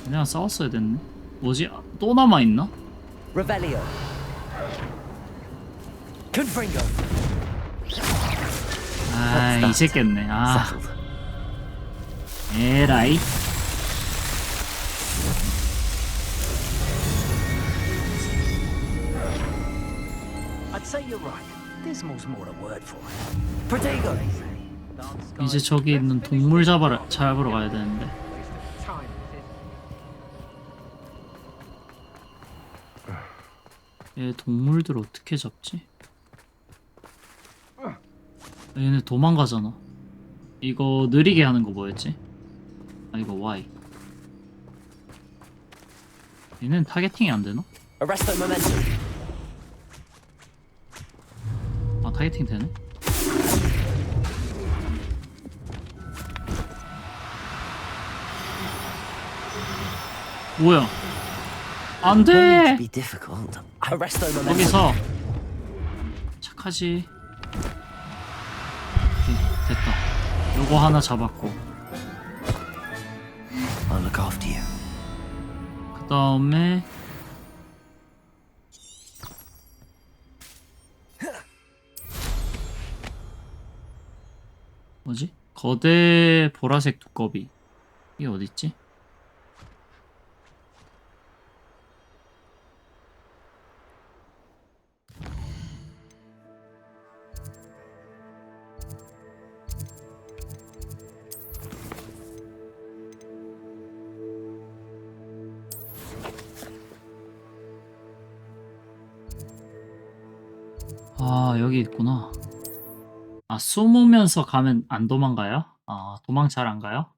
그냥 싸웠어야 됐네. 뭐지? 또 남아 있나? Revelio. Confringo. 아 이제 깼네. 아 에라이. I'd say you're right. Dismal's more a word for it. Protego. 이제 저기 있는 동물 잡으러 가야 되는데. 얘 동물들 어떻게 잡지? 얘네 도망가잖아. 이거 느리게 하는 거 뭐였지? 아 이거 Y. 얘는 타겟팅이 안 되나? Arresto momentum. 아 타겟팅 되네? 뭐야? 안 돼. be difficult. Arresto momentum. 거기서 착하지. 오케이, 됐다. 요거 하나 잡았고. I'll look after you. 그 다음에 뭐지? 거대 보라색 두꺼비. 이게 어딨지? 아, 여기 있구나. 아, 숨으면서 가면 안 도망가요? 아, 도망 잘 안 가요?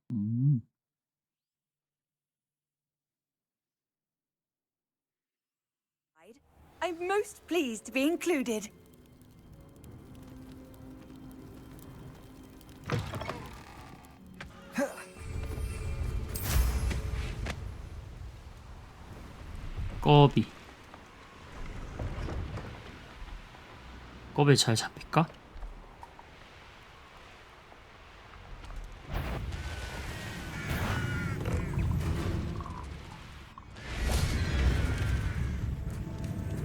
I'm most pleased to be included. 꺼비. 꺼비 잘 잡힐까?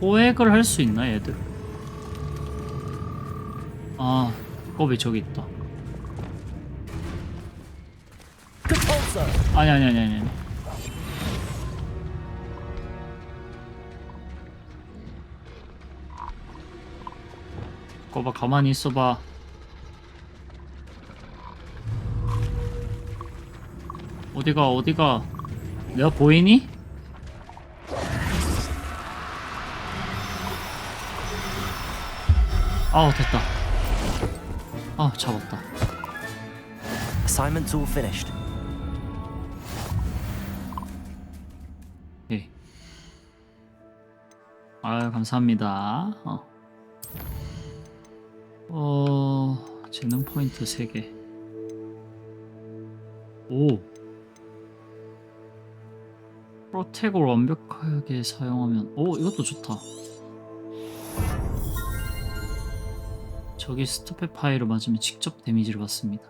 포획을 할 수 있나 얘들? 아, 꺼비 저기 있다. 아니. 꺼봐, 가만히 있어봐. 어디가? 내가 보이니? 아우, 됐다. 아, 잡았다. Assignment's all finished. 오케이. 아유, 감사합니다. 재능 포인트 3개. 오. 프로텍을 완벽하게 사용하면, 오, 이것도 좋다. 적이 스톱의 파이를 맞으면 직접 데미지를 받습니다.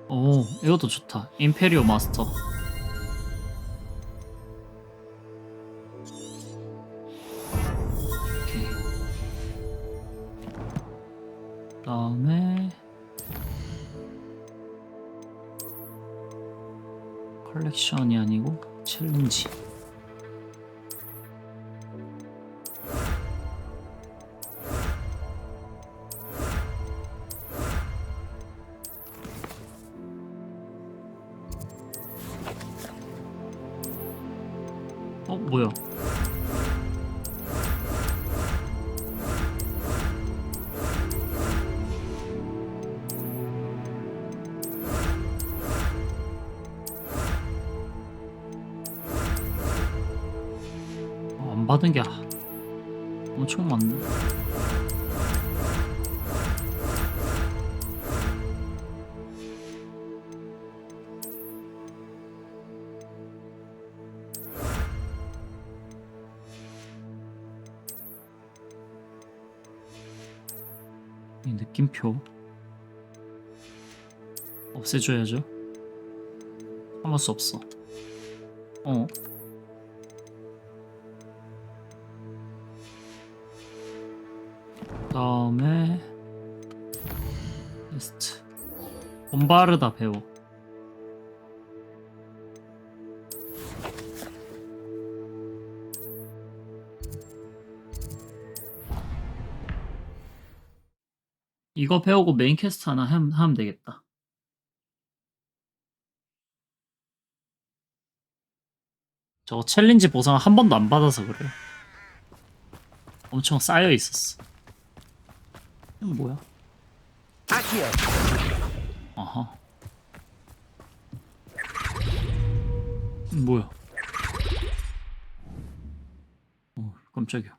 오, 이것도 좋다. 임페리오 마스터. 오케이. 그다음에 컬렉션이 아니고 챌린지. 뭐야? 안 받은 게 엄청 많네. 이 느낌표 없애줘야죠. 참을 수 없어. 그다음에 리스트. 본바르다 배워. 이거 배우고 메인 퀘스트 하나 하면 되겠다. 저거 챌린지 보상 한 번도 안 받아서 그래. 엄청 쌓여 있었어. 이건 뭐야? 아하. 뭐야? 깜짝이야.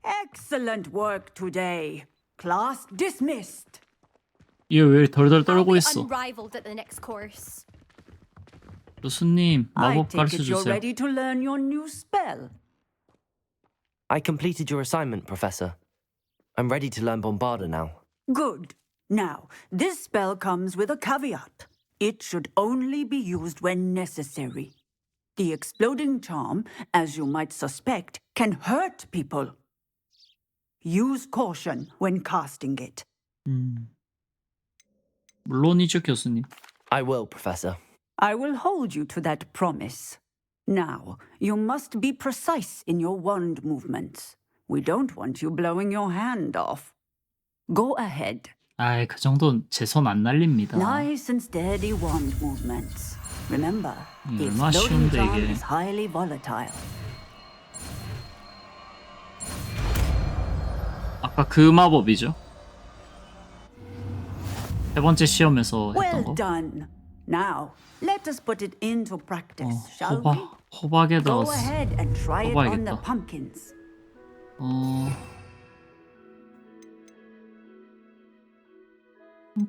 Excellent work today. Class dismissed. 얘 왜 덜덜 떨고 있어? Unrivaled at the next course. 교수님, I 마법 take 가르쳐 it you're 주세요. ready to learn your new spell. I completed your assignment, Professor. I'm ready to learn Bombarda now. Good. Now, this spell comes with a caveat. It should only be used when necessary. The exploding charm, as you might suspect, can hurt people. Use caution when casting it. 물론이죠, 교수님. I will, Professor. I will hold you to that promise. Now, you must be precise in your wand movements. We don't want you blowing your hand off. Go ahead. 아이, 그 정도는 제 손 안 날립니다. Nice and steady wand movements. Remember, the 얼마나 exploding 쉬운데, charm 이게. is highly volatile. 아까 그 마법이죠? 세 번째 시험에서 했던 Well 거. done. Now, let us put it into practice, shall we? 호박에다가 Go ahead and try it on the 써봐야겠다. pumpkins.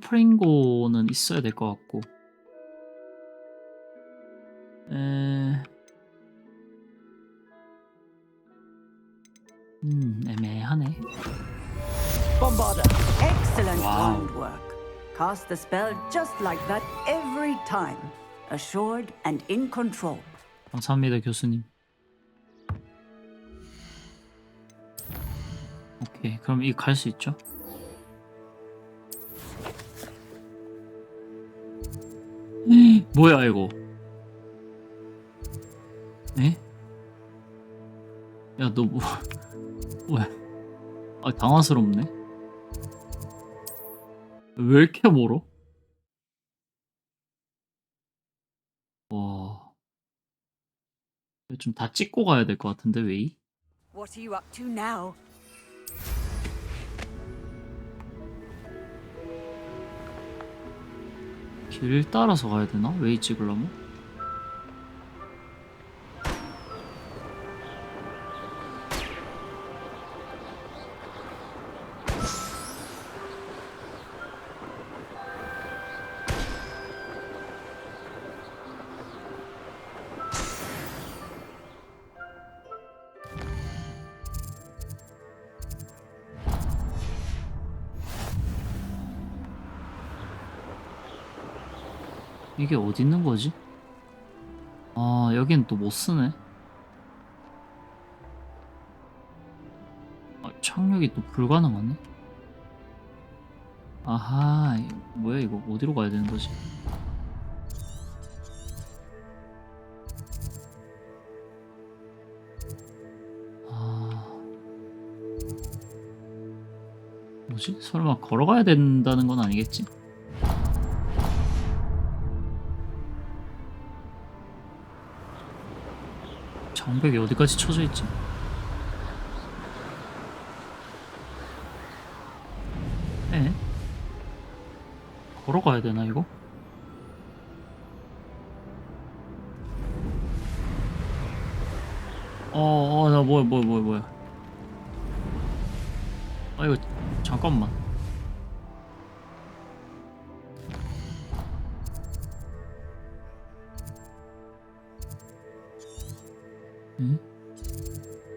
프링고는 있어야 될 것 같고. 애매하네. Bombarda. Excellent Wow. wand work. Cast the spell just like that every time. Assured and in control. 감사합니다, 교수님. 오케이, 그럼 이 갈 수 있죠? 뭐야 이거? 에? 야, 너 뭐? 왜? 아, 당황스럽네. 왜 이렇게 멀어? 와, 좀 다 찍고 가야 될 것 같은데 웨이? What are you up to now? 길 따라서 가야 되나? 웨이 찍으려면? 이게 어디 있는 거지? 아, 여긴 또 못 쓰네. 아, 착륙이 또 불가능하네. 아하, 뭐야 이거 어디로 가야 되는 거지? 뭐지? 설마 걸어가야 된다는 건 아니겠지? 장벽이 어디까지 쳐져 있지? 에? 걸어가야 되나 이거? 나 뭐야. 아, 이거 잠깐만. 응?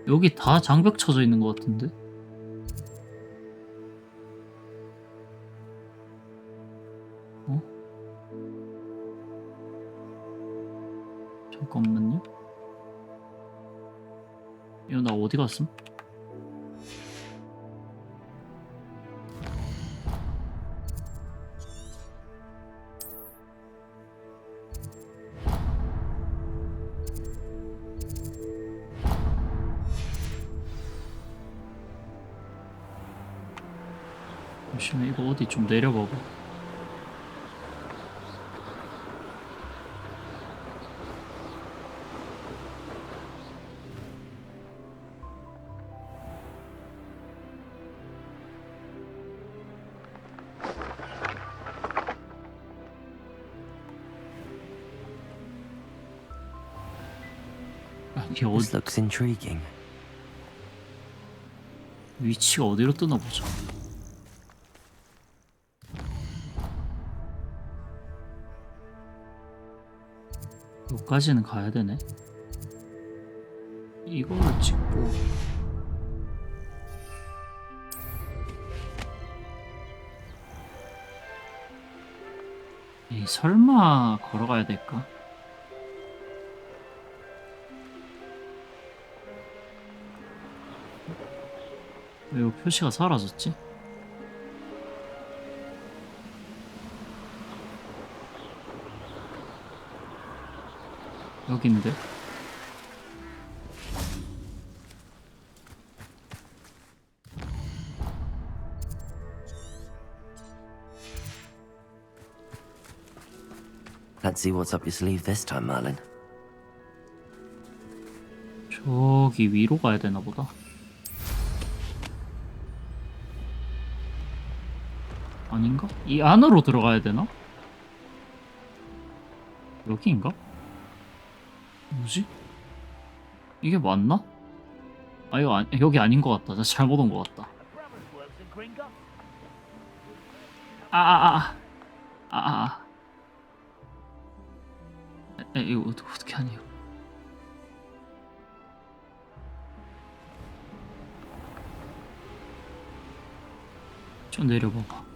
여기 다 장벽 쳐져 있는 것 같은데? 어? 잠깐만요. 이거 나 어디 갔음? 잠시만, 이거 어디 좀 내려봐봐. 여기 어디? This looks intriguing. 위치가 어디로 뜨나 보자. 여기까지는 가야 되네. 이걸로 찍고. 에이, 설마 걸어가야 될까? 왜 여기 표시가 사라졌지? 여긴데? Let's see what's up your sleeve this time, Merlin. 저기 위로 가야 되나 보다. 아닌가? 이 안으로 들어가야 되나? 여기인가? 뭐지? 이게 맞나? 아 이거 여기 아닌 것 같다. 나 잘못 온 것 같다. 이거 어떻게 하냐? 좀 내려봐봐.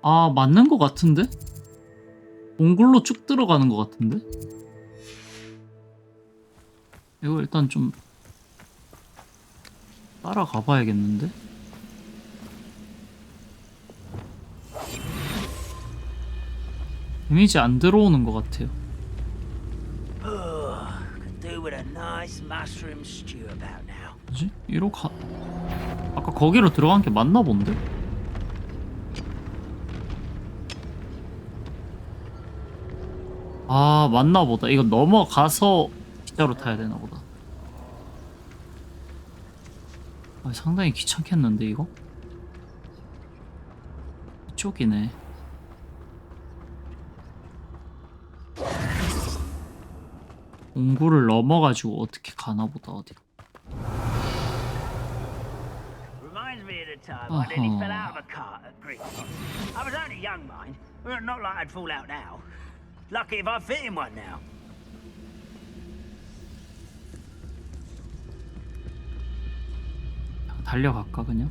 아 맞는 것 같은데? 동굴로 쭉 들어가는 것 같은데? 이거 일단 좀 따라가 봐야겠는데? 데미지 안 들어오는 것 같아요. 뭐지? 이로 가... 아까 거기로 들어간 게 맞나 본데? 아 맞나 보다. 이거 넘어가서 기차로 타야 되나 보다. 아, 상당히 귀찮겠는데 이거? 이쪽이네. 동굴을 넘어가지고 어떻게 가나 보다. 어디? Reminds me of the time I nearly fell out of a cart at Greek. I was only young, mind. Not like I'd fall out now. Lucky if I fit in one now. 달려갈까 그냥?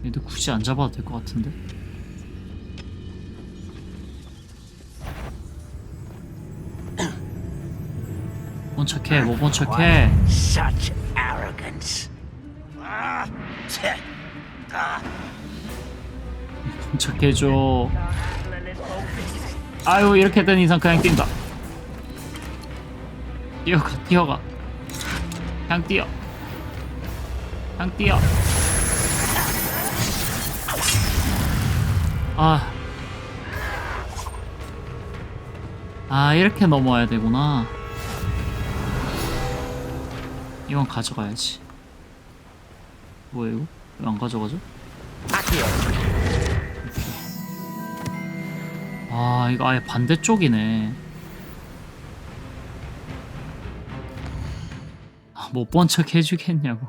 얘도 굳이 안 잡아도 될 것 같은데? 뭔 척해? 뭐 뭔 척해? Such arrogance. 뭔 척해줘. 아유 이렇게 된 이상 그냥 뛴다. 뛰어가 뛰어가. 그냥 뛰어. 그냥 뛰어. 아 이렇게 넘어야 되구나. 이건 가져가야지. 뭐야 이거? 왜 안 가져가죠? 아 이거 아예 반대쪽이네. 못 본 척 해주겠냐고.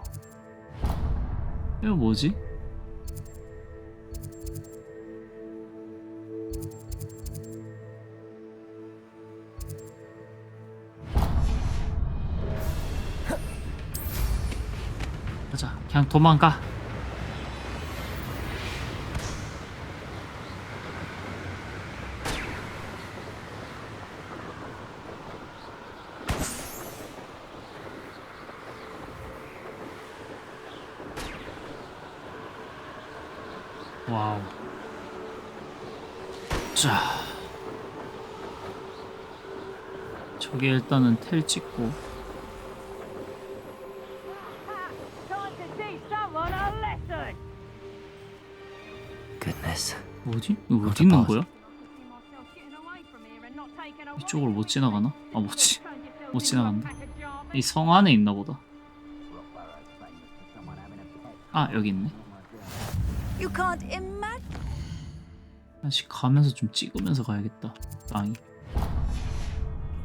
이거 뭐지? 가자 그냥 도망가. 와우. 자, 저기 일단은 텔 찍고. Goodness. 뭐지? 이거 어디 있는 거야? 이쪽으로 못 지나가나? 아, 못 지나간다. 이 성 안에 있나 보다. 아, 여기 있네. You can't imagine. 다시 가면서 좀 찍으면서 가야겠다. 땅이.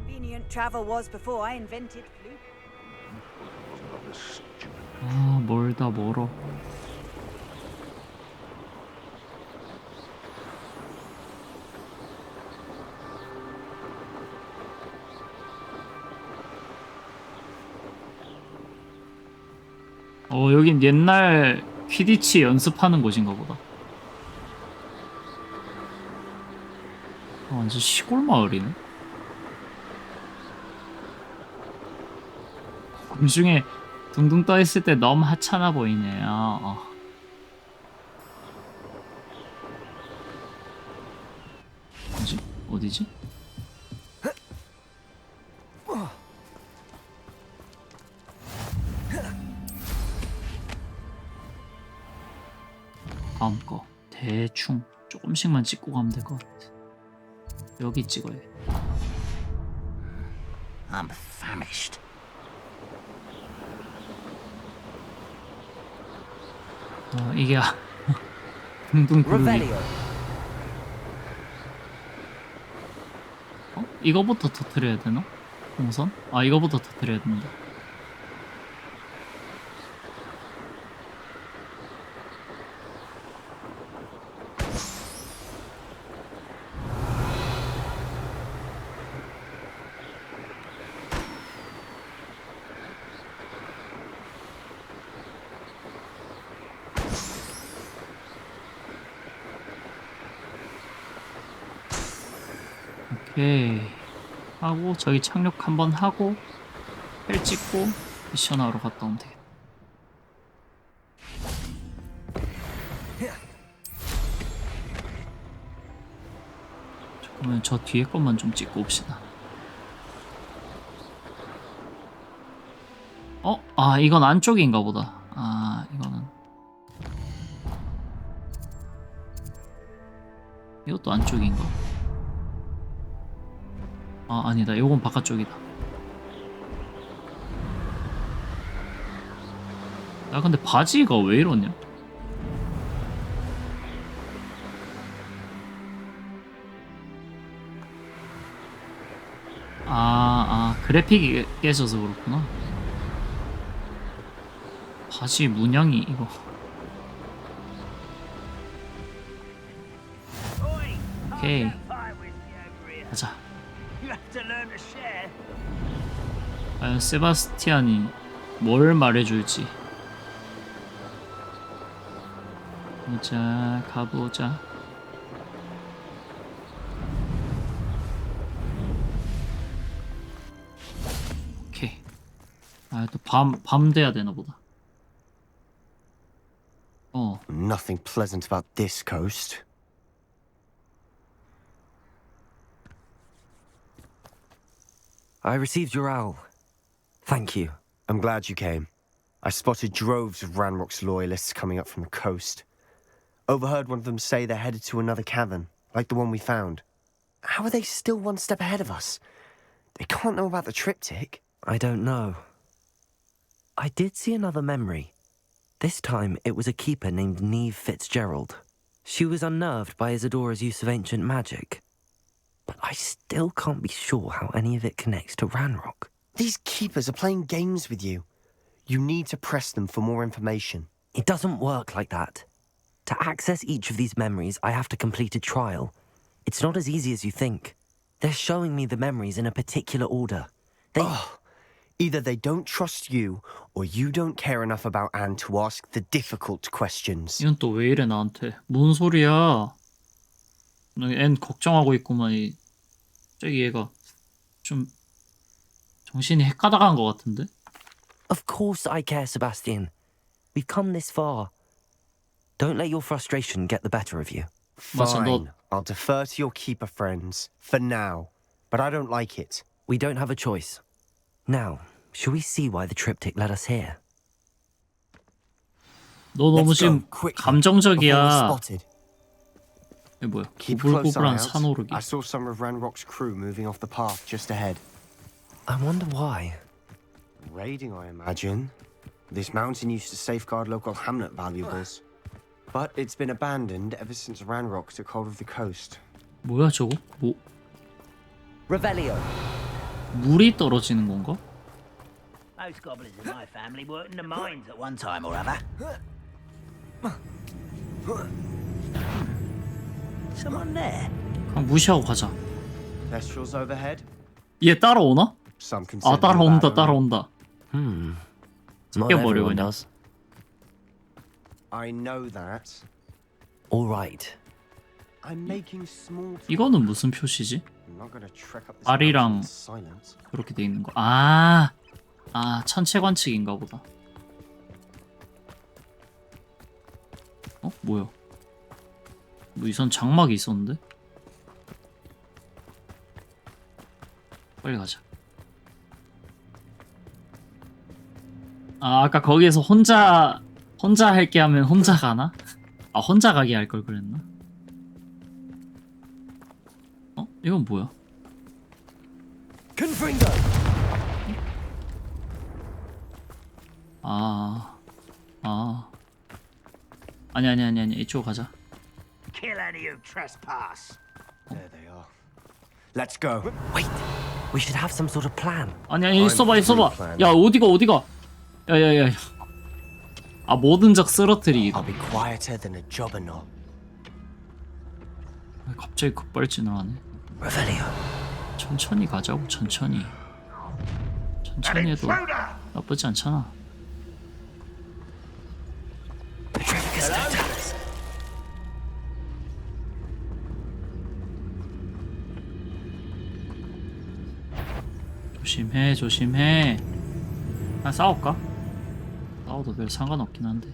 Convenient travel was before I invented flute. 아, 멀다 멀어. 여긴 옛날 퀴디치 연습하는 곳인가 보다. 완전 시골 마을이네. 공중에 둥둥 떠 있을 때 너무 하찮아 보이네. 뭐지? 어디지? 다음 거 대충 조금씩만 찍고 가면 될 것 같아. 여기 찍어야겠다. I'm famished. 이게 둥둥 구르기. 이거부터 터뜨려야 되나? 동선? 이거부터 터뜨려야 된다. 오케이 하고 저기 착륙 한번 하고 헬 찍고 미션하러 갔다 오면 되겠다. 잠깐만 저 뒤에 것만 좀 찍고 옵시다. 이건 안쪽인가 보다. 이거는 이것도 안쪽인가? 아니다. 요건 바깥쪽이다. 나 근데 바지가 왜 이러냐? 그래픽이 깨져서 그렇구나. 바지 문양이 이거. 오케이. 가자. 과연 세바스티안이 뭘 말해줄지. 가보자. 오케이. 또 밤 돼야 되나 보다. Nothing pleasant about this coast. I received your owl. Thank you. I'm glad you came. I spotted droves of Ranrock's loyalists coming up from the coast. Overheard one of them say they're headed to another cavern, like the one we found. How are they still one step ahead of us? They can't know about the triptych. I don't know. I did see another memory. This time it was a keeper named Neve Fitzgerald. She was unnerved by Isadora's use of ancient magic. But I still can't be sure how any of it connects to Ranrock. These keepers are playing games with you. You need to press them for more information. It doesn't work like that. To access each of these memories, I have to complete a trial. It's not as easy as you think. They're showing me the memories in a particular order. Either they don't trust you, or you don't care enough about Anne to ask the difficult questions. 이건 또 왜 이래 나한테? 뭔 소리야? 앤 걱정하고 있구만. 저기 얘가 좀 정신이 헷가닥한 것 같은데? Of course I care, Sebastian. We've come this far. Don't let your frustration get the better of you. Fine. I'll defer to your keeper friends, for now. But I don't like it. We don't have a choice. Now, shall we see why the triptych led us here? 너 너무 지금 감정적이야. 이게 뭐야? Keep a close eye 구불구불한 out. 산오르기. I saw some of Ranrock's crew moving off the path just ahead. I wonder why. Raiding, I imagine. This mountain used to safeguard local hamlet valuables. but it's been abandoned ever since Ranrock took hold of the coast. 뭐야 저거? 뭐 Revelio. 물이 떨어지는 건가? Most goblins in my family worked in the mines at one time or other. Someone there? 그냥 무시하고 가자. Kestrels overhead. 얘 따라오나? Some 아 consider 따라온다 that 따라온다. Not 깨버려 everyone 그냥. does. I know that. All right. I'm making small. 이거는 무슨 표시지? I'm not gonna trek up this 알이랑 mountain in silence. 그렇게 돼 있는 거. 아 천체 관측인가 보다. 어 뭐야? 뭐 이선 장막이 있었는데? 빨리 가자. 아 아까 거기에서 혼자 할게 하면 혼자 가나? 아 혼자 가게 할 걸 그랬나? 어? 이건 뭐야? 아니 이쪽으로 가자. Kill any who trespass. There they are. Let's go. Wait, we should have some sort of plan. 아니 있어봐. 야 어디가? 야야야. 아 모든 적 쓰러뜨리기다. I'll be quieter than a jobberknoll. 갑자기 급발진을 하네. Revelio. 천천히 가자고 천천히 해도 나쁘지 않잖아. 조심해. 그냥 싸울까? 싸워도 별 상관없긴 한데.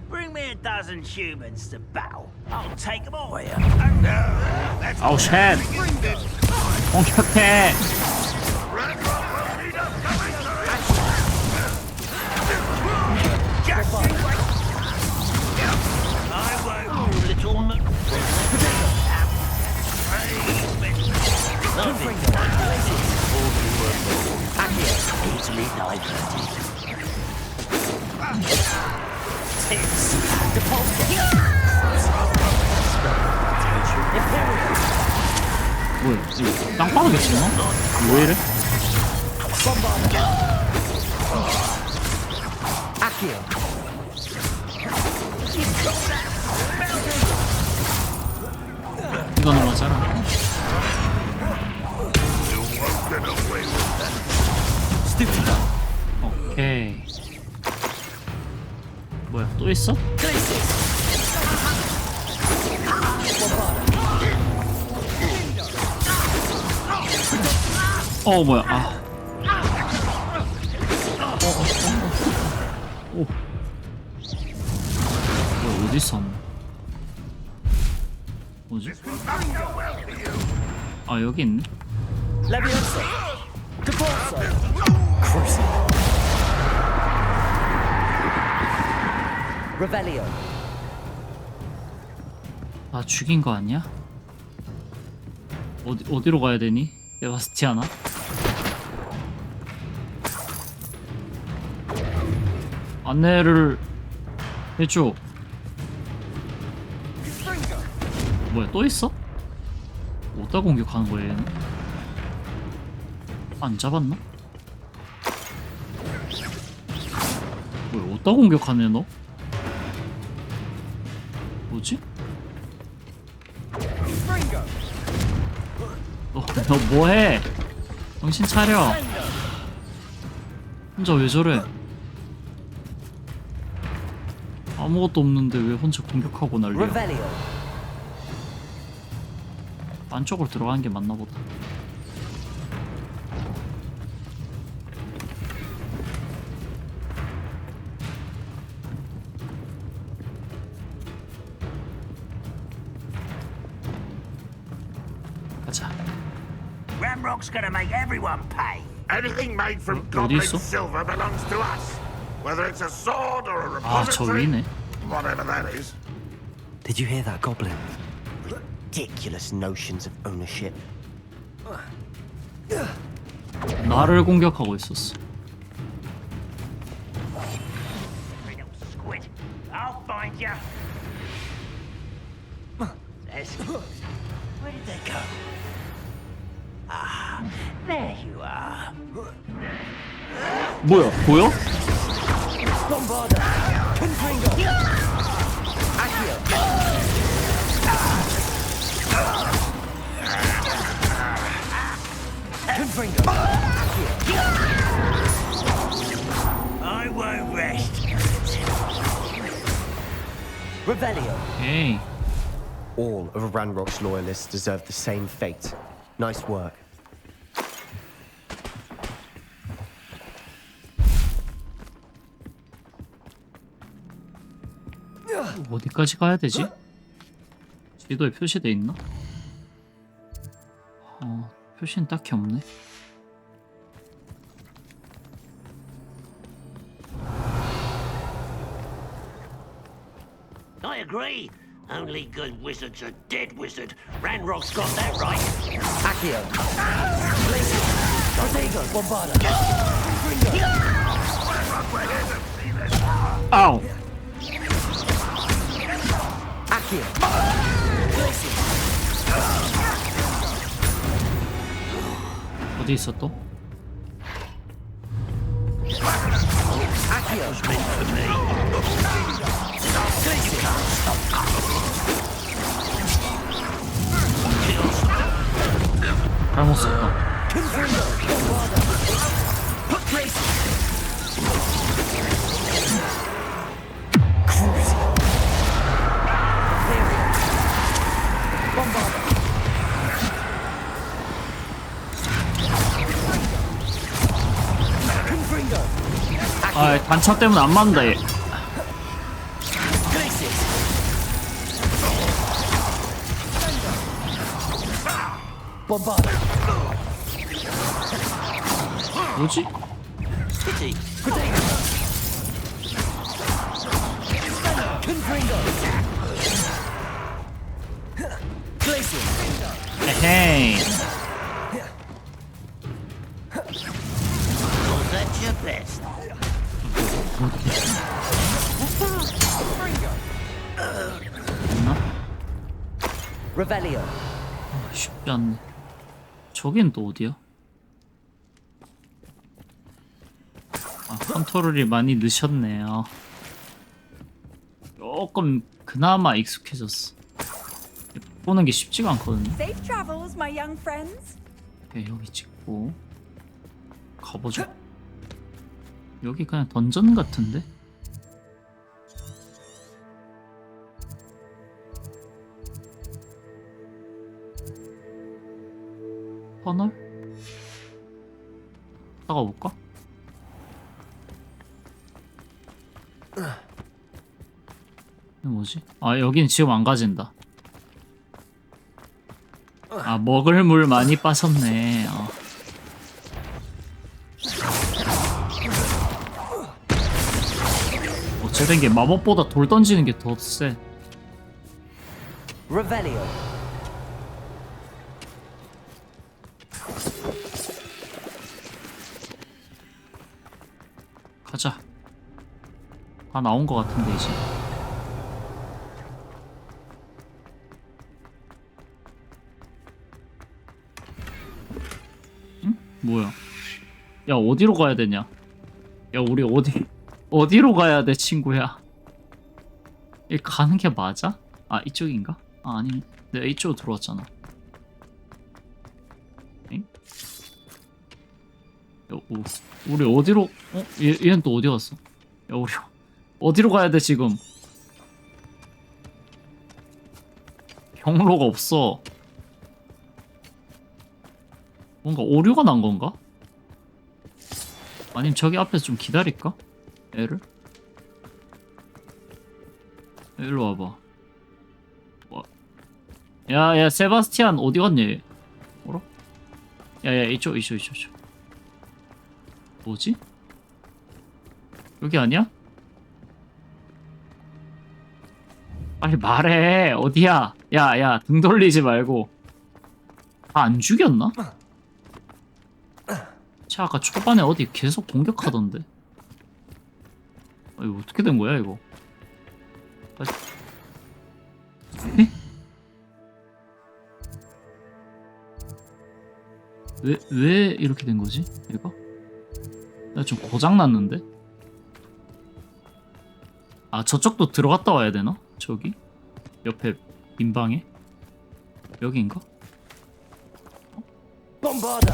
Bring me a dozen humans to battle. I'll take them all here. 아우 쉣. 공격해. 뭐야? 이거 땅바닥에 치나? 왜 이래? 이거는 맞아라. 오케이. 뭐야? 또 있어? 뭐야? 뭐야 어디 있어? 뭐지? 아 여기 있네. Revelio. 나 죽인 거 아니야? 어디로 가야 되니? 세바스티아나? 안내를 해줘. 뭐야 또 있어? 어디다 공격하는 거야 얘는? 안 잡았나? 뭐야 어디다 공격하네 너? 뭐지? 너 뭐해? 정신 차려. 혼자 왜 저래? 아무것도 없는데 왜 혼자 공격하고 난리야? 안쪽으로 들어가는 게 맞나 보다. 가자. Ramrock's gonna make everyone pay. Anything made from 어디 goblin 있어? silver belongs to us. Whether it's a sword or a 아, 저 repository, 위네. whatever that is. Did you hear that goblin? Ridiculous notions of ownership. 나를 공격하고 있었어. guys. Where did they go? Ah, there you are. 뭐야, 보여? Bombarda! Confringo! Accio! Confringo! Accio! I won't rest. Revelio. Hey. All of Ranrock's loyalists deserve the same fate. Nice work. 어디까지 가야 되지? 지도에 표시돼 있나? 표시는 딱히 없네. I agree. Only good wizards are dead wizard. Ranrock's got that right. Accio. Protego. Bombarda. Ow. Accio. 어디 있어 또? Accio. Was meant for me. 잘못 썼다. 아, 단차 때문에 안 맞는다 얘. 뭐지? 에헤이. That's your best. 됐나? Revelio. 쉽지 않네. 저긴 또 어디야? 아, 컨트롤이 많이 늦었네요. 조금 그나마 익숙해졌어. 보는 게 쉽지가 않거든요. Safe travels, my young friends. 오케이, 여기 찍고 가보죠. 여기 그냥 던전 같은데? 터널? 따가 볼까? 이거 뭐지? 아, 여긴 지금 안 가진다. 아, 먹을 물 많이 빠졌네. 어쨌든 게 마법보다 돌 던지는 게 더 세. Revelio. 가자. 다 나온 것 같은데 이제. 응? 뭐야? 야, 어디로 가야 되냐? 야, 우리 어디로 가야 돼, 친구야? 이 가는 게 맞아? 아, 이쪽인가? 아, 아니, 내가 이쪽으로 들어왔잖아. 엥? 야, 우리 어디로? 얘는 또 어디 갔어? 야, 우리 어디로 가야 돼 지금? 경로가 없어. 뭔가 오류가 난 건가? 아니면 저기 앞에서 좀 기다릴까? 애를? 일로 와봐. 야, 세바스티안 어디 갔냐 얘? 뭐라? 야, 이쪽. 뭐지? 여기 아니야? 빨리 말해. 어디야? 야, 등 돌리지 말고. 다 안 죽였나? 쟤 아까 초반에 어디 계속 공격하던데. 이거 어떻게 된 거야 이거? 에? 왜 이렇게 된 거지? 얘가? 나 좀 고장 났는데? 아, 저쪽도 들어갔다 와야 되나? 저기? 옆에 빈방에? 여기인가? bombarda.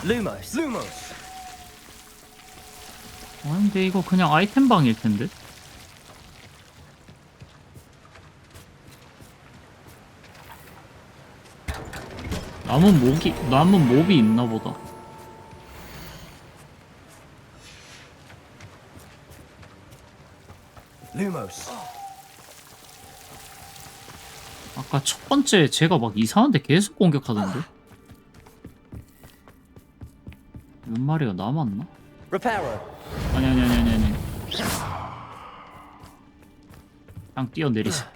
Lumos. 아, 근데 이거 그냥 아이템 방일 텐데? 남은 몹이 있나 보다. Lumos. 아까 첫 번째 제가 막 이상한데 계속 공격하던데? 몇 마리가 남았나? Reparo. 아니. 그냥 뛰어내리세요.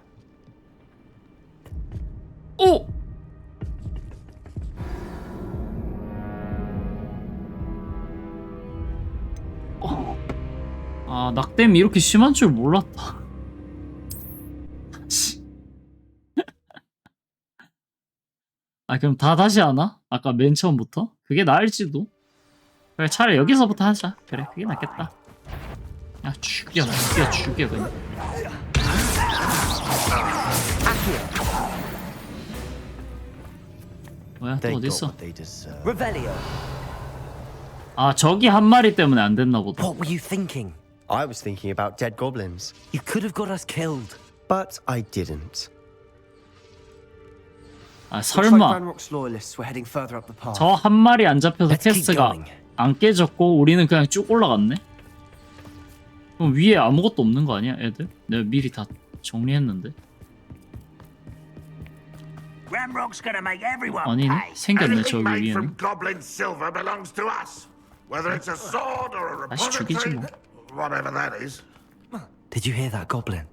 오! 아, 낙뎀이 이렇게 심한 줄 몰랐다. 아, 그럼 다 다시 하나? 아까 맨 처음부터? 그게 나을지도. 그래, 차라리 여기서부터 하자. 그래, 그게 낫겠다. 야, 죽여 그냥. 뭐야, 또 어딨어? 아, 저기 한 마리 때문에 안 됐나 보다. What were you thinking? I was thinking about dead goblins. You could have got us killed. But I didn't. 아, Looks like 설마 Ranrock's loyalists were heading further up the path. 저 한 마리 안 잡혀서 Let's keep 캐스가 going. 안 깨졌고 우리는 그냥 쭉 올라갔네? 그럼 위에 아무것도 없는 거 아니야, 애들? 내가 미리 다 정리했는데. Ramrock's gonna make everyone 아니네? pay. 생겼네, Anything 저기 made 위에는. from goblin silver belongs to us. Whether it's a sword or a 다시 죽이지 repository, 뭐. whatever that is. Did you hear that goblin?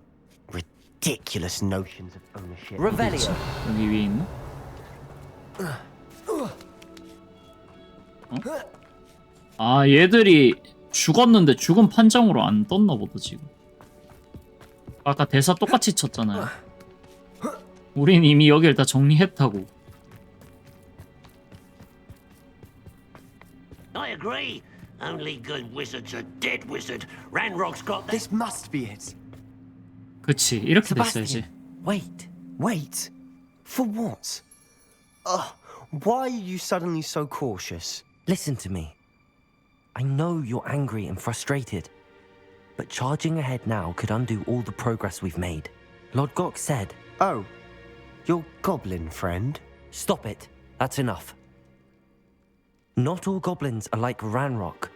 Ridiculous notions of ownership. Revelio. 여기 위에 있나? 아, 얘들이 죽었는데 죽은 판정으로 안 떴나 보다 지금. 아까 대사 똑같이 쳤잖아요. 우린 이미 여길 다 정리했다고. I agree. Only good wizards are dead wizard. Ranrock's got this. This must be it. 그치, 이렇게 됐어야지. Wait. For what? Why are you suddenly so cautious? Listen to me. I know you're angry and frustrated, but charging ahead now could undo all the progress we've made. Lord Gok said... Oh, your goblin friend? Stop it. That's enough. Not all goblins are like Ranrock.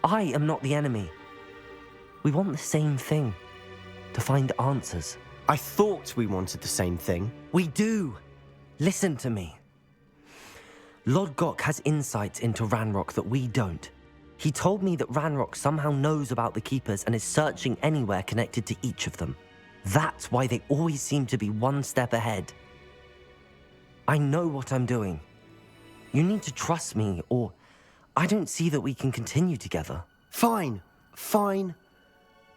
I am not the enemy. We want the same thing. To find answers. I thought we wanted the same thing. We do. Listen to me. Lord Gok has insights into Ranrock that we don't. He told me that Ranrock somehow knows about the Keepers and is searching anywhere connected to each of them. That's why they always seem to be one step ahead. I know what I'm doing. You need to trust me, or I don't see that we can continue together. Fine.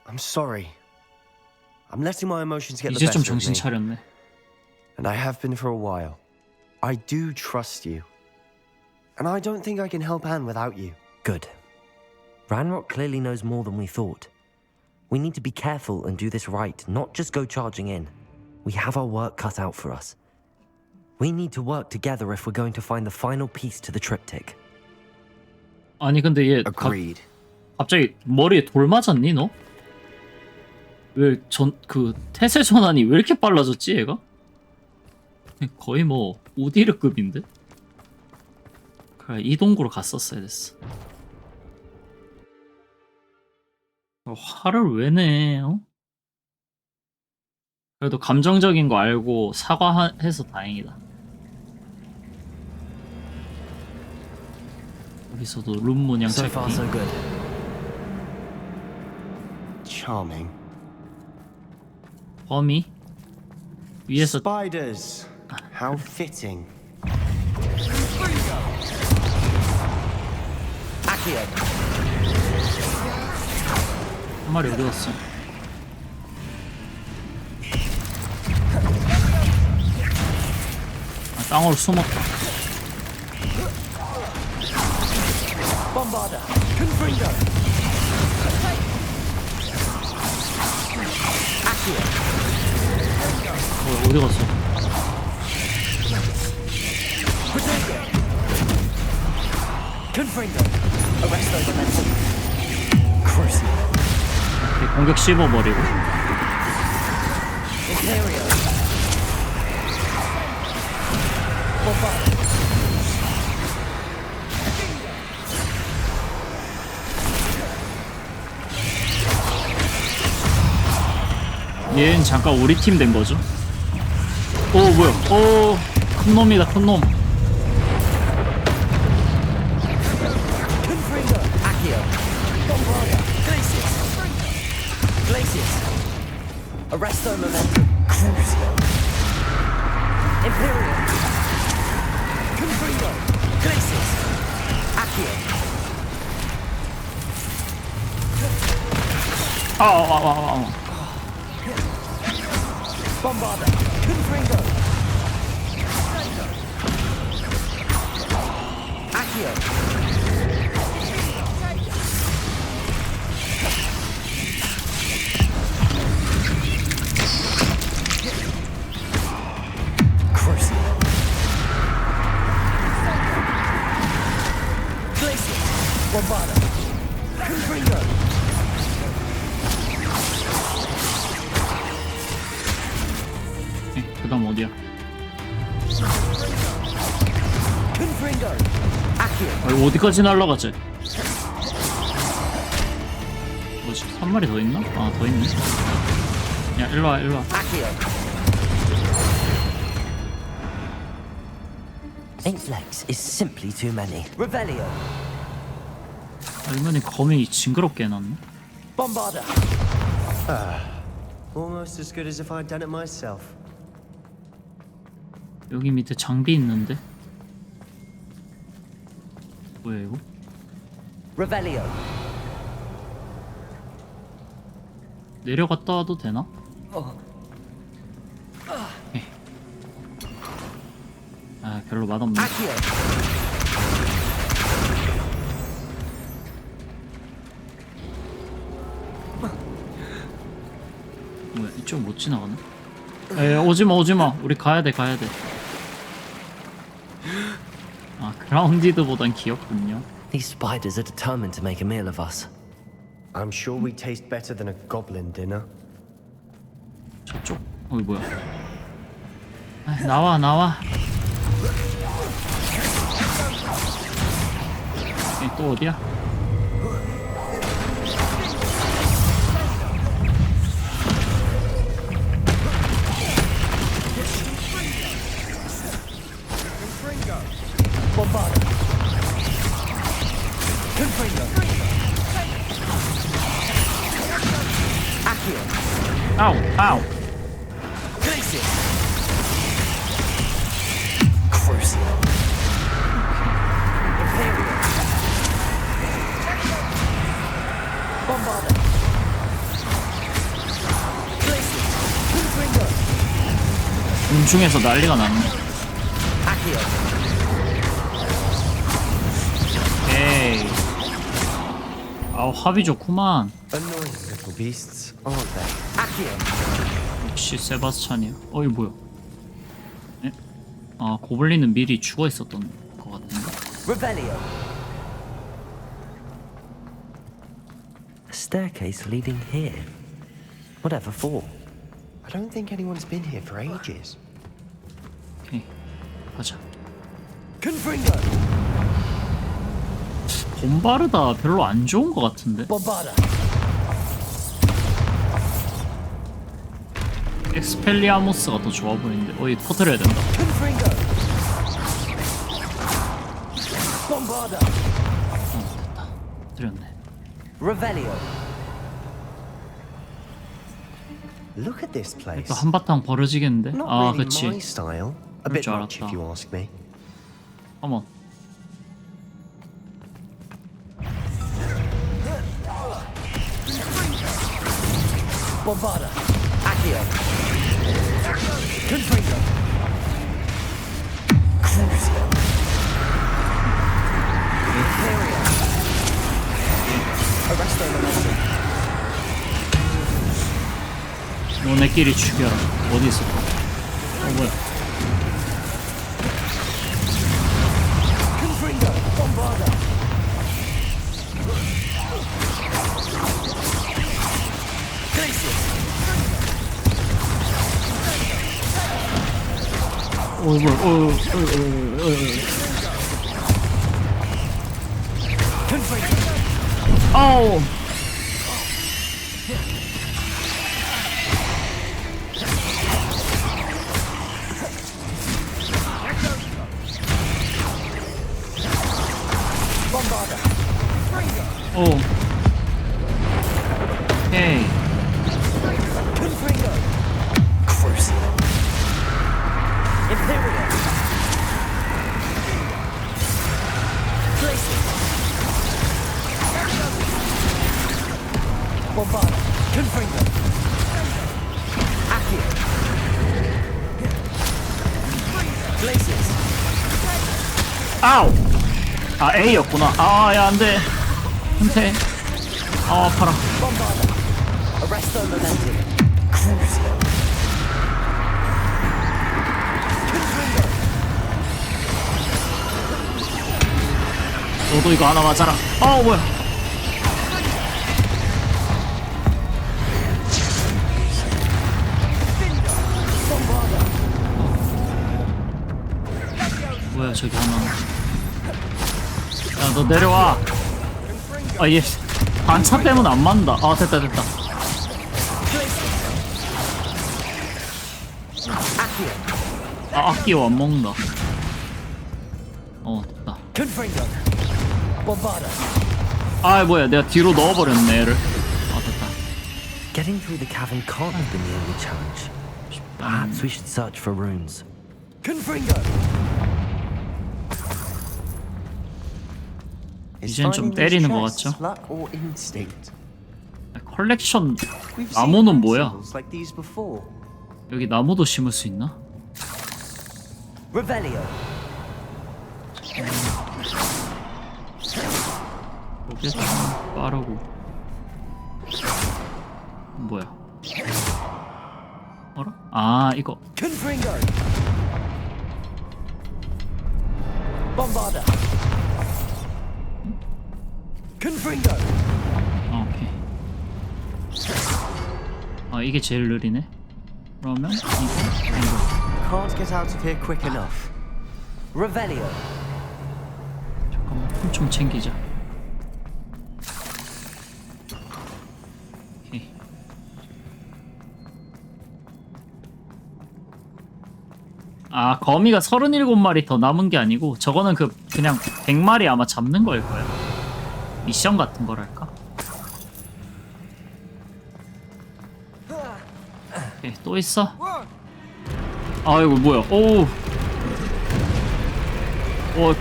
I'm sorry. I'm letting my emotions get the 이제 좀 better of 정신 me. 차렸네. And I have been for a while. I do trust you. And I don't think I can help Anne without you. Good. Ranrock clearly knows more than we thought. We need to be careful and do this right, not just go charging in. We have our work cut out for us. We need to work together if we're going to find the final piece to the triptych. 아니 근데 얘 Agreed. 갑자기 머리에 돌 맞았니 너? 왜 태세 전환이 왜 이렇게 빨라졌지 얘가? 거의 뭐 우디르급인데? 그래, 이 동구로 갔었어야 됐어. 화를 왜 내? 어? 그래도 감정적인 거 알고 사과해서 다행이다. 여기서도 룸 문양 So 찾기. far, so good. Charming. 범위 위에서 Spiders. How fitting. Accio. 한 마리 어디 갔어? 땅으로 숨었다. Bombarda. Confringo. Accio. 어디 갔어? Protego. Confringo. Arresto momentum. Crucial. 공격 씹어버리고. Imperio. Bombarda. 얘는 잠깐 우리 팀 된 거죠? 오 뭐야? 오 큰 놈이다 큰 놈. Confringo. Accio. Bombarda. Glacius. Glacius. Arresto momentum. Crucial. Imperio. Confringo. Glacius. Accio. Bombarda. Confringo. Accio. Crucial. Glacius. Bombarda. Confringo. 그다음 어디야? Confringo. Accio. 어디까지 날아가지? 뭐지? 한 마리 더 있나? 아, 더 있네. 야, 일로 와, 일로 와. Accio. 8 legs is simply too many. Revelio. 할머니 거미 징그럽게 해놨네. Bombarda. Almost as good as if I'd done it myself. 여기 밑에 장비 있는데? 뭐야 이거? Revelio. 내려갔다 와도 되나? 에이. 아 별로 맛없네. 뭐야 이쪽 못 지나가네? 에 오지마 오지마 우리 가야돼 가야돼. 아 그라운디드보단 귀엽군요. These spiders are determined to make a meal of us. I'm sure we taste better than a goblin dinner. 저쪽? 어이 뭐야? 아, 나와 나와. 또 어디야? Bombarda. Confringo. Accio. 아우 아우. Glacius. Crucial. Imperio. Bombarda. Glacius. Confringo. 공중에서 난리가 났네. Accio. 에이. 아우 합이 좋구만. Annoying little beasts, aren't they? Accio. 역시 세바스찬이야. 어이 뭐야? 에? 아 고블린은 미리 죽어 있었던 것 같은데. Revelio. A staircase leading here. Whatever for? I don't think anyone's been here for ages. 오케이 가자. Confringo. 봄바르다 별로 안 좋은 것 같은데. Bombarda. 엑스펠리아모스가 더 좋아 보이는데. 어이 터뜨려야 된다. Confringo. Bombarda. 됐다. 터뜨렸네. Revelio. Look at this place. 또 한바탕 벌어지겠는데? Not 아 really 그치. my style. A 그럴 bit 줄 much, if 알았다. you ask me. 어머. Bombarda. Accio. Confringo. 끼리 죽여라. 어디 있을까? 뭐야? 아우. 오. 헤이. 아우! 아, A였구나. 아, 야, 안 돼. 한테. 아, 아파라. 너도 이거 하나 맞아라. 아, 뭐야. 뭐야, 저기 하나. 야, 너 내려와. 아, 얘 반차 때문에 안 맞는다. 아, 됐다. 아, 악기요 안 먹는다. 됐다. 아, 뭐야, 내가 뒤로 넣어버렸네, 얘를. 아, 됐다. Getting through the cavern can't have been the only challenge. Perhaps we should search for runes. 이젠 좀 때리는 것 같죠? 컬렉션 나무는 뭐야? 여기 나무도 심을 수 있나? 이게 좀 빠르고. 뭐야? 어라? 아, 이거. 아, 오케이. 아, 이게 제일 느리네. 그러면 이거. Can't get out of here quick enough. Revelio. 잠깐만, 품 좀 챙기자. 오케이. 아, 거미가 37마리 더 남은 게 아니고 저거는 그냥 100마리 아마 잡는 걸 거야. 미션 같은 거랄까? 오케이, 또 있어? 아, 이거 뭐야? 오,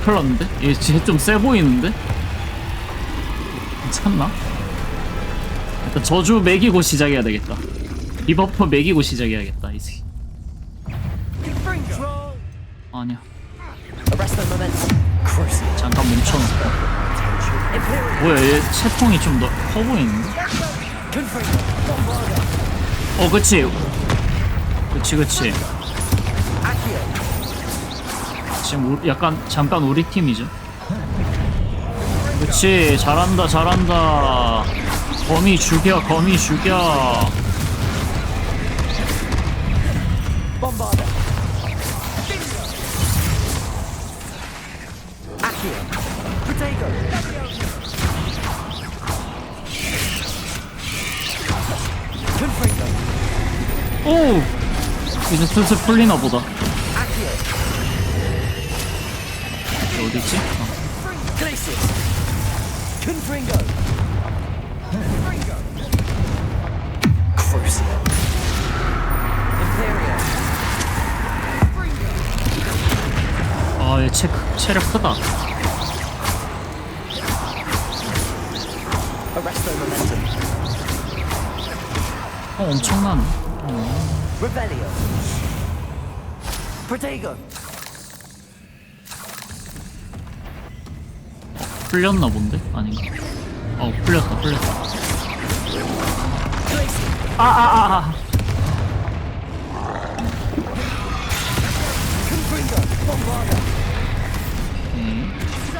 큰일 났는데? 얘 좀 세 보이는데? 괜찮나? 일단 저주 매기고 시작해야 되겠다. 리버퍼 매기고 시작해야겠다, 이제. 아니야. 잠깐 멈춰놓고. 뭐야, 얘 채통이 좀 더 커 보이는데? 그치. 지금 약간 잠깐 우리 팀이죠. 그치, 잘한다. 거미 죽여. 오! 이제 슬슬 풀리나 보다. 어디있지? 아, 얘 체력 크다. 엄청나네. 풀렸나 본데? 아닌가? 풀렸다.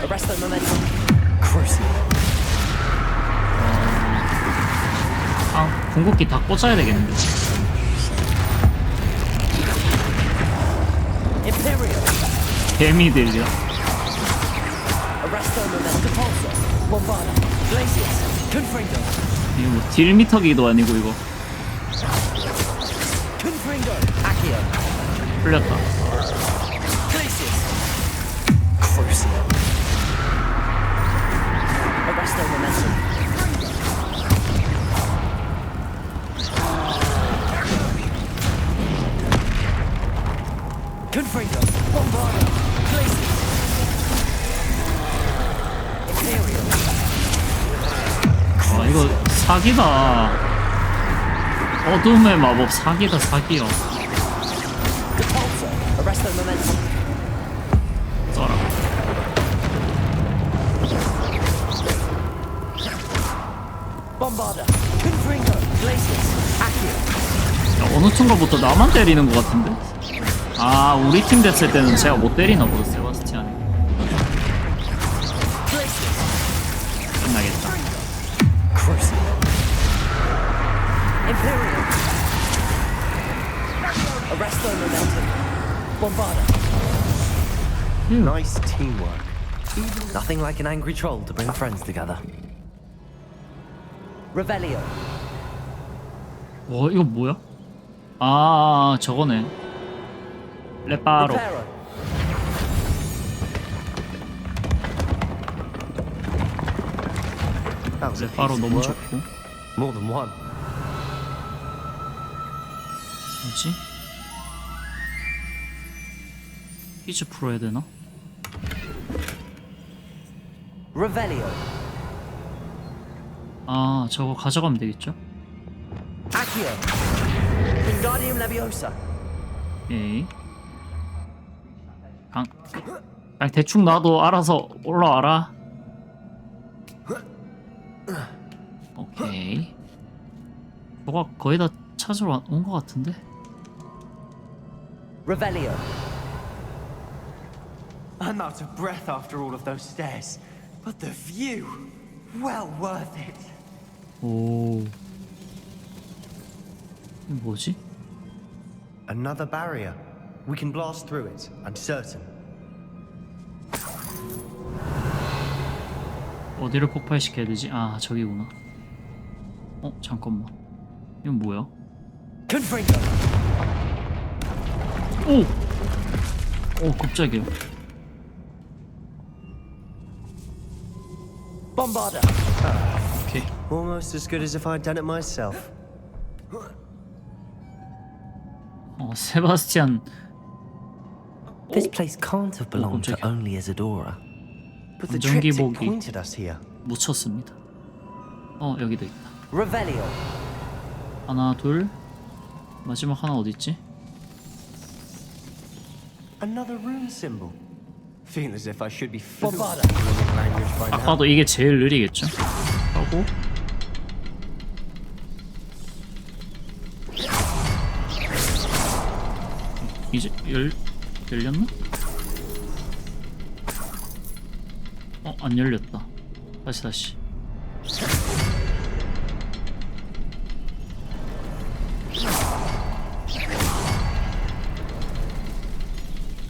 Arrest the momentum. Crucial. 아, 궁극기 다 꽂아야 되겠는데. Imperial. 뱀이 들려. Arrest the momentum. Repulsor. Bombarda. Glacius. Confringo. 이거 뭐 딜미터기도 아니고 이거. Confringo. Accio. 풀렸다. Glacius. Crucial. Arrest the momentum. Confringo. Bombarda. Glacius. Imperial. 아, 이거 사기다. 어둠의 마법 사기다, 사기요. Repulsor. Arrest the momentum. 써라. Bombarda. Confringo. Glacius. Accio. 야, 어느 순간부터 나만 때리는 것 같은데? 아, 우리 팀 됐을 때는 제가 못 때리나 보다, 세바스티안이. 끝나겠다. Imperial. Arrest the momentum. Bombarda. Nice teamwork. Nothing like an angry troll to bring friends together. Revelio. 이거 뭐야? 아, 저거네. 레파로. 레파로 너무 좋고. More than one. 뭐지? 퀴즈 풀어야 되나? Revelio. 아, 저거 가져가면 되겠죠? Accio. Wingardium Leviosa. 에이. 그냥 대충 놔도 알아서 올라와라. 오케이. 저거 거의 다 찾으러 온 것 같은데? Revelio. I'm out of breath after all of those stairs, but the view, well worth it. 오. 이거 뭐지? Another barrier. We can blast through it, I'm certain. 어디를 폭발시켜야 되지? 아, 저기구나. 잠깐만. 이건 뭐야? Confringo. 오, 깜짝이야. Bombarda. 오케이. Almost as good as if I'd done it myself. 세바스티안. This place can't have belonged to only Isadora. But the triptych 전기복이 pointed us here. 묻혔습니다. 여기도 있다. Revelio. 하나, 둘. 마지막 하나 어디 있지? Another rune symbol. Feel as if I should be Bombarda. language by 딱 now. 봐도 이게 제일 느리겠죠? 하고 이제 열렸나? 안 열렸다. 다시.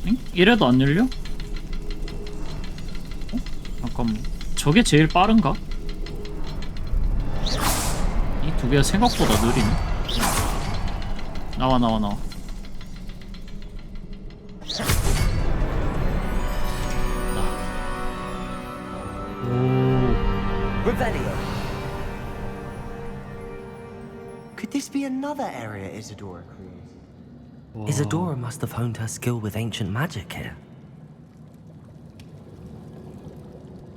응? 이래도 안 열려? 잠깐만. 저게 제일 빠른가? 이 두 개가 생각보다 느리네. 나와. Revelio. Could this be another area Isadora created? Isadora must have honed her skill with ancient magic here.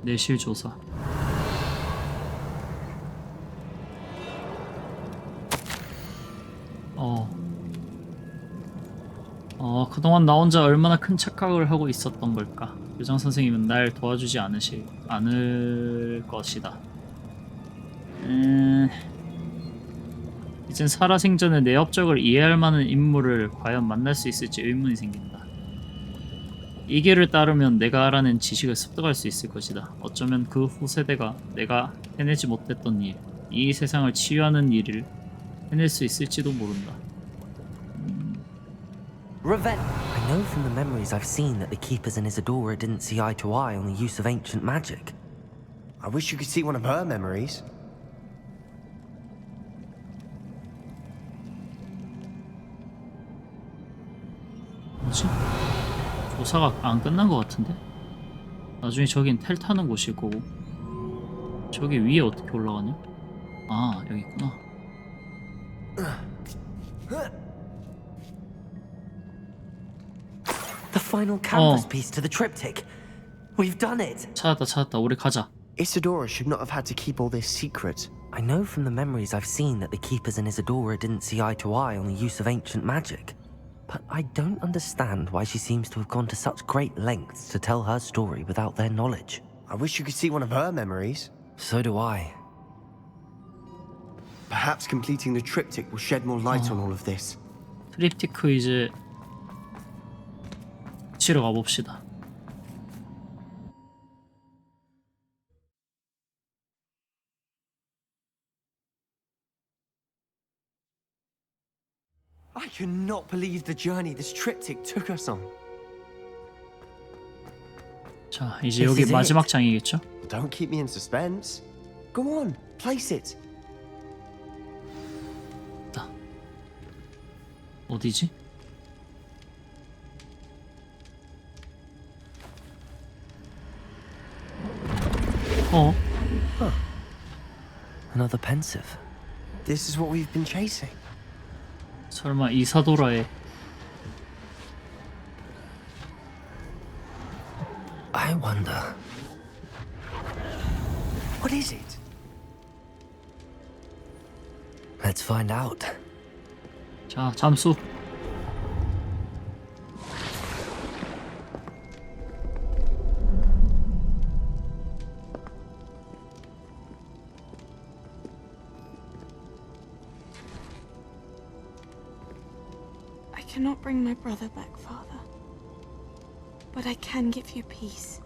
내실 조사. 그동안 나 혼자 얼마나 큰 착각을 하고 있었던 걸까. 교장선생님은 날 도와주지 않을 것이다. 이젠 살아생전에 내 업적을 이해할 만한 인물을 과연 만날 수 있을지 의문이 생긴다. 이 길을 따르면 내가 알아낸 지식을 습득할 수 있을 것이다. 어쩌면 그 후세대가 내가 해내지 못했던 일, 이 세상을 치유하는 일을 해낼 수 있을지도 모른다. Revenge. I know from the memories I've seen that the keepers in Isadora didn't see eye to eye on the use of ancient magic. I wish you could see one of her memories. 뭐지? 조사가 안 끝난 것 같은데? 나중에 저긴 텔 타는 곳일 거고. 저기 위에 어떻게 올라가냐? 아, 여기 있구나. The final canvas piece to the triptych. We've done it. 찾았다. 우리 가자. Isadora should not have had to keep all this secret. I know from the memories I've seen that the keepers in Isadora didn't see eye to eye on the use of ancient magic. But I don't understand why she seems to have gone to such great lengths to tell her story without their knowledge. I wish you could see one of her memories. So do I. Perhaps completing the triptych will shed more light on all of this. 트립티크 이제 치러 가봅시다. I cannot believe the journey this triptych took us on. 자, 이제 여기 마지막 장이겠죠? Don't keep me in suspense. Go on, place it. 어디지? 어? Another pensive. This is what we've been chasing. 설마 이사도라의 I wonder. What is it? Let's find out. 자, 잠수. I cannot bring my brother back, Father. But I can give you peace.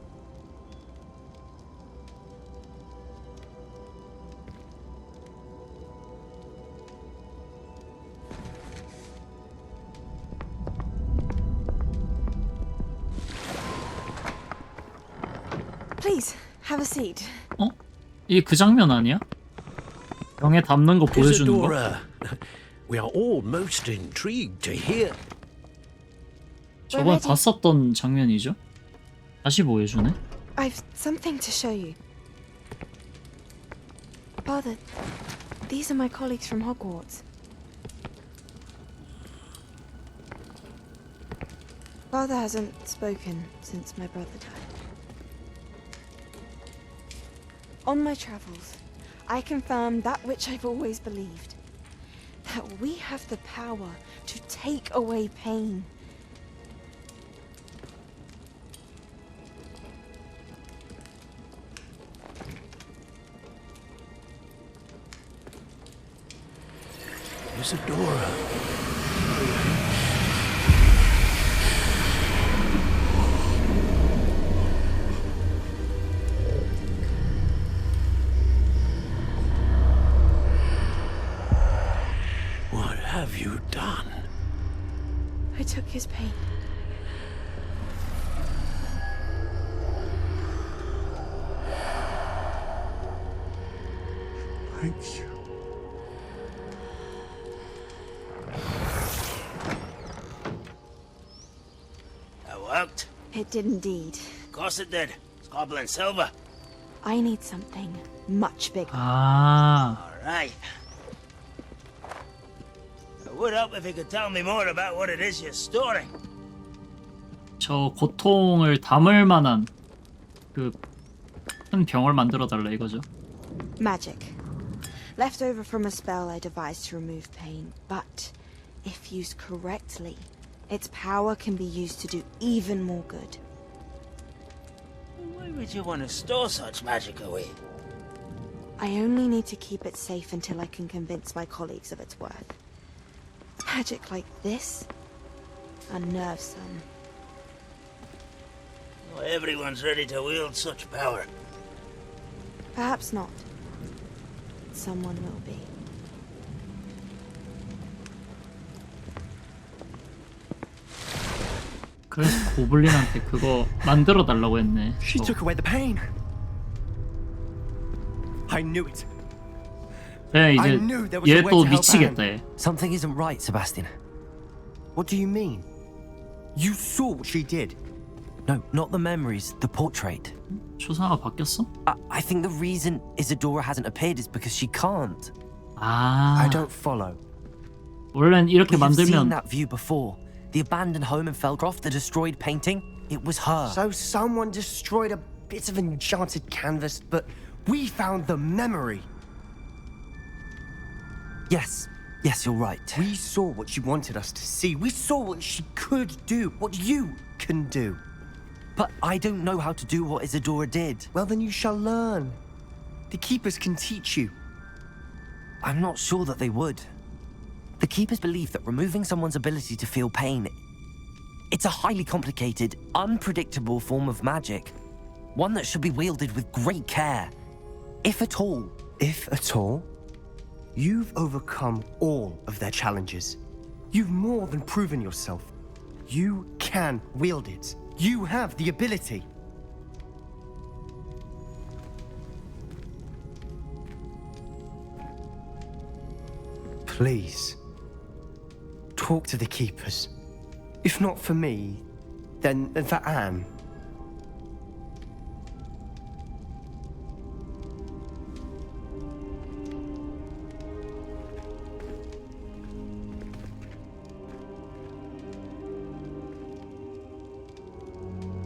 Please, have a seat. 어? 이게 그 장면 아니야? 병에 담는 거 보여주는 거? Isadora, we are all most intrigued to hear. 저번 봤었던 장면이죠? 다시 보여주네? I've something to show you. Father, these are my colleagues from Hogwarts. Father hasn't spoken since my brother died. On my travels, I confirmed that which I've always believed. That we have the power to take away pain. Isadora. What have you done? I took his pain. Thank you. That worked. It did indeed. Of course it did. It's goblin silver. I need something much bigger. 아. All right. It would help if you could tell me more about what it is you're storing. 저 고통을 담을 만한 그 큰 병을 만들어 달라 이거죠. Magic. Left over from a spell I devised to remove pain, but if used correctly, its power can be used to do even more good. Why would you want to store such magic away? I only need to keep it safe until I can convince my colleagues of its worth. Magic like this unnerves them. Not everyone's ready to wield such power. Perhaps not. Someone will be. 그래서 고블린한테 그거 만들어 달라고 했네. She took away the pain. I knew it. 네, 이제 얘 또 미치겠다 얘. Something isn't right, Sebastian. What do you mean? You saw what she did. No, not the memories, the portrait. 초상화 바뀌었어? I think the reason Isadora hasn't appeared is because she can't. 아. I don't follow. 원래는 이렇게 We've seen 만들면 that view before. The abandoned home in Felcroft, the destroyed painting. It was her. So someone destroyed a bit of enchanted canvas, but we found the memory. Yes, you're right. We saw what she wanted us to see. We saw what she could do, what you can do. But I don't know how to do what Isadora did. Well, then you shall learn. The Keepers can teach you. I'm not sure that they would. The Keepers believe that removing someone's ability to feel pain, it's a highly complicated, unpredictable form of magic. One that should be wielded with great care. If at all. If at all? You've overcome all of their challenges. You've more than proven yourself. You can wield it. You have the ability. Please, talk to the Keepers. If not for me, then for Anne.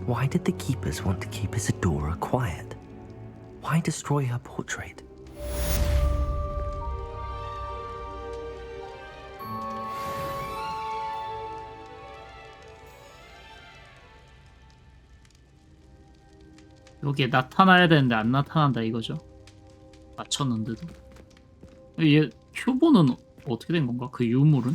Why did the Keepers want to keep Isadora quiet? Why destroy her portrait? 여기에 나타나야 되는데 안 나타난다 이거죠. 맞췄는데도. 얘 큐브는 어떻게 된 건가? 그 유물은?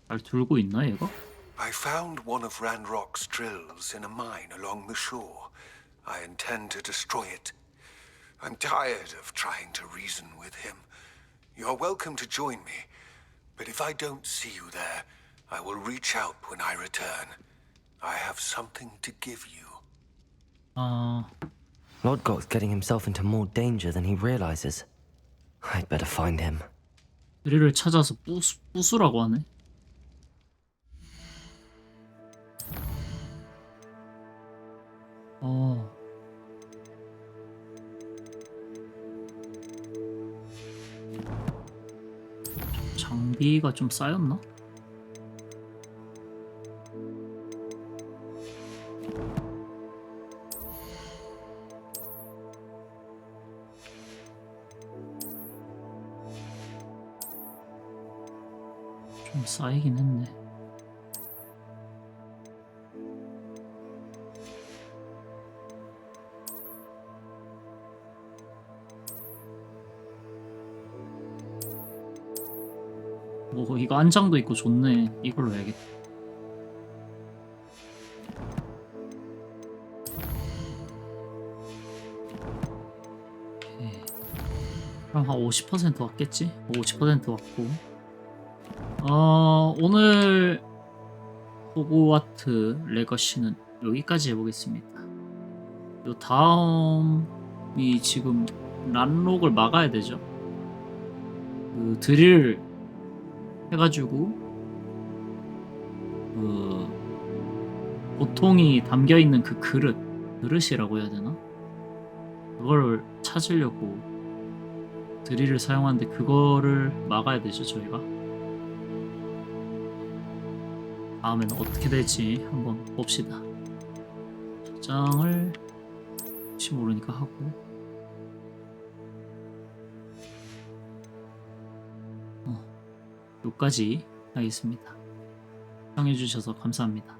잘 들고 있나 얘가? I found one of Ranrock's drills in a mine along the shore. I intend to destroy it. I'm tired of trying to reason with him. You're welcome to join me, but if I don't see you there, I will reach out when I return. I have something to give you. Lodgok's getting himself into more danger than he realizes. I'd better find him. 우리를 찾아서 부수라고 하네. 장비가 좀 쌓였나? 좀 쌓이긴 했네. 뭐 이거 안장도 있고 좋네. 이걸로 해야겠다. 오케이. 그럼 한 50% 왔겠지? 50% 왔고. 오늘 호그와트 레거시는 여기까지 해보겠습니다. 요 다음이 지금 란록을 막아야 되죠. 그 드릴 해가지고 그 보통이 담겨있는 그 그릇이라고 해야 되나? 그걸 찾으려고 드릴을 사용하는데 그거를 막아야 되죠 저희가. 다음에는 어떻게 될지 한번 봅시다. 저장을 혹시 모르니까 하고 여기까지 하겠습니다. 시청해주셔서 감사합니다.